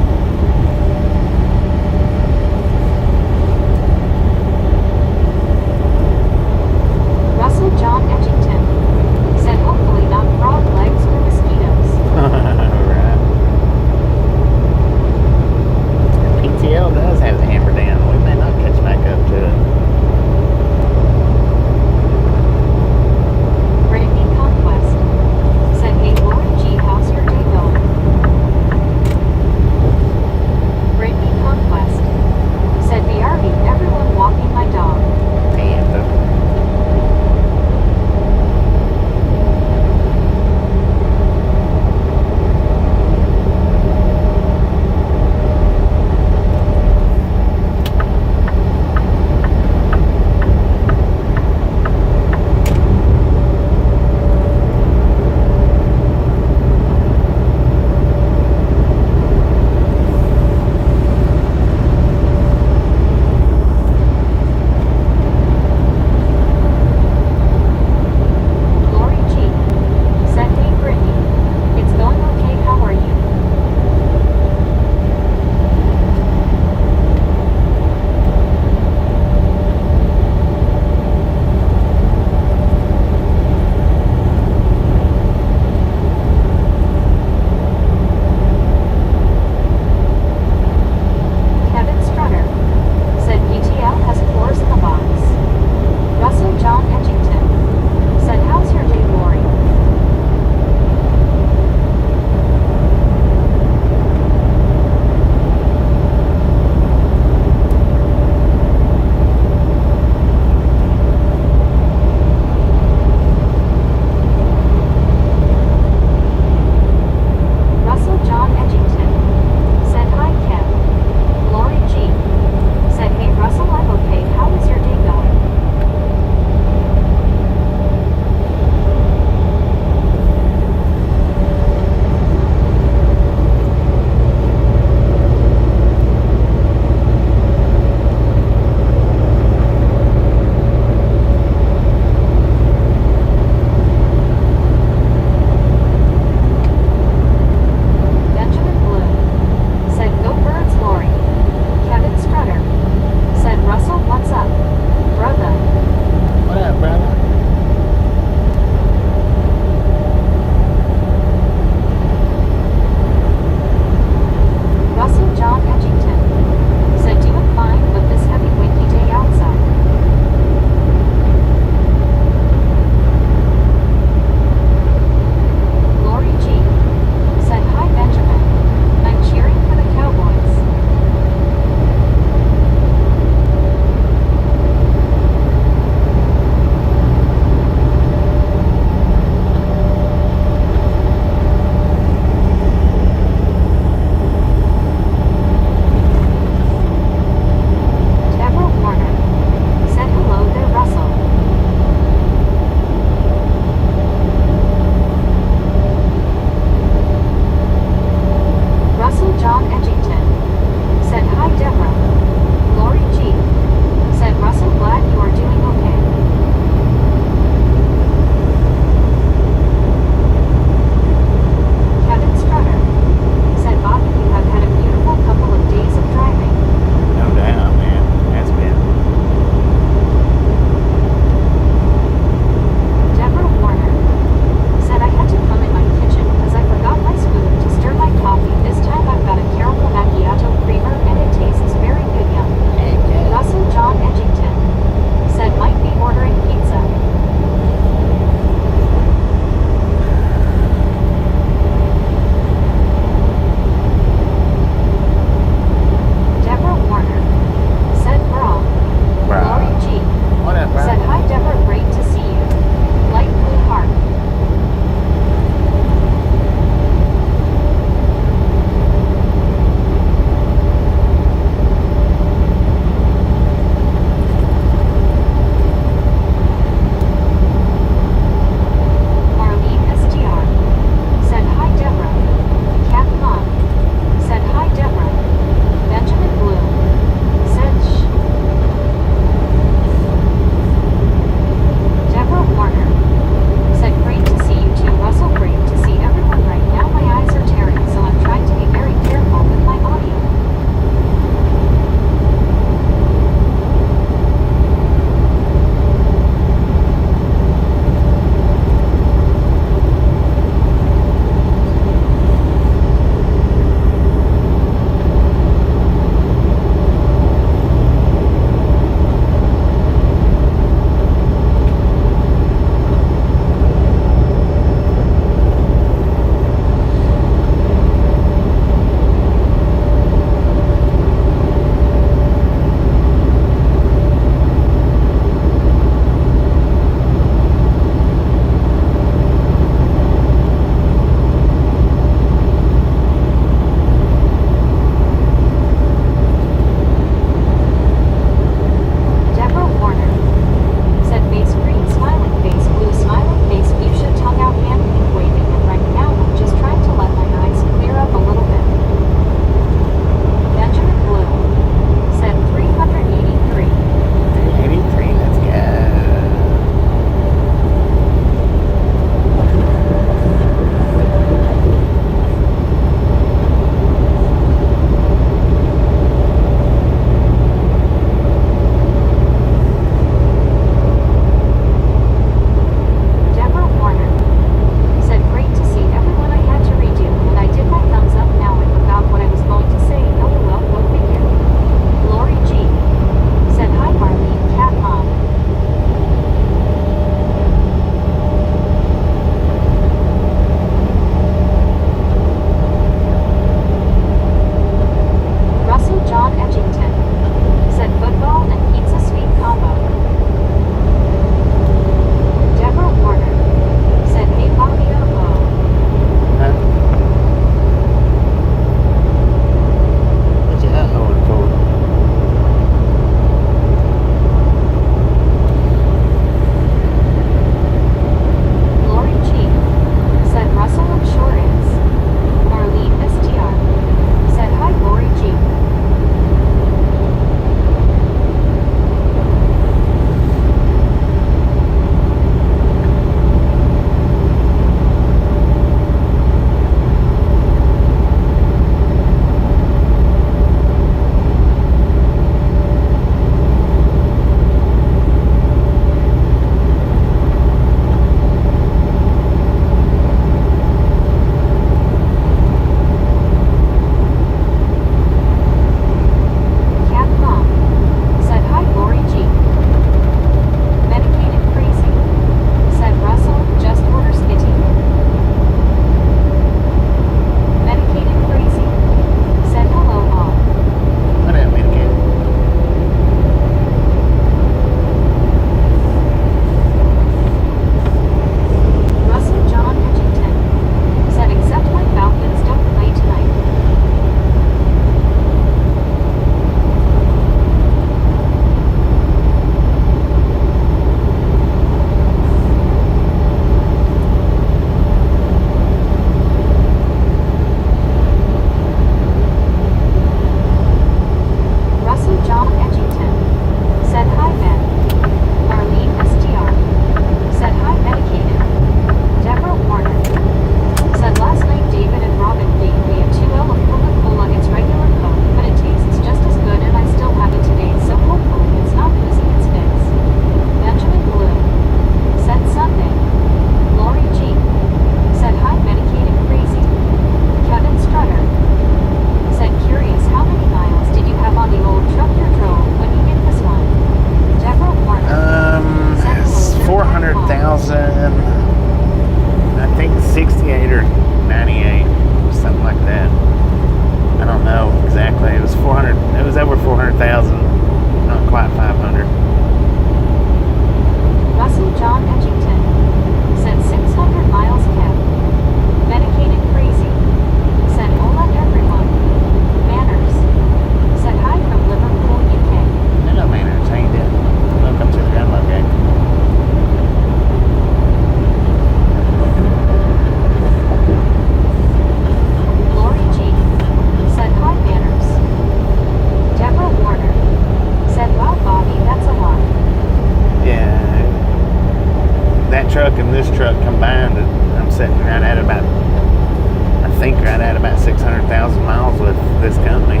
100,000 miles with this company.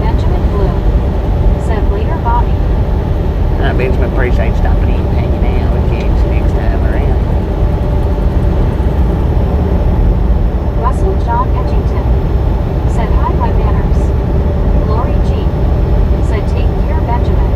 Benjamin Bloom said later Bobby. Benjamin, appreciate you stopping in and hanging out. We'll catch you next time around. Russell John Edgington said hi my manners. Lori G said take care Benjamin.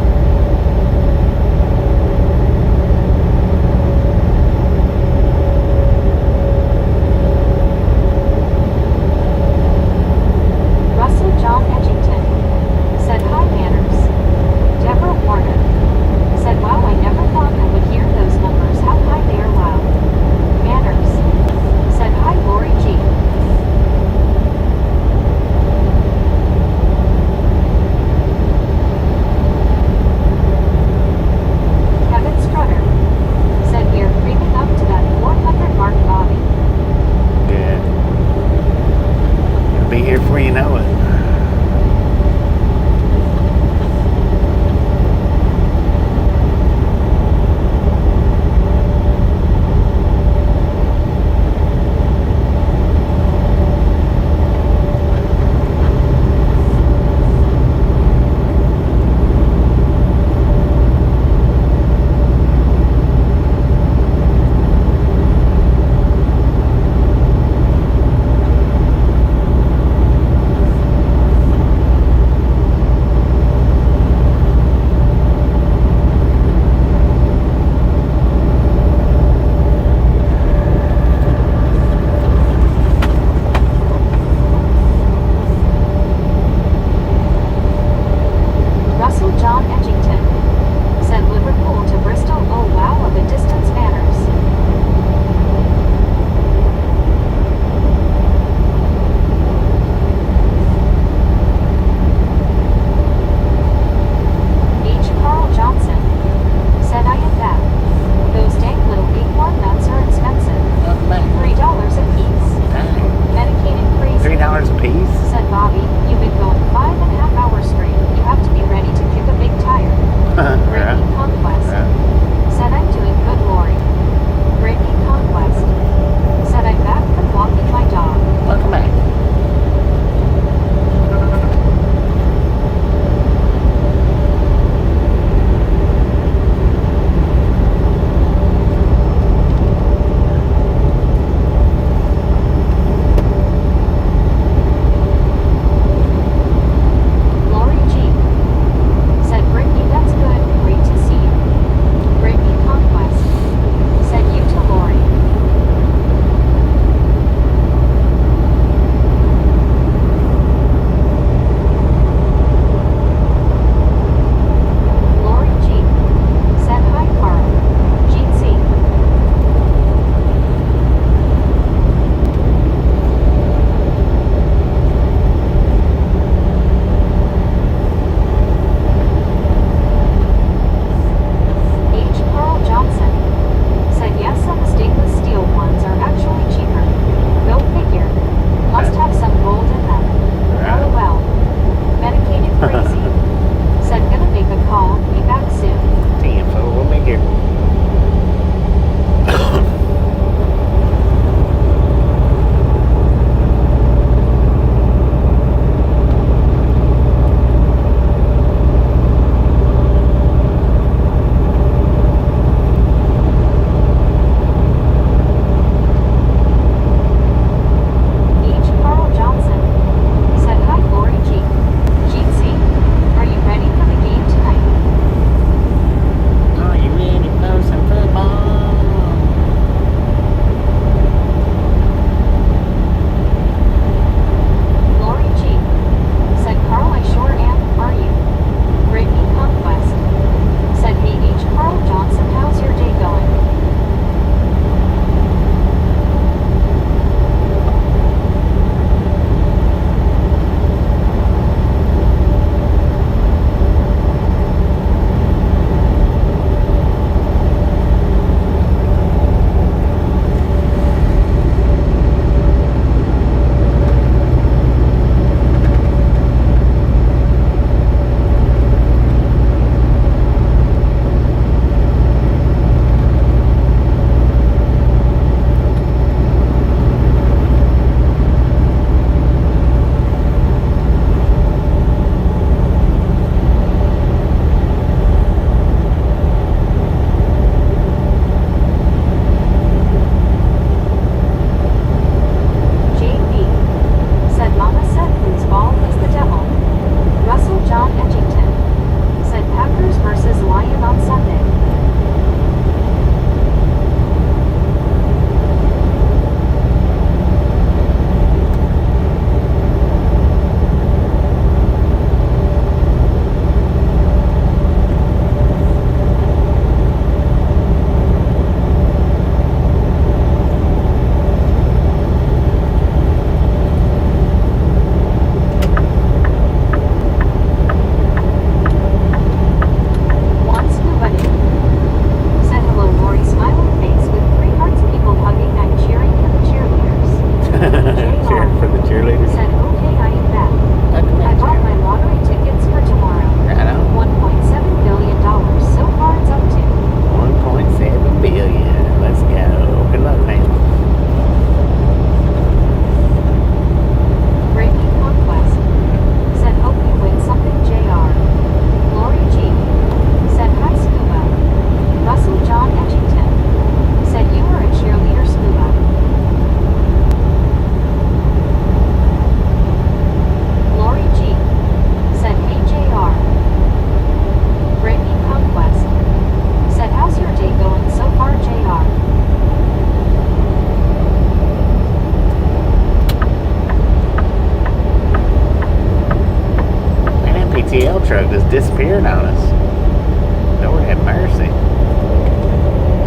truck just disappeared on us. Lord have mercy.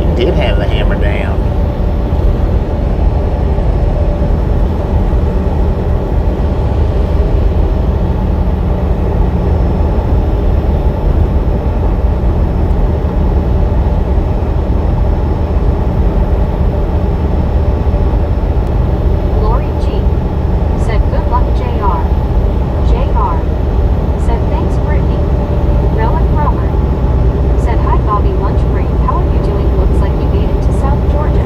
He did have the hammer down. Lori G. said good luck JR. JR. said thanks Brittany. Relic Robert. said hi Bobby lunch break. How are you doing? Looks like you made it to South Georgia.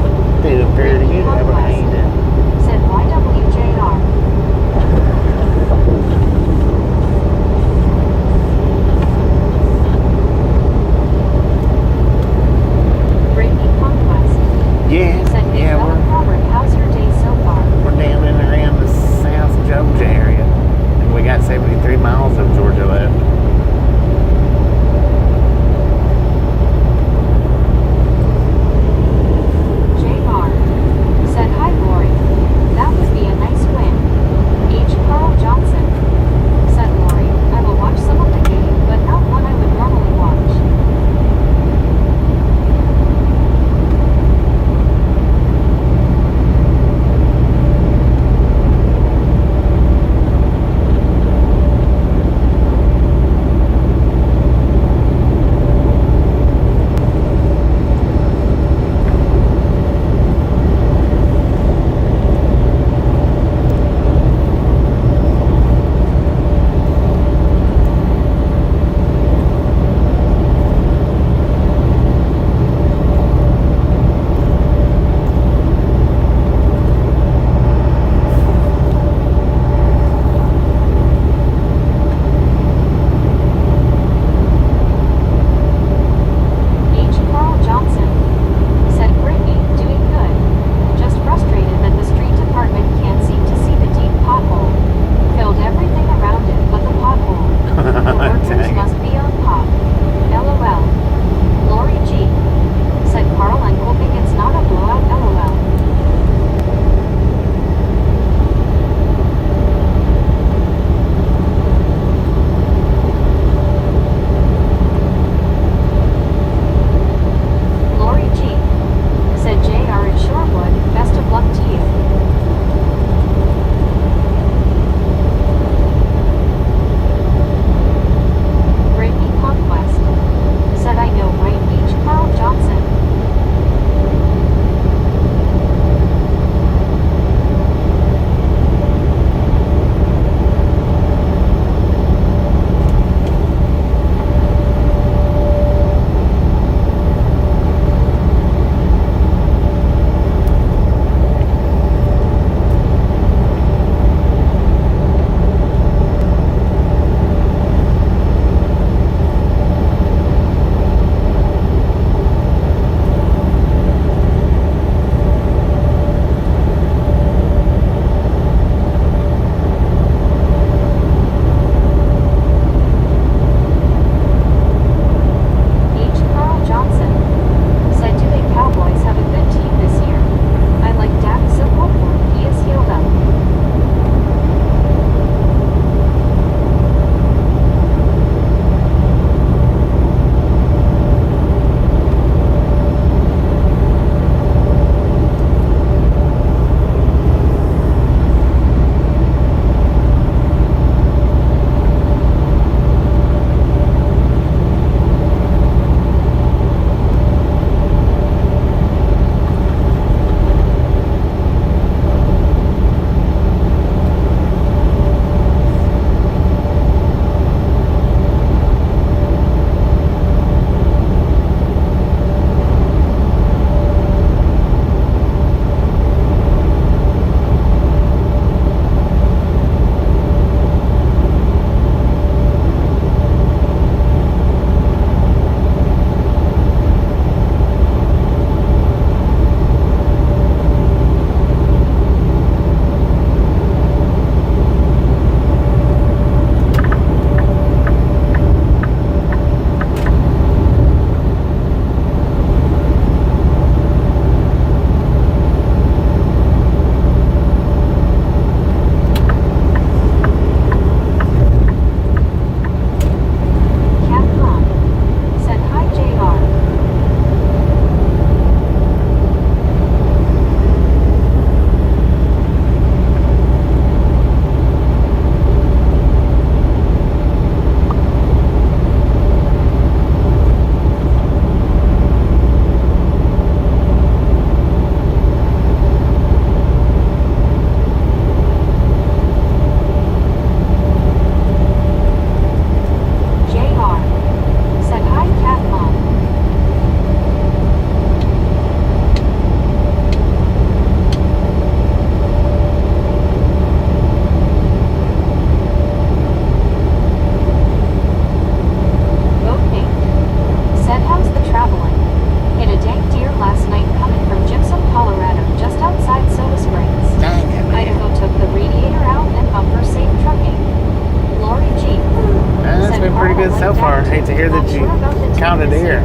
hate to hear Not that you sure about the team caught a this deer. year.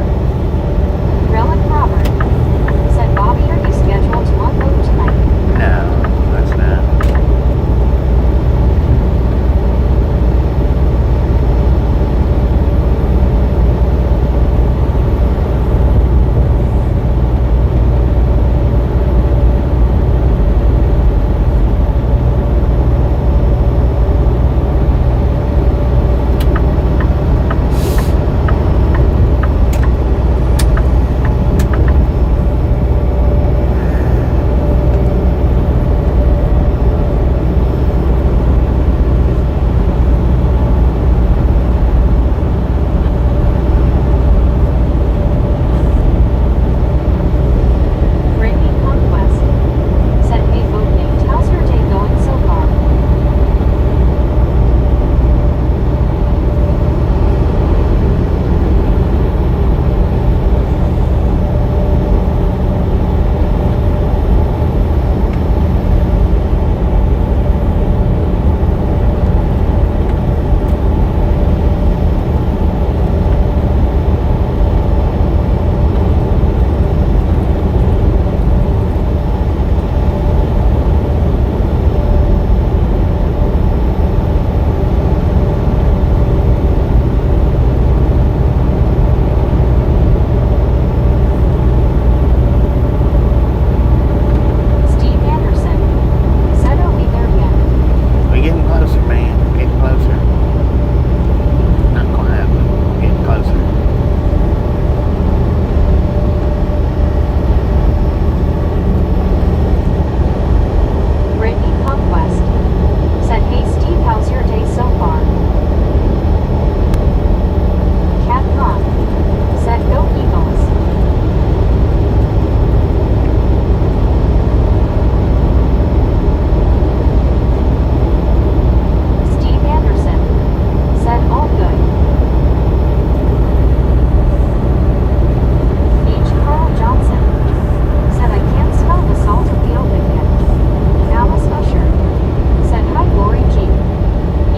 Relic Robert. Said Bobby, are you scheduled to unload tonight? No, that's not. Brittany Conquest. Said, hey boat mate, how's your day going so far? Steve Anderson. Said, are we there yet? We're getting closer, man. Getting closer. Not quite, but getting closer. Brittany Conquest. Said, hey Steve, how's your day so far? Cat Con. Said, go Eagles. Steve Anderson. Said, all good. H. Carl Johnson. Said, I can't smell the salt of the open yet. Alice Usher. Said, hi Lori G.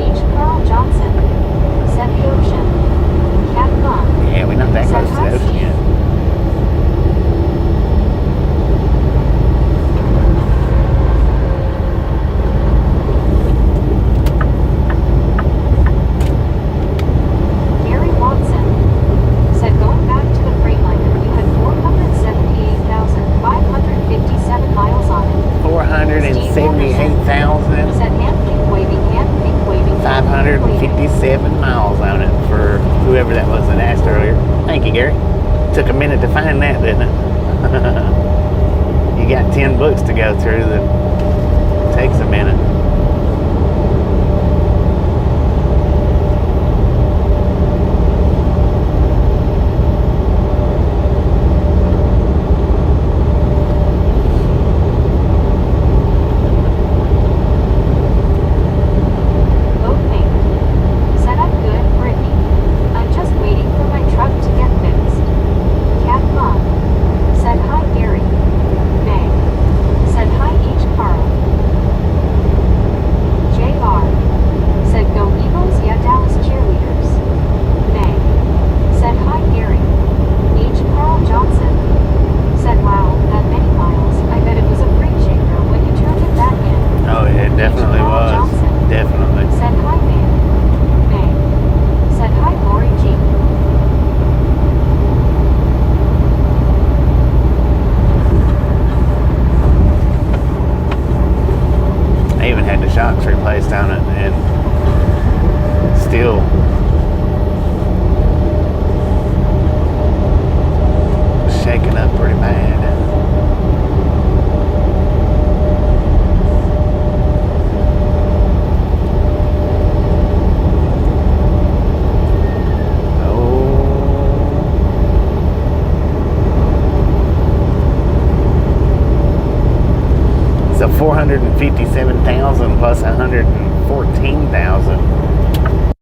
H. Carl Johnson. Said, the ocean. Cat Con. Yeah, we're not that Said, close to hi the ocean Steve. yet. Gary Watson. Said, going back to the Freightliner, you had 478,557 miles on it. 478,557 Said, hand pink waving, hand pink waving. miles on it for whoever that was that asked earlier. Thank you, Gary. Took a minute to find that, didn't it? You got 10 books to go through that takes a minute. Boat mate. Said, I'm good, Brittany. I'm just waiting for my truck to get fixed. Cat Con. Said, hi Gary. Meg. Said, hi H. Carl. JR. Said, go Eagles, yeah Dallas cheerleaders. Meg. Said, hi Gary. H. Carl Johnson. Said, wow, that many miles. I bet it was a freight shaker when you turned it back in. Oh, yeah, it definitely Carl was. Johnson. Definitely. Said, hi man. Meg. Said, hi Lori G. I even had the shocks replaced on it and still shaking up pretty bad. So 457,000 plus 114,000.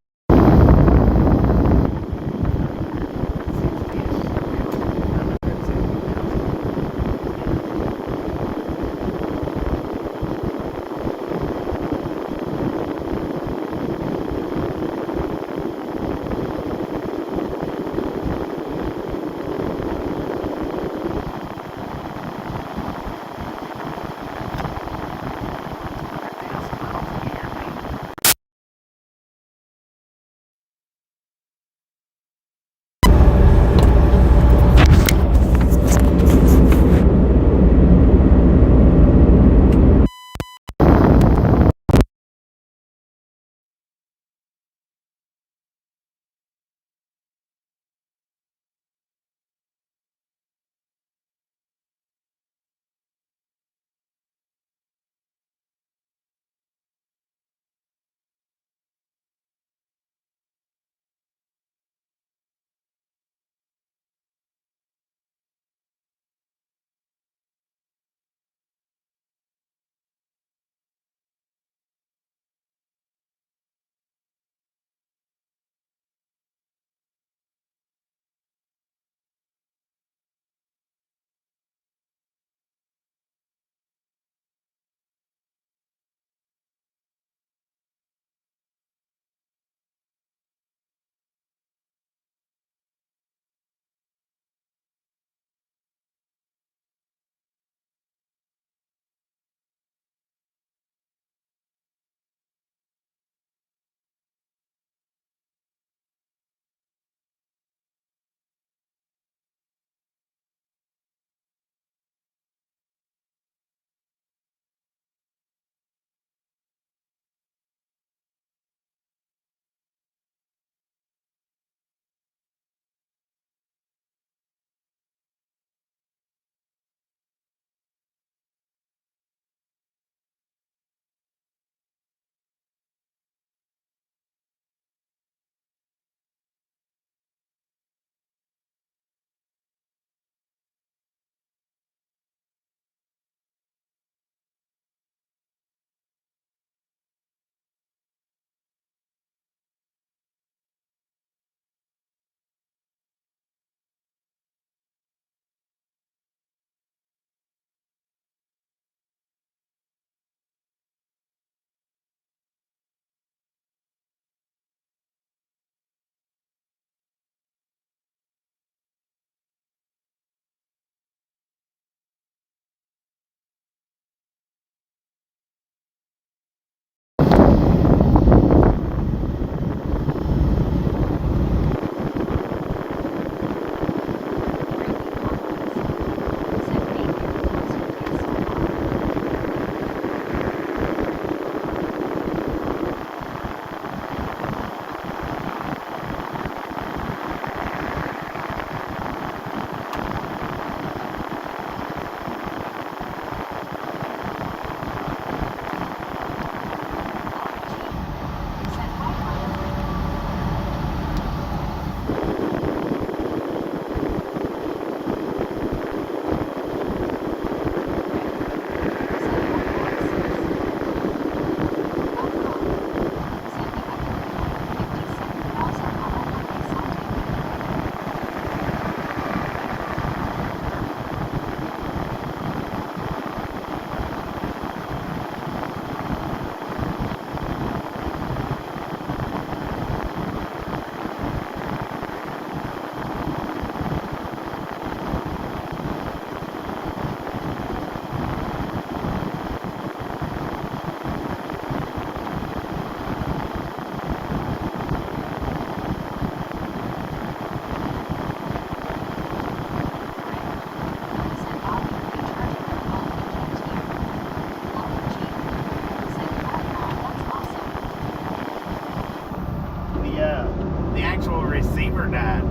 receiver died.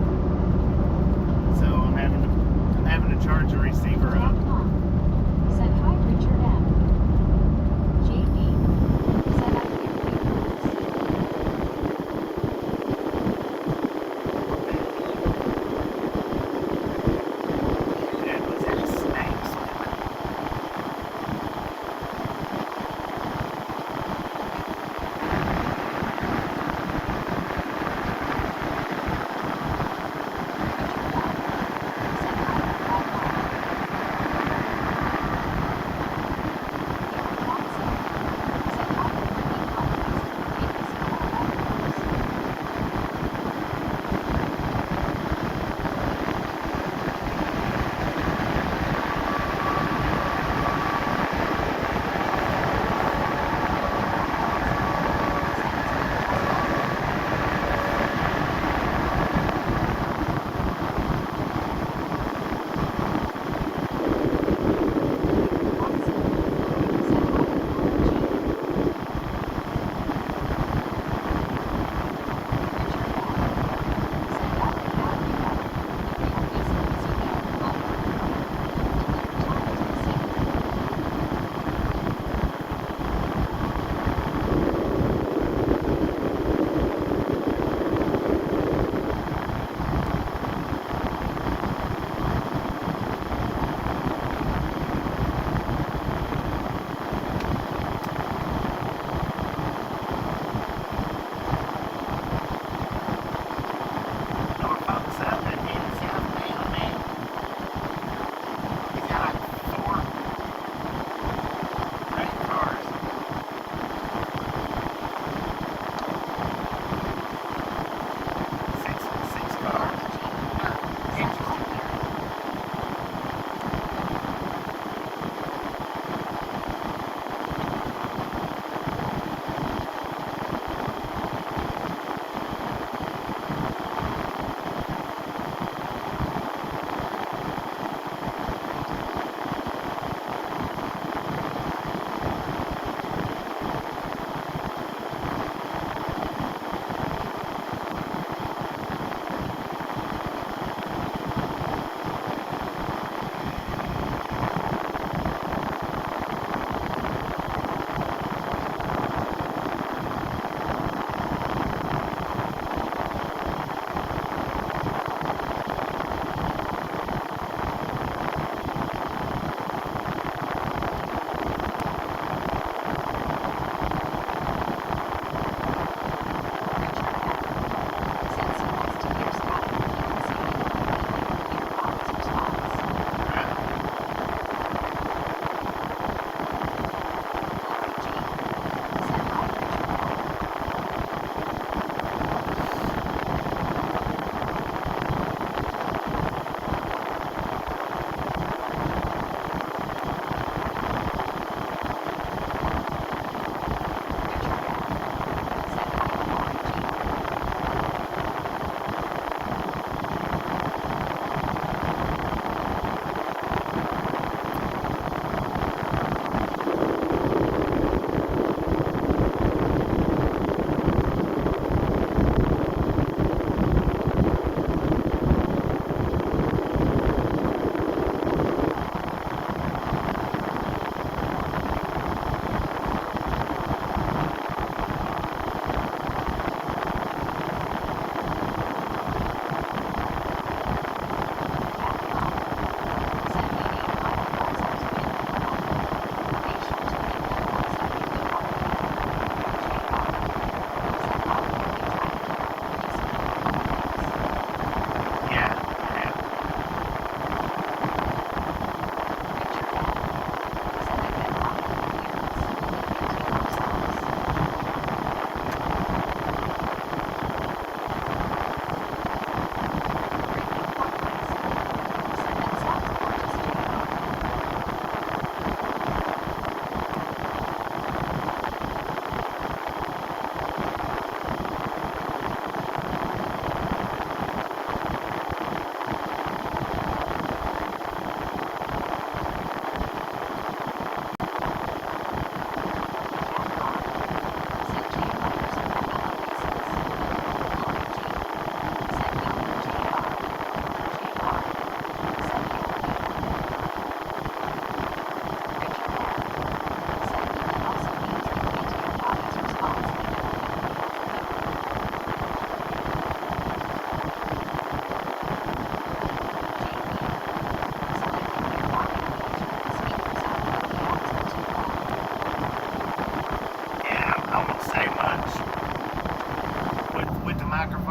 So I'm having to charge the receiver up. Said hi, Richard M. JB. Said I hear you. That was in a snake.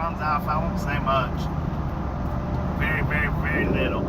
phone's off. I won't say much. Very, very, very little.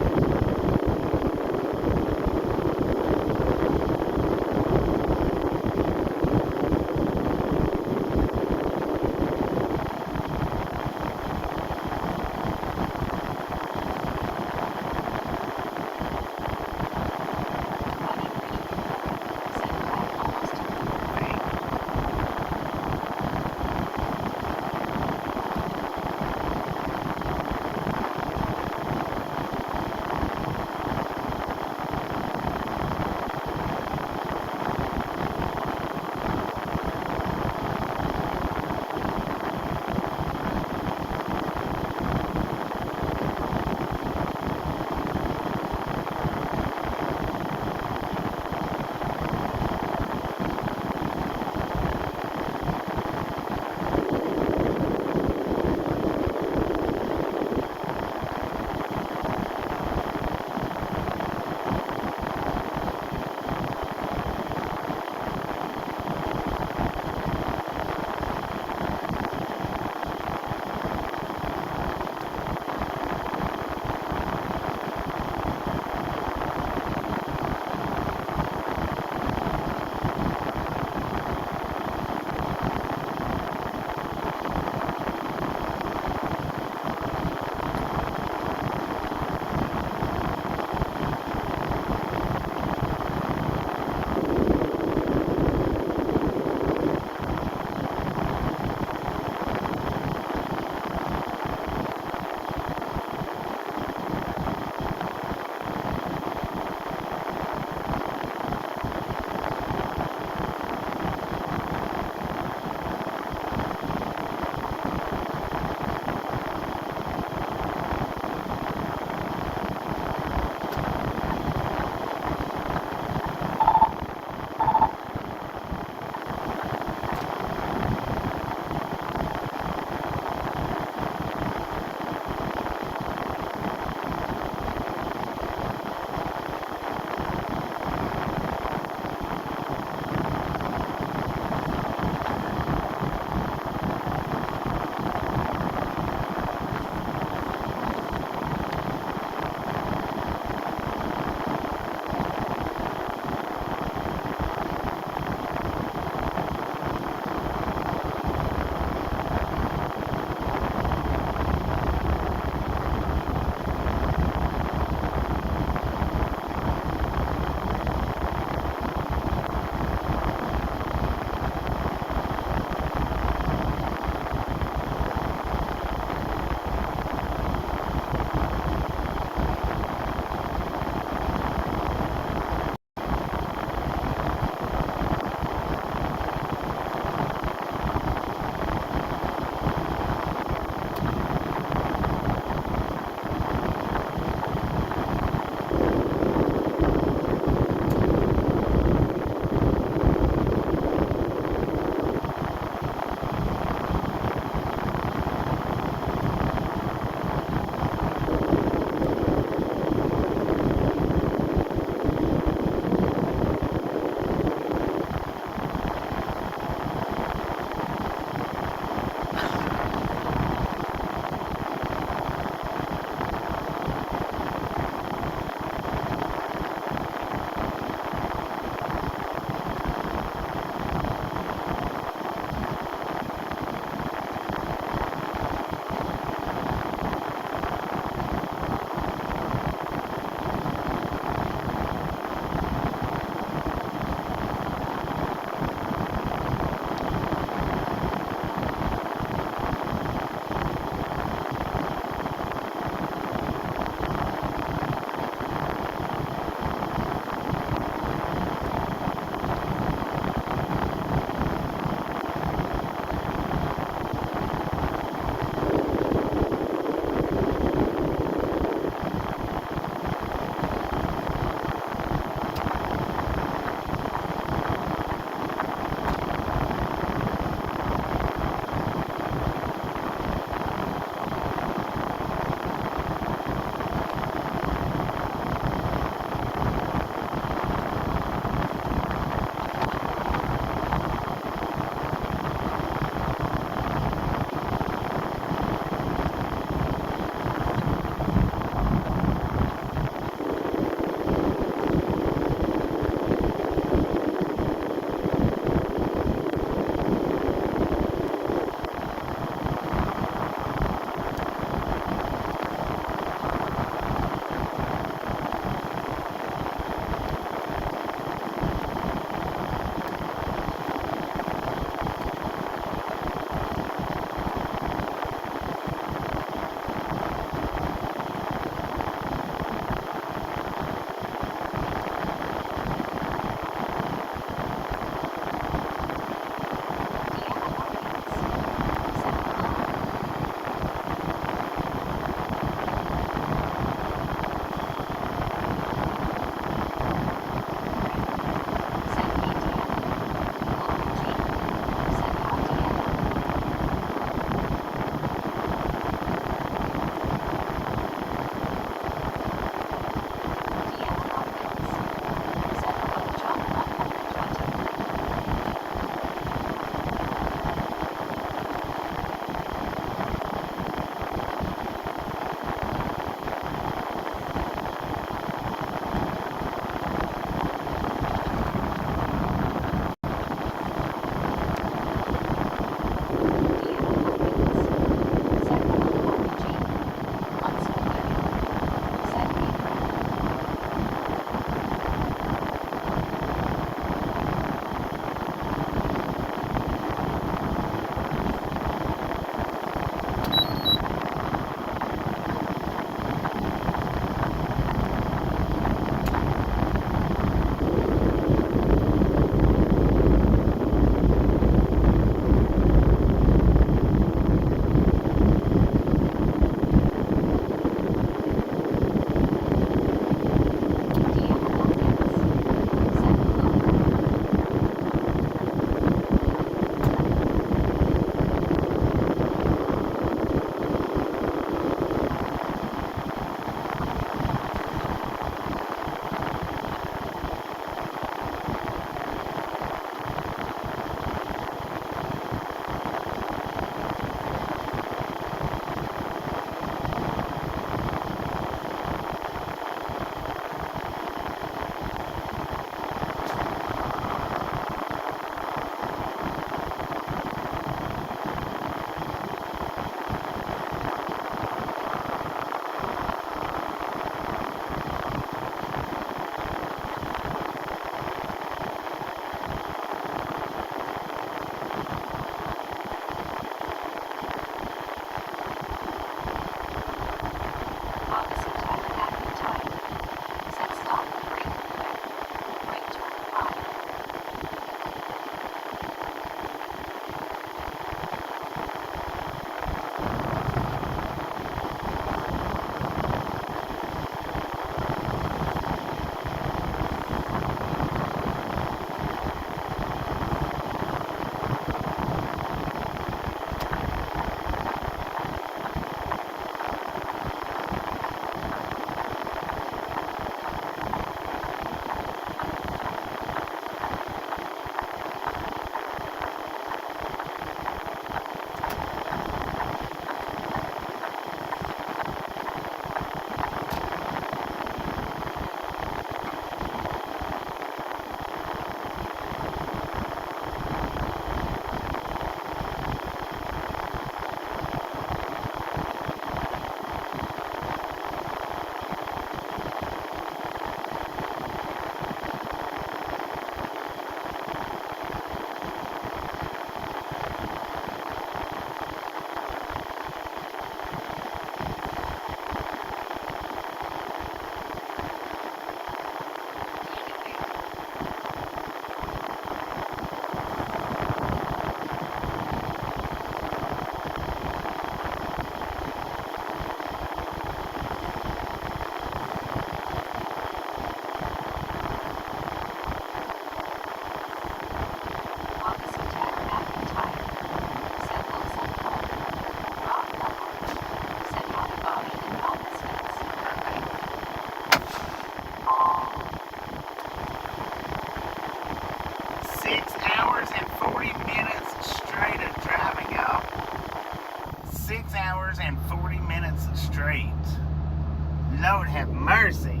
Lord have mercy.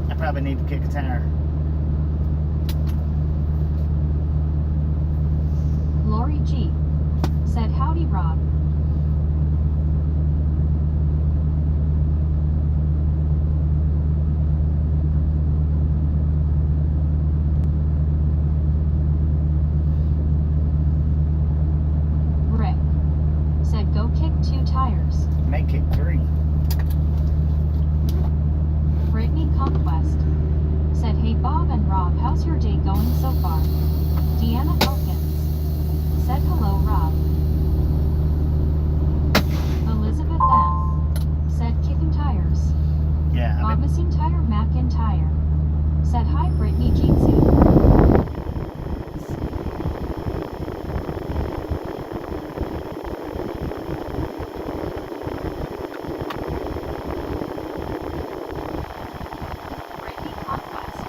I probably need to kick a tire. Lori G. said, "Howdy, Rob." Rick said, "Go kick 2 tires." May kick 3. Brittany Conquest said, "Hey Bob and Rob, how's your day going so far?" Deanna Elkins said, "Hello, Rob." Elizabeth M. said, "Kicking tires." Yeah, Bob Missing Tire McIntyre said, "Hi, Brittany Jeetsy." Brittany Conquest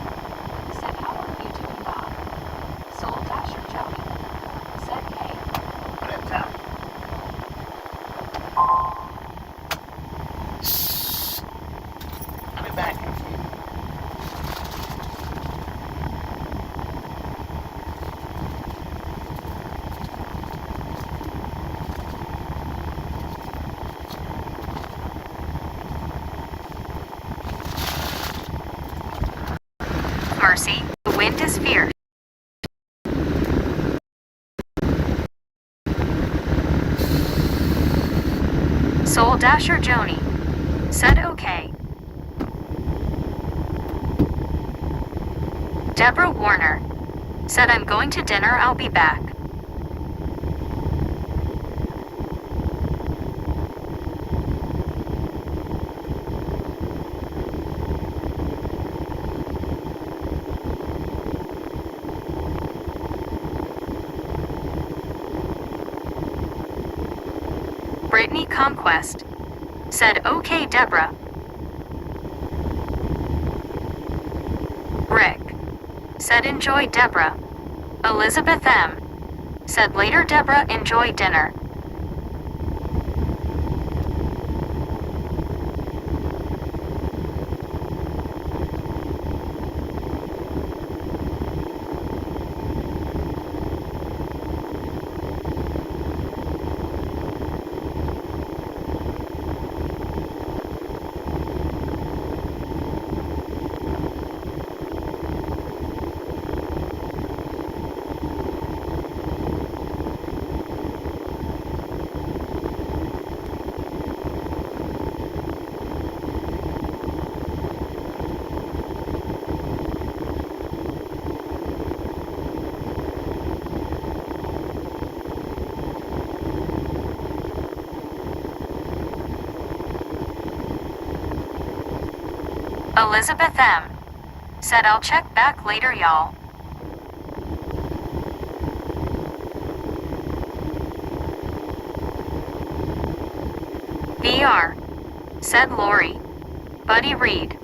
said, "How are you doing, Bob?" Soul Dasher Joey said, "Hey." what up, Tom? I'll be back in a few. Mercy, the wind is fierce. Soul Dasher Joni said, "Okay." Deborah Warner said, "I'm going to dinner, I'll be back." Brittany Conquest said, "Okay, Deborah." Rick said, "Enjoy, Deborah." Elizabeth M. said, "Later, Deborah, enjoy dinner." Elizabeth M. said, "I'll check back later, y'all." VR said, "Lori." Buddy Reed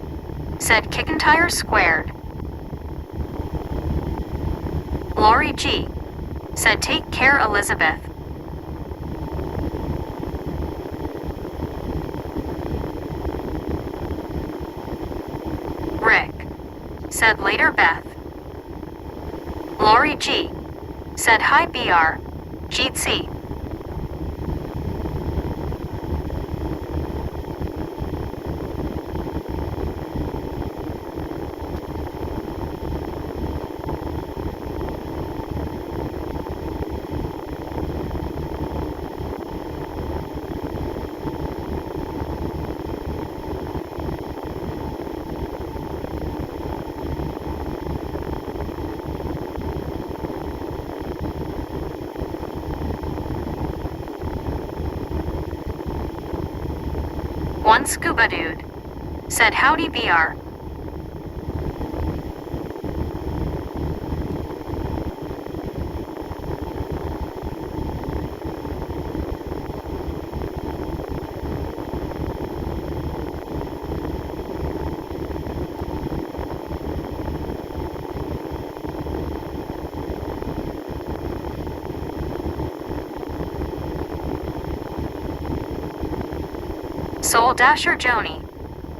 said, "Kickin' tire squared." Lori G said, "Take care, Elizabeth." Rick said, "Later, Beth." Lori G said, "Hi, BR. Jeetsy." One scuba dude said, "Howdy, BR." Soul Dasher Joni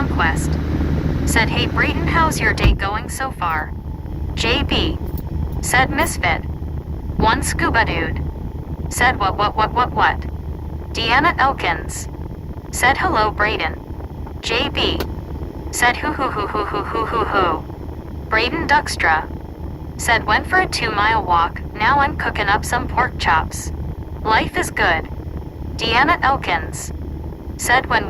Conquest said, hey Brayden, how's your day going so far? JB said, Misfit. One Scuba Dude said, what? Deanna Elkins said, hello Brayden. JB said, hoo. Brayden Duxtra said, went for a 2-mile walk, now I'm cooking up some pork chops. Life is good. Deanna Elkins said, when.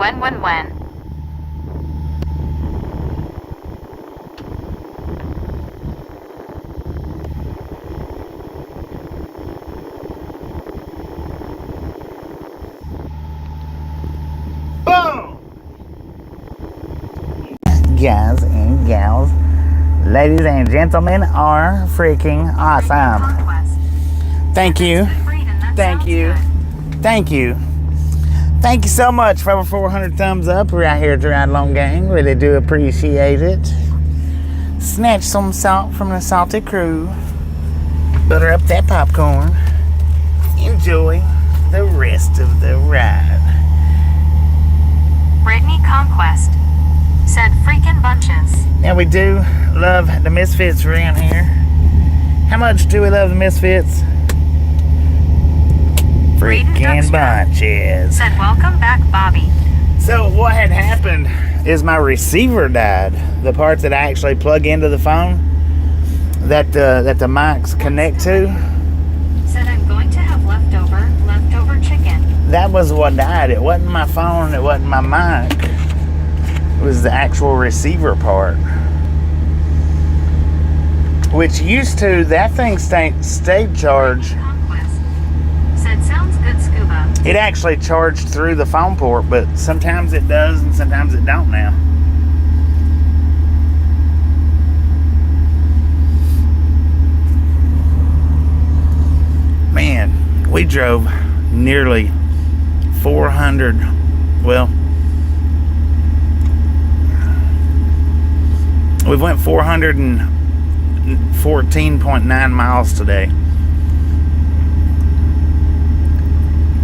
Boom! Guys and gals, ladies and gentlemen, are freaking awesome. Conquest. Thank you. Brayden, that Thank sounds you. good. Thank you. Thank you so much for over 400 thumbs up right here at the Ride Along Gang. Really do appreciate it. Snatch some salt from the salty crew. Butter up that popcorn. Enjoy the rest of the ride. Brittany Conquest said, freaking bunches. Now we do love the Misfits around here. How much do we love the Misfits? Braden Freaking Duxtra bunches. said, welcome back, Bobby. So what had happened is my receiver died. The part that I actually plug into the phone that the mics connect to. Said, I'm going to have leftover chicken. That was what died. It wasn't my phone. It wasn't my mic. It was the actual receiver part. Which used to, that thing stayed charged. Conquest said, sounds good, Scuba. It actually charged through the phone port, but sometimes it does and sometimes it don't now. Man, we drove nearly 400, well, we went 414.9 miles today.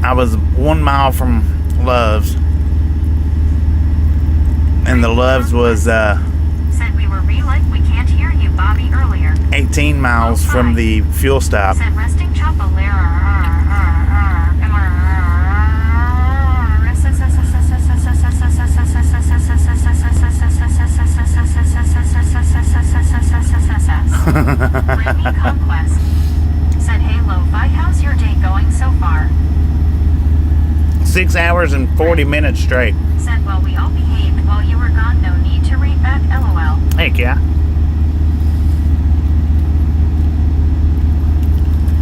I was 1 mile from Love's, and the Love's was Said, we were we can't hear you, Bobby, earlier. 18 miles from the fuel stop. Said, resting chop a Brittany Conquest said, hey Lo-Fi, how's your day going so far? 6 hours and 40 minutes straight. Said, well, we all behaved while you were gone, no need to read back, LOL. Heck yeah.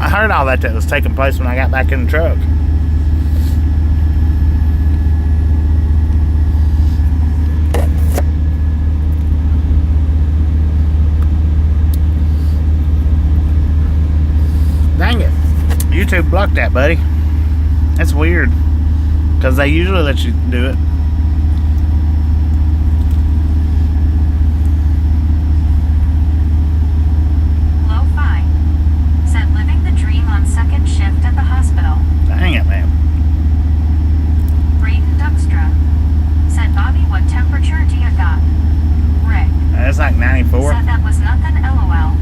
I heard all that was taking place when I got back in the truck. Dang it. YouTube blocked that, buddy. That's weird. Because they usually let you do it. Lo-Fi said, living the dream on second shift at the hospital. Dang it, man. Braden Duxtra said, Bobby, what temperature do you got? Rick That's like 94. said, that was nothing, LOL.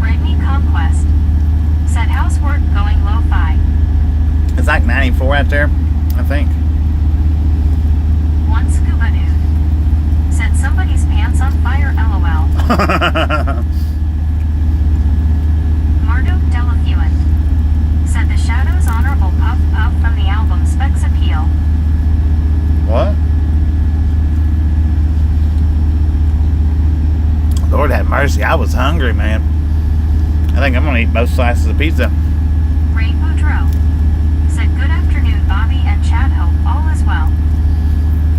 Brittany Conquest said, how's work going, Lo-Fi? It's like 94 out there, I think. One Scuba Dude said, somebody's pants on fire, LOL. Marduk Delafuent said, the Shadows' honorable puff puff from the album Specs Appeal. What? Lord have mercy, I was hungry, man. I think I'm gonna eat both slices of pizza. Ray Boudreaux said, good afternoon, Bobby and Chad, hope all is well.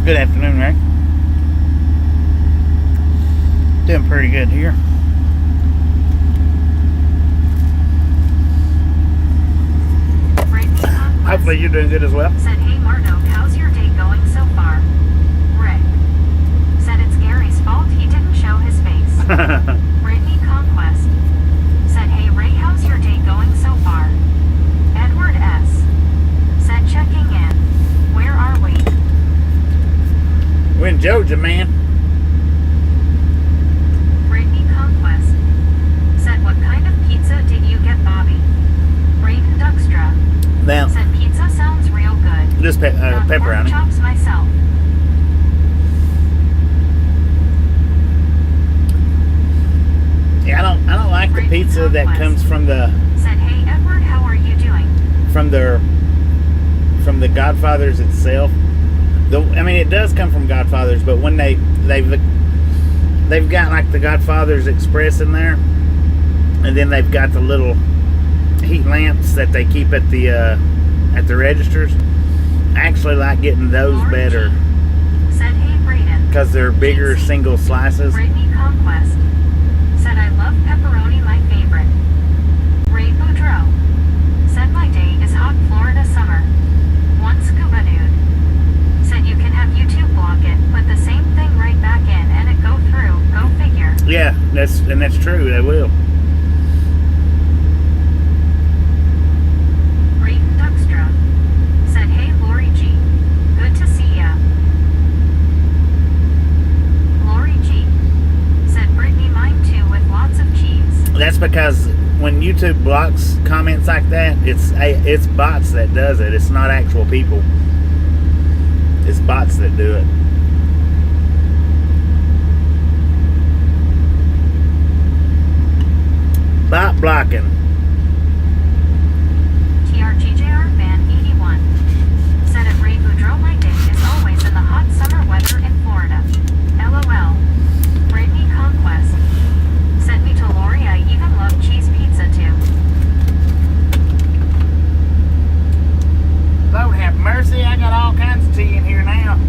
Good afternoon, Ray. Doing pretty good here. Brittany Conquest Hopefully you're doing good as well. said, hey Marduk, how's your day going so far? Rick said, it's Gary's fault he didn't show his face. Brittany Conquest said, hey Ray, how's your day going so far? Edward S. said, checking in. Where are we? We're in in Georgia, man. Brittany Conquest said, what kind of pizza did you get, Bobby? Braden Duxtra Now, said, pizza sounds real good. just Got pork pepperoni. chops myself. Yeah, I don't like the pizza that comes from the Said, hey Edward, how are you doing? from the Godfathers itself. I mean, it does come from Godfathers, but when they've got like the Godfathers Express in there, and then they've got the little heat lamps that they keep at the registers. I actually like getting those Lauren better G. said, hey Braden. because they're bigger GC. single slices. Brittany Conquest said, I love pepperoni, my favorite. Ray Boudreau said, my day is hot Florida summer. One scuba dude said, you can have YouTube block it, put the same thing right back in and it go through, go figure. Yeah, that's true. They will. Braden Duxtra said, hey Lori G, good to see ya. Lori G said, Brittany, mine too with lots of cheese. That's because when YouTube blocks comments like that, it's bots that does it. It's not actual people. It's bots that do it. Bot blocking. TRGJR Fan 81 said, at Ray Boudreau, my day is always in the hot summer weather in Florida. LOL. Brittany Conquest sent me to Lori, I even love cheese pizza too. Lord have mercy, I got all kinds of tea in here now.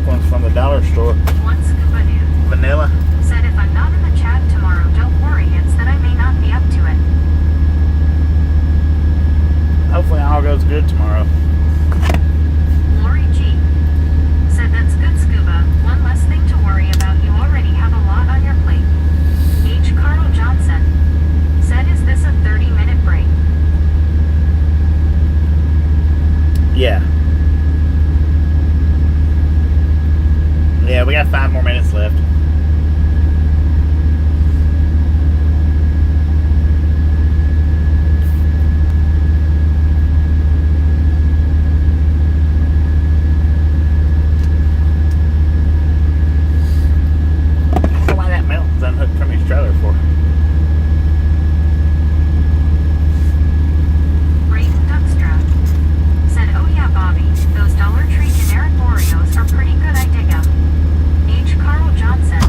generic ones from the dollar store. One scuba dude Vanilla. said if I'm not in the chat tomorrow, don't worry, it's that I may not be up to it. Hopefully all goes good tomorrow. Lori G said that's good scuba, one less thing to worry about, you already have a lot on your plate. H. Carl Johnson said, is this a 30-minute break? Yeah. Yeah, we got 5 more minutes left. I don't know why that Melton's unhooked from his trailer for. Brayden Duckstra said, oh yeah, Bobby, those Dollar Tree generic Oreos are pretty good, I dig 'em. H. Carl Johnson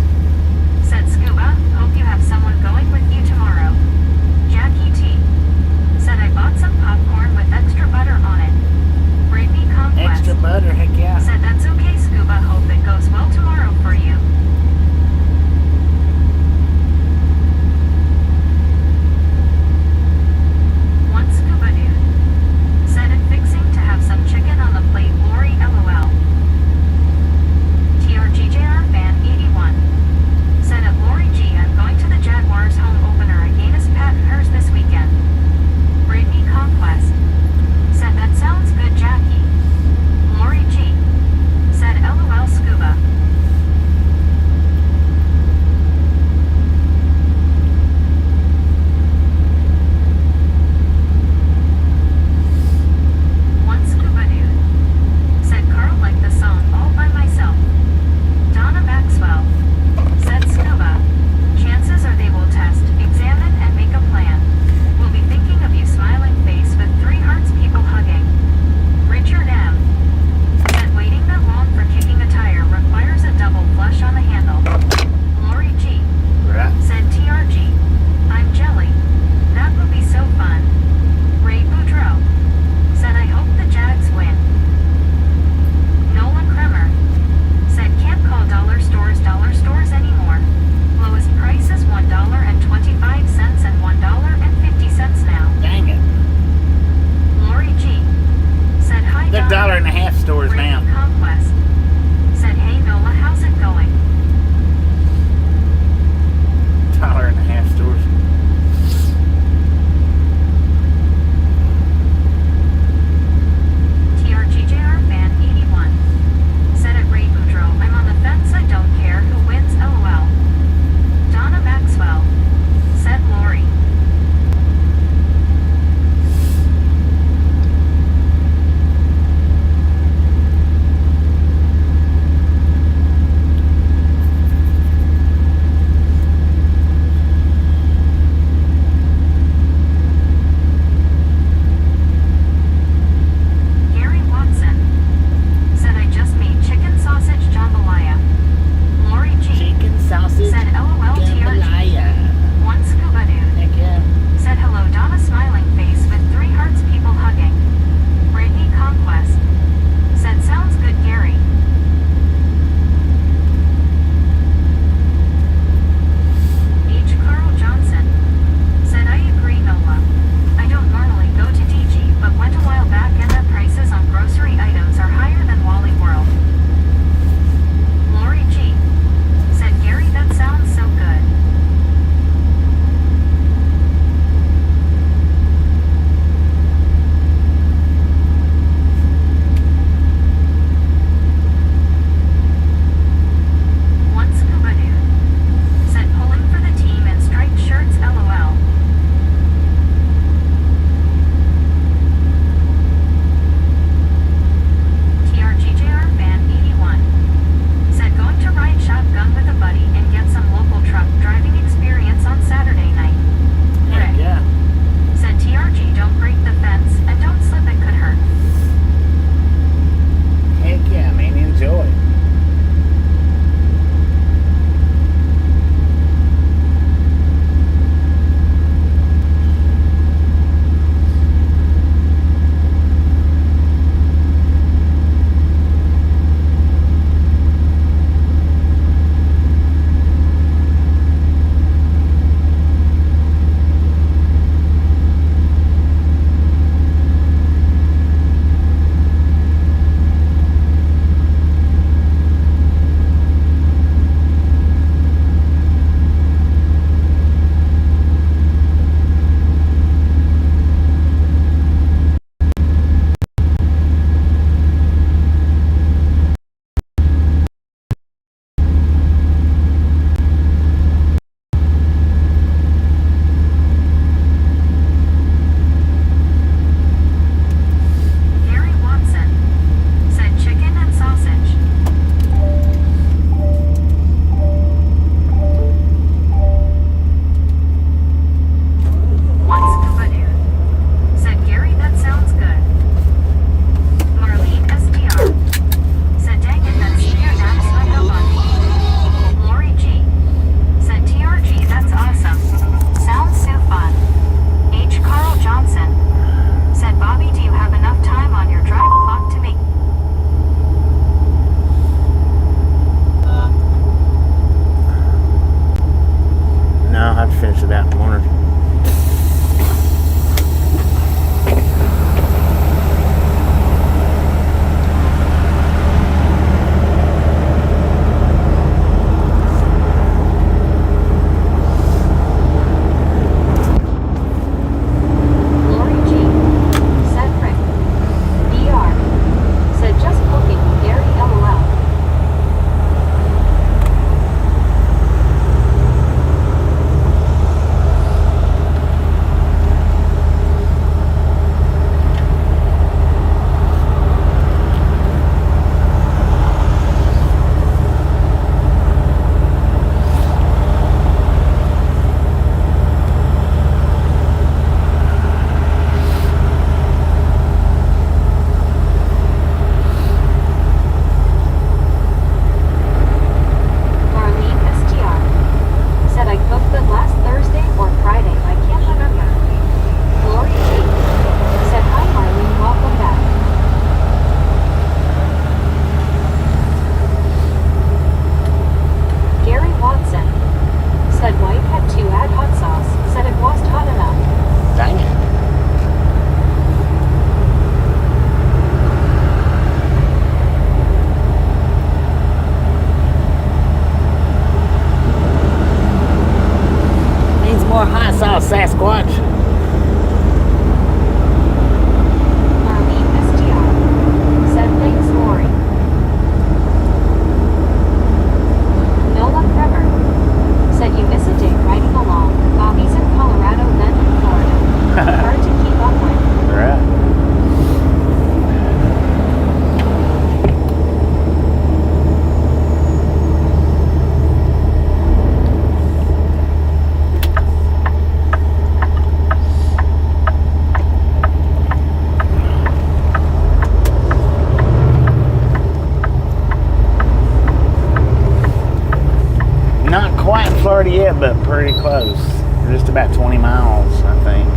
pretty close. We're just about 20 miles, I think,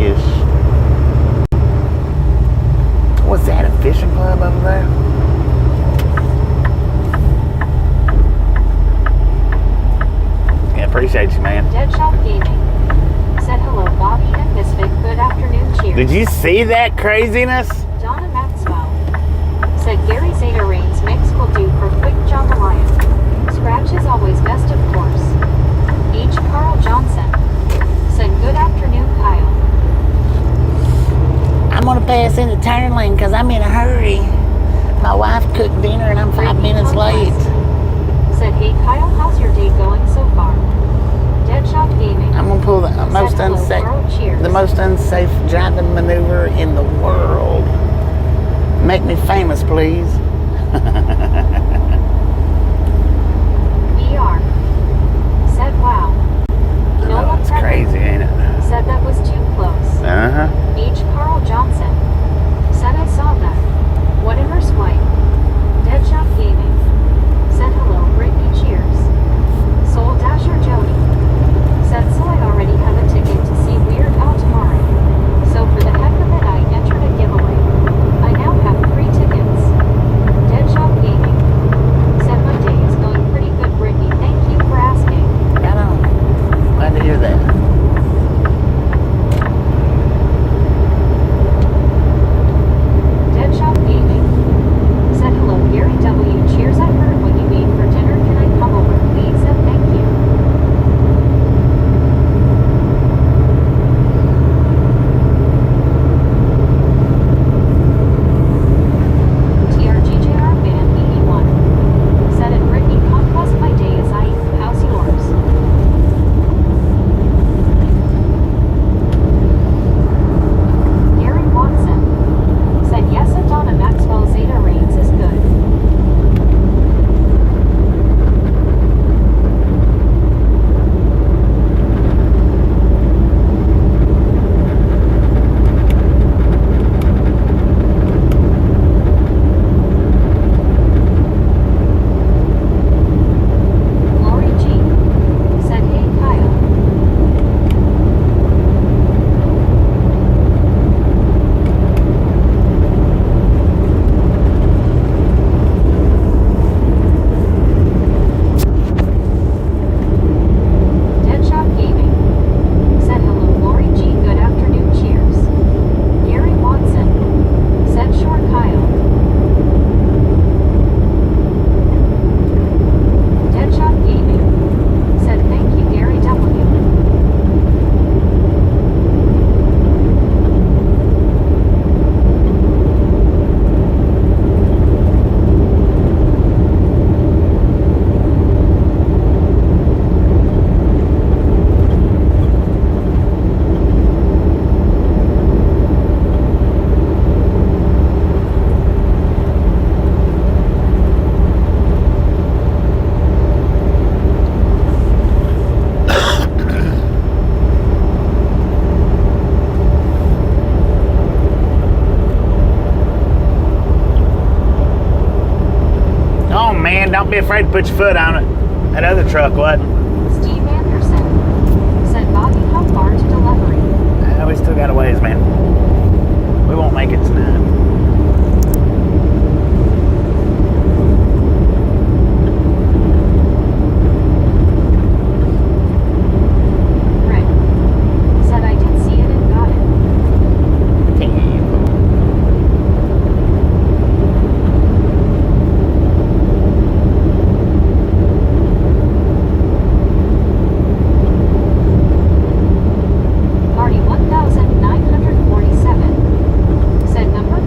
ish. What's that, a fishing club over there? Yeah, appreciate you, man. Deadshot Gaming said hello, Bobby and Misfit. Good afternoon, cheers. Did you see that craziness? Donna Maxwell said Gary Zeta Reigns mix will do for quick jambalaya. Scratch is always best, of course. H. Carl Johnson said good afternoon, Kyle. I'm gonna pass in the turn lane because I'm in a hurry. My wife cooked dinner and I'm 5 minutes late. Said hey Kyle, how's your day going so far? Deadshot Gaming. I'm gonna pull the most hello, unsafe, world, cheers. the most unsafe driving maneuver in the world. Make me famous, please. VR said wow. I know, it's crazy, ain't it? Said that was too close. Uh-huh. H. Carl Johnson said I saw that. Whatever swipe. Deadshot Gaming said hello, Brittany, cheers. Soul Dasher Jody said so I already have a ticket to see Weird Al tomorrow. So for the heck of it I entered a giveaway. I now have 3 tickets. Deadshot Gaming said my day is going pretty good, Brittany. Thank you for asking. Right on. Glad to hear that. Deadshot Gaming said hello, Gary W. Cheers, I heard what you made for dinner. Can I come over, please? And thank you. TRGJR Band 81 said it, Brittany, conquest my day as I eat. How's yours? Gary Watson said yes, and Donna Maxwell Zeta Reigns is good. Lori G said hey Kyle. Deadshot Gaming said hello, Lori G. Good afternoon, cheers. Gary Watson said sure, Kyle. Deadshot Gaming said thank you, Gary W. Oh man, don't be afraid to put your foot on it. That other truck wasn't. Steve Anderson said Bobby, how far to delivery? We still got a ways, man. We won't make it tonight. Rick said I did see it and got it. Party 1947 said number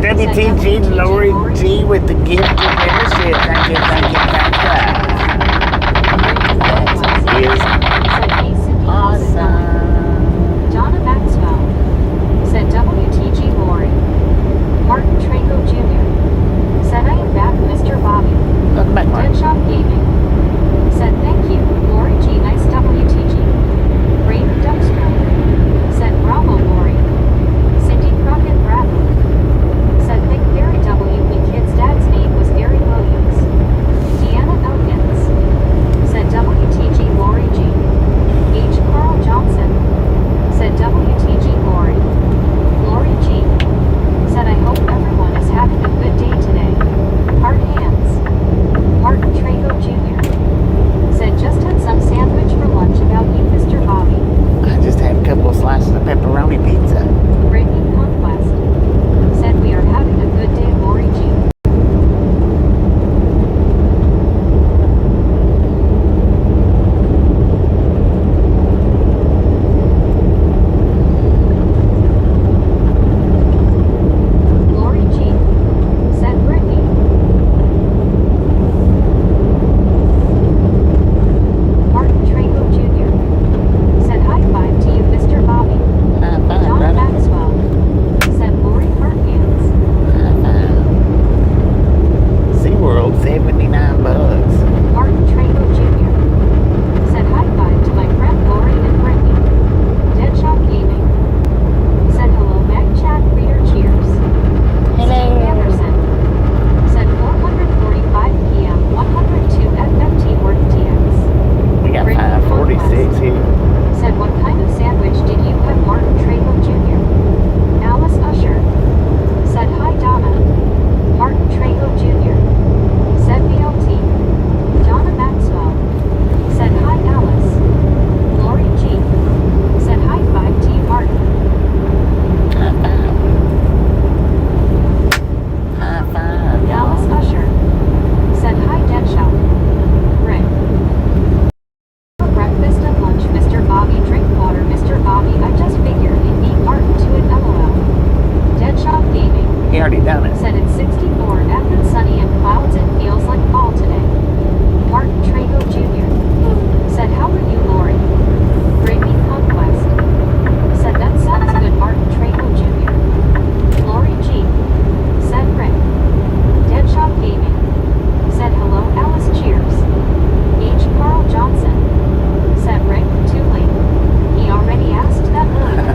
WTG Lori G with the gift of membership. Thank you, thank you, thank you. That is awesome. Donna Maxwell said WTG Lori. Martin Trago Jr. said I am back, Mr. Bobby. Welcome back, Mark. Deadshot Gaming said thank you, Lori G. Nice WTG. Raven Duckstrom said bravo, Lori. Cindy Crockett Bradley said think Gary W. Me kid's dad's name was Gary Williams. Deanna Elkins said WTG Lori G. H. Carl Johnson said WTG Lori. Lori G. said I hope everyone is having a good day today. Heart hands. Martin Trago Jr. said just had some sandwich for lunch about you, Mr. Bobby. I just had a couple of slices of pepperoni pizza. Brittany Conquest said we are having a good day, Lori G. Lori G. said Brittany. Martin Trago Jr. said high five to you, Mr. Bobby. High five, John brother. Maxwell said Lori heart hands. High five. SeaWorld, 79 bucks. Martin Trago Jr. said high five to my friend Lori and Brittany. Deadshot Gaming said hello, Mag Chat Reader Cheers. Steve Anderson said 4:45 p.m. 102 FFT Worth TX. We got Brittany 546 here. said what kind of sandwich did you have, Martin Trago Jr.? Alice Usher said hi, Donna. Martin Trago Jr. said BLT. Donna Maxwell said hi, Alice. Lori G. said high five to you, Martin. High five. High five, Alice y'all. Usher said hi, Deadshot. Rick. Breakfast and lunch, Mr. Bobby. Drink water, Mr. Bobby. I just figured you'd beat Martin to it, LOL. Deadshot Gaming He already done it. said it's 64 F and sunny and clouds. It feels like fall today. Martin Trago Jr. said how are you, Lori? Brittany Conquest said that sounds good, Martin Trago Jr. Lori G. said Rick. Deadshot Gaming said hello, Alice. Cheers. H. Carl Johnson said Rick, too late. He already asked that earlier.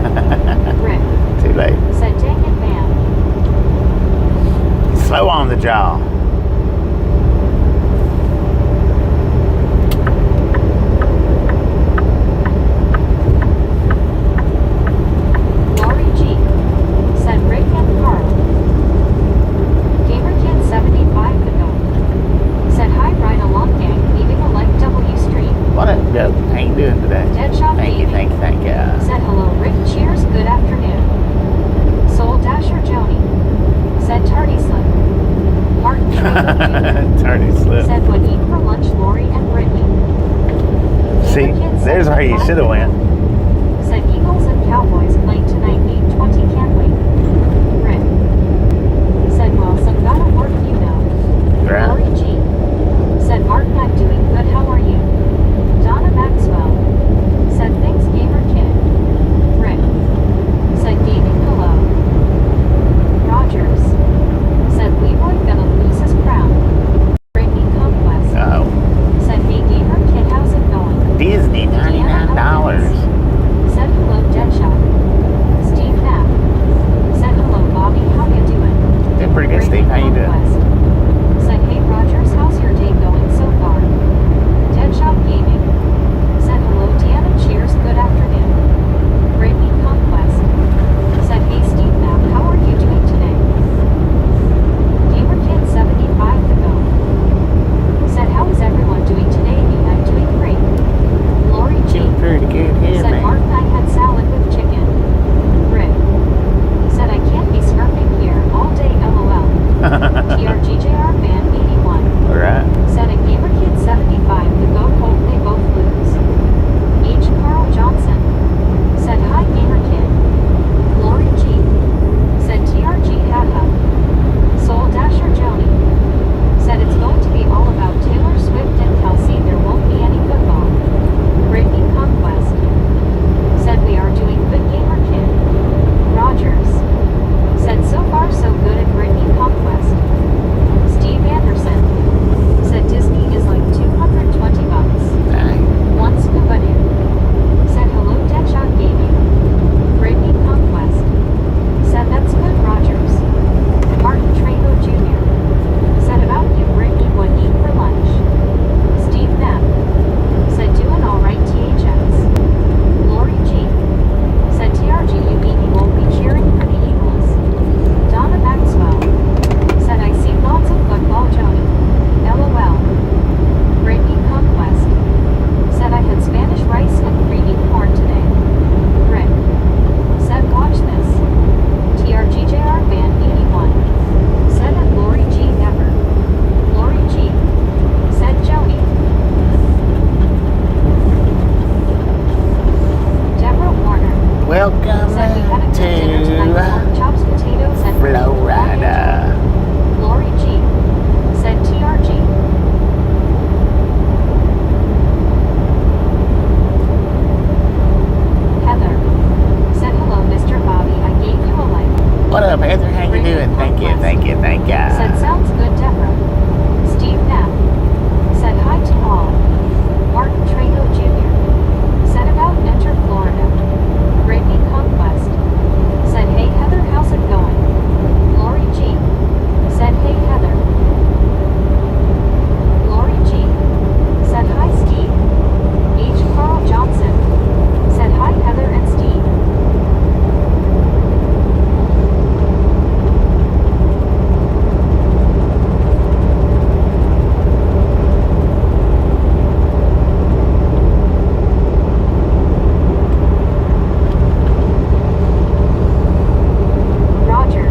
Rick Too late. said dang it, man. Slow on the jaw. Lori G. said Rick and Carl. GamerKid 75 ago said hi, ride along gang, leaving a like W stream. What up, Doug? How you doing today? Deadshot Thank you, Gaming thank you, thank you. said hello, Rick. Cheers, good afternoon. Soul Dasher Joni said tardy slip. Martin Trago Jr. Tardy slip. said what eat for lunch, Lori and Brittany. See, GamerKid there's where you 75 should have went. said Eagles and Cowboys playing tonight, 8:20, can't wait. Rick said well, some gotta work, you know. Right. Lori G. said Martin, I'm doing good, how are you? Donna Maxwell said thanks, Gamer Kid. Rick said gaming hello. Rogers said Leroy gonna lose his crown. Brittany Conquest Uh-oh. said hey Gamer Kid, how's it going? Disney, $99. Said hello, Deadshot. Steve Knapp said hello, Bobby, how you doing? Doing pretty good, Steve. How you doing? Conquest said hey Rogers, how's your day going so far? Deadshot Gaming said hello, Deanna. Cheers, good afternoon. Brittany Conquest said hey Steve Knapp, how are you doing today? GamerKid 75 ago said how is everyone doing today? I'm doing great. Lori G. Doing pretty good here, said man. Martin, I had salad with chicken. Rick said I can't be snurping here all day, LOL. TR do it. Thank you, thank you, thank Said you. sounds good, Deborah. Steve Knapp. Said hi to all. Martin Trejo Jr. Said about enter Florida. Gravy Conquest. Said hey Heather, how's it going? Lori G. Said hey Heather. Lori G. Said hi Steve. H. Carl Johnson. Said hi Heather and Steve. Roger.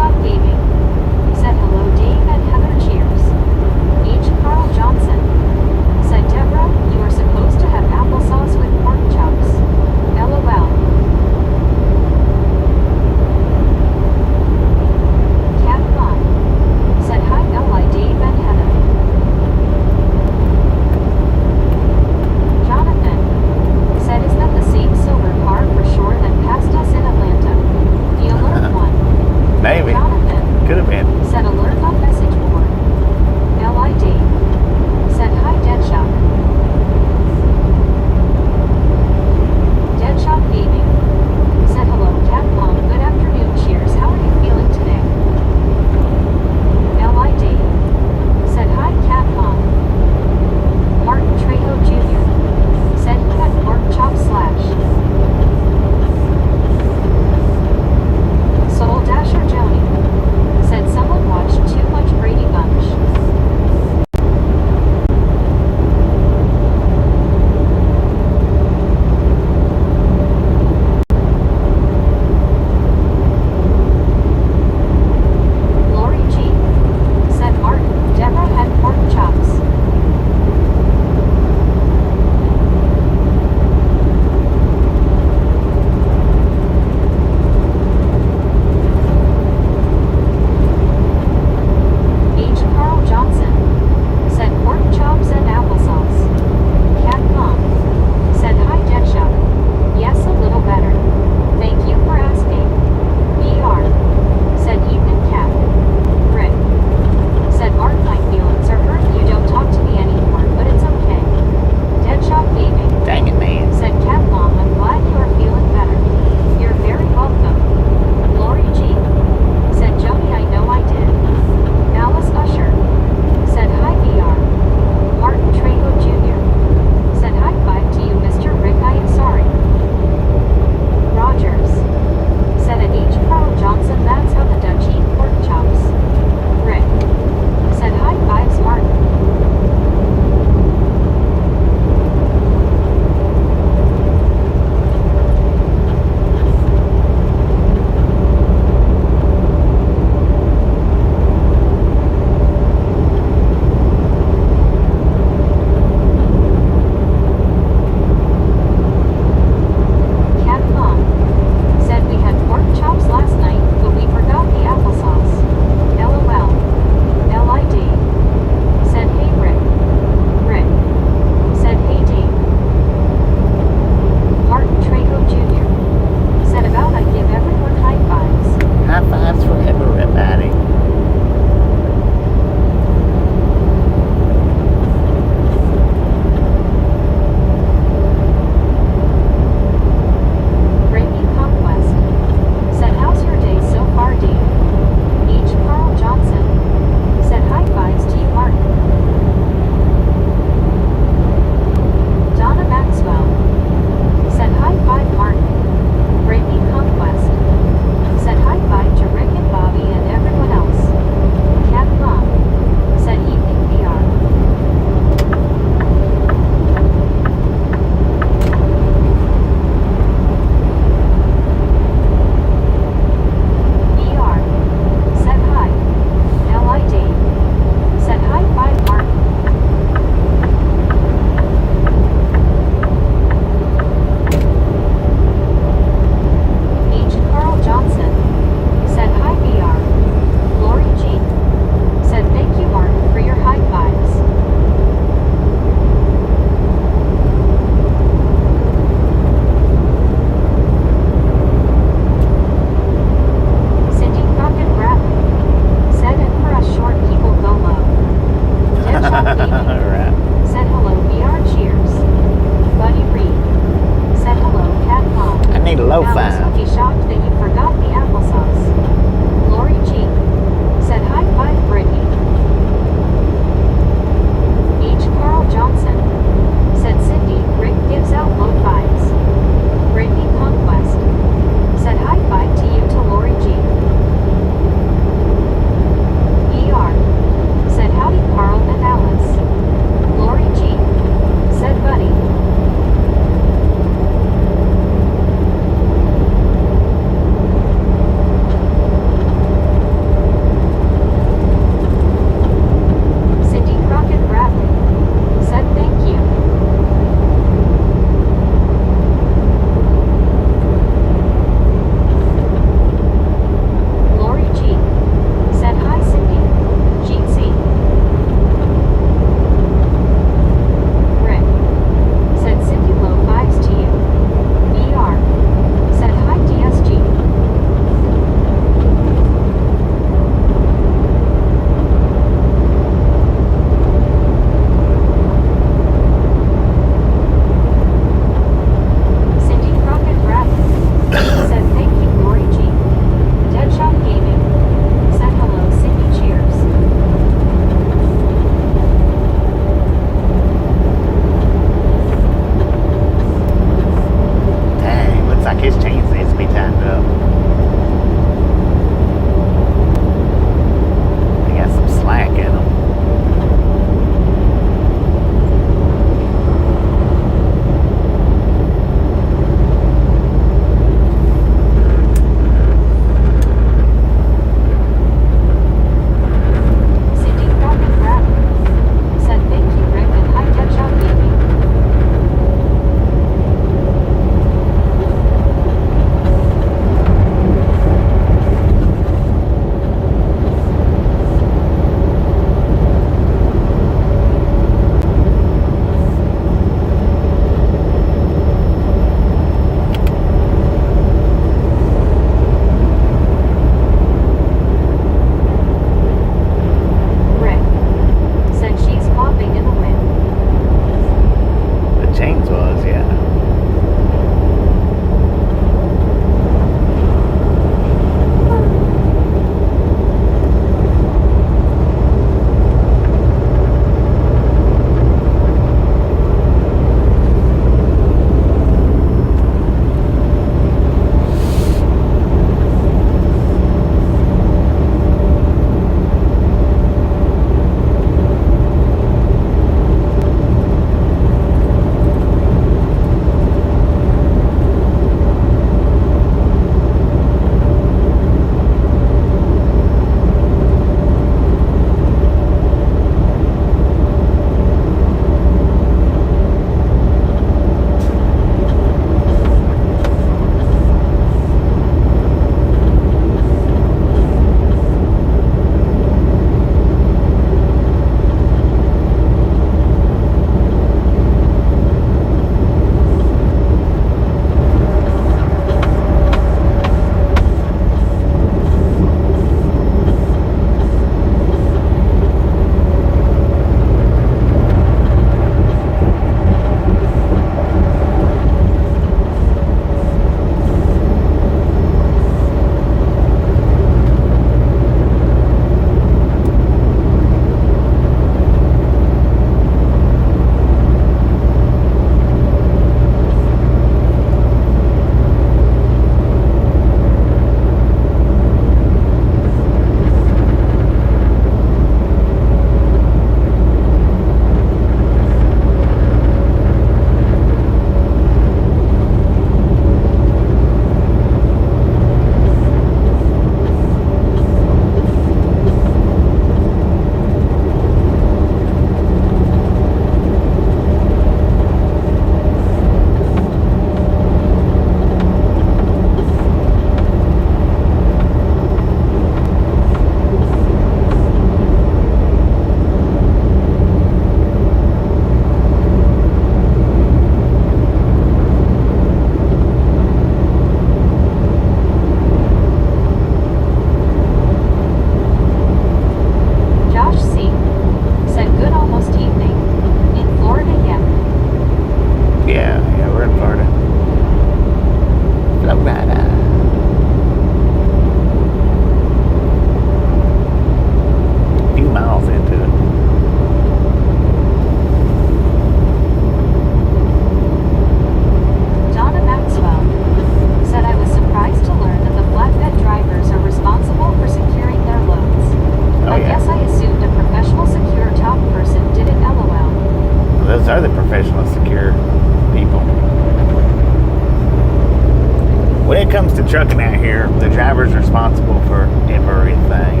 it comes to trucking out here, the driver's responsible for everything.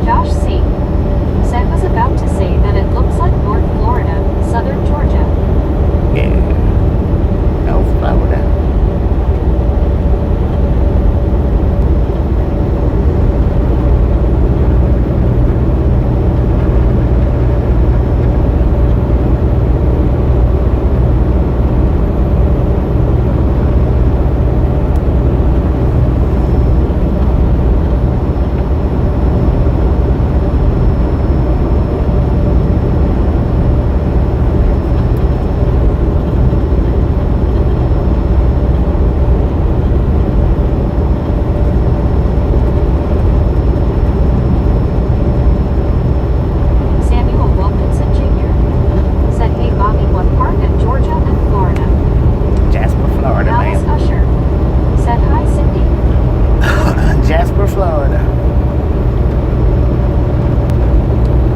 Josh C. said was about to say that it looks like North Florida, Southern Georgia. Yeah. No Florida. Samuel Wilkinson Jr. said, hey Bobby, what part of Georgia and Florida? Jasper, Florida, Alice man. Usher said, hi Cindy. Jasper, Florida.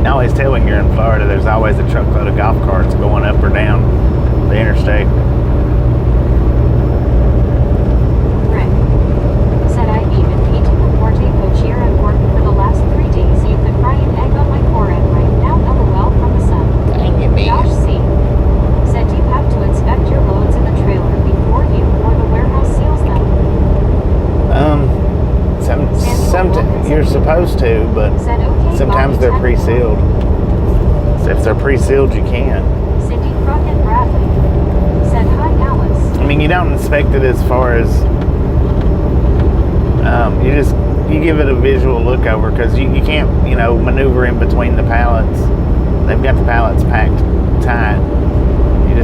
I always tell when you're in Florida, there's always a truckload of golf carts going up or down the interstate. Rick said, I've even eaten the forte cochier at work for the last 3 days. You could fry an egg on my forehead right now, LOL from the sun. Dang it, Josh man. C. said you have to inspect your loads in the trailer before you or the warehouse seals them. You're supposed to, but Said, okay, sometimes Bobby, they're time to pre-sealed. So if they're pre-sealed, you can. go. Cindy Crockett Bradley said, hi Alice. I mean, you don't inspect it as far as you give it a visual look over, because you can't maneuver in between the pallets. They've got the pallets packed tight. You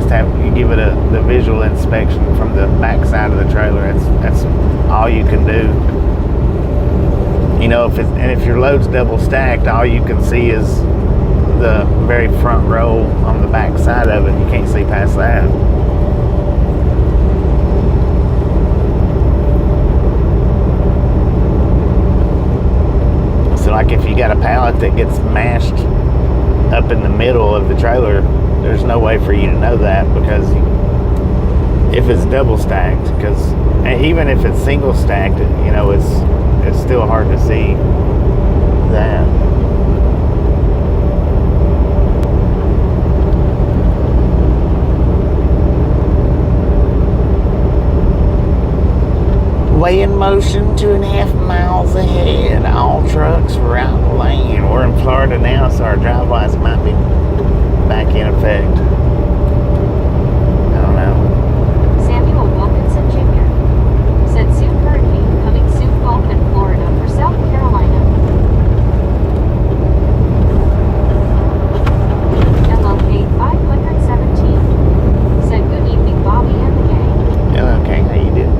give it the visual inspection from the back side of the trailer. That's all you can do. If your load's double stacked, all you can see is the very front row on the back side of it. You can't see past that. So like if you got a pallet that gets mashed up in the middle of the trailer, there's no way for you to know that, because if it's double stacked, because even if it's single stacked, it's still hard to see that. Way in motion 2.5 miles ahead. All trucks were out of lane. We're in Florida now, so our drive-bys might be back in effect. I don't know. Samuel Wilkinson Jr. said, soon hurricane coming soon, Gulf and Florida for South Carolina. LLK 517 said, good evening Bobby and the gang. Yeah, okay, how you doing?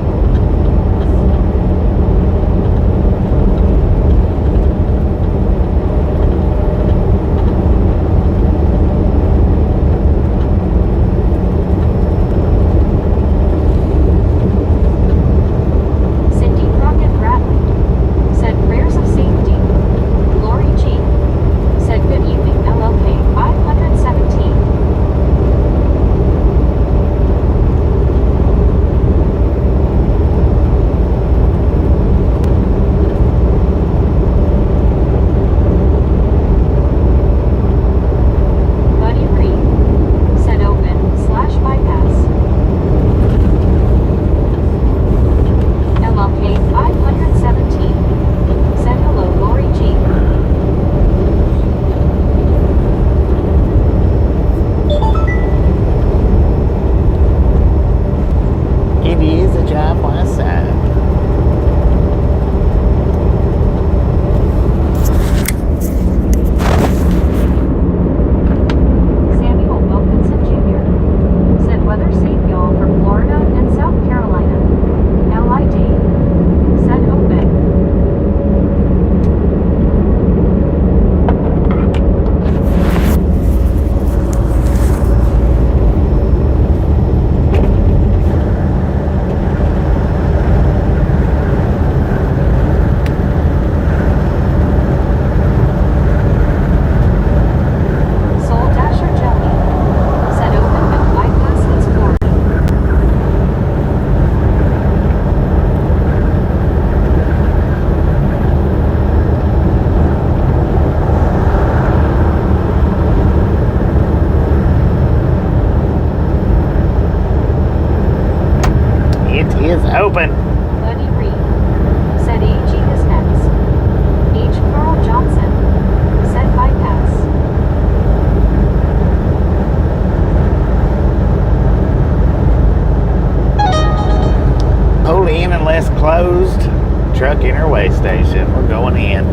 truck in her way station. We're going in.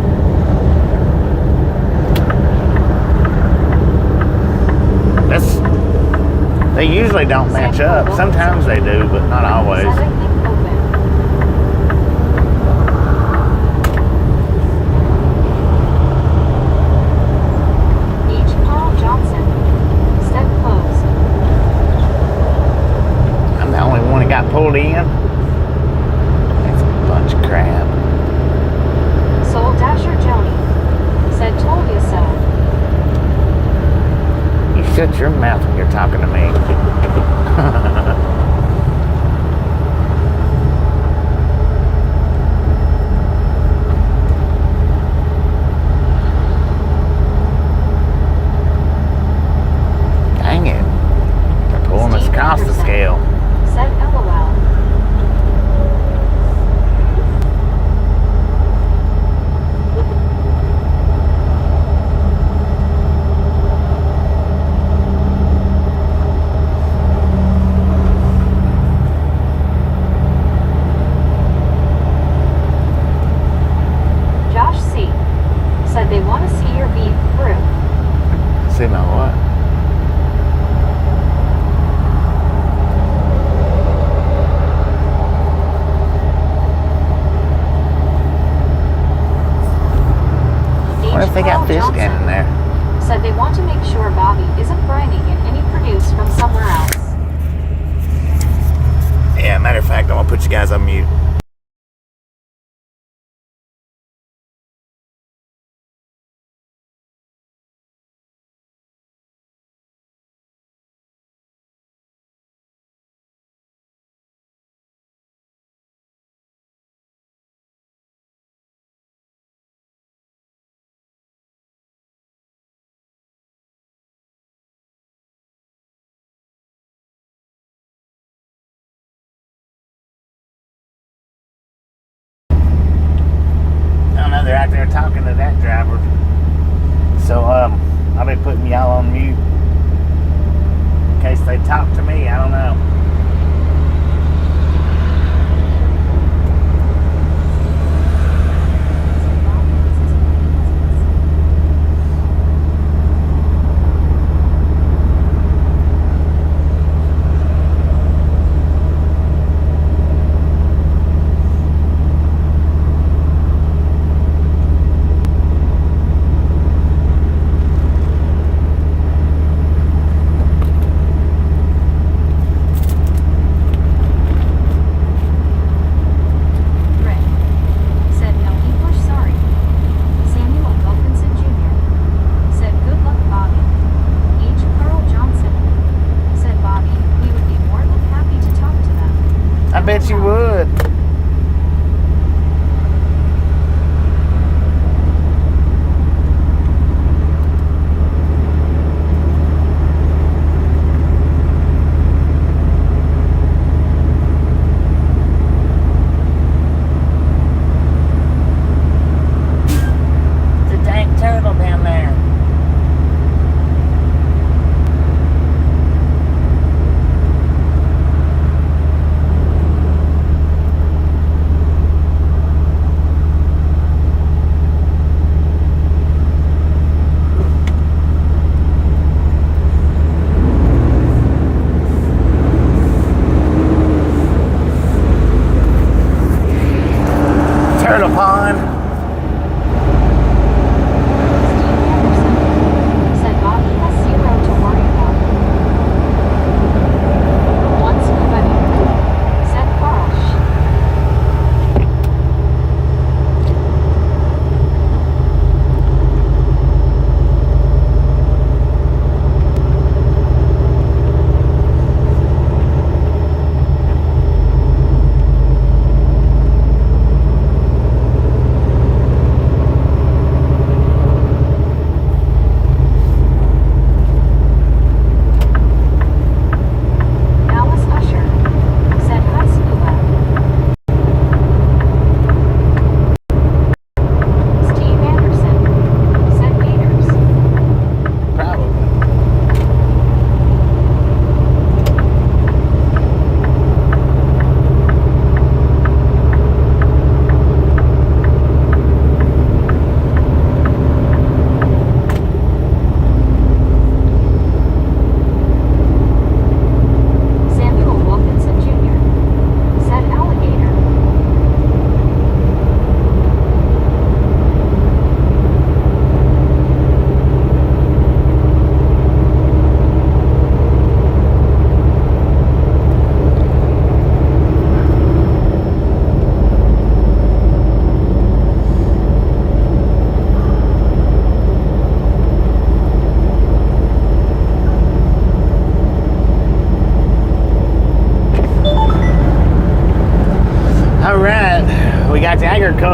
They usually don't match up. Sometimes they do, but not always. Setting open. H. Carl Johnson. Step closed. I'm the only one that got pulled in. That's a bunch of crap. Soul Dasher Joni. Said told you so. You shut your mouth when you're talking to me. Dang it. They're pulling us Steve across the Anderson. scale. Said LOL. Josh C. Said they want to see your beef through. See my what? What if they got fish down in there? Said they want to make sure Bobby isn't brining in any produce from somewhere else. Yeah, matter of fact, I'm gonna put you guys on mute. I don't know, they're out there talking to that driver. So, I'll be putting y'all on mute in case they talk to me. I don't know. Rick. Said no English sorry. Samuel Wilkinson Jr. Said good luck Bobby. H. Carl Johnson. Said Bobby, we would be more than happy to talk to them. I bet you would. It's a dang turtle down there. Turtle pond. Said Bobby has zero to worry about. Once ready. Said Carl.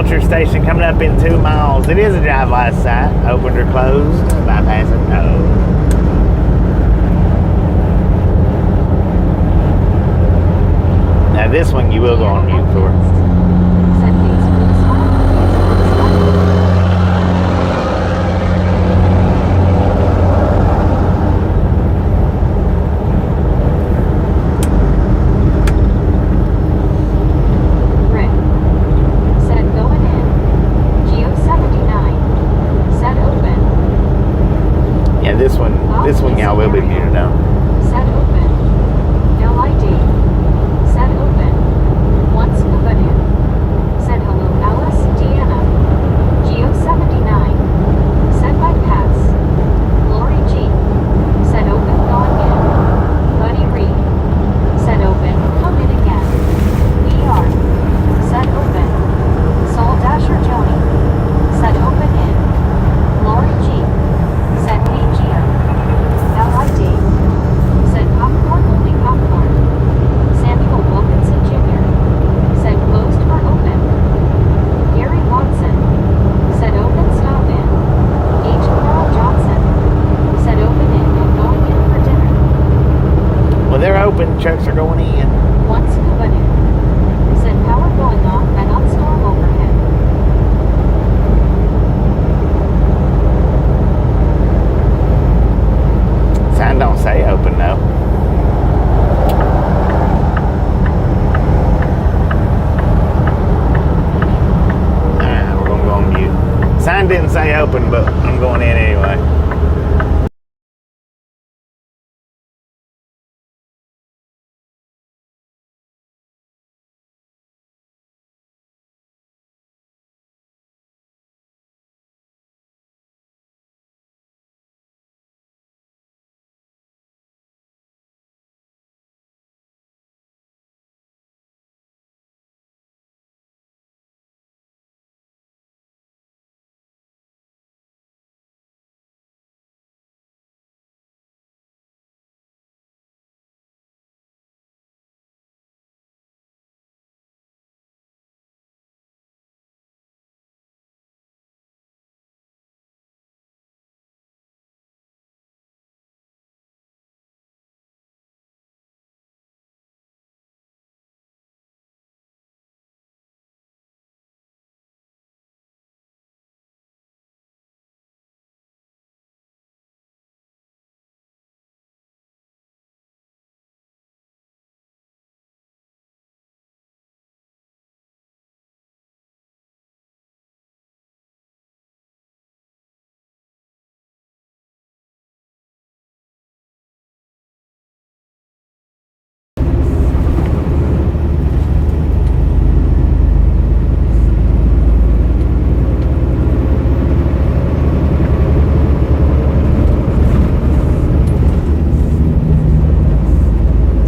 agriculture station coming up in 2 miles. It is a drive by site. Opened or closed. Bypass it. No. Now this one you will go on mute for. Said please blue smile. Rick. Said going in. Geo 79. Said open. Yeah, this one y'all will be muted out. Said open. LID. Said open. Once Avenue. Said hello Alice Deanna. Geo 79. Said bypass. Lori G. Said open going in. Buddy Reed. Said open. Come in again. VR. Said open. Soul Dasher Joni. Said open in. Lori G. Said hey Geo. LID. Said popcorn only popcorn. Samuel Wilkinson Jr. Said closed for open. Gary Watson. Said open stop in. H. Carl Johnson. Said open in and going in for dinner. Well, they're open. Trucks are going in. Once Avenue. Said power going off and on storm overhead. Sign don't say open though. We're gonna go on mute. Sign didn't say open, but I'm going in anyway.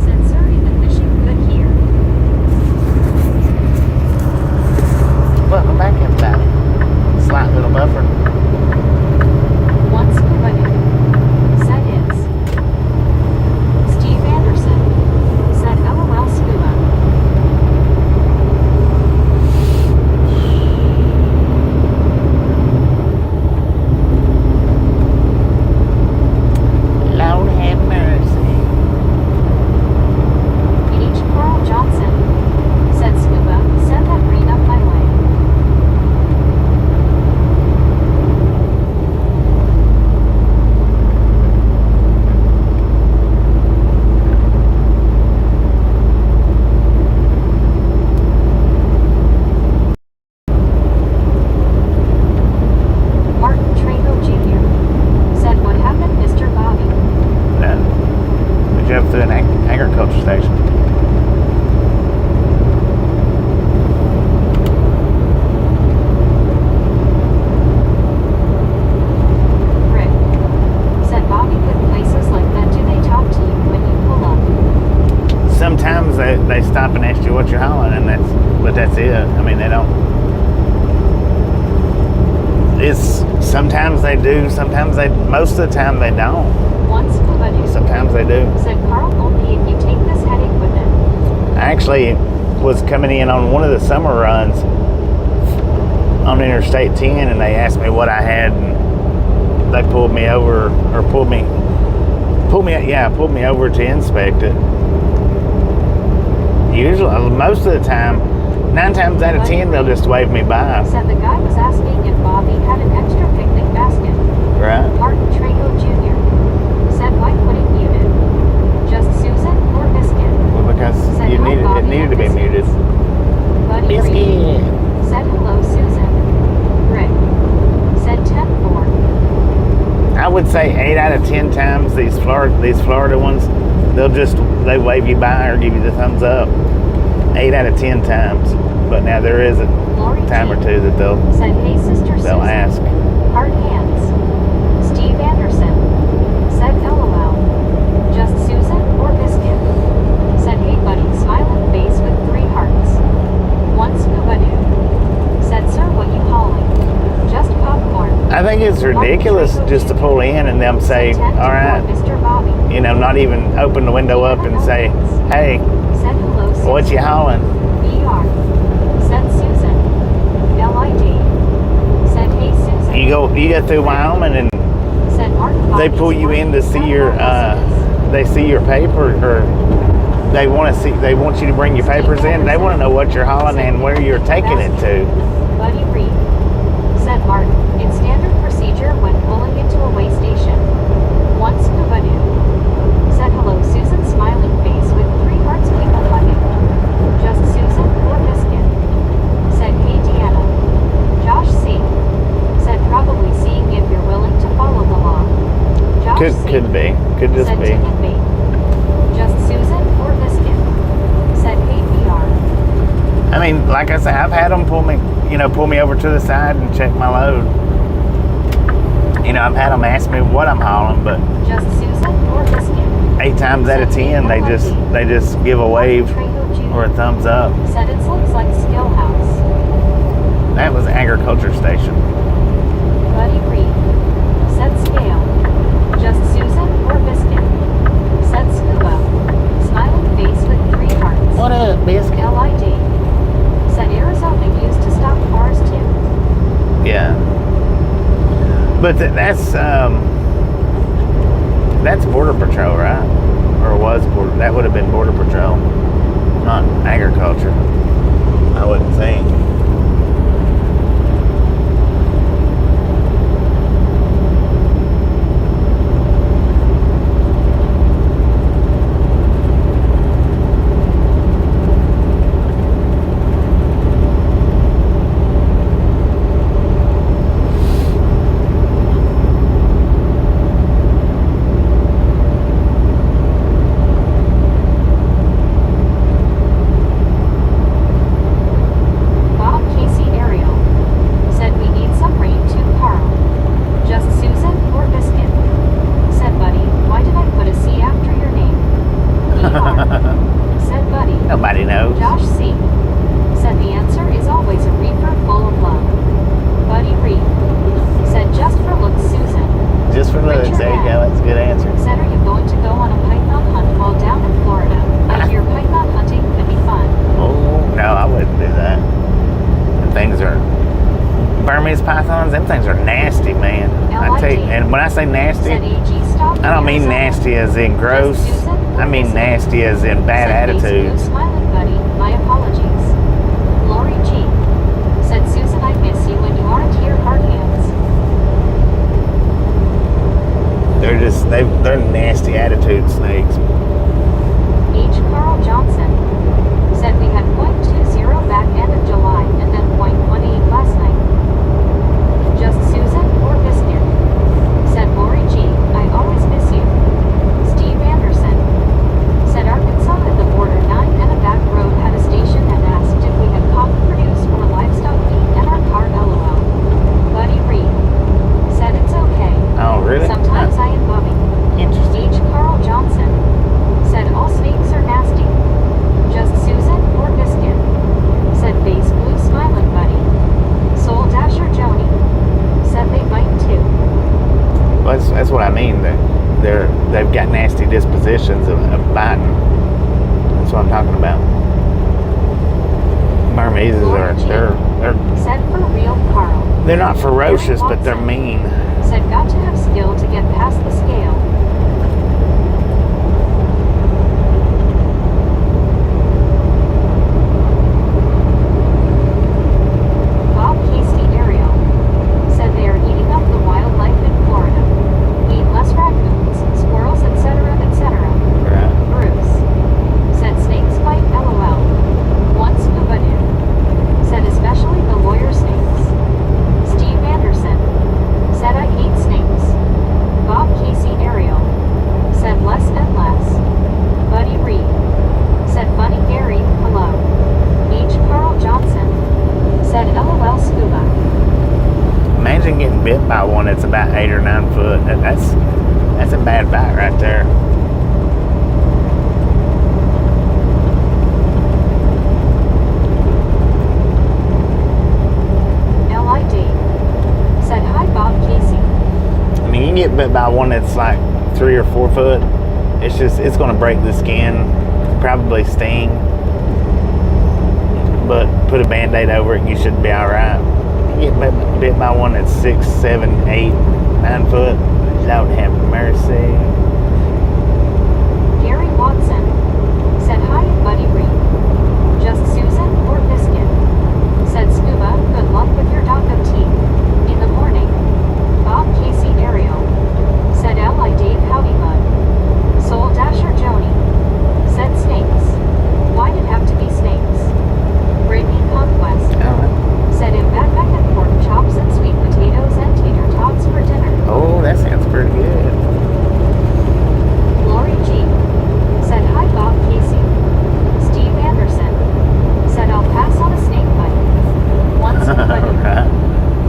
Said sorry the fishing good here. Welcome back, everybody. Slight little buffer. Once Avenue. Said is. Steve Anderson. Said LOL scuba. Lord have mercy. H. Carl Johnson. Said scuba. Send that green up my way. Martin Trago Jr. Said what happened, Mr. Bobby? We drove through an agriculture station. Rick. Said Bobby good places like that. Do they talk to you when you pull up? Sometimes they stop and ask you what you're hauling, and that's it. I mean, they don't. It's sometimes they do, sometimes most of the time they don't. Once Avenue. Sometimes they do. Said Carl only if you take this headache with it. I actually was coming in on one of the summer runs on Interstate 10, and they asked me what I had, and they pulled me over, or pulled me over to inspect it. Usually, most of the time, 9 times out of 10, they'll just wave me by. Said the guy was asking if Bobby had an extra picnic basket. Right? Martin Trejo Jr. said, why put it muted? Just Susan or Biscuit? Well, because Said, it "Hi, Bobby needed to be and muted. Buddy Reed said, hello, Susan. Rick said 10-4. I would say 8 out of 10 times these Florida ones, they wave you by or give you the thumbs up. 8 out of 10 times. But now there is a Lori time or G. two that said, hey, Sister they'll Susan. ask. Hard hands. Steve Anderson said, LOL. Just Susan or Biscuit? Said, hey, buddy, smiling face with 3 hearts. One scuba dude. Said, sir, what you hauling? Just popcorn. I think it's ridiculous just to pull in and them say, Said 10 all right, Mr. Bobby. you know, not even open the window up and say, hey, Said, hello, Susan. what you hauling? BR. Said Susan. LID. Said, hey, Susan. You go through Wyoming and Said Martin they Bobby's pull you in to see your they see your paper, or they want you to bring your papers in. They want to know what you're hauling and where you're taking it to. Buddy Reed. Said Martin. It's standard procedure when pulling into a way station. One scuba dude. Said hello, Susan, smiling face with 3 hearts, people hugging. Just Susan or Biscuit? Said, hey, Deanna. Josh C. Said, probably seeing if you're willing to follow the law. Josh C. Could be. Could just said, be. ticket bait. Just Susan or Biscuit? Said, hey, VR. I mean, like I said, I've had them pull me over to the side and check my load. You know, I've had them ask me what I'm hauling, but Just Susan or Biscuit? 8 times out of 10, they just give a wave Trejo Jr. or a thumbs up. Said, it looks like Skill House. That was agriculture station. Buddy Reed said scale. Just Susan or Biscuit? Said scuba. Smiling face with 3 hearts. What up, Biscuit? LID. Said Arizona used to stop cars too. Yeah. But that's Border Patrol, right? Or was Border? That would have been Border Patrol, not agriculture, I wouldn't think. Bob Casey Ariel said we need some rain too, Carl. Just Susan or Biscuit? Said Buddy, why did I put a C after your name? ER. Said Buddy. Nobody knows. Josh C. said the answer is always a reefer full of love. Buddy Reed said just for looks, Susan. Just for looks, there you go. That's a good answer. Said, are you going to go on a python hunt while down in Florida? I hear python hunting could be fun. Oh no, I wouldn't do that. The things are Burmese pythons. Them things are nasty, man. I tell you, and when I say nasty, Said AG stop. I don't mean Arizona. nasty as in gross. Just Susan or I mean Biscuit? nasty as in bad Said Face Blue attitudes. Smiling Buddy, my apologies. Lori G. said, Susan, I miss you when you aren't here, hard hands. They're nasty attitude snakes. H. Carl Johnson said we had .20 back end of July and then .18 last night. Just Susan or Biscuit? Said Lori G. I always miss you. Steve Anderson said Arkansas at the border 9 and a back road had a station and asked if we had cotton produced for livestock feed and our car LOL. Buddy Reed said it's okay. Oh, really? Sometimes I am bumming. Interesting. H. Carl Johnson said all snakes are nasty. Just Susan or Biscuit? Said Face Blue Smiling Buddy. Soul Dasher Joni said they bite too. Well, that's what I mean. They've got nasty dispositions of biting. That's what I'm talking about. Burmese are they're Said for real, Carl. They're not ferocious, but they're mean. Said got to have skill to get past the scale. Bob Casey Ariel said they are eating up the wildlife in Florida. Eat less raccoons, squirrels, etc., etc. Right. Bruce said snakes bite LOL. One scuba dude said especially the lawyer snakes. Steve Anderson said I hate snakes. Bob Casey Ariel said less and less. Buddy Reed said funny Gary, hello. H. Carl Johnson said LOL scuba. Imagine getting bit by one that's about 8 or 9 foot. That's a bad bite right there. L.I. Dave said hi Bob Casey. I mean, you can get bit by one that's like 3 or 4 foot. It's going to break the skin, probably sting. But put a band-aid over it and you should be alright. You get bit by one that's 6, 7, 8, 9 foot. Lord have mercy. Gary Watson said hi Buddy Reed. Just Susan or Biscuit said scuba, good luck with your dock of tea. In the morning, Bob Casey Ariel said L.I. Dave howdy bud. Soul Dasher Joni said snakes. Why'd it have to be snakes? Brittany Conquest said in backpack and pork chops and sweet potatoes and tater tots for dinner. Oh, that sounds pretty good. Lori G said hi Bob Casey. Steve Anderson said I'll pass on a snake bite. One scuba dude Right.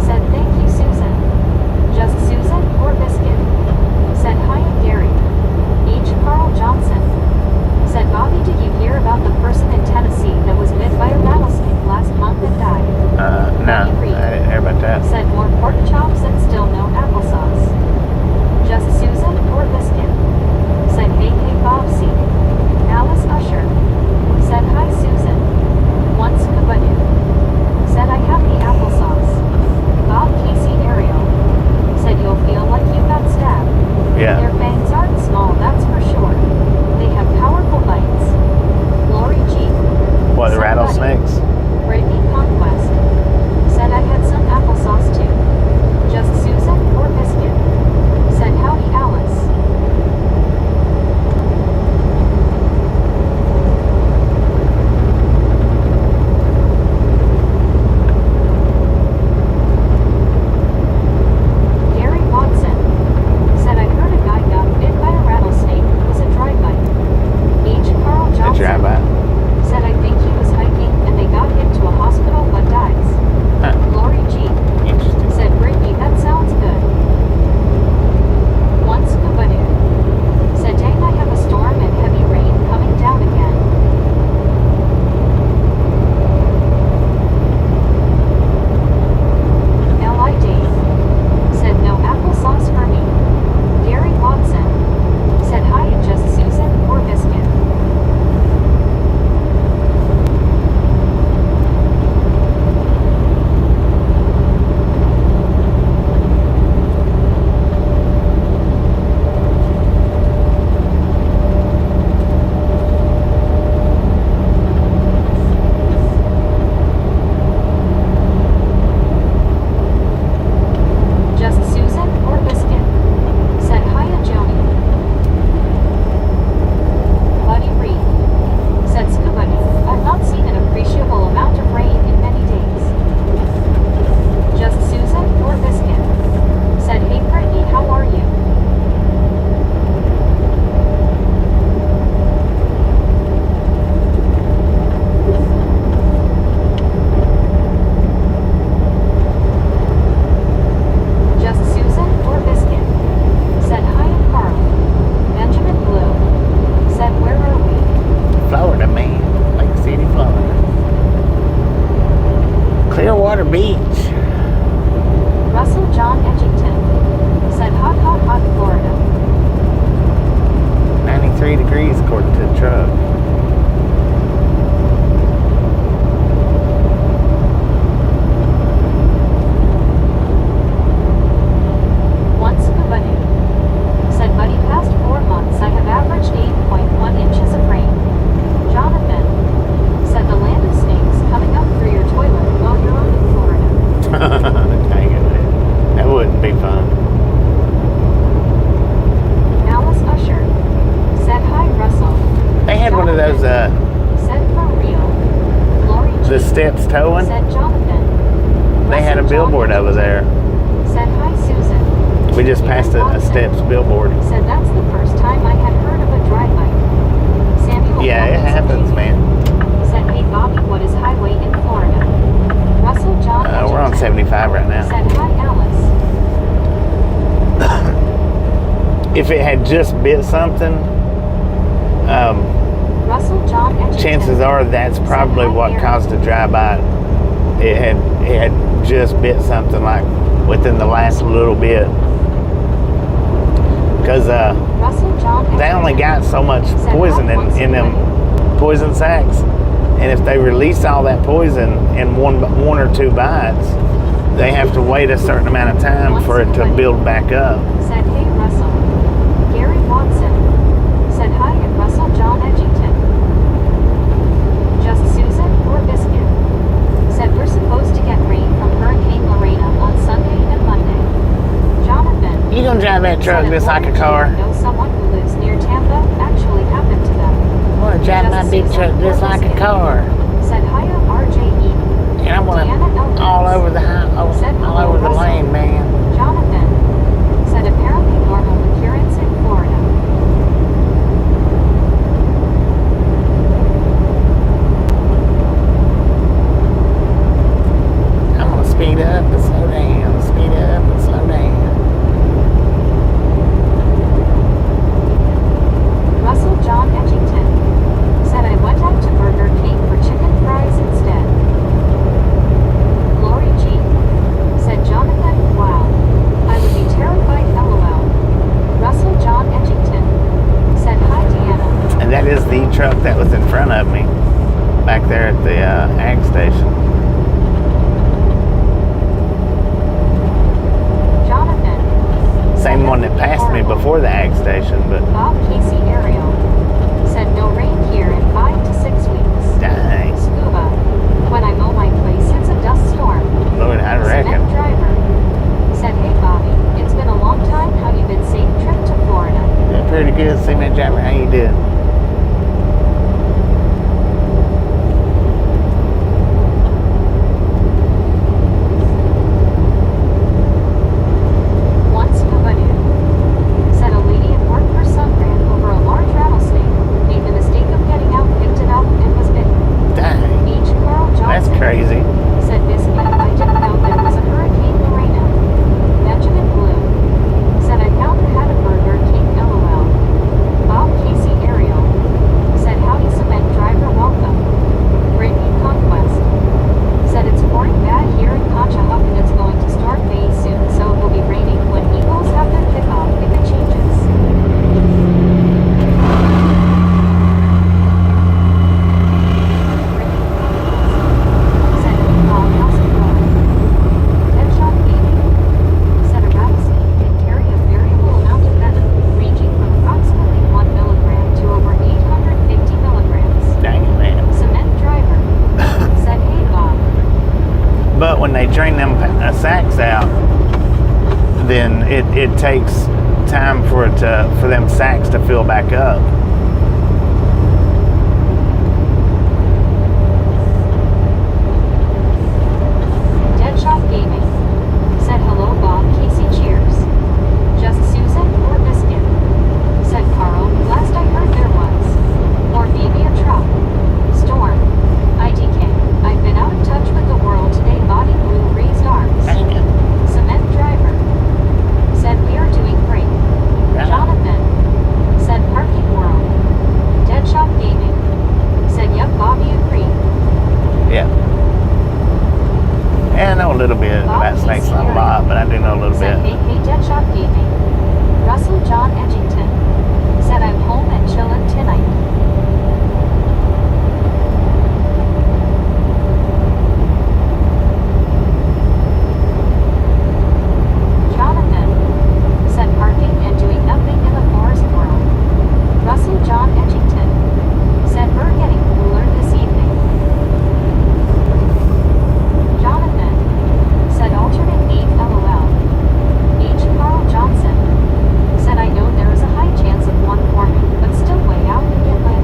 said thank you Susan. Just Susan or Biscuit said hi and Gary. H. Carl Johnson said Bobby, did you hear about the person in Tennessee that was bit by a rattlesnake last month and died? No, I didn't hear about that. Said more pork chops and still no applesauce. Just Susan or Biscuit said hey hey Bob C. Alice Usher said hi Susan. One scuba dude said I have the applesauce. Bob Casey Ariel said you'll feel like you got stabbed. Yeah. Their fangs aren't small, that's for sure. They have powerful bites. Lori G. What, the said rattlesnakes? buddy. Brittany Conquest said I had some applesauce too. Just Susan or Biscuit said howdy Alice. billboard over there. Said hi, Susan. We just passed a Steps billboard. Said that's the first time I had heard of a dry bike. Samuel. Yeah, it happens, man. Said, hey Bobby, what is highway in Florida? Russell John. We're on 75 right now. Said hi, Alice. If it had just bit something, Russell John. chances are that's probably what caused the dry bite. It had just bit something like within the last little bit. Because they only got so much poison in them poison sacs, and if they release all that poison in one or two bites, they have to wait a certain amount of time for it to build back up. Said, hey Russell. Gary Watson. Said hi at Russell John Edgington. Just Susan or Biscuit. Said we're supposed to get rain from Hurricane Lorena on Sunday and Monday. Jonathan. You gonna drive that truck just like a car? Know someone who lives near Tampa. Actually happened to them. I'm gonna drive my big truck just like a car. Said hiya RJE. And I'm gonna all over the lane, man. Jonathan. Said apparently normal occurrence in Florida. I'm gonna speed up and slow down, speed up and slow down. Russell John Edgington. Said I went out to Burger King for chicken fries instead. Lori G. Said Jonathan, wow. I would be terrified, LOL. Russell John Edgington. Said hi, Deanna. And that is the truck that was in front of me back there at the ag station. Jonathan. Same one that passed me before the ag station, but Bob Casey Ariel. Said no rain here in 5 to 6 weeks. dang, Scuba. When I mow my place, it's a dust storm. Lord, I reckon. Cement driver. Said, hey Bobby, it's been a long time. How you been? Safe trip to Florida. Yeah, pretty good. Cement driver, how you doing? Once Scuba dude. Said a lady at work her son ran over a large rattlesnake, made the mistake of getting out, picked it up, and was bitten. Dang, H. Carl that's Johnson. crazy. Said Biscuit, I didn't know there was a Hurricane Lorena. Benjamin Bloom. Said I found the hat of Burger King, LOL. Bob Casey Ariel. Said howdy cement driver, welcome. Brittany Conquest. Said it's pouring bad here in Conshohocken and it's going to start May soon, so it will be raining when Eagles have their kickoff if it changes. Said how's it going? Deadshot Gaming. Said a rattlesnake can carry a variable amount of venom, ranging from approximately 1 milligram to over 850 milligrams. Dang it, man. Cement driver. Said hey Bob. But when they drain them sacks out, then it takes time for them sacks to fill back up. Deadshot Gaming. Said hello Bob Casey cheers. Just Susan or Biscuit. Said Carl, last I heard there was. Or maybe a truck. Storm. IDK. I've been out of touch with the world today. Body blue raised arms. Dang it. Cement driver. Said we are doing great. Right. Jonathan. Said parking world. Deadshot Gaming. Said yup Bobby agreed. Yeah. Yeah, I know a little bit about snakes, not a lot, but I do know a little Said bit. hey Deadshot Gaming. Russell John Edgington. Said I'm home and chillin' tonight. Jonathan. Said parking and doing nothing in the forest world. Russell John Edgington. Said we're getting cooler this evening. Jonathan. Said alternate name LOL. H. Carl Johnson. Said I know there is a high chance of one forming, but still way out in the Atlantic.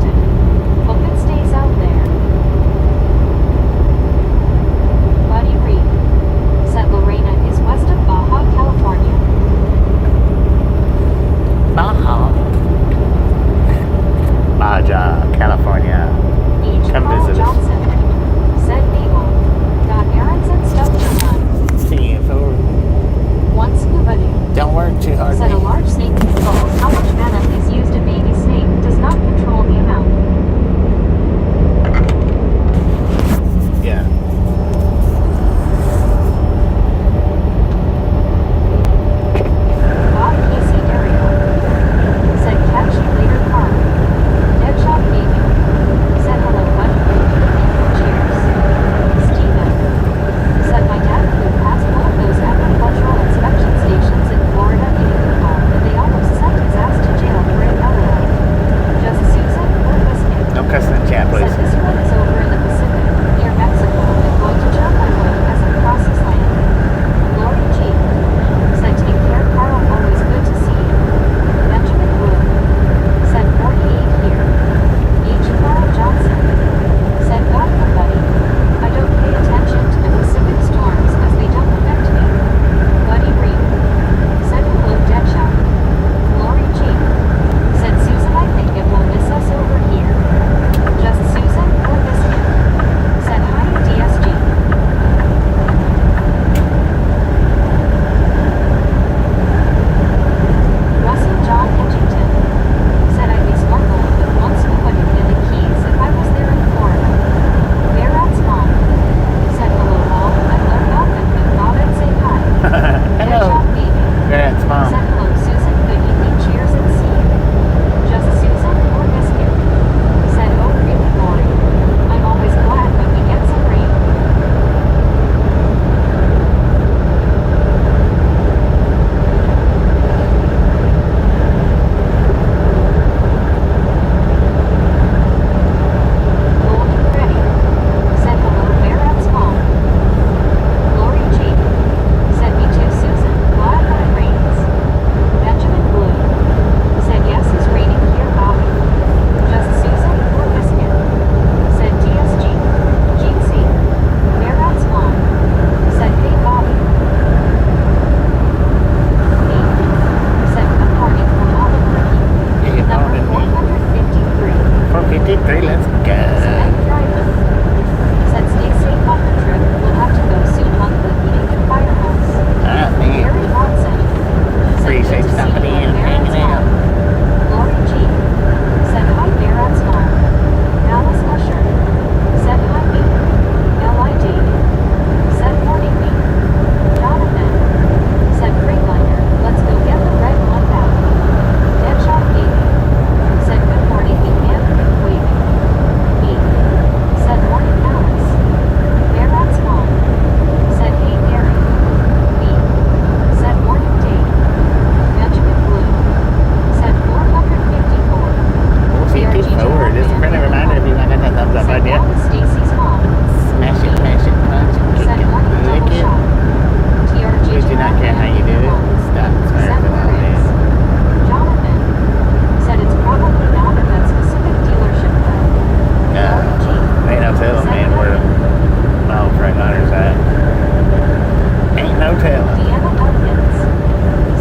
telling. Deanna Elkins.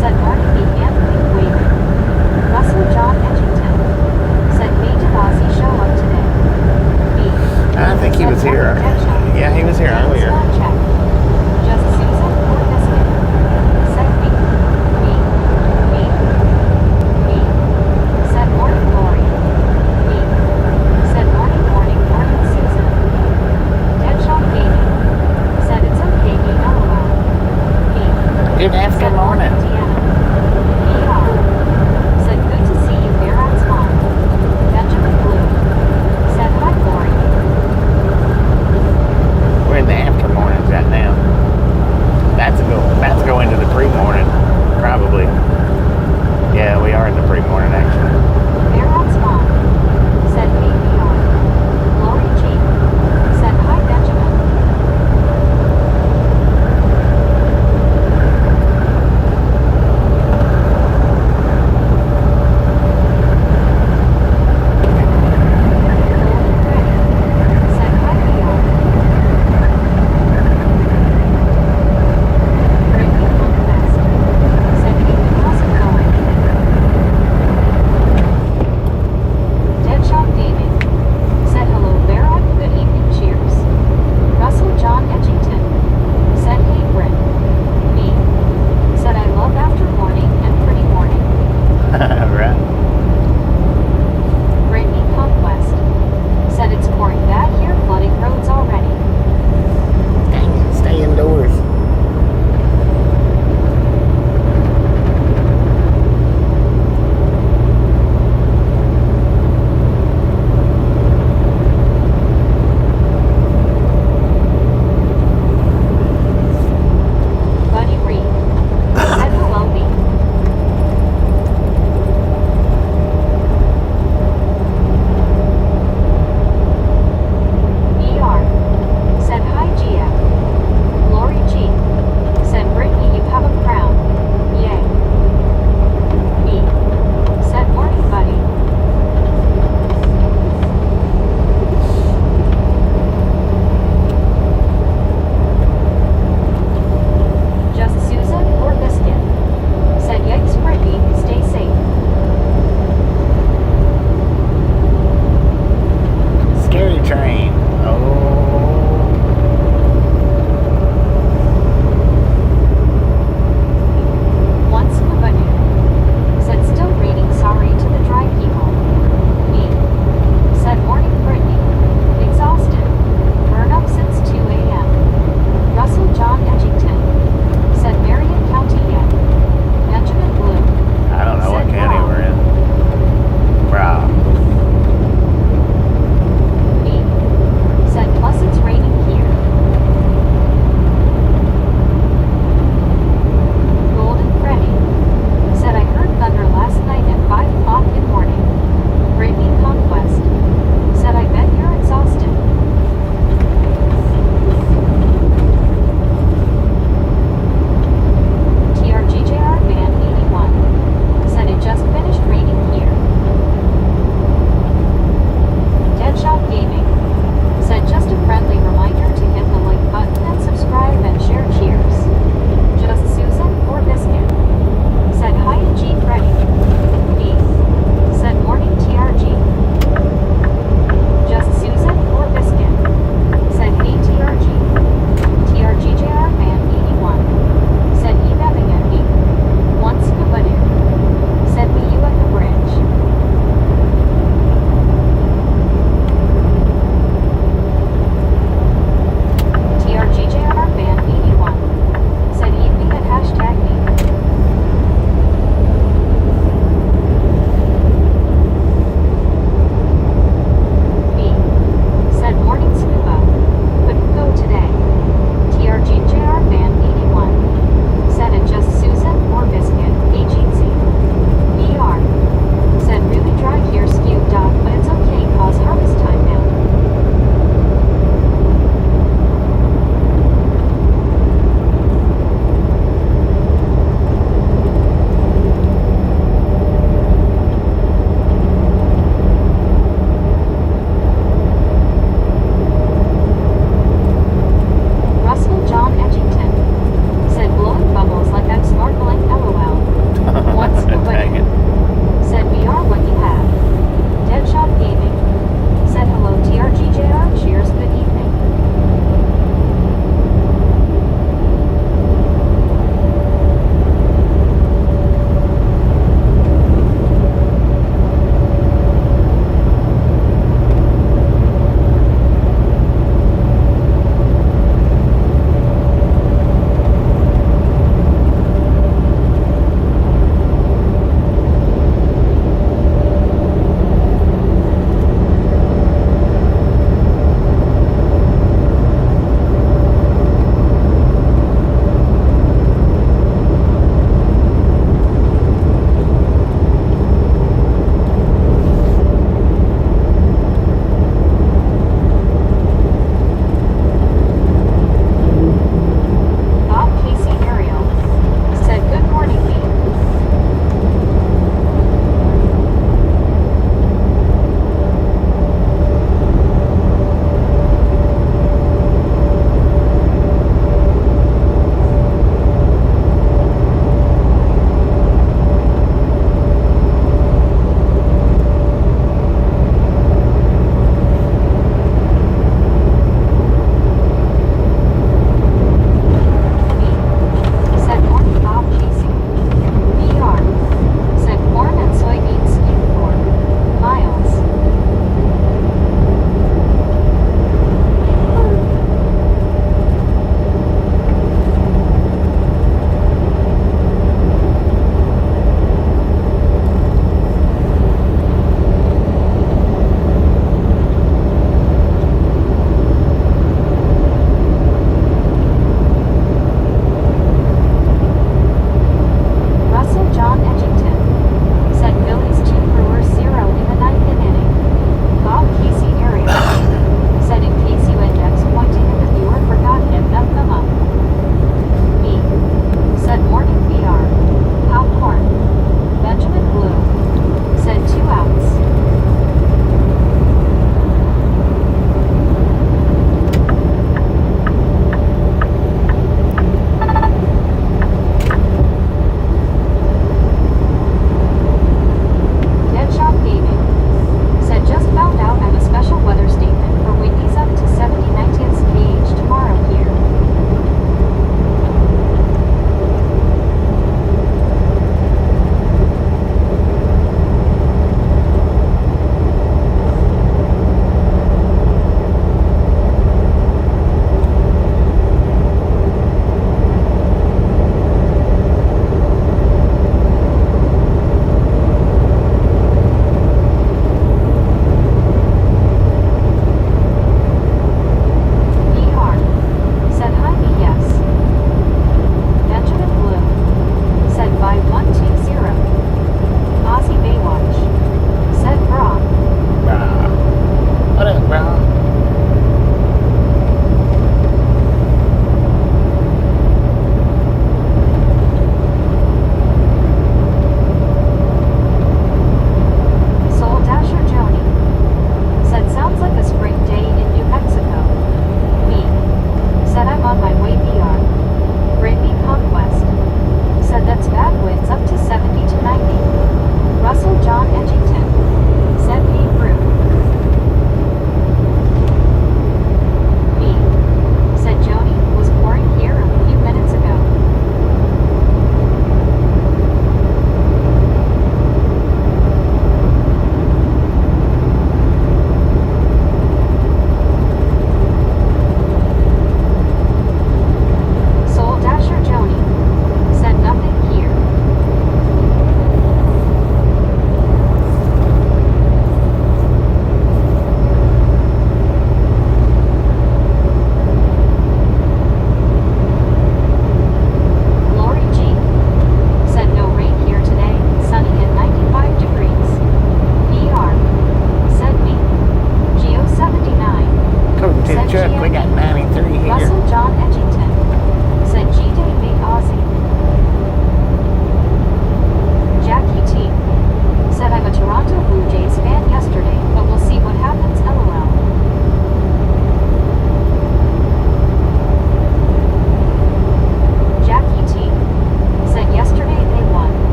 Said Marty B. Anthony Waving. Russell John Edgington. Said May DeBossi show up today. B. I think he Said was here. Marty Ketchum. Yeah, he was here Dan earlier. Spot check. Just Susan or Biscuit. Said B. B. B. B. Said morning glory. B. Said morning Susan. Deadshot Gaming. Said it's okay me LOL. B. Good after Said morning. Deanna. ER. Said good to see you Baron's mom. Benjamin Blue. Said hi Glory. We're in the after mornings right now. About to go into the pre-morning, probably. Yeah, we are in the pre-morning actually. Baron's mom. Said BBR. Glory G. Said hi Benjamin.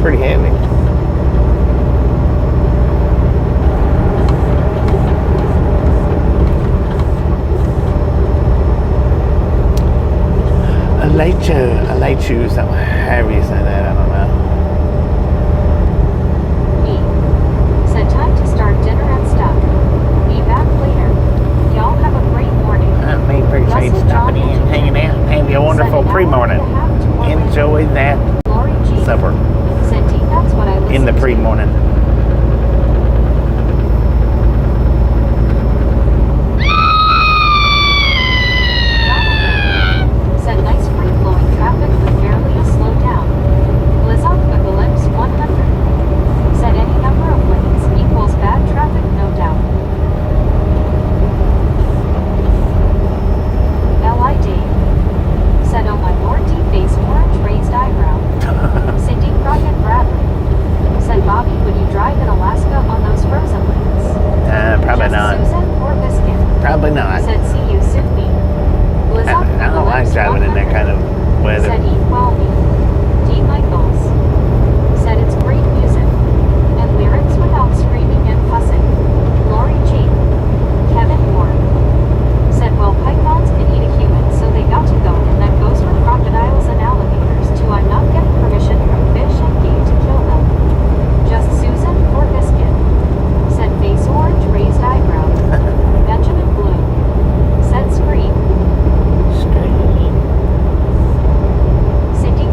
pretty heavy. A late you, something, however you say that, I don't know. Me. Said time to start dinner and stuff. Be back later. Y'all have a great morning. Me appreciate Russell stopping John in, hanging out. Have you a wonderful Said an hour pre-morning. and a half to one Enjoy that Lori G. supper Said D, that's what I listened in the to. pre-morning. Said nice free-flowing traffic with barely a slowdown. Blizzard with ellipse 100. Said any number of lanes equals bad traffic, no doubt. L.I. Dave. Said oh my lord, deep face orange raised eyebrow. Cindy Crockett Bradley. Said Bobby, would you drive in Alaska on those frozen lanes? Probably Just not. Susan or Biscuit. Probably not. Said see you soon me. Blizzard I don't like driving in that kind of weather. Said eat well me. D. Michaels. Said it's great music. And lyrics without screaming and fussing. Lori G. Kevin Moore. Said well pythons can eat a human so they got to go, and that goes for crocodiles and alligators too. I'm not getting permission from fish and game to kill them. Just Susan or Biscuit. Said face orange raised eyebrow. Benjamin Blue. Said scream. Scream. Cindy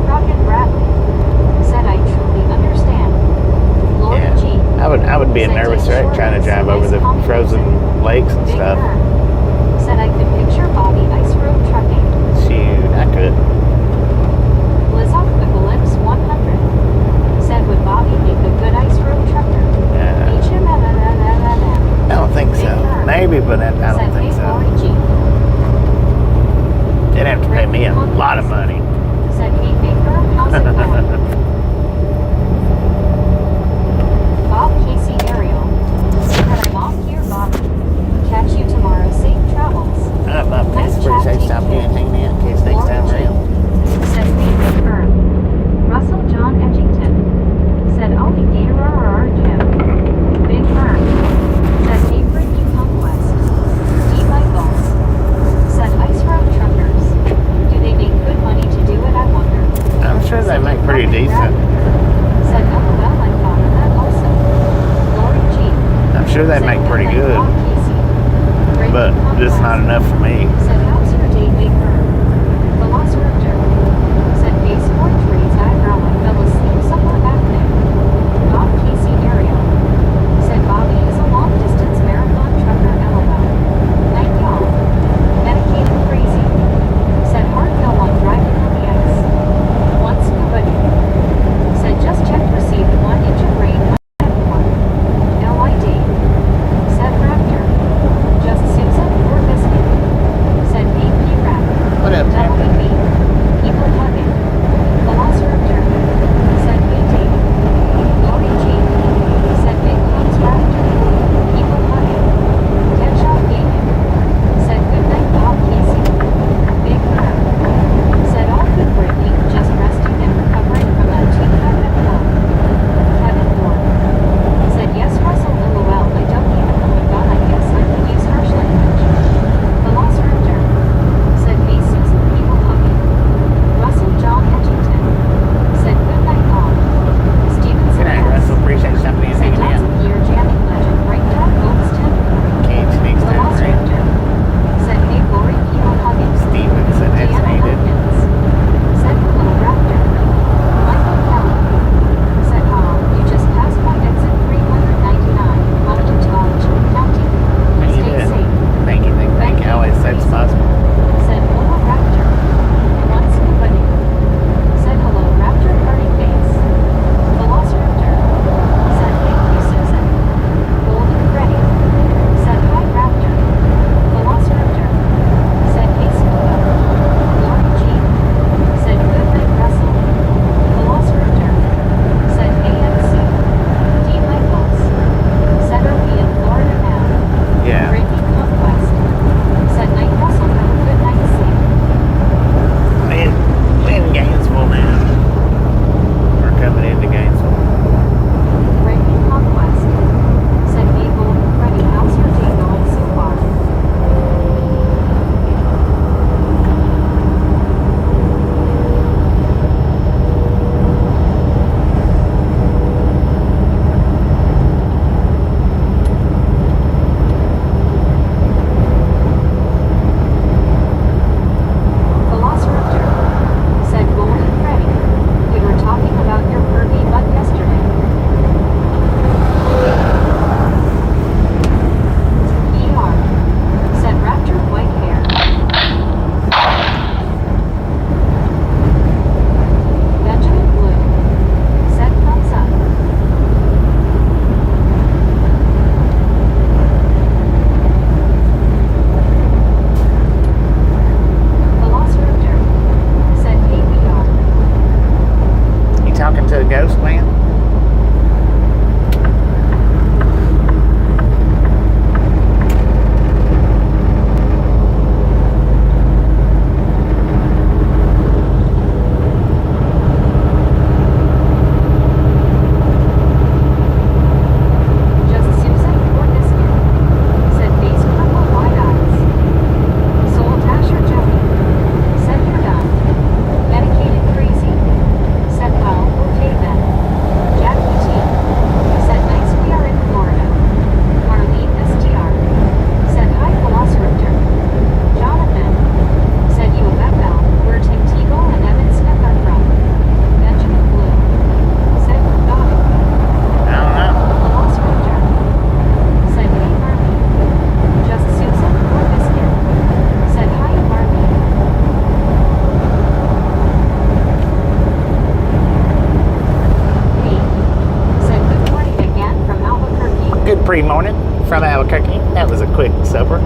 pre-morning from Albuquerque. That was a quick supper.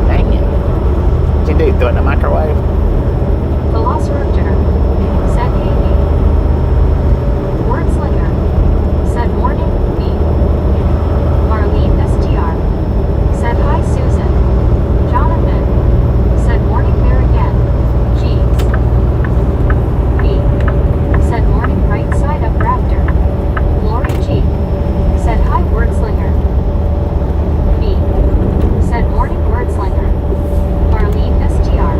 Dang it. What'd you do? Throw it in the microwave? Velociraptor, said hey me. Wordslinger, said morning me. Marlene STR, said hi Susan. Jonathan, said morning there again. Jeeves. Me, said morning right side up raptor. Lori G, said hi Wordslinger. Me, said morning Wordslinger. Marlene STR,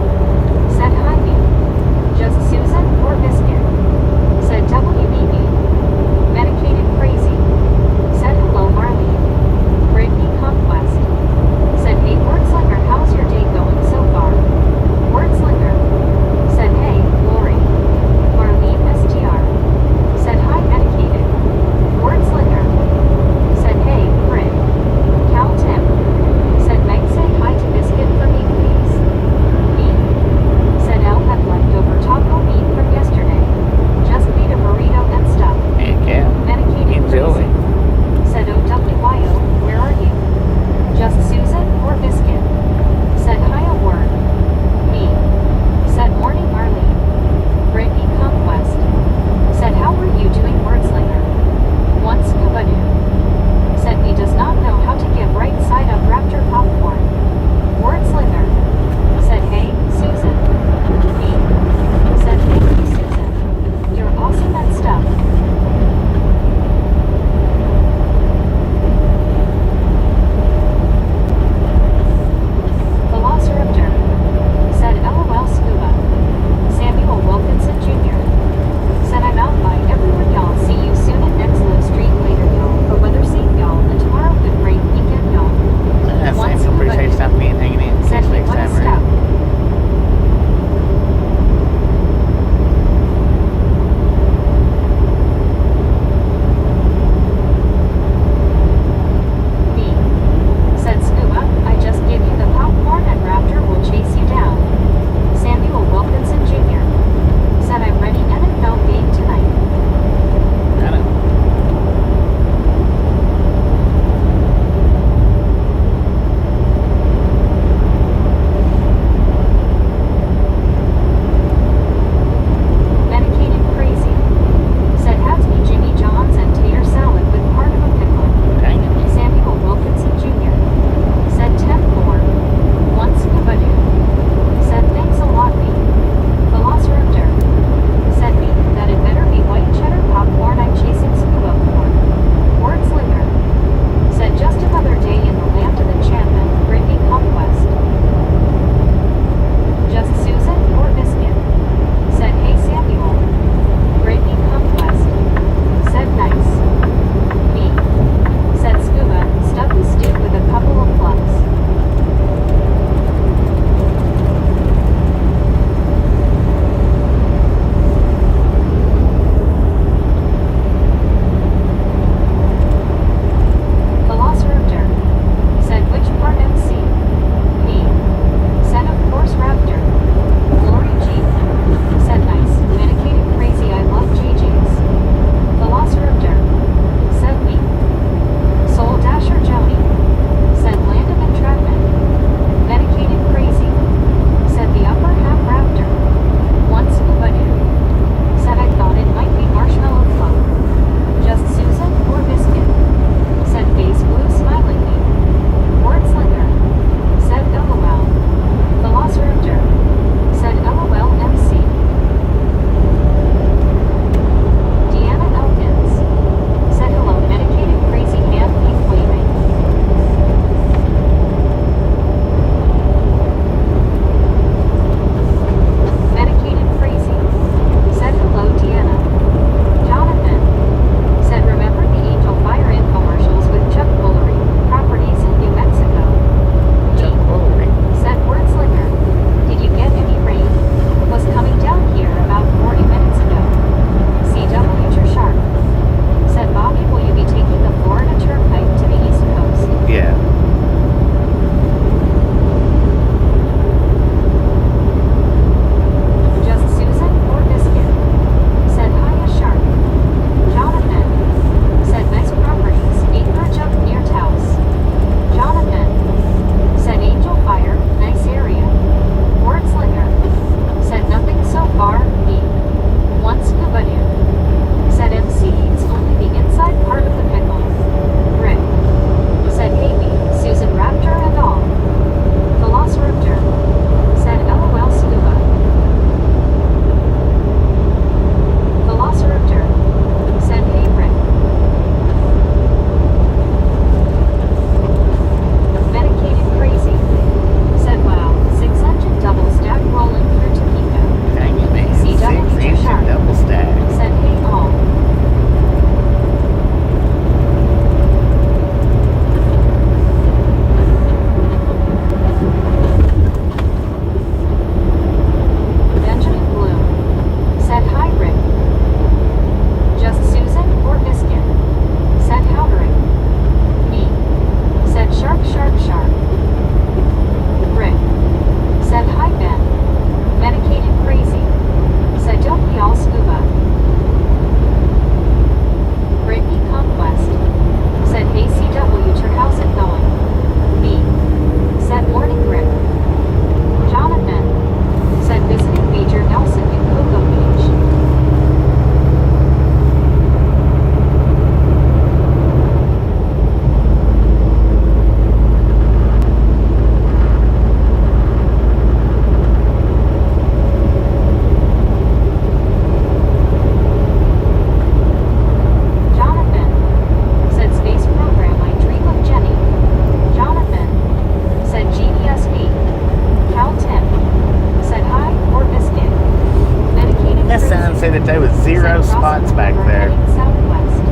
those spots back there. Southwest.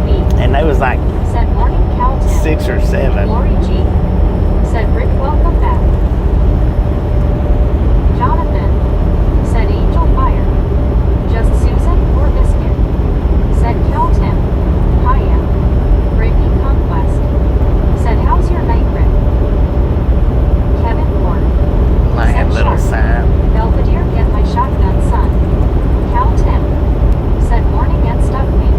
B. And they was like Said morning, Cal 10. 6 or 7. Lori G. Said Rick, welcome back. Jonathan. Said Angel Fire. Just Susan or Biscuit. Said Cal Tim. Hiya. Breaking Conquest. Said how's your night, Rick? Kevin Ward. Lying little sign. Belvedere, get my shotgun, son. Cal Tim. Said morning and stuff me.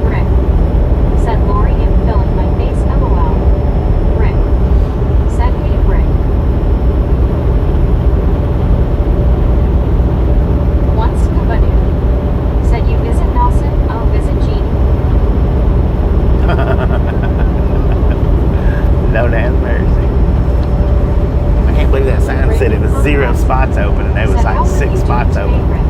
Rick. Said Lori, I'm filling my face, lol. Rick. Said hey, Rick. Once scuba dude. Said you visit Nelson, I'll visit Jeannie. Lord have mercy. I can't believe that sign said it was 0 spots open, and there was Said, like how are 6 you spots doing open. today, Rick?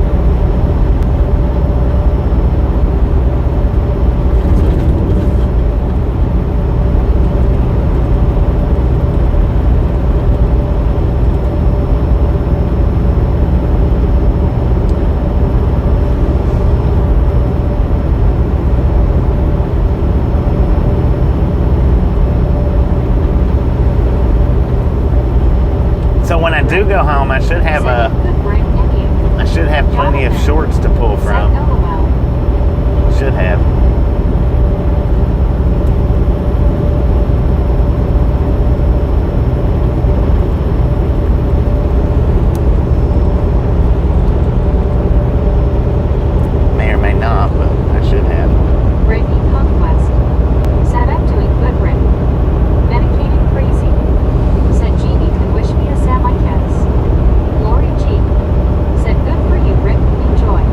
So when I do go home, I should have Said you could bring any. I should have plenty of shorts to pull Said from. lol. Should have. May or may not, but I should have. Breaking Conquest. Said I'm doing good, Rick. Medicated crazy. Said Jeannie could wish me a semi-kiss. Lori G. Said good for you, Rick. Enjoy.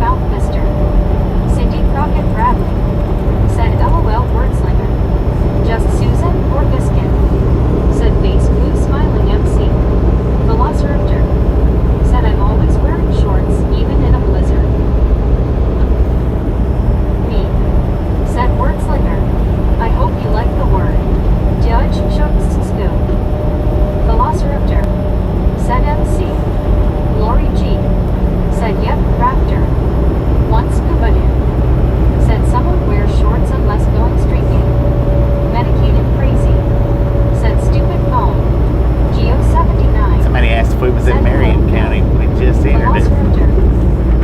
mouth, mister. Cindy Crockett Bradley. Said LOL Wordslinger. Just Susan or Biscuit? Said face blue smiling MC. Velociraptor. Said I'm always wearing shorts, even in a blizzard. Me. Said Wordslinger. I hope you like the word. Judge Shokstu. Velociraptor. Said MC. Lori G. Said yep, Raptor. Once scuba dude. Said someone wears shorts unless going streaking. Medicated crazy. Said stupid phone. Geo 79. Somebody asked if we was in Marion County. We just entered it. Velociraptor.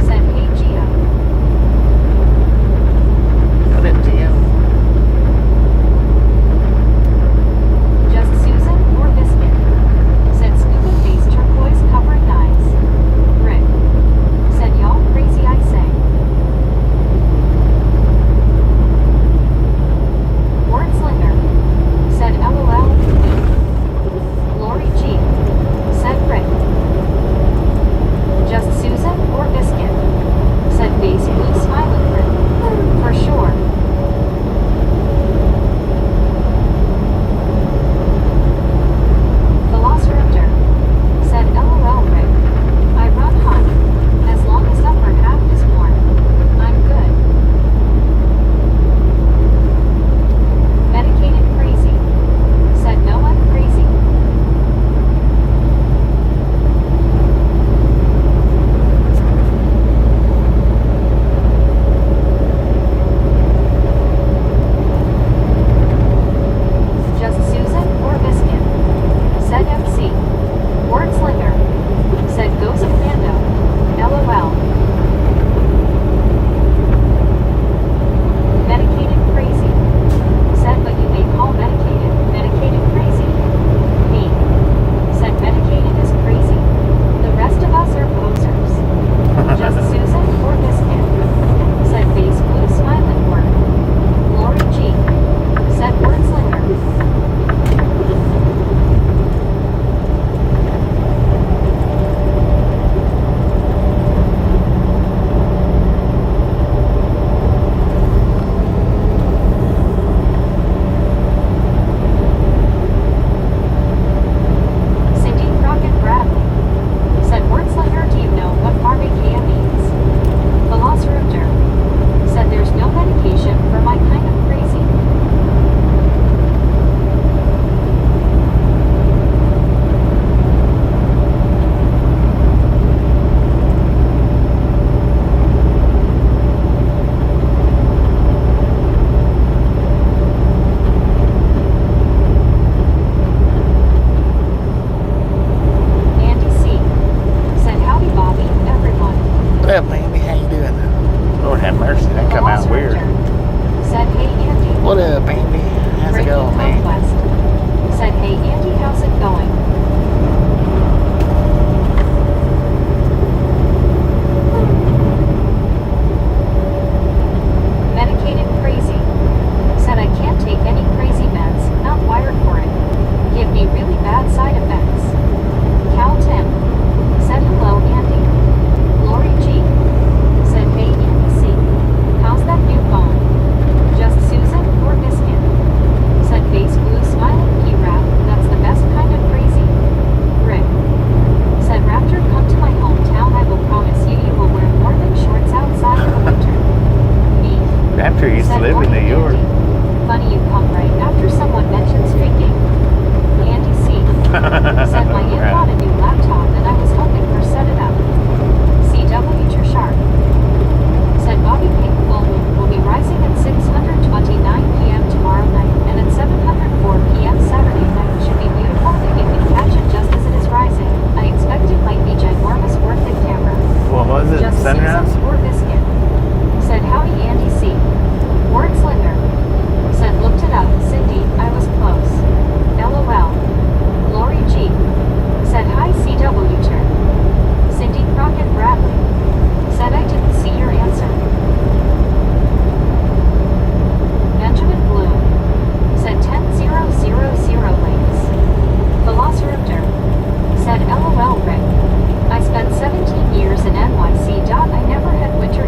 Said hey Geo. What up, Gio? Just Susan or Biscuit? Said scuba face turquoise covering eyes. Rick. Said y'all crazy I say. Wordslinger. Said LOL. Lori G. Said Rick. Just Susan or Biscuit? Said face blue smiling Rick. For sure. Velociraptor. Said LOL Rick. I run hot. As long as upper half is warm. I'm good. Medicated crazy. Said no I'm crazy. Just Susan or Biscuit? Said MC. Wordslinger. Said goes Amanda. LOL. Medicated crazy. Said but you may call medicated crazy. Me. Said medicated is crazy. The rest of us are posers. Just Susan or Biscuit? Said face blue smiling word. Lori G. Said Wordslinger. Cindy Crockett Bradley. Said Wordslinger, do you know what pharmacia means? Velociraptor. Said there's no medication for my kind of crazy. Andy C. Said howdy Bobby, everyone. What up, Andy? How you doing? Lord have mercy, that come out weird. Velociraptor. Said hey Andy. What up, Andy? How's it Breaking going, man? Conquest. Said hey Andy, how's it going? Medicated crazy. Said I can't take any crazy meds, not wired for it. Give me really bad side effects. Cal Tim. Said hello Andy. Lori G. Said hey Andy C. How's that new phone? Just Susan or Biscuit? Said face blue smiling P-Rap. That's the best kind of crazy. Rick. Said Raptor come to my hometown I will promise you you will wear more than shorts outside in the winter. Me. Raptor used to Said live in morning, New York. Andy. Funny you come right after someone mentions streaking. Andy C. Said my aunt bought a new laptop and I was helping her set it up. CW Sharp. Said Bobby Pink full moon will be rising at 6:29 p.m. tomorrow night and at 7:04 p.m. Saturday night. Should be beautiful if you can catch it just as it is rising. I expect it might be ginormous worth it camera. What was it? Just Sunrise? Susan or Biscuit? Said howdy Andy C. Wordslinger. Said looked it up. Cindy, I was close. LOL. Lori G. Said hi CW turn. Cindy Crockett Bradley. Said I didn't see your answer. Benjamin Bloom. Said 10,000 links. Velociraptor. Said LOL Rick. I spent 17 years in NYC. I never had winter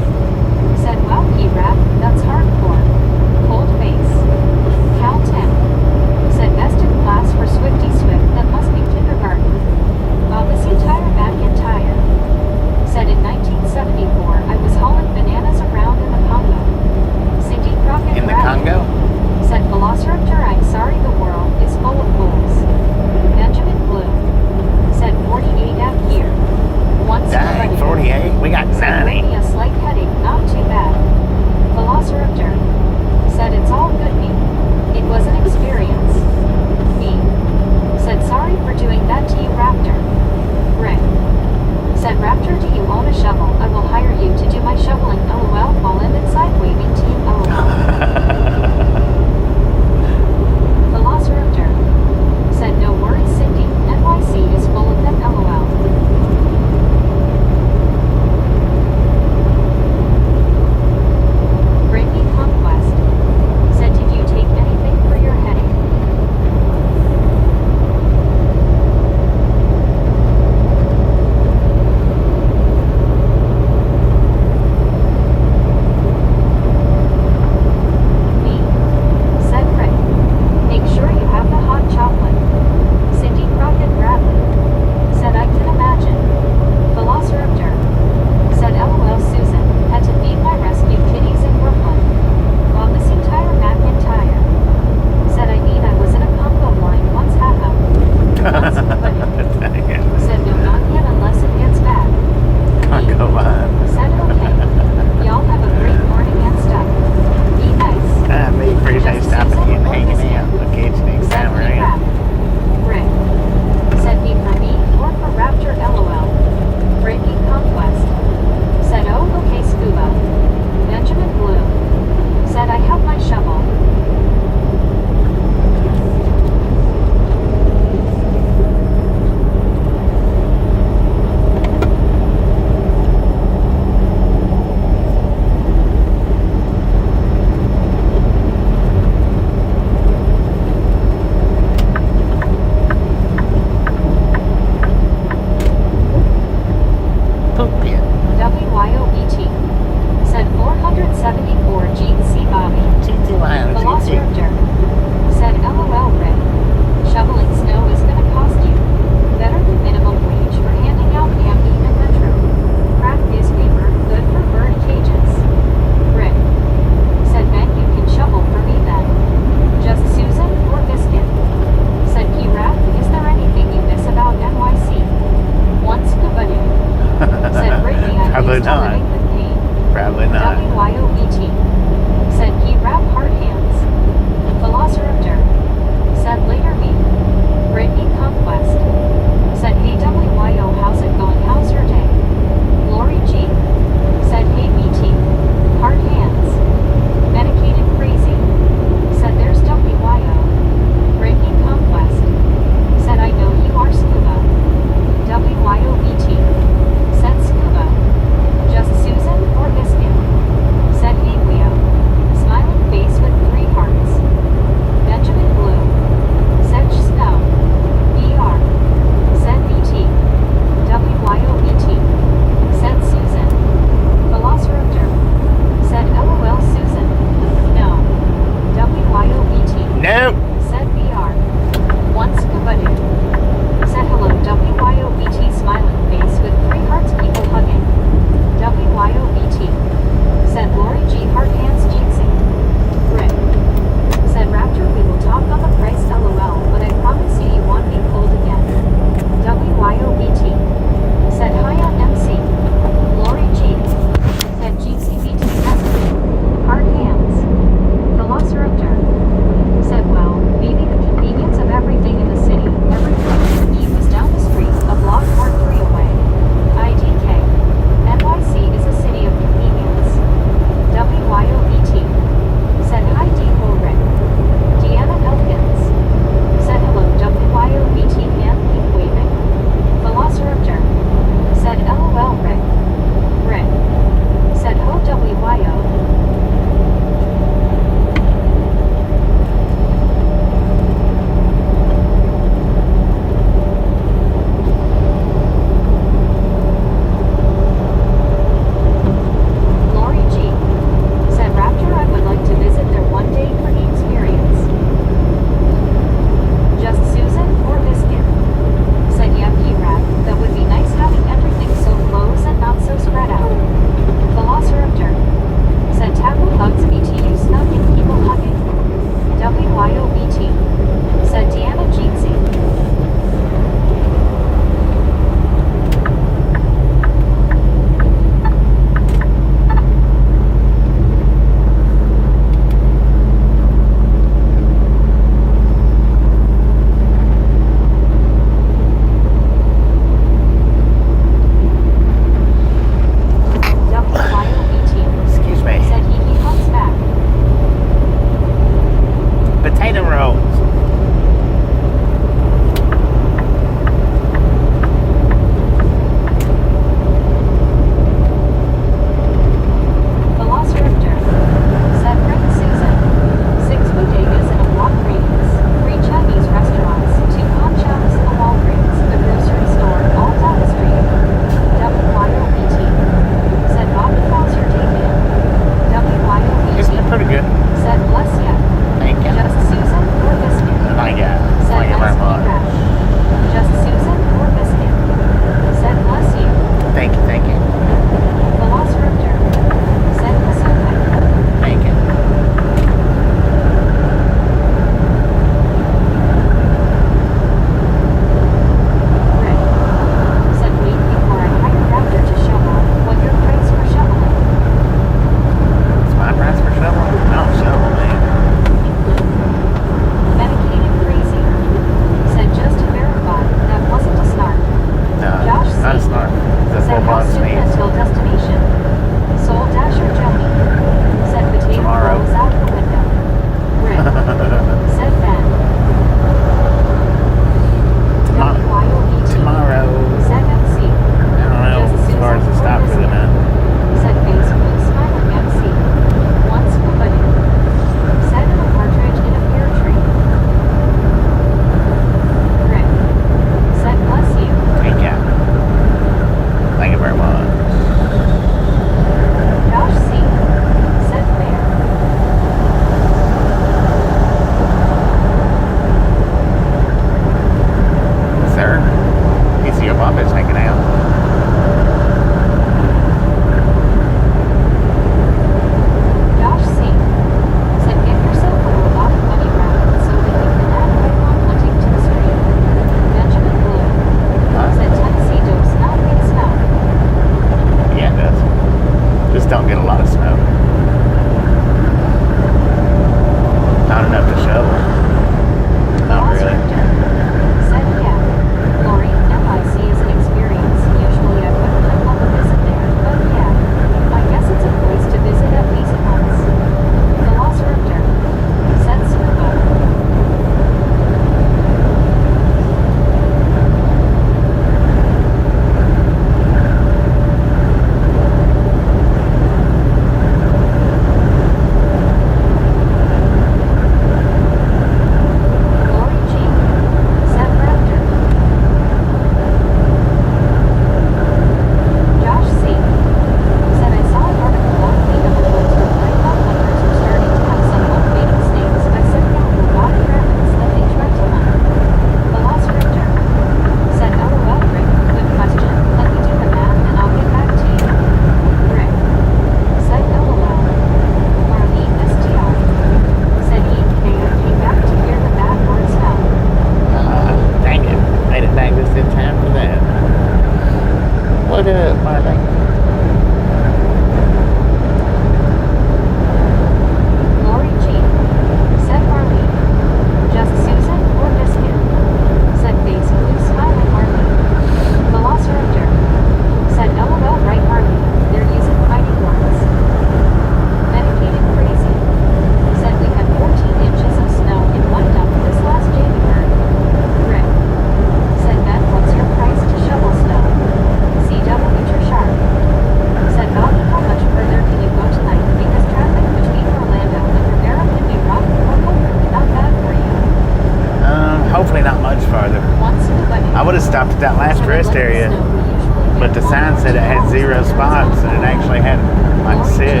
said it had 0 spots, and it actually had like 6. Said,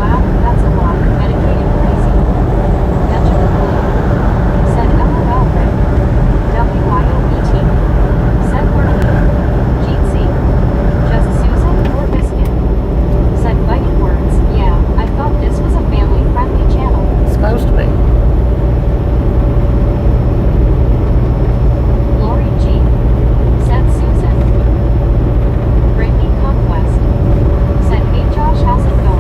wow, that's a lot. Medicated crazy. Benjamin Blue. Said, LOL, Rick. WYOBT. Said, Bernie. Gene C. Just Susan or Biscuit. Said, biting words. Yeah, I thought this was a family-friendly channel. It's supposed to be. Lori G. Said Susan. Brittany Conquest. Said, hey Josh, how's it going?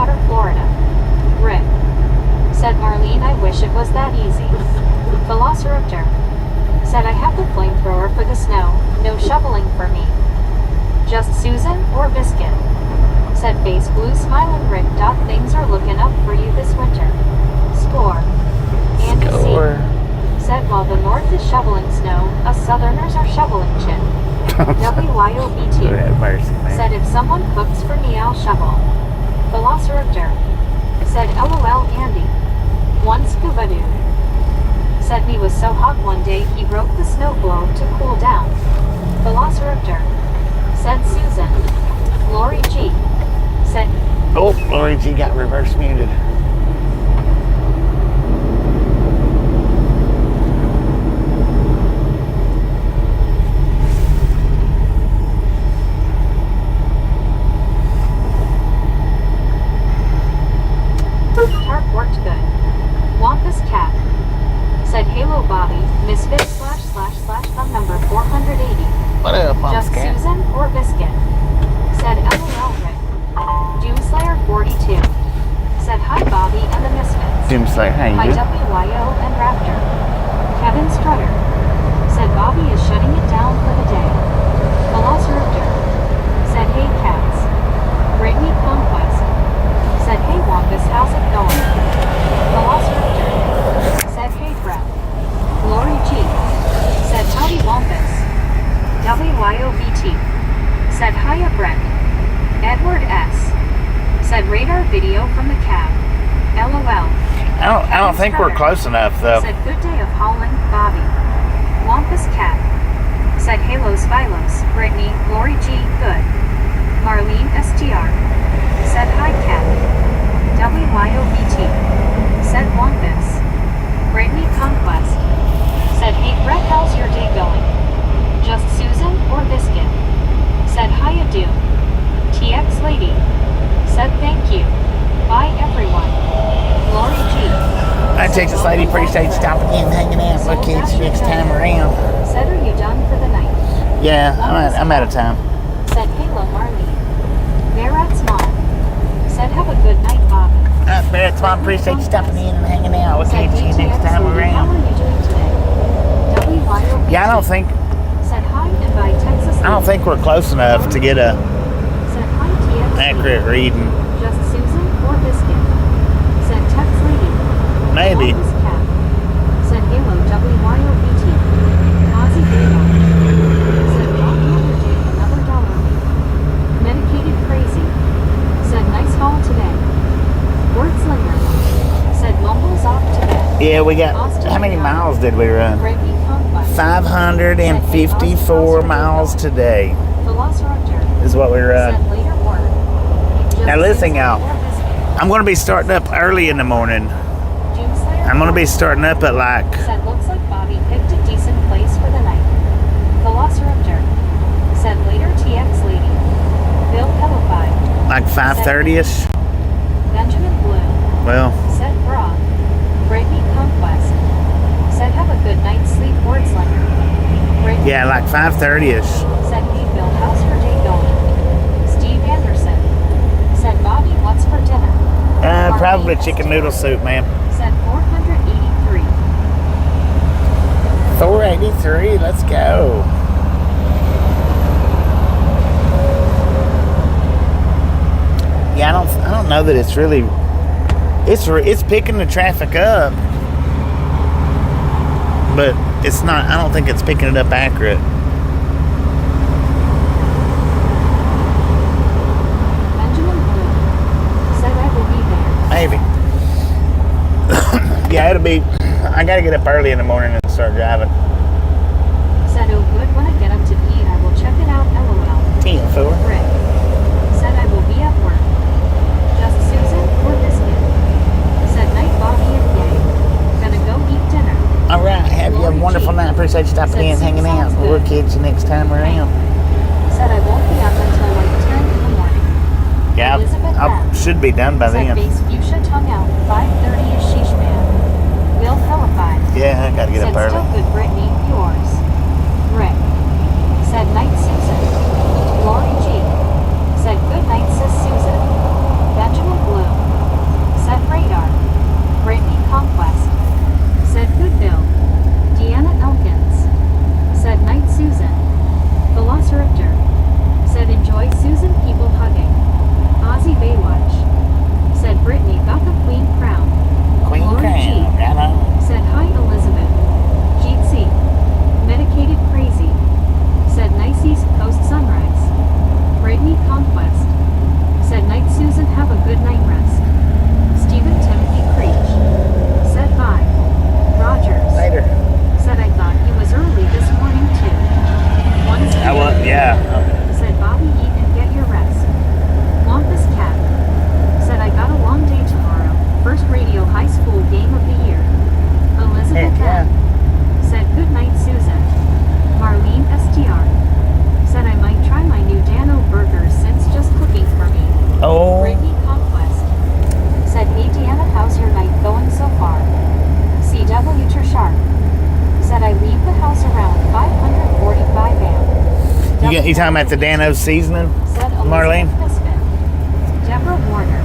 Bridgewater, Florida. Rick. Said Marlene, I wish it was that easy. Velociraptor. Said I have the flamethrower for the snow, no shoveling for me. Just Susan or Biscuit. Said Face Blue smiling Rick. Things are looking up for you this winter. Score. Andy Score. C. Said while the north is shoveling snow, us southerners are shoveling shit. WYOB2. Lord have mercy, man. Said if someone cooks for me, I'll shovel. Velociraptor. Said LOL Andy. One scuba dude. Said he was so hot one day he broke the snow globe to cool down. Velociraptor. Said Susan. Lori G. Said Oh, Lori G got reverse muted. tarp worked good. Wampus Cat. Said Halo Bobby. Misfit / thumb number 480. What up, Mom Just Scat? Susan or Biscuit. Said LOL Rick. Doomslayer 42. Said hi Bobby and the Misfits. Doomslayer, how Hi you doing? WYO and Raptor. Kevin Strutter. Said Bobby is shutting it down for the day. Velociraptor. Said hey cats. Brittany Conquest. Said hey Wampus, how's it going? Velociraptor. Said hey Brett. Lori G. Said howdy Wampus. WYOBT. Said hiya Brett. Edward S. Said radar video from the cab. LOL. I don't think we're close enough, though. Said good day of hauling, Bobby. Wampus Cat. Said Halos Philos, Brittany, Lori G, good. Marlene STR. Said hi Cat. WYOBT. Said Wampus. Brittany Conquest. Said hey Brett, how's your day going? Just Susan or Biscuit. Said hiya Doom. TX Lady. Said thank you. Bye everyone. Lori G. I take this lady, appreciate you stopping in and hanging out. Look at you next time around. Said are you done for the night? Yeah, I'm out of time. Said Halo Marlene. Barrett's mom. Said have a good night, Bobby. Barrett's mom, appreciate you stopping in and hanging out. We'll Said catch you next DTX time Lady, how are around. you doing today? WYOB. Yeah, I don't think Said hi and bye Texas. we're close enough to get a Said hi TX. accurate reading. Just Susan or Biscuit. Said Tex Lady. Maybe. Wampus Cat. Said Halo WYOBT. Ozzy Data. Said Rock another day, another dollar. Medicated crazy. Said nice haul today. Wordslinger. Said Mumble's off to bed. Yeah, we got. How many miles did we run? Brittany Conquest. 554 miles today Velociraptor. is what we run. Said later word. Just Now listen, Susan y'all. or Biscuit. I'm going to be starting up early in the morning. Doomslayer. I'm going to be starting up at like Said looks like Bobby picked a decent place for the night. Velociraptor. Said later TX Lady. Bill Pellified. 5:30ish. Benjamin Blue. Well, Said Bra. Brittany Conquest. Said have a good night's sleep, Wordslinger. Brittany yeah, like 5:30ish. Said hey Bill, how's your day going? Steve Anderson. Said Bobby, what's for dinner? Probably Marlene chicken STR. noodle soup, ma'am. Said 483. 483. Let's go. Yeah, I don't know that it's really. It's picking the traffic up, but it's not. I don't think it's picking it up accurate. Benjamin Blue. Said I will be there. Maybe. Yeah, it'll be. I gotta get up early in the morning and start driving. Said oh good, when I get up to eat, I will check it out, LOL. 10-4. Rick. Said I will be at work. Just Susan or Biscuit. Said night Bobby and Gay. Gonna go eat dinner. All right. Have you a wonderful night. Appreciate you stopping in and hanging out. We'll catch you next time around. Said I won't be up until like 10 in the morning. Yeah, Elizabeth I Rapp. should be done by Said then. base fuchsia tongue out, 5:30 is sheesh man. Bill Pellified. Yeah, I gotta get Said up early. still good Brittany, yours. Rick. Said night Susan. Lori G. Said good night sis Susan. Benjamin Blue. talking about the Dano seasoning, Said Marlene? Elizabeth Crispin. Deborah Warner.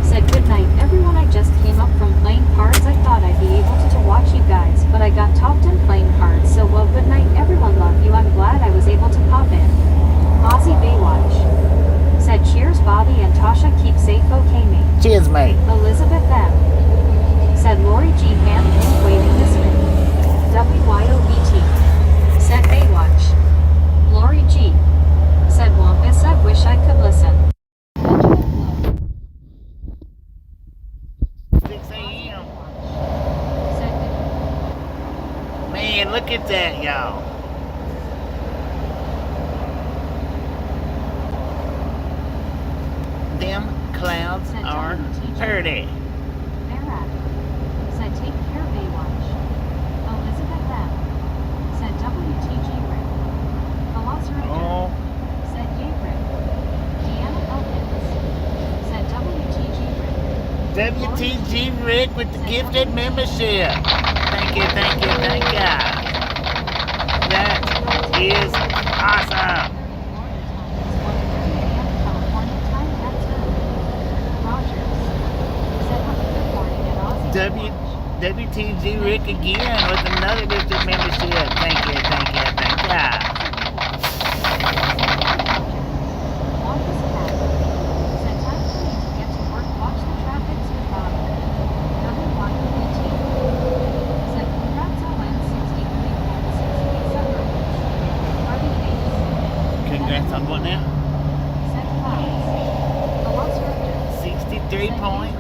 Said good night everyone. I just came up from playing cards. I thought I'd be able to watch you guys, but I got topped in playing cards. So well, good night everyone. Love you. I'm glad I was able to pop in. Ozzy Baywatch. Said cheers Bobby and Tasha. Keep safe. Okay mate. Cheers, mate. Elizabeth M. Said Lori G. Ham in waiting this way. WYOBT. Said Baywatch. Lori G. Said Wampus. I wish I could listen. Benjamin 6 a.m. Blow. Said Man, look at that, y'all. Them clouds are pretty. Vera. Said take care Baywatch. Elizabeth M. Said WTG Rick. Velociraptor. Oh, Said yay Rick. Deanna Elkins. Said WTG Rick. WTG Rick with the gifted membership. Thank you, thank you, thank you. That is awesome. WTG Rick again with another gifted membership. Thank you, thank you, thank you. Congrats on what now? 63.6.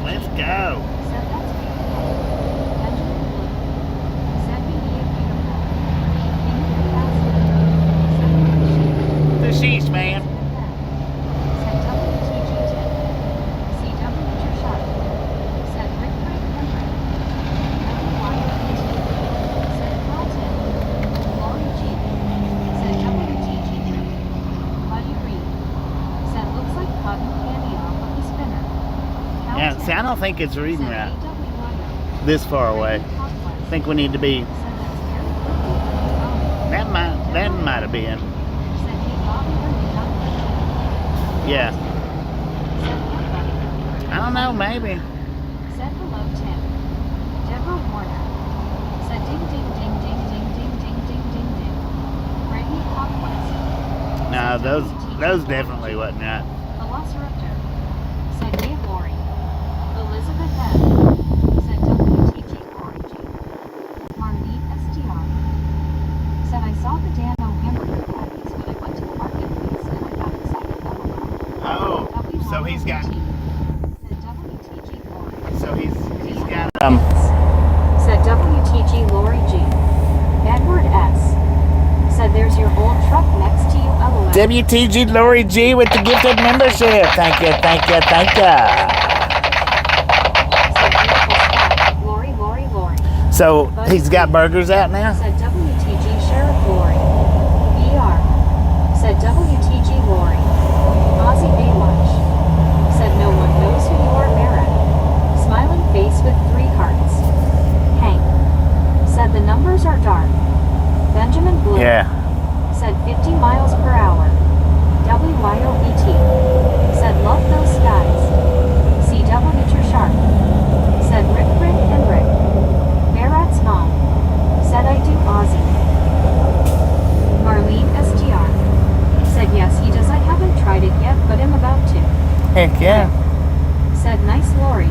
Let's go. The sheesh, man. Yeah, see, I don't think it's reading right this far away. I think we need to be. That might have been. Yeah. I don't know, maybe. Said hello, Tim. Deborah Warner. Said ding ding ding ding ding ding ding ding ding ding. Brady Conquest. No, those definitely wasn't right. Velociraptor. Said yay Lori. Elizabeth M. Said WTG Lori G. Marlene STR. Said I saw the Dano hamburger patties when I went to the marketplace and I got excited about them. Oh, so he's got. Said WTG Lori. So he's got. Said WTG Lori G. Edward S. Said there's your old truck next to you. LOL. WTG Lori G with the gifted membership. Thank you, thank you, thank you. Said beautiful stuff. Lori, Lori, Lori. So he's got burgers out now? Said WTG Sheriff Lori. ER. Said WTG Lori. Ozzy Baywatch. Said no one knows who you are, Barrett. Smiling face with 3 hearts. Hank. Said the numbers are dark. Benjamin Blue. Yeah. Said 50 miles per hour. WYOBT. Said love those skies. CW Sharp. Said Rick and Rick. Barrett's mom. Said I do Ozzy. Marlene STR. Said yes he does. I haven't tried it yet, but I'm about to. Heck yeah. Said nice Lori.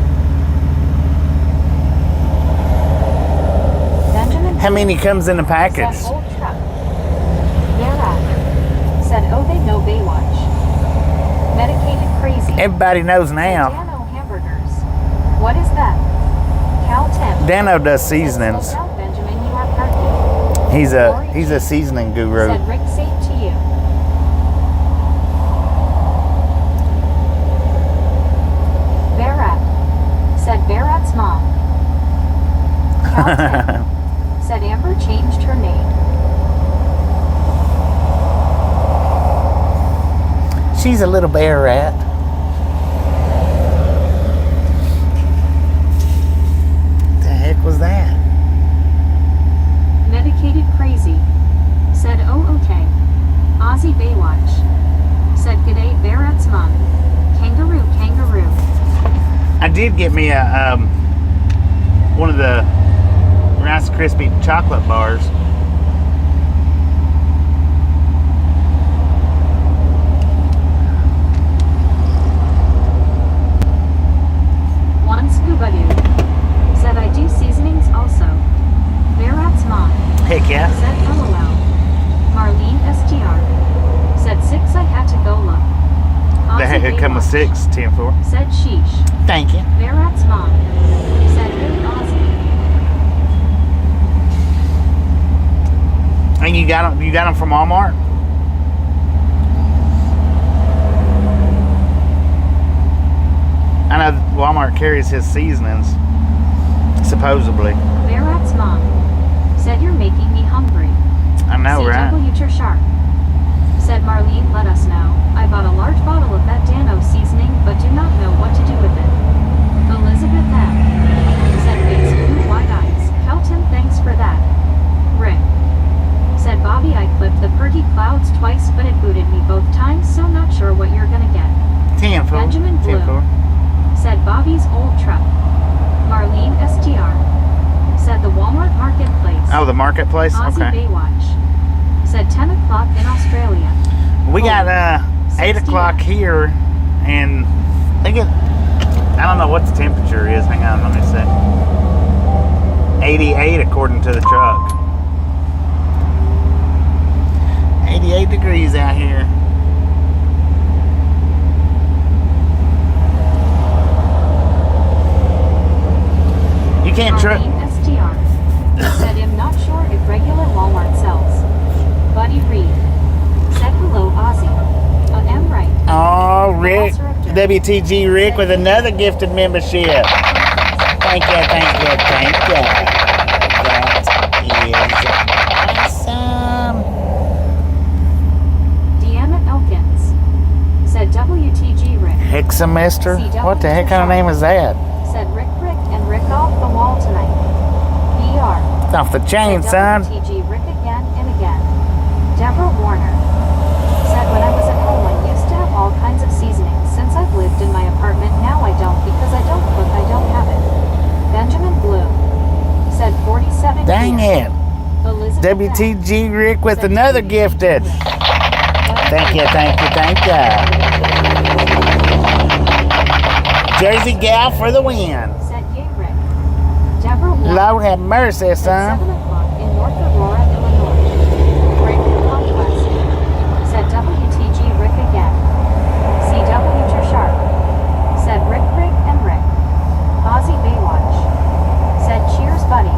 Benjamin. How many comes in a package? Said old truck. Barrett. Said oh they know Baywatch. Medicated crazy. Everybody knows Said now. Dano hamburgers. What is that? Cal Tim. Dano does Said, seasonings. "Slow down, Benjamin, you are perky." He's a seasoning guru. Said Rick safe to you. Barrett. Said Barrett's mom. Cal Tim. Said Amber changed her name. She's a little bear rat. The heck was that? Medicated crazy. Said oh okay. did get me a one of the Rice Krispie chocolate bars. One scuba dude said I do seasonings also. Berat's mom Heck yeah. said LOL. Marlene STR said 6 I had to go look. The heck, it come with 6, 10 for. Said sheesh. Thank you. Berat's mom said hey Ozzy. And you got them from Walmart? I know Walmart carries his seasonings, supposedly. Berat's mom said you're making me hungry. I know, right? CW Sharp said Marlene let us know. I bought a large bottle of that Dano seasoning but do not know what to do with it. Elizabeth M said face blue wide eyes. Kelton thanks for that. Rick said Bobby I clipped the pretty clouds twice but it booted me both times so not sure what you're gonna get. 10 for. Benjamin 10 Blue for. said Bobby's old truck. Marlene STR said the Walmart marketplace. Oh, the marketplace? Aussie Okay. Baywatch said 10 o'clock in Australia. We got 8 o'clock here, and I think I don't know what the temperature is. Hang on, let me see. 88 according to the truck. 88 degrees out here. You can't trust. Marlene STR said I'm not sure if regular Walmart sells. Buddy Reed said hello Ozzy. M right. Oh, Rick, WTG Rick with another gifted membership. Thank you, thank you, thank you. That is awesome. Deanna Elkins said WTG Rick. Hexamester? What the heck kind of name is that? Said Rick and Rick off the wall tonight. BR. It's off the chain, son. WTG Rick again and again. Deborah Warner said when I was at home I used to have all kinds of seasonings. Since I've lived in my apartment now I don't because I don't cook, I don't have it. Benjamin Blue said 47 Dang years. it. Elizabeth WTG Rick with said another WTG gifted. Rick. Thank you, thank you, thank you. Jersey gal for the win. Said yay Rick. Deborah Warner Lord have mercy, at son. 7 o'clock in North Aurora, Illinois. Breaking Conquest said WTG Rick again. CW Sharp said Rick and Rick. Ozzy Baywatch said cheers buddy.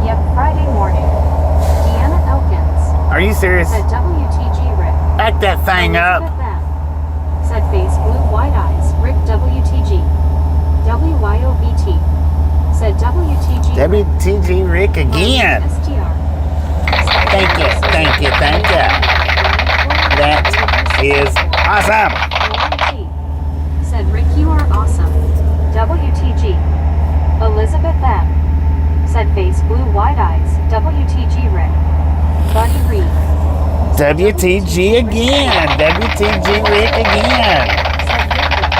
Yep, Friday morning. Deanna Elkins Are you serious? said WTG Rick. Back that thing up. Elizabeth M said face blue wide eyes. Rick WTG. WYOBT said WTG Rick. WTG Rick again. STR. Thank you, thank you, thank you. That is awesome. OMG. Said Rick, you are awesome. WTG. Elizabeth M. said face blue wide eyes. WTG Rick. Buddy Reed. WTG again. WTG Rick again.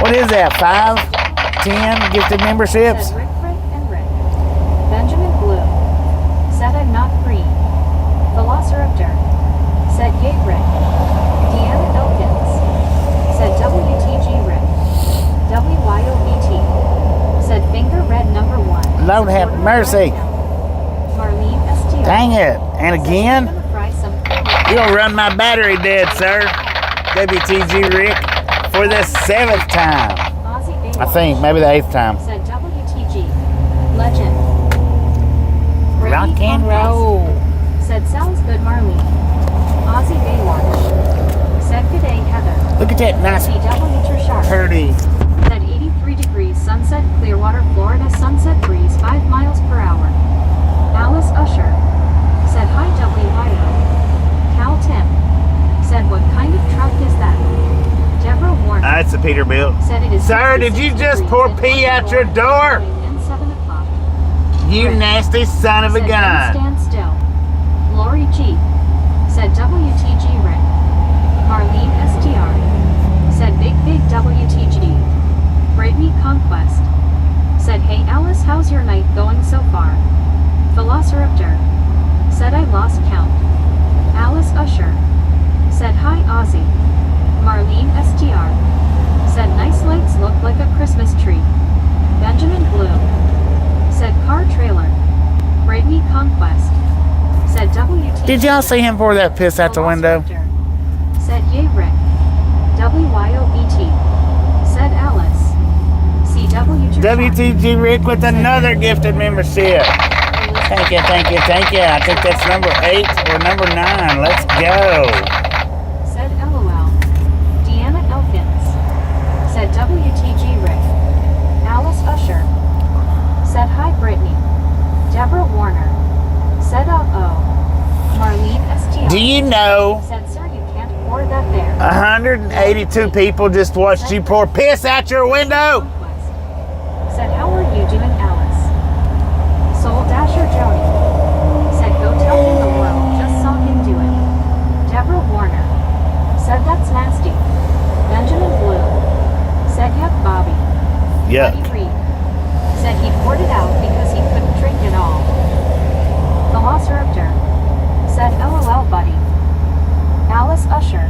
What is that? 5, 10 gifted memberships? Said Rick and Rick. Benjamin Blue said I'm not green. Velociraptor said yay Rick. Deanna Elkins said WTG Rick. WYOBT said finger red number 1. Lord have Supporter mercy. right now. Marlene STR. Dang it. And again? Said, "I'm gonna fry some You're going to run my battery dead, sir. WTG Rick for the 7th time. Ozzy I Baywatch think, maybe the 8th time. said WTG. Legend. Brady Rock and Conquest roll. said sounds good Marlene. Ozzy Baywatch said good day Heather. Look at that nice CW Sharp purdy. said 83 degrees Sunset Clearwater, Florida sunset breeze 5 miles per hour. Alice Usher said hi WYO. Cal Tim said what kind of truck is that? Deborah Warner That's a Peterbilt. said it is Sir, did 66 you just degrees pour in pee out North your Aurora door? and 7 o'clock. You Rick nasty son of a said gun. don't stand still. Lori G said WTG Rick. Marlene STR said big WTG. Brittany Conquest Did y'all see him pour that piss out the window? Said yay Rick. WYOBT. Said Alice. CW WTG Rick with another gifted membership. Thank you, thank you, thank you. I think that's number 8 or number 9. Let's go. Said LOL. Deanna Elkins. Said WTG Rick. Alice Usher. Said hi Brittany. Deborah Warner. Said uh-oh. Marlene STR. Do you know Said sir you can't pour that there. 182 people just watched you pour piss out your window? Said how are you doing Alice? Soul Dasher Joni. Said go tell him the world just saw him do it. Deborah Warner. Said that's nasty. Benjamin Blue. Said yuck Bobby. Yuck. Buddy Reed. Said he poured it out because he couldn't drink it all. Velociraptor. Said LOL buddy. Alice Usher.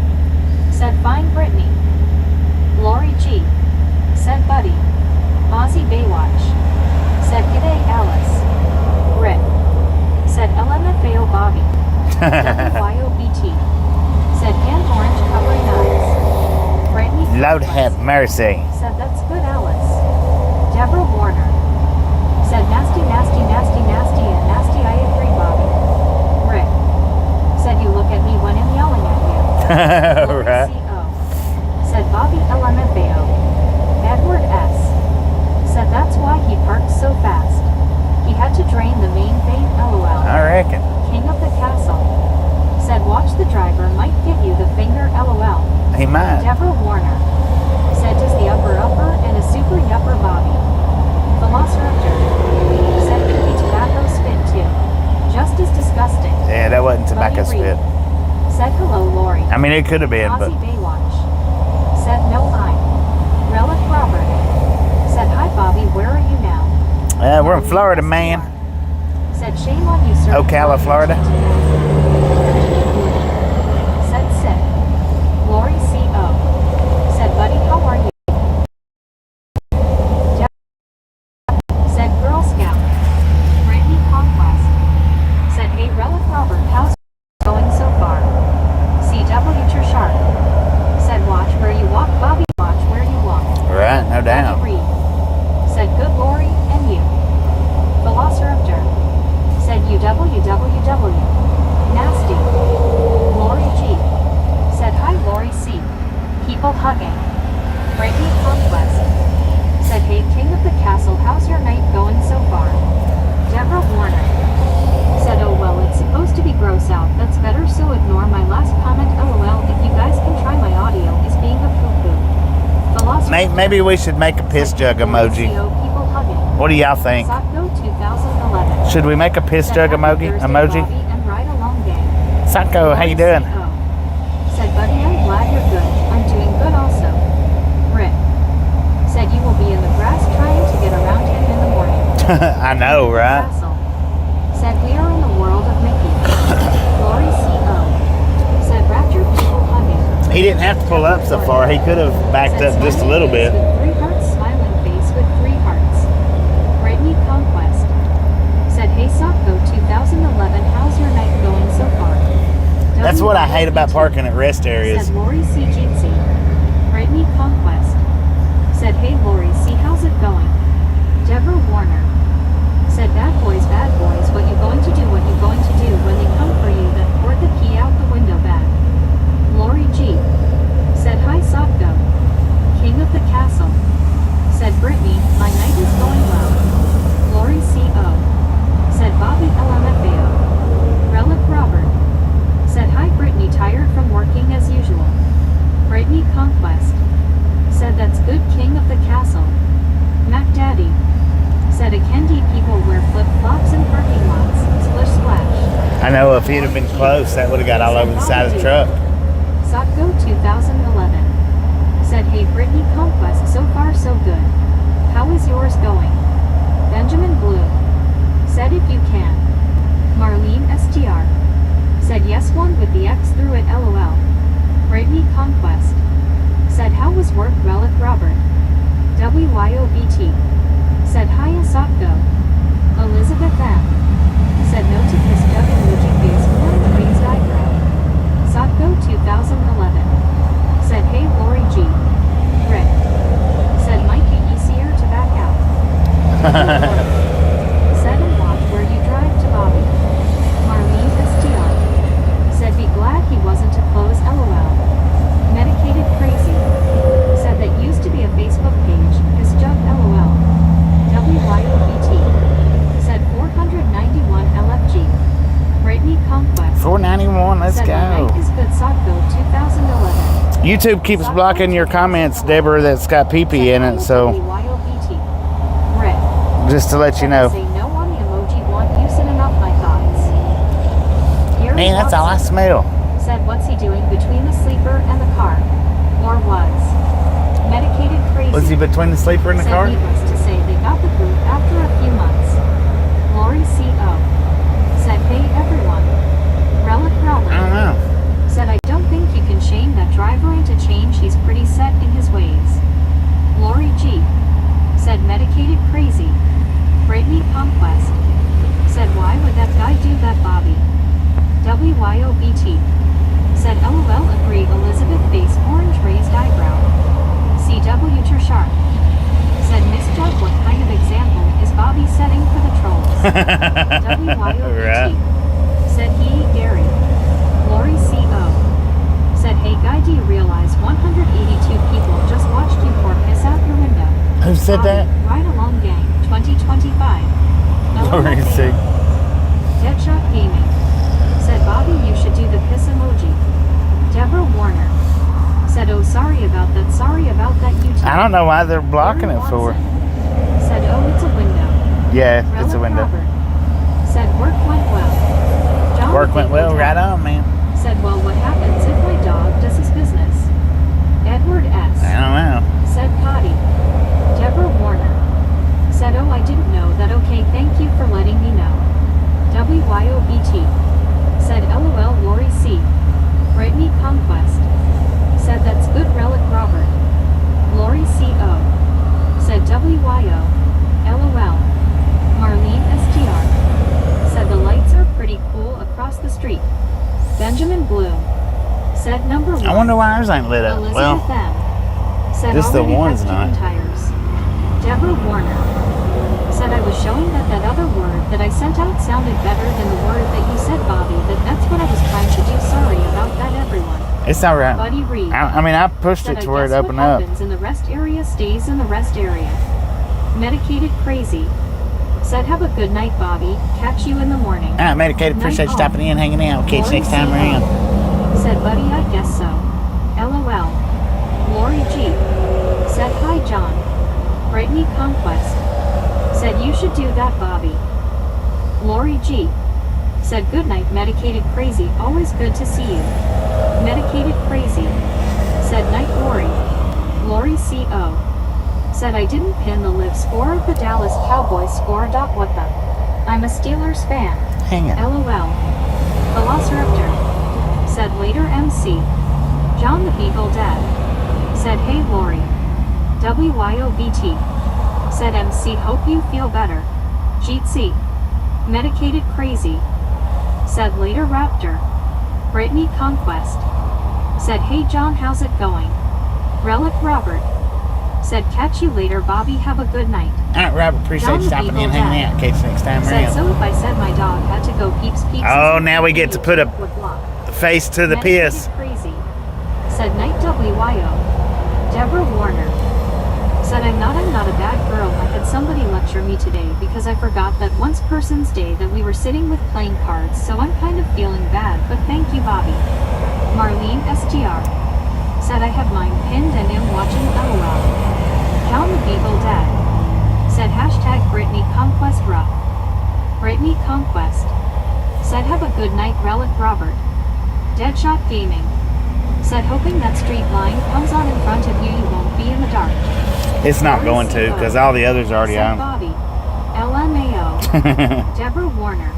Said fine Brittany. Lori G. Said buddy. Mozzie Baywatch. Said g'day Alice. Rick. Said LMFAO Bobby. WYOBT. Said hand orange covering eyes. Brittany. Lord have mercy. Said that's good Alice. Deborah Warner. Said nasty, nasty, nasty, nasty, and nasty I agree Bobby. Rick. Said you look at me when I'm yelling at you. Lori Right. CO. Said Bobby LMFAO. Edward S. Said that's why he parked so fast. He had to drain the main vein LOL. I reckon. King of the Castle. Said watch the driver might give you the finger LOL. He might. Deborah Warner. Said does the upper and a super yupper Bobby. Velociraptor. Said could be tobacco spit too. Just as disgusting. Yeah, that wasn't tobacco Buddy Reed. spit. Said hello Lori. I mean, it could have been, but Ozzy Baywatch. Said no I'm. Relic Robert. Said hi Bobby, where are you now? we're in Florida, man. Said shame on you sir. Ocala, Florida. Said sick. Lori CO. Said buddy, how are you? Said Girl Scout. Brandy Conquest. Said hey Relic Robert, how's it going so far? CW Sharp. Said watch where you walk Bobby, watch where you walk. Right, no doubt. Buddy Reed. Said good Lori and you. Velociraptor. Said UWWW. Nasty. Lori G. Said hi Lori C. People hugging. Brady Conquest. Said hey King of the Castle, how's your night going so far? Deborah Warner. Said oh well it's supposed to be gross out, that's better so ignore my last comment LOL if you guys can try my audio is being a poo-poo. Velociraptor. Maybe we should make a piss jug emoji. People hugging. What do y'all think? Socko 2011. Should we make a piss Said jug happy Thursday, emoji? Bobby, and ride along gang. Sacco, how you doing? CO. Said buddy I'm glad you're good. I'm doing good also. Rick. Said you will be in the grass trying to get around him in the morning. I know, right? Castle. Said we are in the world of Mickey. Lori CO. Said rapture people hugging. He didn't have to pull up so far. He could have backed Said up just a smiling little face bit. With 3 hearts, smiling face with 3 hearts. Brittany Conquest. Said hey Socko 2011, how's your night going so far? That's what I hate about parking at rest areas. Said Lori C. Jeetsy. Brittany Conquest. Said hey Lori C. how's it going? Deborah Warner. Said bad boys, what you going to do when they come for you then pour the key out the window bag. Lori G. Said hi Socko. King of the Castle. Said Brittany, my night is going well. Lori CO. Said Bobby LMFAO. Relic Robert. Said hi Brittany, tired from working as usual. Brittany Conquest. Said that's good King of the Castle. Mac Daddy. Said a candy people wear flip-flops in parking lots. Splish splash. I know if he'd have been close, that would have got all over the side of the truck. Socko 2011. Said hey Brittany Conquest, so far so good. How is yours going? Benjamin Blue. Said if you can. Marlene STR. Said yes one with the X through it LOL. Brittany Conquest. Said how was work Relic Robert. WYOBT. Said hi Asako. Elizabeth M. Said no to kiss Doug emoji face 1 Said and watch where you drive to Bobby. Marlene SDR. Said be glad he wasn't to close LOL. Medicated crazy. Said that used to be a Facebook page. His jug LOL. WYOBT. Said 491 LFG. Brittany Conquest. 491, let's Said go. the night is good Sockville 2011. YouTube keeps blocking your comments, Deborah, that's got pee-pee in it, so WYOBT. Red. just to let you Said know. Say no on the emoji want use it enough my thoughts. Gary Man, that's all I Watson smell. Said what's he doing between the sleeper and the car? Or was. Medicated crazy. Was he between the sleeper and the Said car? needless to say they got the boot after a few months. Lori CO. Said hey everyone. Relic I Robert. don't know. Said I don't think you can shame that driver into change, he's pretty set in his ways. Lori G. Said medicated crazy. Brittany Conquest. Said why would that guy do that Bobby? WYOBT. Said LOL agree Elizabeth face orange raised eyebrow. CW Sharp. Said Miss Judd what kind of example is Bobby setting for the trolls? WYOBT. Right. Said he, Gary. Lori CO. Said, hey guy, do you realize 182 people just watched you pour piss out your window? Who said Bobby, that? Ride along gang, 2025. Lori C. Deadshot Gaming. Said, Bobby, you should do the piss emoji. Deborah Warner. Said, oh sorry about that YouTube. I don't know why they're blocking Gary it for. Watson. Said, oh it's a window. Yeah, it's a Relic window. Robert. Said, work went well. John Work went well, right on, man. Said, well, what happens if my dog does his business? Edward S. I don't know. Said Potty. Deborah Warner. Said, oh, I didn't know that. Okay, thank you for letting me know. WYOBT. Said, LOL, Lori C. Brittany Conquest. Said, that's good, Relic Robert. Lori CO. Said, WYO. LOL. Marlene STR. Said, the lights are pretty cool across the street. Benjamin Bloom. Said number 1. I wonder why ours ain't lit up. Elizabeth Well, M. Said just the already one's had not. kitten tires. Deborah Warner. Said I was showing that other word that I sent out sounded better than the word that you said, Bobby. That's what I was trying to do. Sorry about that, everyone. it's all right. Buddy Reed. I mean, I pushed Said it I to where it guess opened what up. happens in the rest area stays in the rest area. Medicated crazy. Said have a good night, Bobby. Catch you in the morning. All right, Medicated, appreciate you Night stopping in, hanging out. Catch you next time around. Said buddy, I guess so. LOL. Lori G. Said hi, John. Brittany Conquest. Said you should do that, Bobby. Lori G. Said good night, Medicated crazy. Always good to see you. Medicated crazy. Said night, Lori. Lori CO. Said I didn't pin the live score of the Dallas Cowboys score. What the? I'm a Steelers fan. Hang it. LOL. Velociraptor. Said later MC. John the Beagle Dad. Said hey Lori. WYOBT. Said MC hope you feel better. Jeetsy. Medicated crazy. Said later Raptor. Brittany Conquest. Said hey John, how's it going? Relic Robert. Said catch you later, Bobby, have a good night. All right, Robert, appreciate John you the stopping in, Beagle hanging Dad. out. Catch you next time Said around. so if I said my dog had to go peeps. Oh, now we get to put a would block. face to the Medicated piss. Crazy. Said night WYO. Deborah Warner. Said I'm not a bad girl. I had somebody lecture me today because I forgot that once person's day that we were sitting with playing cards, so I'm kind of feeling bad, but thank you, Bobby. Marlene STR. Said I have mine pinned and am watching LOL. John the Beagle Dad. Said hashtag Brittany Conquest rough. Brittany Conquest. Said have a good night, Relic Robert. Deadshot Gaming. Said hoping that street line comes on in front of you, you won't be in the dark. It's not going to, because all the others are already Said on. Bobby. LMAO. Deborah Warner.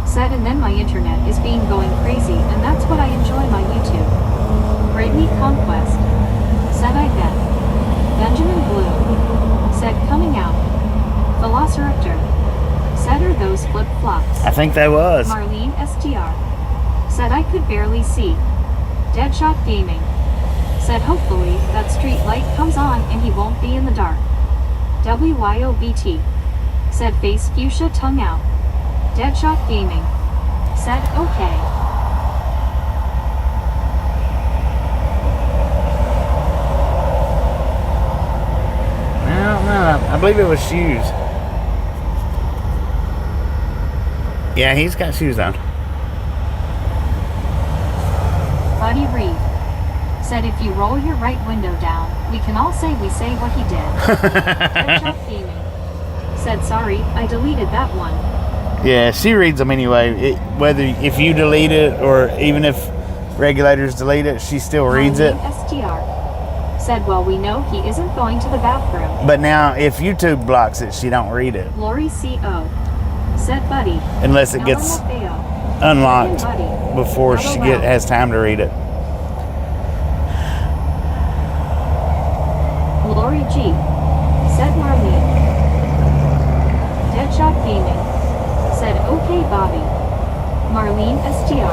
Said and then my internet is being going crazy, and that's what I enjoy my YouTube. Brittany Conquest. Said I bet. Benjamin Blue. Said coming out. Velociraptor. Said are those flip-flops? I think they was. Marlene STR. Said I could barely see. Deadshot Gaming. Said hopefully that street light comes on and he won't be in the dark. WYOBT. said Face Fuchsia tongue out. Deadshot Gaming said okay. No, I believe it was shoes. Yeah, he's got shoes on. Buddy Reed said if you roll your right window down, we can all say we say what he did. Deadshot Gaming said sorry, I deleted that one. Yeah, she reads them anyway. Whether if you delete it or even if regulators delete it, she still reads it. STR said, well, we know he isn't going to the bathroom. But now, if YouTube blocks it, she don't read it Lori CO said, buddy. unless it gets unlocked before she has time to read it. Lori G said, Marlene. Deadshot Gaming said, okay, Bobby. Marlene STR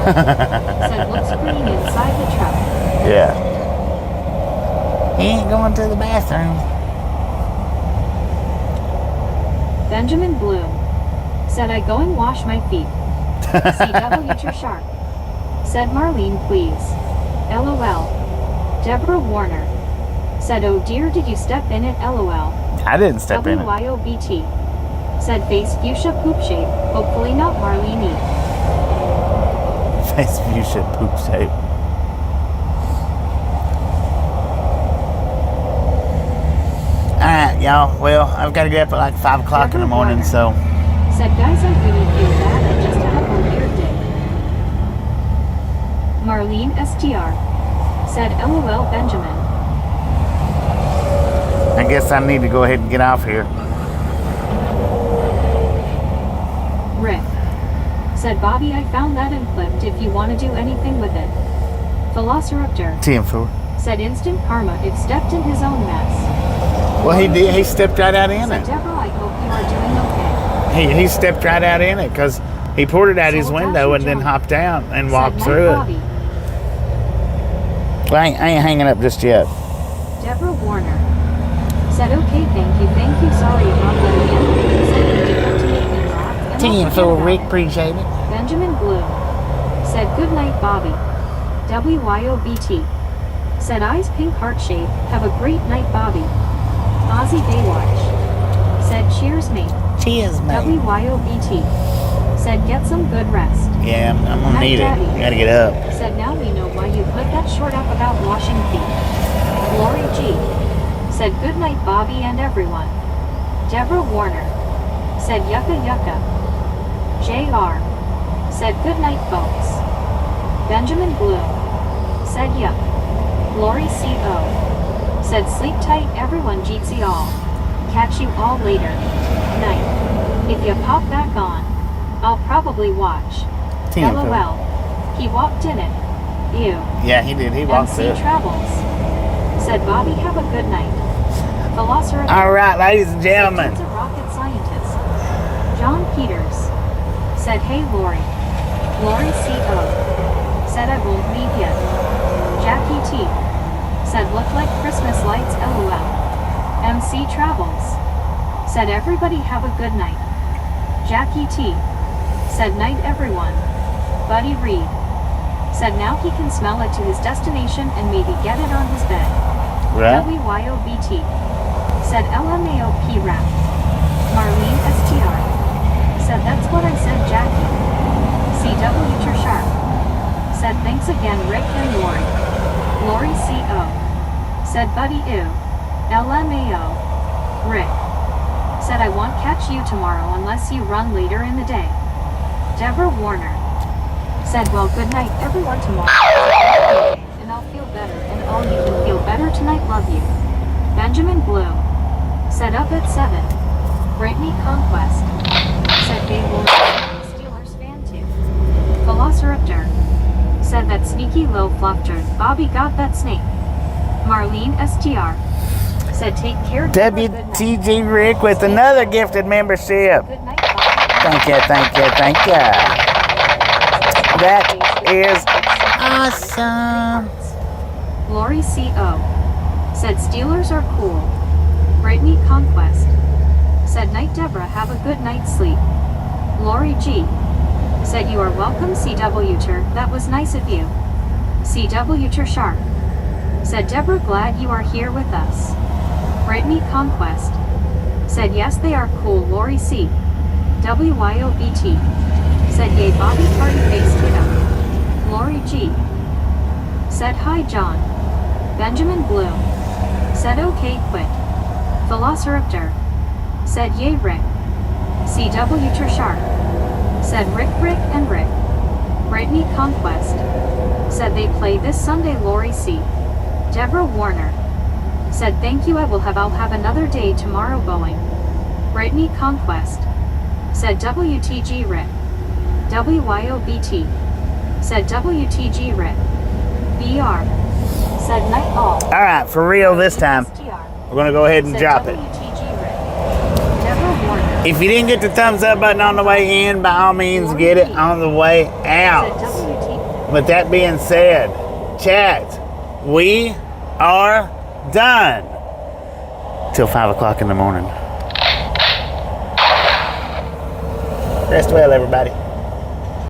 said, looks green inside the truck. Yeah. He ain't going to the bathroom. Benjamin Bloom said, I go and wash my feet. CW you're sharp. Said Marlene, please. LOL. Deborah Warner said, oh dear, did you step in it? LOL. I didn't step in it. WYOBT said, face fuchsia poop shape. Hopefully not Marlene E. Face fuchsia poop shape. Alright, y'all. Well, I've got to get up at like 5 o'clock in the morning, so. Said, guys, I really feel bad. I just had a weird day. Marlene STR said, LOL Benjamin. I guess I need to go ahead and get off here. Rick said, Bobby, I found that and clipped if you want to do anything with it. Velociraptor 10-4. said, instant karma if stepped in his own mess. Well, he did. He stepped right out in Said, it. Deborah, I hope you are doing okay. He stepped right out in it because he poured it out his So window and then Johnny hopped out and said, walked "Night, through Bobby." it. Well, I ain't hanging up just yet. Deborah Warner said, okay, thank you, sorry about that again. Said you did have to make me laugh. And I'll 10 forget for about Rick, it. appreciate it. Benjamin Bloom said, good night, Bobby. WYOBT said, eyes pink heart shape. Have a great night, Bobby. Ozzy Baywatch said, cheers, mate. Cheers, mate. WYOBT said, get some good rest. Yeah, I'm gonna Night, need Daddy. it. Gotta get up. Said, now we know why you put that short up about washing feet. Lori G said, good night, Bobby and everyone. Deborah Warner said, yucca yucca. JR said, good night, folks. Benjamin Bloom said, yuck. Lori CO said, sleep tight, everyone. Jeetsy all. Catch you all later. Night. If you pop back on, I'll probably watch. 10 for. LOL. He walked in it. Ew. Yeah, he did. He walked MC through it. Travels said, Bobby, have a good night. Velociraptor All right, ladies and said, gentlemen. "Kid's a rocket scientist." John Peters said, hey, Lori. Lori CO said, I won't leave yet. Jackie T said, look like Christmas lights, LOL. MC Travels said, everybody have a good night. Jackie T said, night, everyone. Buddy Reed said, now he can smell it to his destination and maybe get it on his bed. Right. WYOBT said, LMAOP rap. Marlene STR said, that's what I said, Jackie. CW you're sharp said, thanks again, Rick and Lori. Lori CO said, buddy ew. LMAO Rick said, I won't catch you tomorrow unless you run later in the day. Deborah Warner said, well, good night, everyone, tomorrow. And I'll feel better, and all you can feel better tonight, love you. Benjamin Bloom said, up at 7. Brittany Conquest said, they will Steelers fan too. Velociraptor said, that sneaky low fluffer. Bobby got that snake. Marlene STR said, take care, Deborah, good night. WTG Rick with another gifted membership. Good night, Bobby. Thank you. That is awesome. Lori CO said, Steelers are cool. Brittany Conquest Said night Deborah, have a good night's sleep. Lori G. Said you are welcome CW Tur, that was nice of you. CW Tur Sharp. Said Deborah, glad you are here with us. Brittany Conquest. Said yes they are cool. Lori C. WYOBT. Said yay Bobby party face kiddo. Lori G. Said hi John. Benjamin Bloom. Said okay quit. Velociraptor. Said yay Rick. CW Tur Sharp. Said Rick and Rick. Brittany Conquest. Said they play this Sunday. Lori C. Deborah Warner. Said thank you I'll have another day tomorrow. Boeing. Brittany Conquest. Said WTG Rick. WYOBT. Said WTG Rick. BR. Said night all. All right, for real this time. We're going to go ahead and Said drop it. WTG Rick. Deborah Warner. If you didn't get the thumbs up button on the way in, by all means, get it on the way Said out. WT. With that being said, chat, we are done. Till 5 o'clock in the morning. Rest well, everybody.